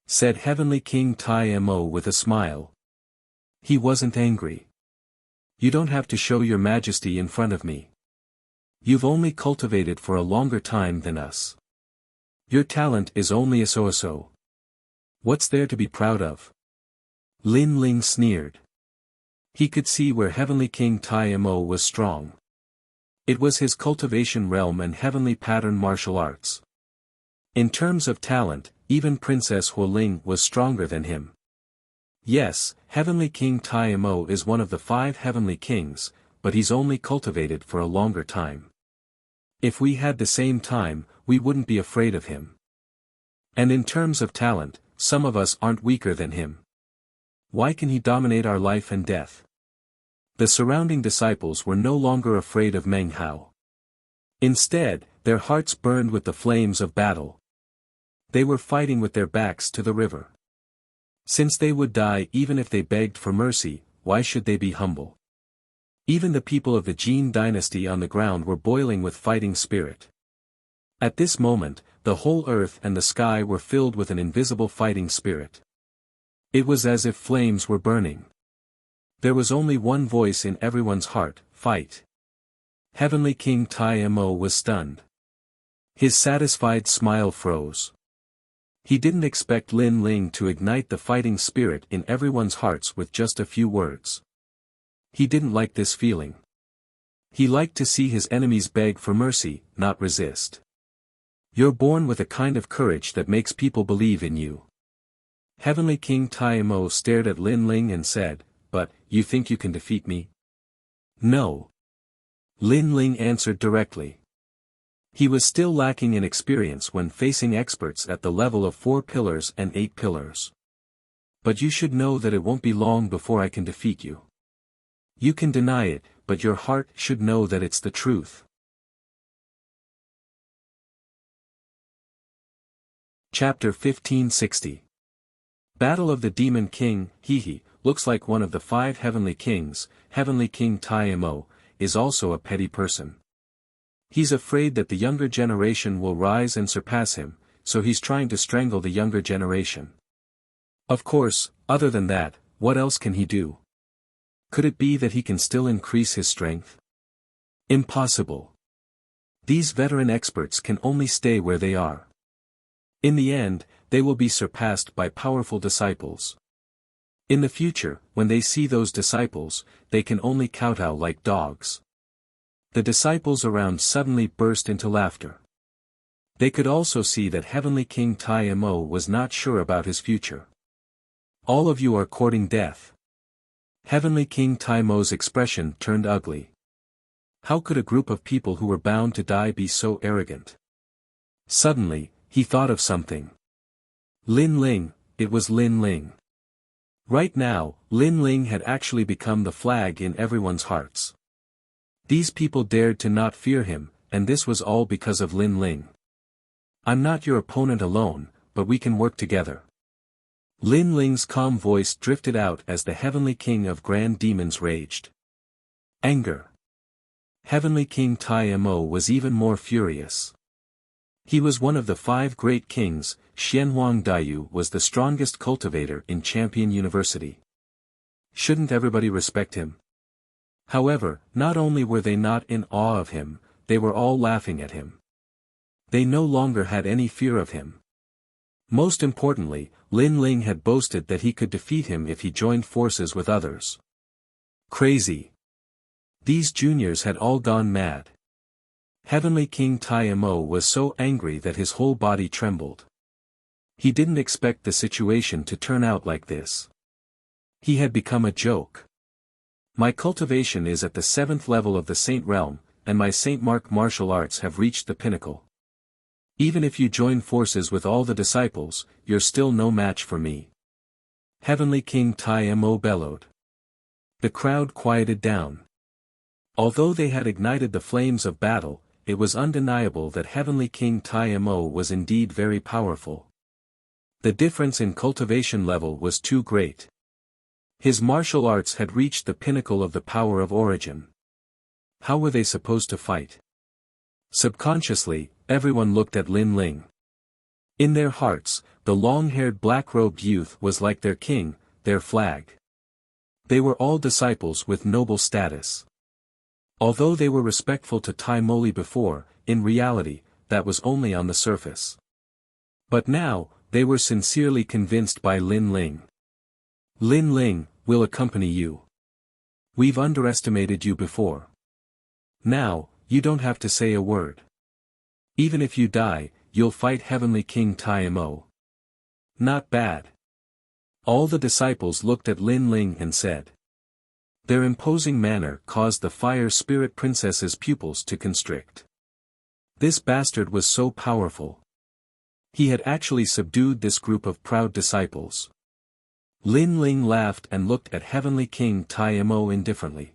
said Heavenly King Tai Mo with a smile. He wasn't angry. You don't have to show your majesty in front of me. You've only cultivated for a longer time than us. Your talent is only a so-so. What's there to be proud of? Lin Ling sneered. He could see where Heavenly King Tai Mo was strong. It was his cultivation realm and heavenly pattern martial arts. In terms of talent, even Princess Huoling was stronger than him. Yes, Heavenly King Tai Mo is one of the 5 heavenly kings, but he's only cultivated for a longer time. If we had the same time, we wouldn't be afraid of him. And in terms of talent, some of us aren't weaker than him. Why can he dominate our life and death? The surrounding disciples were no longer afraid of Meng Hao. Instead, their hearts burned with the flames of battle. They were fighting with their backs to the river. Since they would die even if they begged for mercy, why should they be humble? Even the people of the Jin dynasty on the ground were boiling with fighting spirit. At this moment, the whole earth and the sky were filled with an invisible fighting spirit. It was as if flames were burning. There was only one voice in everyone's heart: fight. Heavenly King Tai Mo was stunned. His satisfied smile froze. He didn't expect Lin Ling to ignite the fighting spirit in everyone's hearts with just a few words. He didn't like this feeling. He liked to see his enemies beg for mercy, not resist. You're born with a kind of courage that makes people believe in you. Heavenly King Tai Mo stared at Lin Ling and said, "But, you think you can defeat me?" "No." Lin Ling answered directly. He was still lacking in experience when facing experts at the level of 4 pillars and 8 pillars. "But you should know that it won't be long before I can defeat you. You can deny it, but your heart should know that it's the truth." Chapter 1560. Battle of the Demon King. He looks like one of the 5 heavenly kings. Heavenly King Tai Mo is also a petty person. He's afraid that the younger generation will rise and surpass him, so he's trying to strangle the younger generation. Of course, other than that, what else can he do? Could it be that he can still increase his strength? Impossible. These veteran experts can only stay where they are. In the end, they will be surpassed by powerful disciples. In the future, when they see those disciples, they can only kowtow like dogs. The disciples around suddenly burst into laughter. They could also see that Heavenly King Tai Mo was not sure about his future. "All of you are courting death." Heavenly King Tai Mo's expression turned ugly. How could a group of people who were bound to die be so arrogant? Suddenly, he thought of something. Lin Ling, it was Lin Ling. Right now, Lin Ling had actually become the flag in everyone's hearts. These people dared to not fear him, and this was all because of Lin Ling. "I'm not your opponent alone, but we can work together." Lin Ling's calm voice drifted out as the Heavenly King of Grand Demons raged. Anger. Heavenly King Tai Mo was even more furious. He was one of the 5 great kings. Xianhuang Daiyu was the strongest cultivator in Champion University. Shouldn't everybody respect him? However, not only were they not in awe of him, they were all laughing at him. They no longer had any fear of him. Most importantly, Lin Ling had boasted that he could defeat him if he joined forces with others. Crazy. These juniors had all gone mad. Heavenly King Tai Mo was so angry that his whole body trembled. He didn't expect the situation to turn out like this. He had become a joke. "My cultivation is at the 7th level of the Saint Realm, and my Saint Mark martial arts have reached the pinnacle. Even if you join forces with all the disciples, you're still no match for me." Heavenly King Tai Mo bellowed. The crowd quieted down. Although they had ignited the flames of battle, it was undeniable that Heavenly King Tai Mo was indeed very powerful. The difference in cultivation level was too great. His martial arts had reached the pinnacle of the power of origin. How were they supposed to fight? Subconsciously, everyone looked at Lin Ling. In their hearts, the long-haired black-robed youth was like their king, their flag. They were all disciples with noble status. Although they were respectful to Tai Moli before, in reality, that was only on the surface. But now, they were sincerely convinced by Lin Ling. Lin Ling, we'll accompany you. We've underestimated you before. Now, you don't have to say a word. Even if you die, you'll fight Heavenly King Tai Mo. Not bad. All the disciples looked at Lin Ling and said. Their imposing manner caused the Fire Spirit Princess's pupils to constrict. This bastard was so powerful. He had actually subdued this group of proud disciples. Lin Ling laughed and looked at Heavenly King Tai Mo indifferently.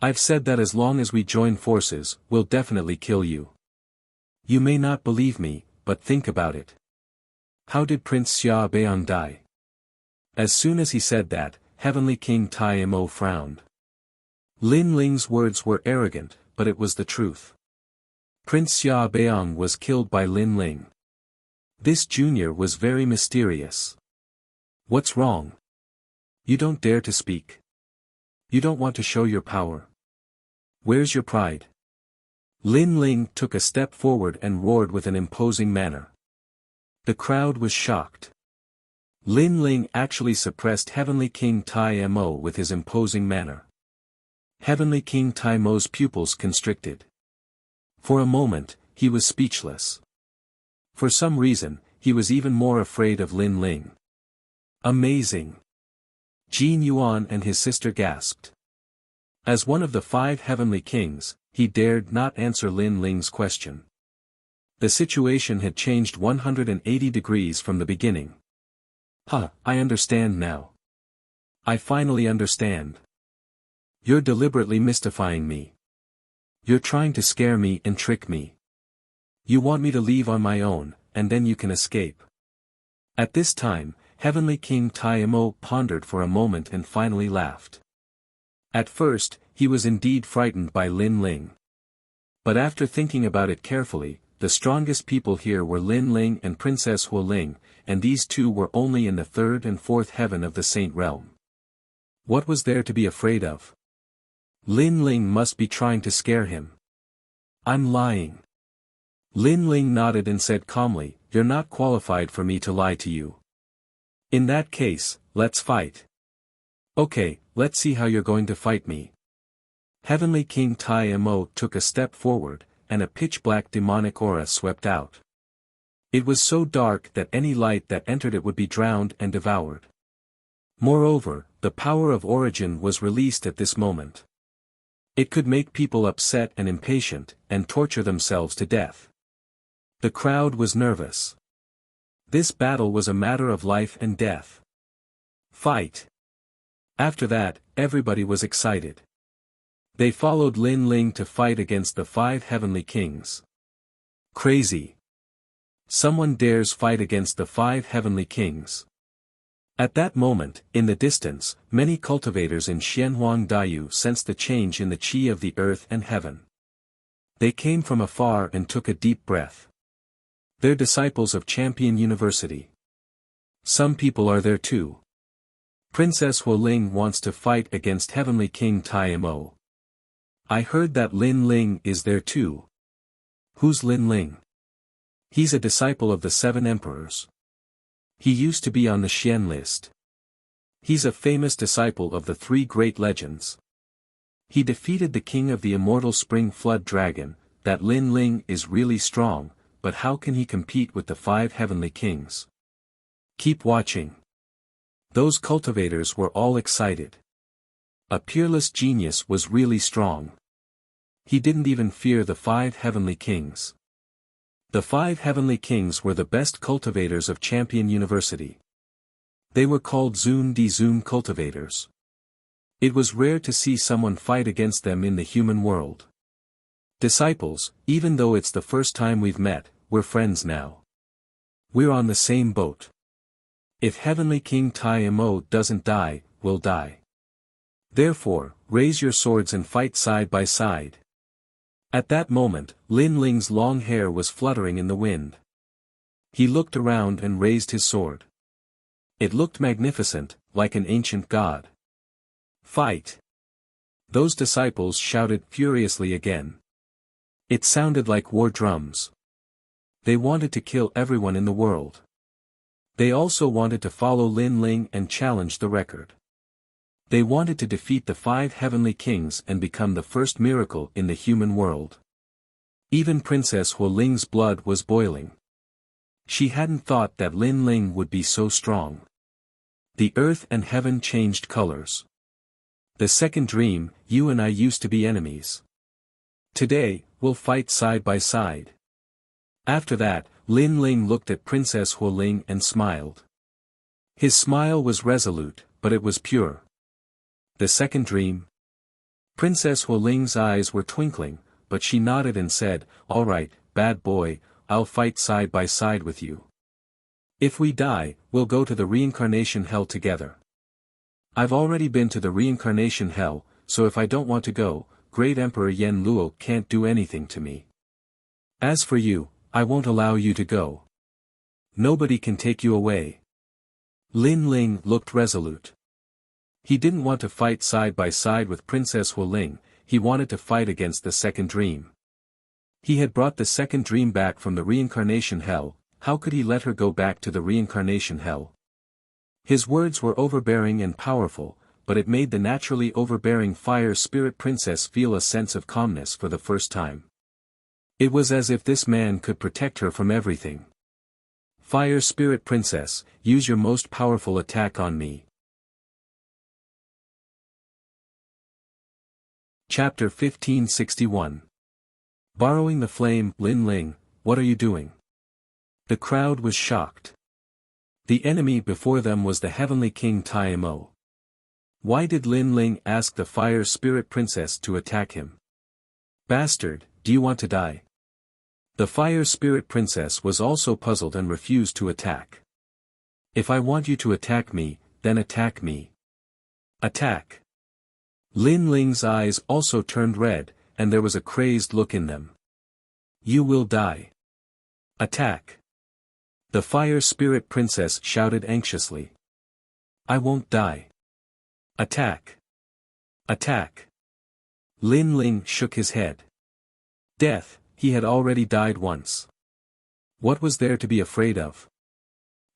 I've said that as long as we join forces, we'll definitely kill you. You may not believe me, but think about it. How did Prince Xia Beong die? As soon as he said that, Heavenly King Tai Mo frowned. Lin Ling's words were arrogant, but it was the truth. Prince Xia Beong was killed by Lin Ling. This junior was very mysterious. What's wrong? You don't dare to speak. You don't want to show your power. Where's your pride? Lin Ling took a step forward and roared with an imposing manner. The crowd was shocked. Lin Ling actually suppressed Heavenly King Tai Mo with his imposing manner. Heavenly King Tai Mo's pupils constricted. For a moment, he was speechless. For some reason, he was even more afraid of Lin Ling. Amazing! Jin Yuan and his sister gasped. As one of the 5 heavenly kings, he dared not answer Lin Ling's question. The situation had changed 180 degrees from the beginning. I understand now. I finally understand. You're deliberately mystifying me. You're trying to scare me and trick me. You want me to leave on my own, and then you can escape. At this time, Heavenly King Tai Mo pondered for a moment and finally laughed. At first, he was indeed frightened by Lin Ling. But after thinking about it carefully, the strongest people here were Lin Ling and Princess Huo Ling, and these two were only in the 3rd and 4th heaven of the Saint Realm. What was there to be afraid of? Lin Ling must be trying to scare him. I'm lying. Lin Ling nodded and said calmly, You're not qualified for me to lie to you. In that case, let's fight. Okay, let's see how you're going to fight me. Heavenly King Tai Mo took a step forward, and a pitch-black demonic aura swept out. It was so dark that any light that entered it would be drowned and devoured. Moreover, the power of origin was released at this moment. It could make people upset and impatient, and torture themselves to death. The crowd was nervous. This battle was a matter of life and death. Fight! After that, everybody was excited. They followed Lin Ling to fight against the 5 heavenly kings. Crazy! Someone dares fight against the 5 heavenly kings. At that moment, in the distance, many cultivators in Xianhuang Daiyu sensed the change in the qi of the earth and heaven. They came from afar and took a deep breath. They're disciples of Champion University. Some people are there too. Princess Huo Ling wants to fight against Heavenly King Tai Mo. I heard that Lin Ling is there too. Who's Lin Ling? He's a disciple of the 7 emperors. He used to be on the Xian list. He's a famous disciple of the 3 great legends. He defeated the king of the immortal spring flood dragon. That Lin Ling is really strong, but how can he compete with the 5 heavenly kings? Keep watching. Those cultivators were all excited. A peerless genius was really strong. He didn't even fear the 5 heavenly kings. The 5 heavenly kings were the best cultivators of Champion University. They were called Zun Di Zun cultivators. It was rare to see someone fight against them in the human world. Disciples, even though it's the first time we've met, we're friends now. We're on the same boat. If Heavenly King Tai Mo doesn't die, we'll die. Therefore, raise your swords and fight side by side. At that moment, Lin Ling's long hair was fluttering in the wind. He looked around and raised his sword. It looked magnificent, like an ancient god. Fight! Those disciples shouted furiously again. It sounded like war drums. They wanted to kill everyone in the world. They also wanted to follow Lin Ling and challenge the record. They wanted to defeat the 5 heavenly kings and become the first miracle in the human world. Even Princess Hu Ling's blood was boiling. She hadn't thought that Lin Ling would be so strong. The earth and heaven changed colors. The second dream, you and I used to be enemies. Today, we'll fight side by side. After that, Lin Ling looked at Princess Hu Ling and smiled. His smile was resolute, but it was pure. The second dream? Princess Hu Ling's eyes were twinkling, but she nodded and said, "All right, bad boy, I'll fight side by side with you. If we die, we'll go to the reincarnation hell together. I've already been to the reincarnation hell, so if I don't want to go, Great Emperor Yen Luo can't do anything to me. As for you, I won't allow you to go. Nobody can take you away." Lin Ling looked resolute. He didn't want to fight side by side with Princess Hu Ling, he wanted to fight against the second dream. He had brought the second dream back from the reincarnation hell, how could he let her go back to the reincarnation hell? His words were overbearing and powerful, but it made the naturally overbearing fire spirit princess feel a sense of calmness for the first time. It was as if this man could protect her from everything. "Fire spirit princess, use your most powerful attack on me." Chapter 1561. Borrowing the flame. Lin Ling, what are you doing? The crowd was shocked. The enemy before them was the heavenly king Tai Mo. Why did Lin Ling ask the fire spirit princess to attack him? "Bastard, do you want to die?" The fire spirit princess was also puzzled and refused to attack. "If I want you to attack me, then attack me." Attack. Lin Ling's eyes also turned red, and there was a crazed look in them. "You will die. Attack." The fire spirit princess shouted anxiously. "I won't die. Attack. Attack." Lin Ling shook his head. Death, he had already died once. What was there to be afraid of?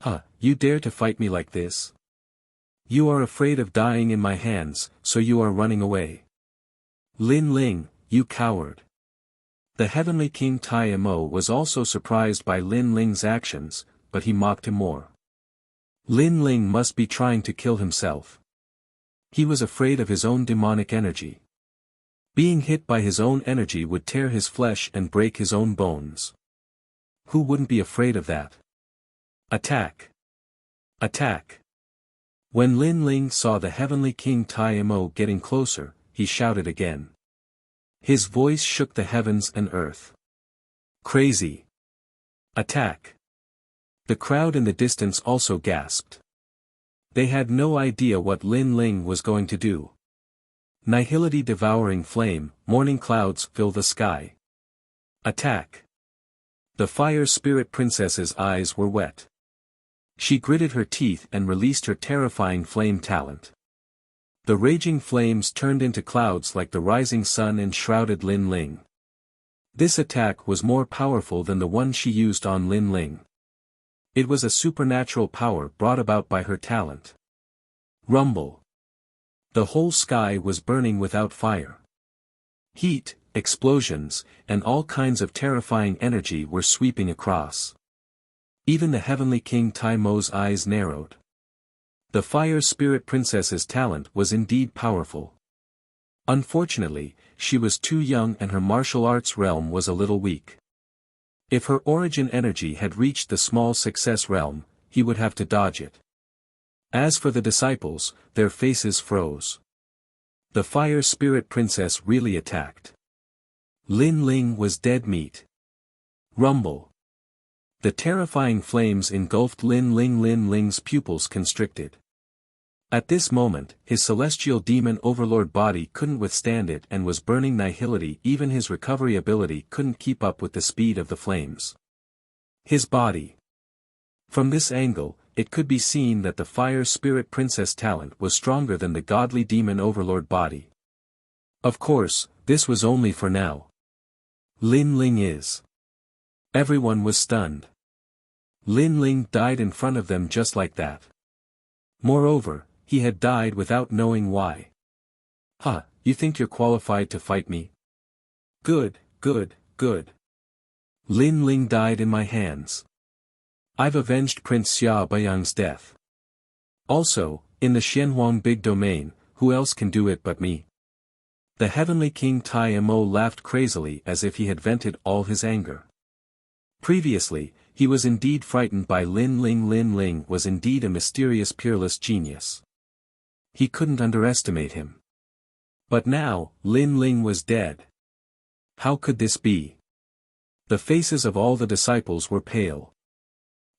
"Huh, you dare to fight me like this? You are afraid of dying in my hands, so you are running away. Lin Ling, you coward." The heavenly king Tai Mo was also surprised by Lin Ling's actions, but he mocked him more. Lin Ling must be trying to kill himself. He was afraid of his own demonic energy. Being hit by his own energy would tear his flesh and break his own bones. Who wouldn't be afraid of that? Attack. Attack. When Lin Ling saw the heavenly king Tai Mo getting closer, he shouted again. His voice shook the heavens and earth. "Crazy. Attack." The crowd in the distance also gasped. They had no idea what Lin Ling was going to do. Nihility devouring flame, morning clouds fill the sky. Attack. The fire spirit princess's eyes were wet. She gritted her teeth and released her terrifying flame talent. The raging flames turned into clouds like the rising sun and shrouded Lin Ling. This attack was more powerful than the one she used on Lin Ling. It was a supernatural power brought about by her talent. Rumble. The whole sky was burning without fire. Heat, explosions, and all kinds of terrifying energy were sweeping across. Even the heavenly king Tai Mo's eyes narrowed. The fire spirit princess's talent was indeed powerful. Unfortunately, she was too young and her martial arts realm was a little weak. If her origin energy had reached the small success realm, he would have to dodge it. As for the disciples, their faces froze. The fire spirit princess really attacked. Lin Ling was dead meat. Rumble. The terrifying flames engulfed Lin Ling's pupils constricted. At this moment, his celestial demon overlord body couldn't withstand it and was burning nihility. Even his recovery ability couldn't keep up with the speed of the flames. His body. From this angle, it could be seen that the fire spirit princess talent was stronger than the godly demon overlord body. Of course, this was only for now. Lin Ling is. Everyone was stunned. Lin Ling died in front of them just like that. Moreover, he had died without knowing why. "Huh, you think you're qualified to fight me? Good, good, good. Lin Ling died in my hands. I've avenged Prince Xia Baiyang's death. Also, in the Xianhuang Big Domain, who else can do it but me?" The Heavenly King Tai Mo laughed crazily as if he had vented all his anger. Previously, he was indeed frightened by Lin Ling. Lin Ling was indeed a mysterious peerless genius. He couldn't underestimate him. But now, Lin Ling was dead. How could this be? The faces of all the disciples were pale.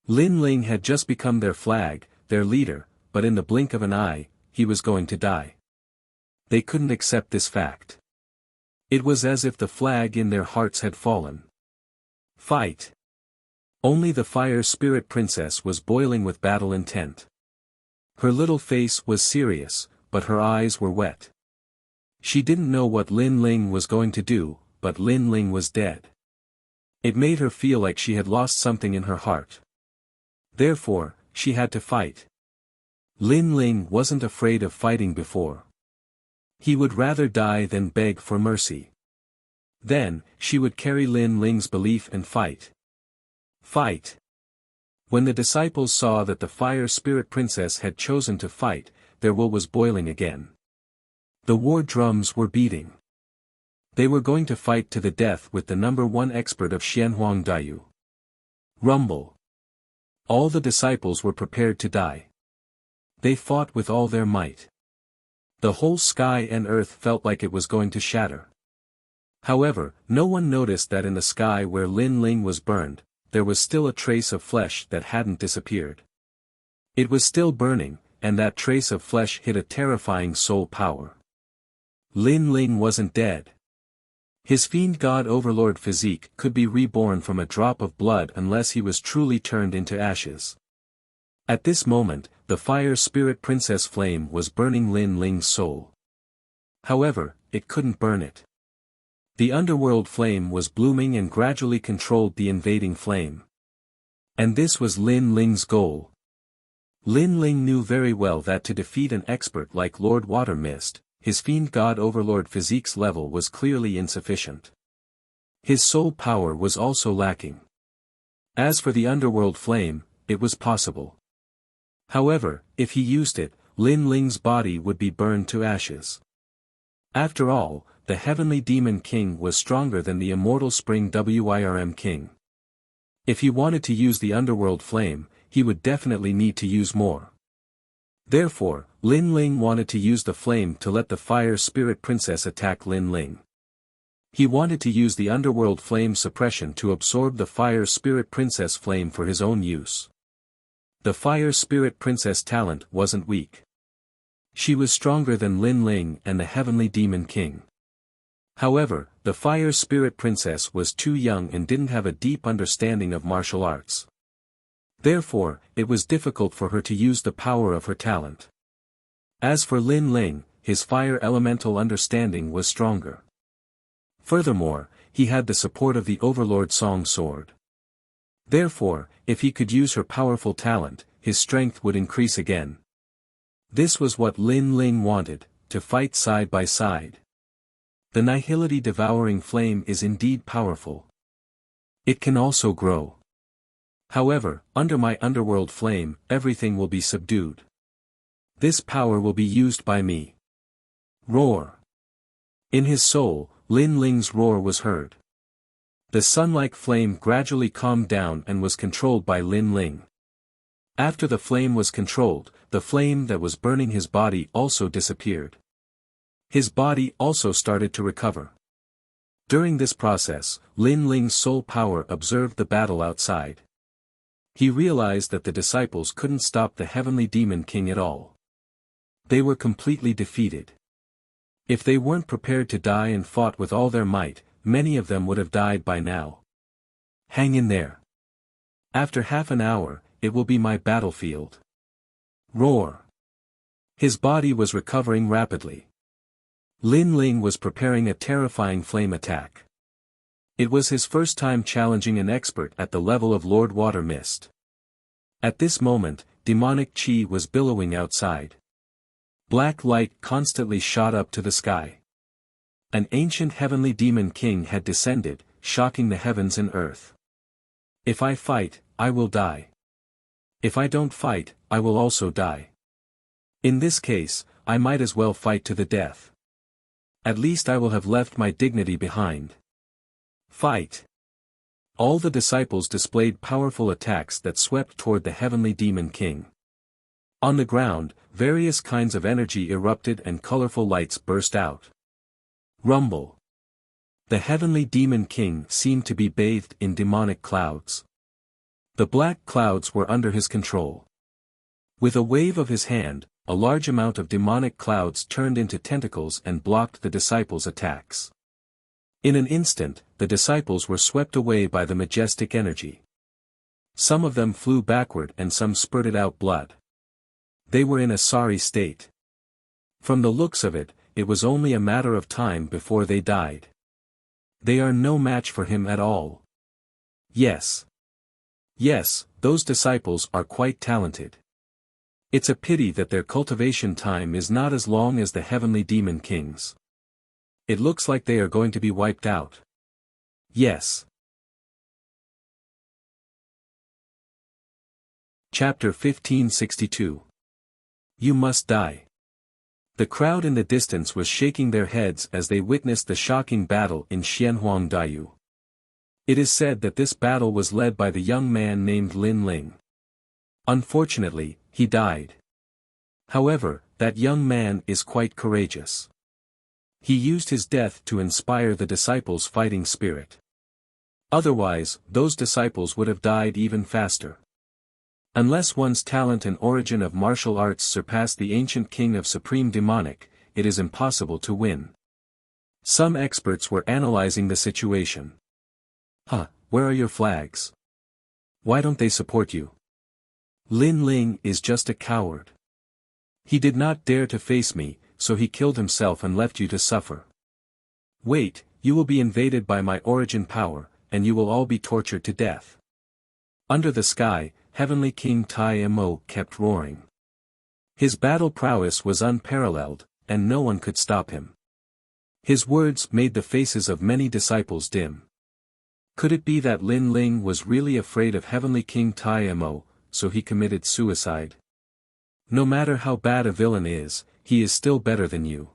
Lin Ling had just become their flag, their leader, but in the blink of an eye, he was going to die. They couldn't accept this fact. It was as if the flag in their hearts had fallen. Fight! Only the fire spirit princess was boiling with battle intent. Her little face was serious, but her eyes were wet. She didn't know what Lin Ling was going to do, but Lin Ling was dead. It made her feel like she had lost something in her heart. Therefore, she had to fight. Lin Ling wasn't afraid of fighting before. He would rather die than beg for mercy. Then, she would carry Lin Ling's belief and fight. Fight! When the disciples saw that the fire spirit princess had chosen to fight, their will was boiling again. The war drums were beating. They were going to fight to the death with the #1 expert of Xianhuang Daiyu. Rumble. All the disciples were prepared to die. They fought with all their might. The whole sky and earth felt like it was going to shatter. However, no one noticed that in the sky where Lin Ling was burned, there was still a trace of flesh that hadn't disappeared. It was still burning, and that trace of flesh hid a terrifying soul power. Lin Ling wasn't dead. His fiend god overlord physique could be reborn from a drop of blood unless he was truly turned into ashes. At this moment, the fire spirit princess flame was burning Lin Ling's soul. However, it couldn't burn it. The underworld flame was blooming and gradually controlled the invading flame. And this was Lin Ling's goal. Lin Ling knew very well that to defeat an expert like Lord Water Mist, his fiend god overlord physique's level was clearly insufficient. His soul power was also lacking. As for the underworld flame, it was possible. However, if he used it, Lin Ling's body would be burned to ashes. After all, the Heavenly Demon King was stronger than the immortal Spring Wirm King. If he wanted to use the underworld flame, he would definitely need to use more. Therefore, Lin Ling wanted to use the flame to let the fire spirit princess attack Lin Ling. He wanted to use the underworld flame suppression to absorb the fire spirit princess flame for his own use. The fire spirit princess talent wasn't weak. She was stronger than Lin Ling and the Heavenly Demon King. However, the fire spirit princess was too young and didn't have a deep understanding of martial arts. Therefore, it was difficult for her to use the power of her talent. As for Lin Ling, his fire elemental understanding was stronger. Furthermore, he had the support of the Overlord Song Sword. Therefore, if he could use her powerful talent, his strength would increase again. This was what Lin Ling wanted, to fight side by side. The nihility devouring flame is indeed powerful. It can also grow. However, under my underworld flame, everything will be subdued. This power will be used by me. Roar. In his soul, Lin Ling's roar was heard. The sun-like flame gradually calmed down and was controlled by Lin Ling. After the flame was controlled, the flame that was burning his body also disappeared. His body also started to recover. During this process, Lin Ling's soul power observed the battle outside. He realized that the disciples couldn't stop the heavenly demon king at all. They were completely defeated. If they weren't prepared to die and fought with all their might, many of them would have died by now. Hang in there. After half an hour, it will be my battlefield. Roar. His body was recovering rapidly. Lin Ling was preparing a terrifying flame attack. It was his first time challenging an expert at the level of Lord Water Mist. At this moment, demonic chi was billowing outside. Black light constantly shot up to the sky. An ancient heavenly demon king had descended, shocking the heavens and earth. If I fight, I will die. If I don't fight, I will also die. In this case, I might as well fight to the death. At least I will have left my dignity behind. Fight! All the disciples displayed powerful attacks that swept toward the heavenly demon king. On the ground, various kinds of energy erupted and colorful lights burst out. Rumble! The heavenly demon king seemed to be bathed in demonic clouds. The black clouds were under his control. With a wave of his hand, a large amount of demonic clouds turned into tentacles and blocked the disciples' attacks. In an instant, the disciples were swept away by the majestic energy. Some of them flew backward and some spurted out blood. They were in a sorry state. From the looks of it, it was only a matter of time before they died. They are no match for him at all. Yes. Yes, those disciples are quite talented. It's a pity that their cultivation time is not as long as the heavenly demon kings. It looks like they are going to be wiped out. Yes. Chapter 1562. You must die. The crowd in the distance was shaking their heads as they witnessed the shocking battle in Xianhuang Daiyu. It is said that this battle was led by the young man named Lin Ling. Unfortunately, he died. However, that young man is quite courageous. He used his death to inspire the disciples' fighting spirit. Otherwise, those disciples would have died even faster. Unless one's talent and origin of martial arts surpass the ancient king of supreme demonic, it is impossible to win. Some experts were analyzing the situation. Where are your flags? Why don't they support you? Lin Ling is just a coward. He did not dare to face me, so he killed himself and left you to suffer. Wait, you will be invaded by my origin power, and you will all be tortured to death. Under the sky, Heavenly King Tai Mo kept roaring. His battle prowess was unparalleled, and no one could stop him. His words made the faces of many disciples dim. Could it be that Lin Ling was really afraid of Heavenly King Tai Mo, so he committed suicide? No matter how bad a villain is, he is still better than you.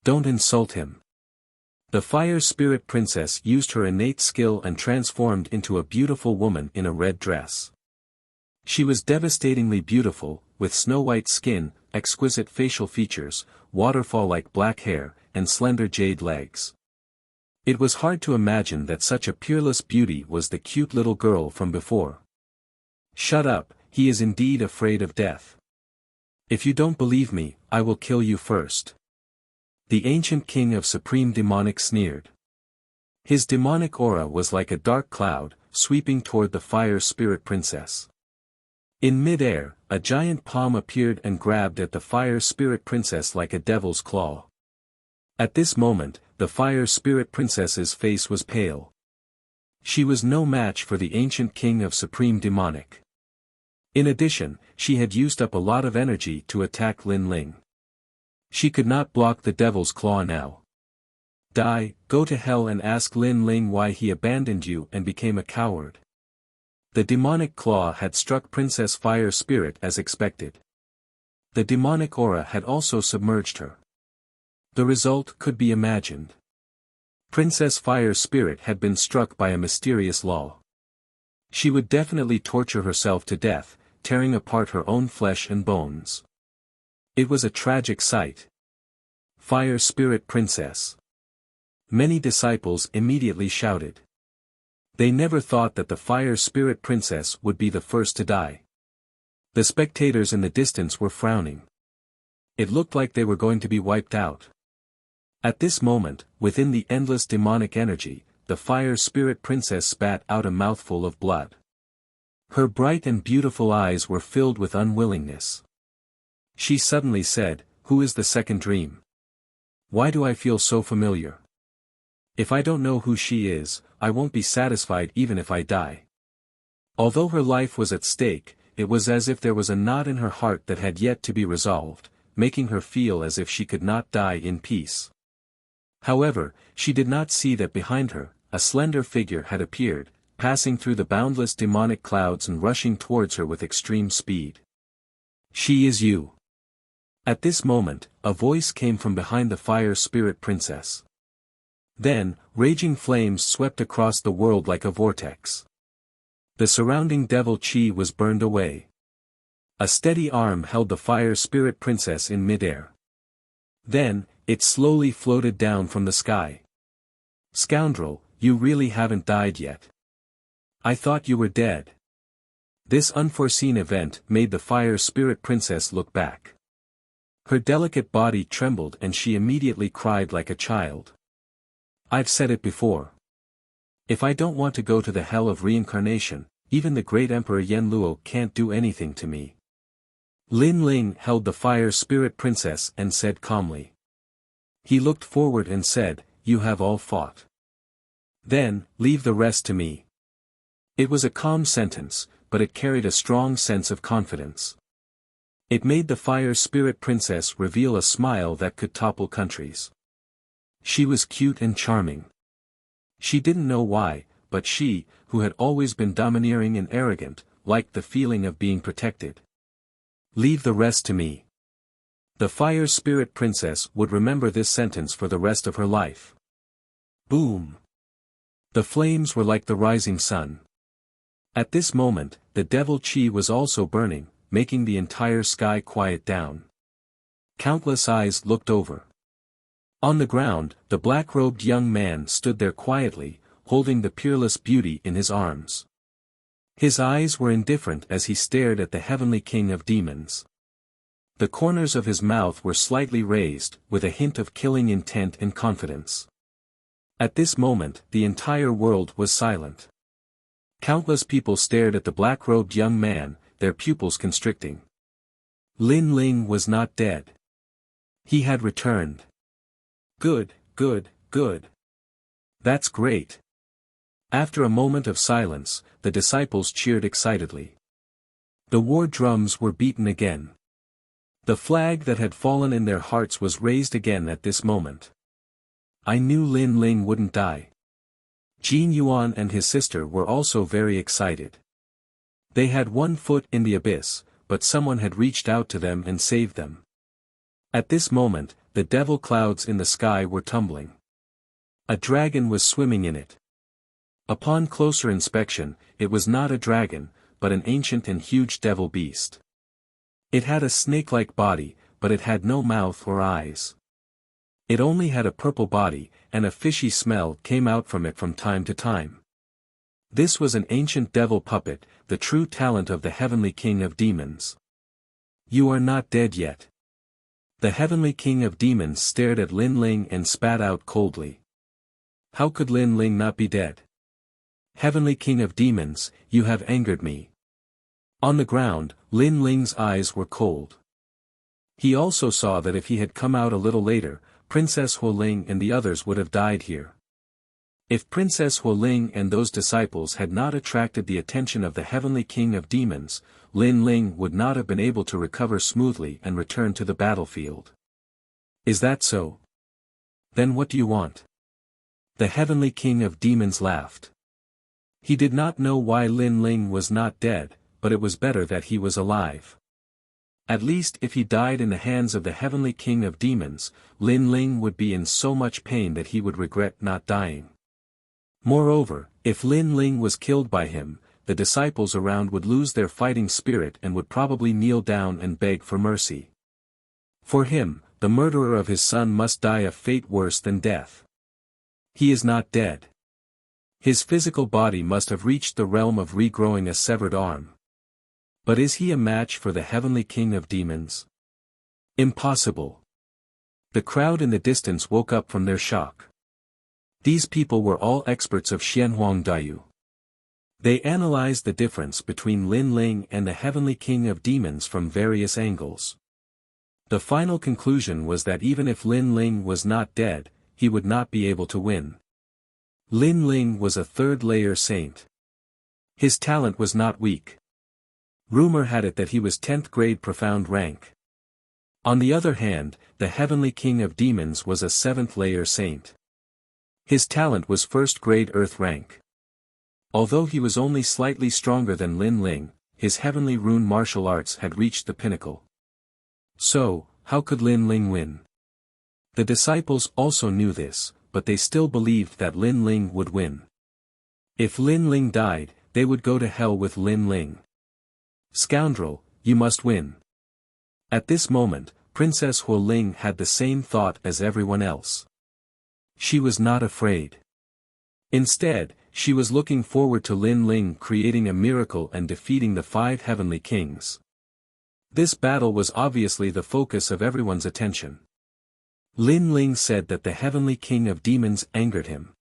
Don't insult him. The Fire Spirit Princess used her innate skill and transformed into a beautiful woman in a red dress. She was devastatingly beautiful, with snow-white skin, exquisite facial features, waterfall-like black hair, and slender jade legs. It was hard to imagine that such a peerless beauty was the cute little girl from before. Shut up, he is indeed afraid of death. If you don't believe me, I will kill you first. The ancient king of supreme demonic sneered. His demonic aura was like a dark cloud, sweeping toward the Fire Spirit Princess. In mid-air, a giant palm appeared and grabbed at the Fire Spirit Princess like a devil's claw. At this moment, the Fire Spirit Princess's face was pale. She was no match for the ancient king of supreme demonic. In addition, she had used up a lot of energy to attack Lin Ling. She could not block the devil's claw now. Go to hell and ask Lin Ling why he abandoned you and became a coward. The demonic claw had struck Princess Fire Spirit as expected. The demonic aura had also submerged her. The result could be imagined. Princess Fire Spirit had been struck by a mysterious law. She would definitely torture herself to death, tearing apart her own flesh and bones. It was a tragic sight. Fire Spirit Princess. Many disciples immediately shouted. They never thought that the fire spirit princess would be the first to die. The spectators in the distance were frowning. It looked like they were going to be wiped out. At this moment, within the endless demonic energy, the fire spirit princess spat out a mouthful of blood. Her bright and beautiful eyes were filled with unwillingness. She suddenly said, "Who is the second dream? Why do I feel so familiar? If I don't know who she is, I won't be satisfied even if I die." Although her life was at stake, it was as if there was a knot in her heart that had yet to be resolved, making her feel as if she could not die in peace. However, she did not see that behind her, a slender figure had appeared, passing through the boundless demonic clouds and rushing towards her with extreme speed. "She is you." At this moment, a voice came from behind the fire spirit princess. Then, raging flames swept across the world like a vortex. The surrounding devil chi was burned away. A steady arm held the fire spirit princess in midair. Then, it slowly floated down from the sky. "Scoundrel, you really haven't died yet. I thought you were dead." This unforeseen event made the fire spirit princess look back. Her delicate body trembled and she immediately cried like a child. "I've said it before. If I don't want to go to the hell of reincarnation, even the great Emperor Yen Luo can't do anything to me." Lin Ling held the fire spirit princess and said calmly. He looked forward and said, "You have all fought. Then, leave the rest to me." It was a calm sentence, but it carried a strong sense of confidence. It made the fire spirit princess reveal a smile that could topple countries. She was cute and charming. She didn't know why, but she, who had always been domineering and arrogant, liked the feeling of being protected. "Leave the rest to me." The fire spirit princess would remember this sentence for the rest of her life. Boom! The flames were like the rising sun. At this moment, the devil chi was also burning, making the entire sky quiet down. Countless eyes looked over. On the ground, the black-robed young man stood there quietly, holding the peerless beauty in his arms. His eyes were indifferent as he stared at the heavenly king of demons. The corners of his mouth were slightly raised, with a hint of killing intent and confidence. At this moment, the entire world was silent. Countless people stared at the black-robed young man, their pupils constricting. Lin Ling was not dead. He had returned. Good, good, good. That's great. After a moment of silence, the disciples cheered excitedly. The war drums were beaten again. The flag that had fallen in their hearts was raised again at this moment. I knew Lin Ling wouldn't die. Jin Yuan and his sister were also very excited. They had one foot in the abyss, but someone had reached out to them and saved them. At this moment, the devil clouds in the sky were tumbling. A dragon was swimming in it. Upon closer inspection, it was not a dragon, but an ancient and huge devil beast. It had a snake-like body, but it had no mouth or eyes. It only had a purple body, and a fishy smell came out from it from time to time. This was an ancient devil puppet, the true talent of the heavenly king of demons. You are not dead yet. The heavenly king of demons stared at Lin Ling and spat out coldly. How could Lin Ling not be dead? Heavenly king of demons, you have angered me. On the ground, Lin Ling's eyes were cold. He also saw that if he had come out a little later, Princess Huoling and the others would have died here. If Princess Huoling and those disciples had not attracted the attention of the heavenly king of demons, Lin Ling would not have been able to recover smoothly and return to the battlefield. Is that so? Then what do you want? The heavenly king of demons laughed. He did not know why Lin Ling was not dead, but it was better that he was alive. At least if he died in the hands of the heavenly king of demons, Lin Ling would be in so much pain that he would regret not dying. Moreover, if Lin Ling was killed by him, the disciples around would lose their fighting spirit and would probably kneel down and beg for mercy. For him, the murderer of his son must die a fate worse than death. He is not dead. His physical body must have reached the realm of regrowing a severed arm. But is he a match for the heavenly king of demons? Impossible. The crowd in the distance woke up from their shock. These people were all experts of Xianhuang Daiyu. They analyzed the difference between Lin Ling and the heavenly king of demons from various angles. The final conclusion was that even if Lin Ling was not dead, he would not be able to win. Lin Ling was a third-layer saint. His talent was not weak. Rumor had it that he was 10th grade profound rank. On the other hand, the heavenly king of demons was a 7th-layer saint. His talent was 1st grade earth rank. Although he was only slightly stronger than Lin Ling, his heavenly rune martial arts had reached the pinnacle. So, how could Lin Ling win? The disciples also knew this, but they still believed that Lin Ling would win. If Lin Ling died, they would go to hell with Lin Ling. Scoundrel, you must win. At this moment, Princess Huo Ling had the same thought as everyone else. She was not afraid. Instead, she was looking forward to Lin Ling creating a miracle and defeating the 5 heavenly kings. This battle was obviously the focus of everyone's attention. Lin Ling said that the heavenly king of demons angered him.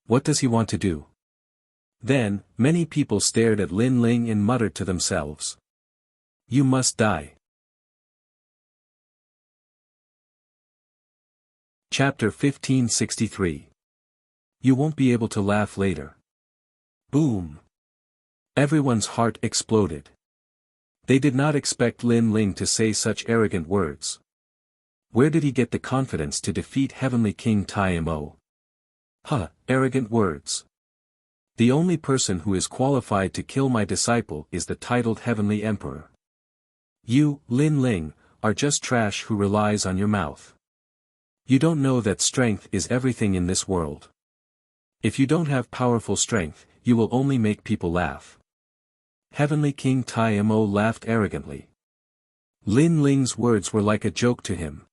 What does he want to do? Then, many people stared at Lin Ling and muttered to themselves. You must die. Chapter 1563. You won't be able to laugh later. Boom. Everyone's heart exploded. They did not expect Lin Ling to say such arrogant words. Where did he get the confidence to defeat Heavenly King Tai Mo? Arrogant words. The only person who is qualified to kill my disciple is the titled Heavenly Emperor. You, Lin Ling, are just trash who relies on your mouth. You don't know that strength is everything in this world. If you don't have powerful strength, you will only make people laugh. Heavenly King Tai Mo laughed arrogantly. Lin Ling's words were like a joke to him.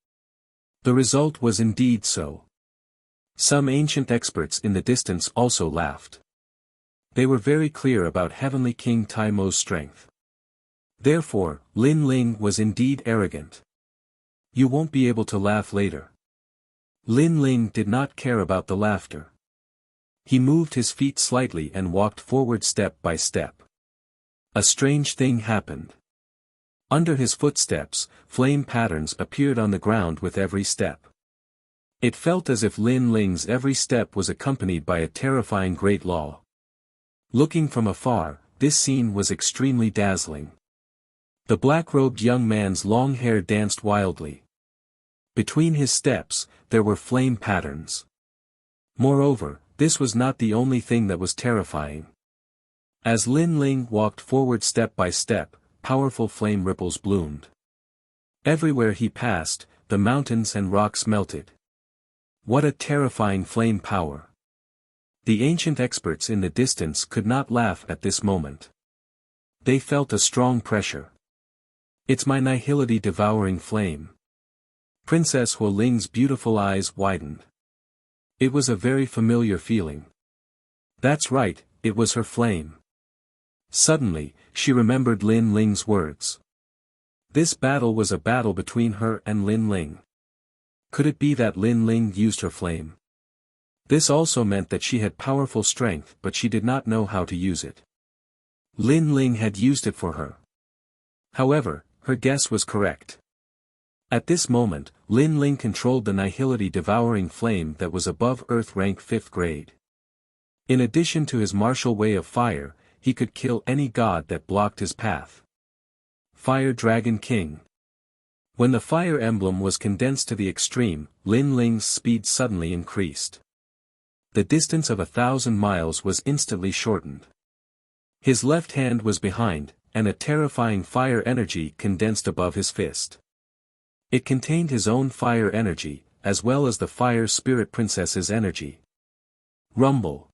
The result was indeed so. Some ancient experts in the distance also laughed. They were very clear about Heavenly King Tai Mo's strength. Therefore, Lin Ling was indeed arrogant. You won't be able to laugh later. Lin Ling did not care about the laughter. He moved his feet slightly and walked forward step by step. A strange thing happened. Under his footsteps, flame patterns appeared on the ground with every step. It felt as if Lin Ling's every step was accompanied by a terrifying great law. Looking from afar, this scene was extremely dazzling. The black-robed young man's long hair danced wildly. Between his steps, there were flame patterns. Moreover, this was not the only thing that was terrifying. As Lin Ling walked forward step by step, powerful flame ripples bloomed. Everywhere he passed, the mountains and rocks melted. What a terrifying flame power! The ancient experts in the distance could not laugh at this moment. They felt a strong pressure. It's my nihility devouring flame. Princess Huo Ling's beautiful eyes widened. It was a very familiar feeling. That's right, it was her flame. Suddenly, she remembered Lin Ling's words. This battle was a battle between her and Lin Ling. Could it be that Lin Ling used her flame? This also meant that she had powerful strength but she did not know how to use it. Lin Ling had used it for her. However, her guess was correct. At this moment, Lin Ling controlled the nihility devouring flame that was above Earth rank 5th grade. In addition to his martial way of fire, he could kill any god that blocked his path. Fire Dragon King. When the fire emblem was condensed to the extreme, Lin Ling's speed suddenly increased. The distance of 1,000 miles was instantly shortened. His left hand was behind, and a terrifying fire energy condensed above his fist. It contained his own fire energy, as well as the fire spirit princess's energy. Rumble.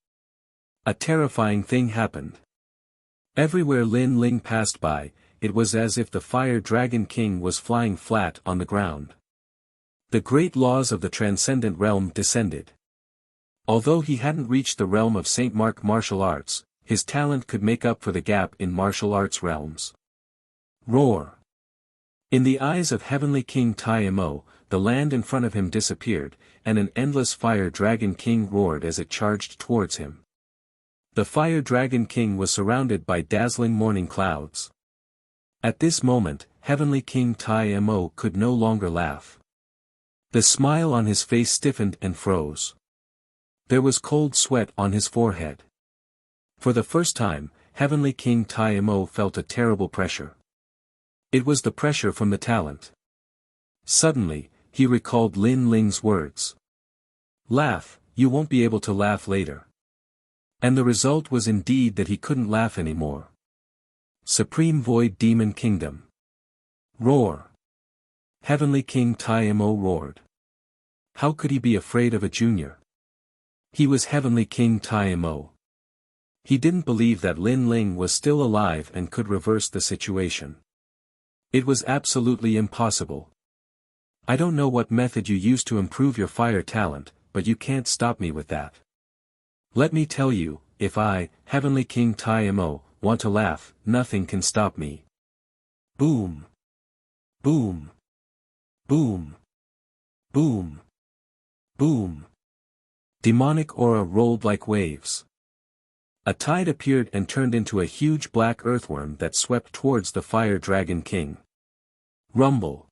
A terrifying thing happened. Everywhere Lin Ling passed by, it was as if the Fire Dragon King was flying flat on the ground. The great laws of the transcendent realm descended. Although he hadn't reached the realm of Saint Mark martial arts, his talent could make up for the gap in martial arts realms. Roar! In the eyes of Heavenly King Taimo, the land in front of him disappeared, and an endless fire dragon king roared as it charged towards him. The fire dragon king was surrounded by dazzling morning clouds. At this moment, Heavenly King Taimo could no longer laugh. The smile on his face stiffened and froze. There was cold sweat on his forehead. For the first time, Heavenly King Taimo felt a terrible pressure. It was the pressure from the talent. Suddenly, he recalled Lin Ling's words. Laugh, you won't be able to laugh later. And the result was indeed that he couldn't laugh anymore. Supreme Void Demon Kingdom. Roar! Heavenly King Taimo roared. How could he be afraid of a junior? He was Heavenly King Taimo. He didn't believe that Lin Ling was still alive and could reverse the situation. It was absolutely impossible. I don't know what method you used to improve your fire talent, but you can't stop me with that. Let me tell you, if I, Heavenly King Taimo, want to laugh, nothing can stop me. Boom! Boom! Boom! Boom! Boom! Demonic aura rolled like waves. A tide appeared and turned into a huge black earthworm that swept towards the fire dragon king. Rumble!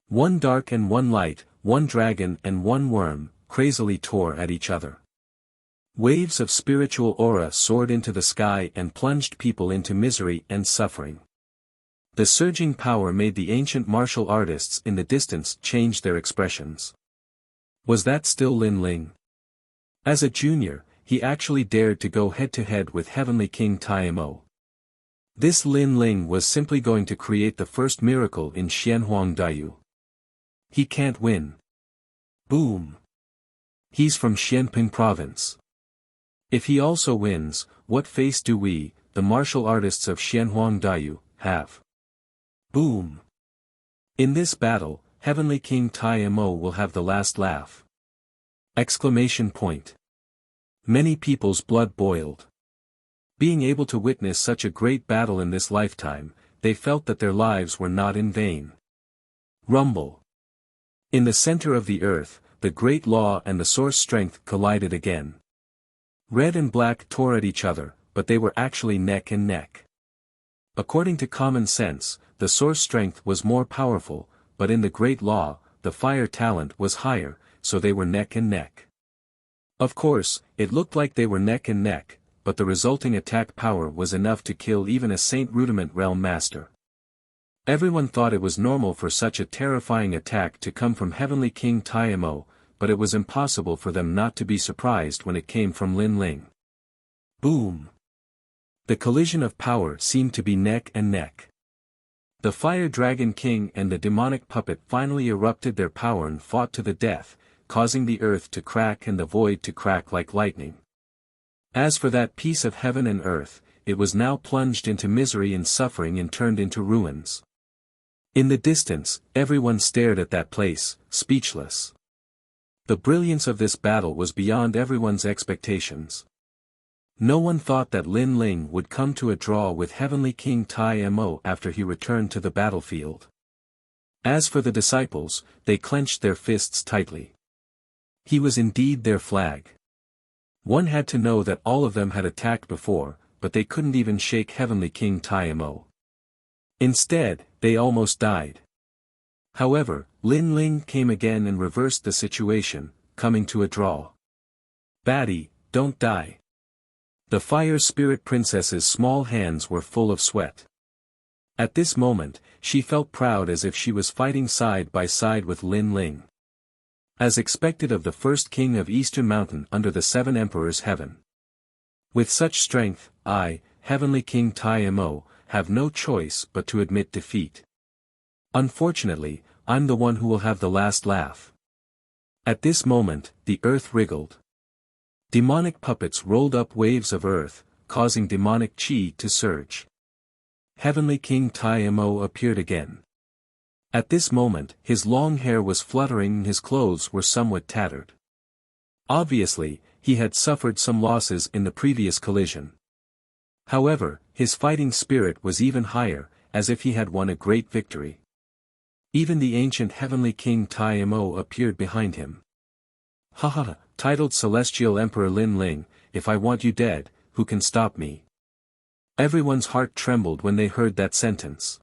One dark and one light, one dragon and one worm, crazily tore at each other. Waves of spiritual aura soared into the sky and plunged people into misery and suffering. The surging power made the ancient martial artists in the distance change their expressions. Was that still Lin Ling? As a junior, he actually dared to go head-to-head with Heavenly King Taimo. This Lin Ling was simply going to create the first miracle in Xianhuang Dayu. He can't win. Boom! He's from Xianping province. If he also wins, what face do we, the martial artists of Xianhuang Dayu, have? Boom! In this battle, Heavenly King Taimo will have the last laugh. Exclamation point. Many people's blood boiled. Being able to witness such a great battle in this lifetime, they felt that their lives were not in vain. Rumble. In the center of the earth, the great law and the source strength collided again. Red and black tore at each other, but they were actually neck and neck. According to common sense, the source strength was more powerful, but in the great law, the fire talent was higher, so they were neck and neck. Of course, it looked like they were neck and neck, but the resulting attack power was enough to kill even a Saint Rudiment Realm Master. Everyone thought it was normal for such a terrifying attack to come from Heavenly King Taimo, but it was impossible for them not to be surprised when it came from Lin Ling. Boom! The collision of power seemed to be neck and neck. The Fire Dragon King and the demonic puppet finally erupted their power and fought to the death, causing the earth to crack and the void to crack like lightning. As for that piece of heaven and earth, it was now plunged into misery and suffering and turned into ruins. In the distance, everyone stared at that place, speechless. The brilliance of this battle was beyond everyone's expectations. No one thought that Lin Ling would come to a draw with Heavenly King Taimo after he returned to the battlefield. As for the disciples, they clenched their fists tightly. He was indeed their flag. One had to know that all of them had attacked before, but they couldn't even shake Heavenly King Taimo. Instead, they almost died. However, Lin Ling came again and reversed the situation, coming to a draw. Baddie, don't die. The Fire Spirit Princess's small hands were full of sweat. At this moment, she felt proud as if she was fighting side by side with Lin Ling. As expected of the first king of Eastern Mountain under the Seven Emperors' heaven. With such strength, I, Heavenly King Taimo, have no choice but to admit defeat. Unfortunately, I'm the one who will have the last laugh. At this moment, the earth wriggled. Demonic puppets rolled up waves of earth, causing demonic chi to surge. Heavenly King Taimo appeared again. At this moment, his long hair was fluttering and his clothes were somewhat tattered. Obviously, he had suffered some losses in the previous collision. However, his fighting spirit was even higher, as if he had won a great victory. Even the ancient heavenly king Tai Mo appeared behind him. Haha, titled Celestial Emperor Lin Ling, if I want you dead, who can stop me? Everyone's heart trembled when they heard that sentence.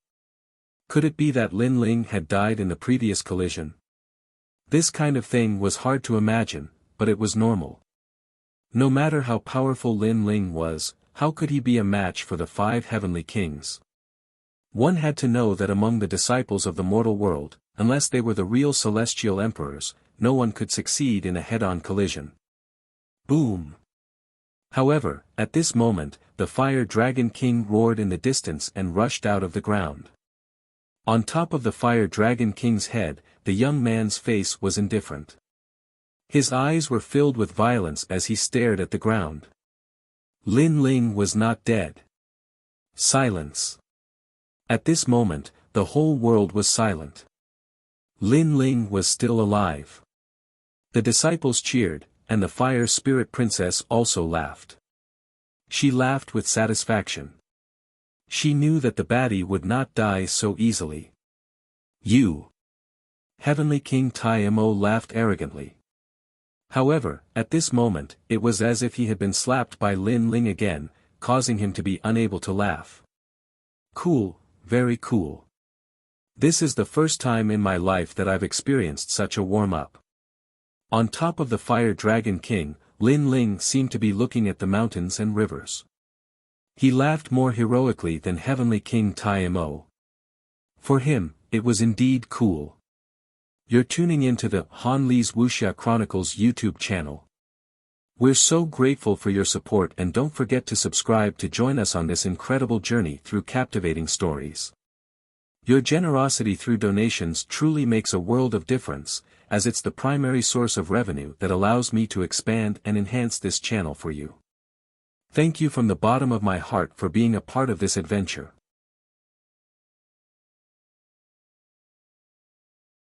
Could it be that Lin Ling had died in the previous collision? This kind of thing was hard to imagine, but it was normal. No matter how powerful Lin Ling was, how could he be a match for the 5 heavenly kings? One had to know that among the disciples of the mortal world, unless they were the real celestial emperors, no one could succeed in a head-on collision. Boom! However, at this moment, the Fire Dragon King roared in the distance and rushed out of the ground. On top of the Fire Dragon King's head, the young man's face was indifferent. His eyes were filled with violence as he stared at the ground. Lin Ling was not dead. Silence. At this moment, the whole world was silent. Lin Ling was still alive. The disciples cheered, and the Fire Spirit Princess also laughed. She laughed with satisfaction. She knew that the baddie would not die so easily. You! Heavenly King Tai Mo laughed arrogantly. However, at this moment, it was as if he had been slapped by Lin Ling again, causing him to be unable to laugh. Cool, very cool. This is the first time in my life that I've experienced such a warm-up. On top of the Fire Dragon King, Lin Ling seemed to be looking at the mountains and rivers. He laughed more heroically than Heavenly King Tai Mo. For him, it was indeed cool. You're tuning into the Han Li's Wuxia Chronicles YouTube channel. We're so grateful for your support, and don't forget to subscribe to join us on this incredible journey through captivating stories. Your generosity through donations truly makes a world of difference, as it's the primary source of revenue that allows me to expand and enhance this channel for you. Thank you from the bottom of my heart for being a part of this adventure.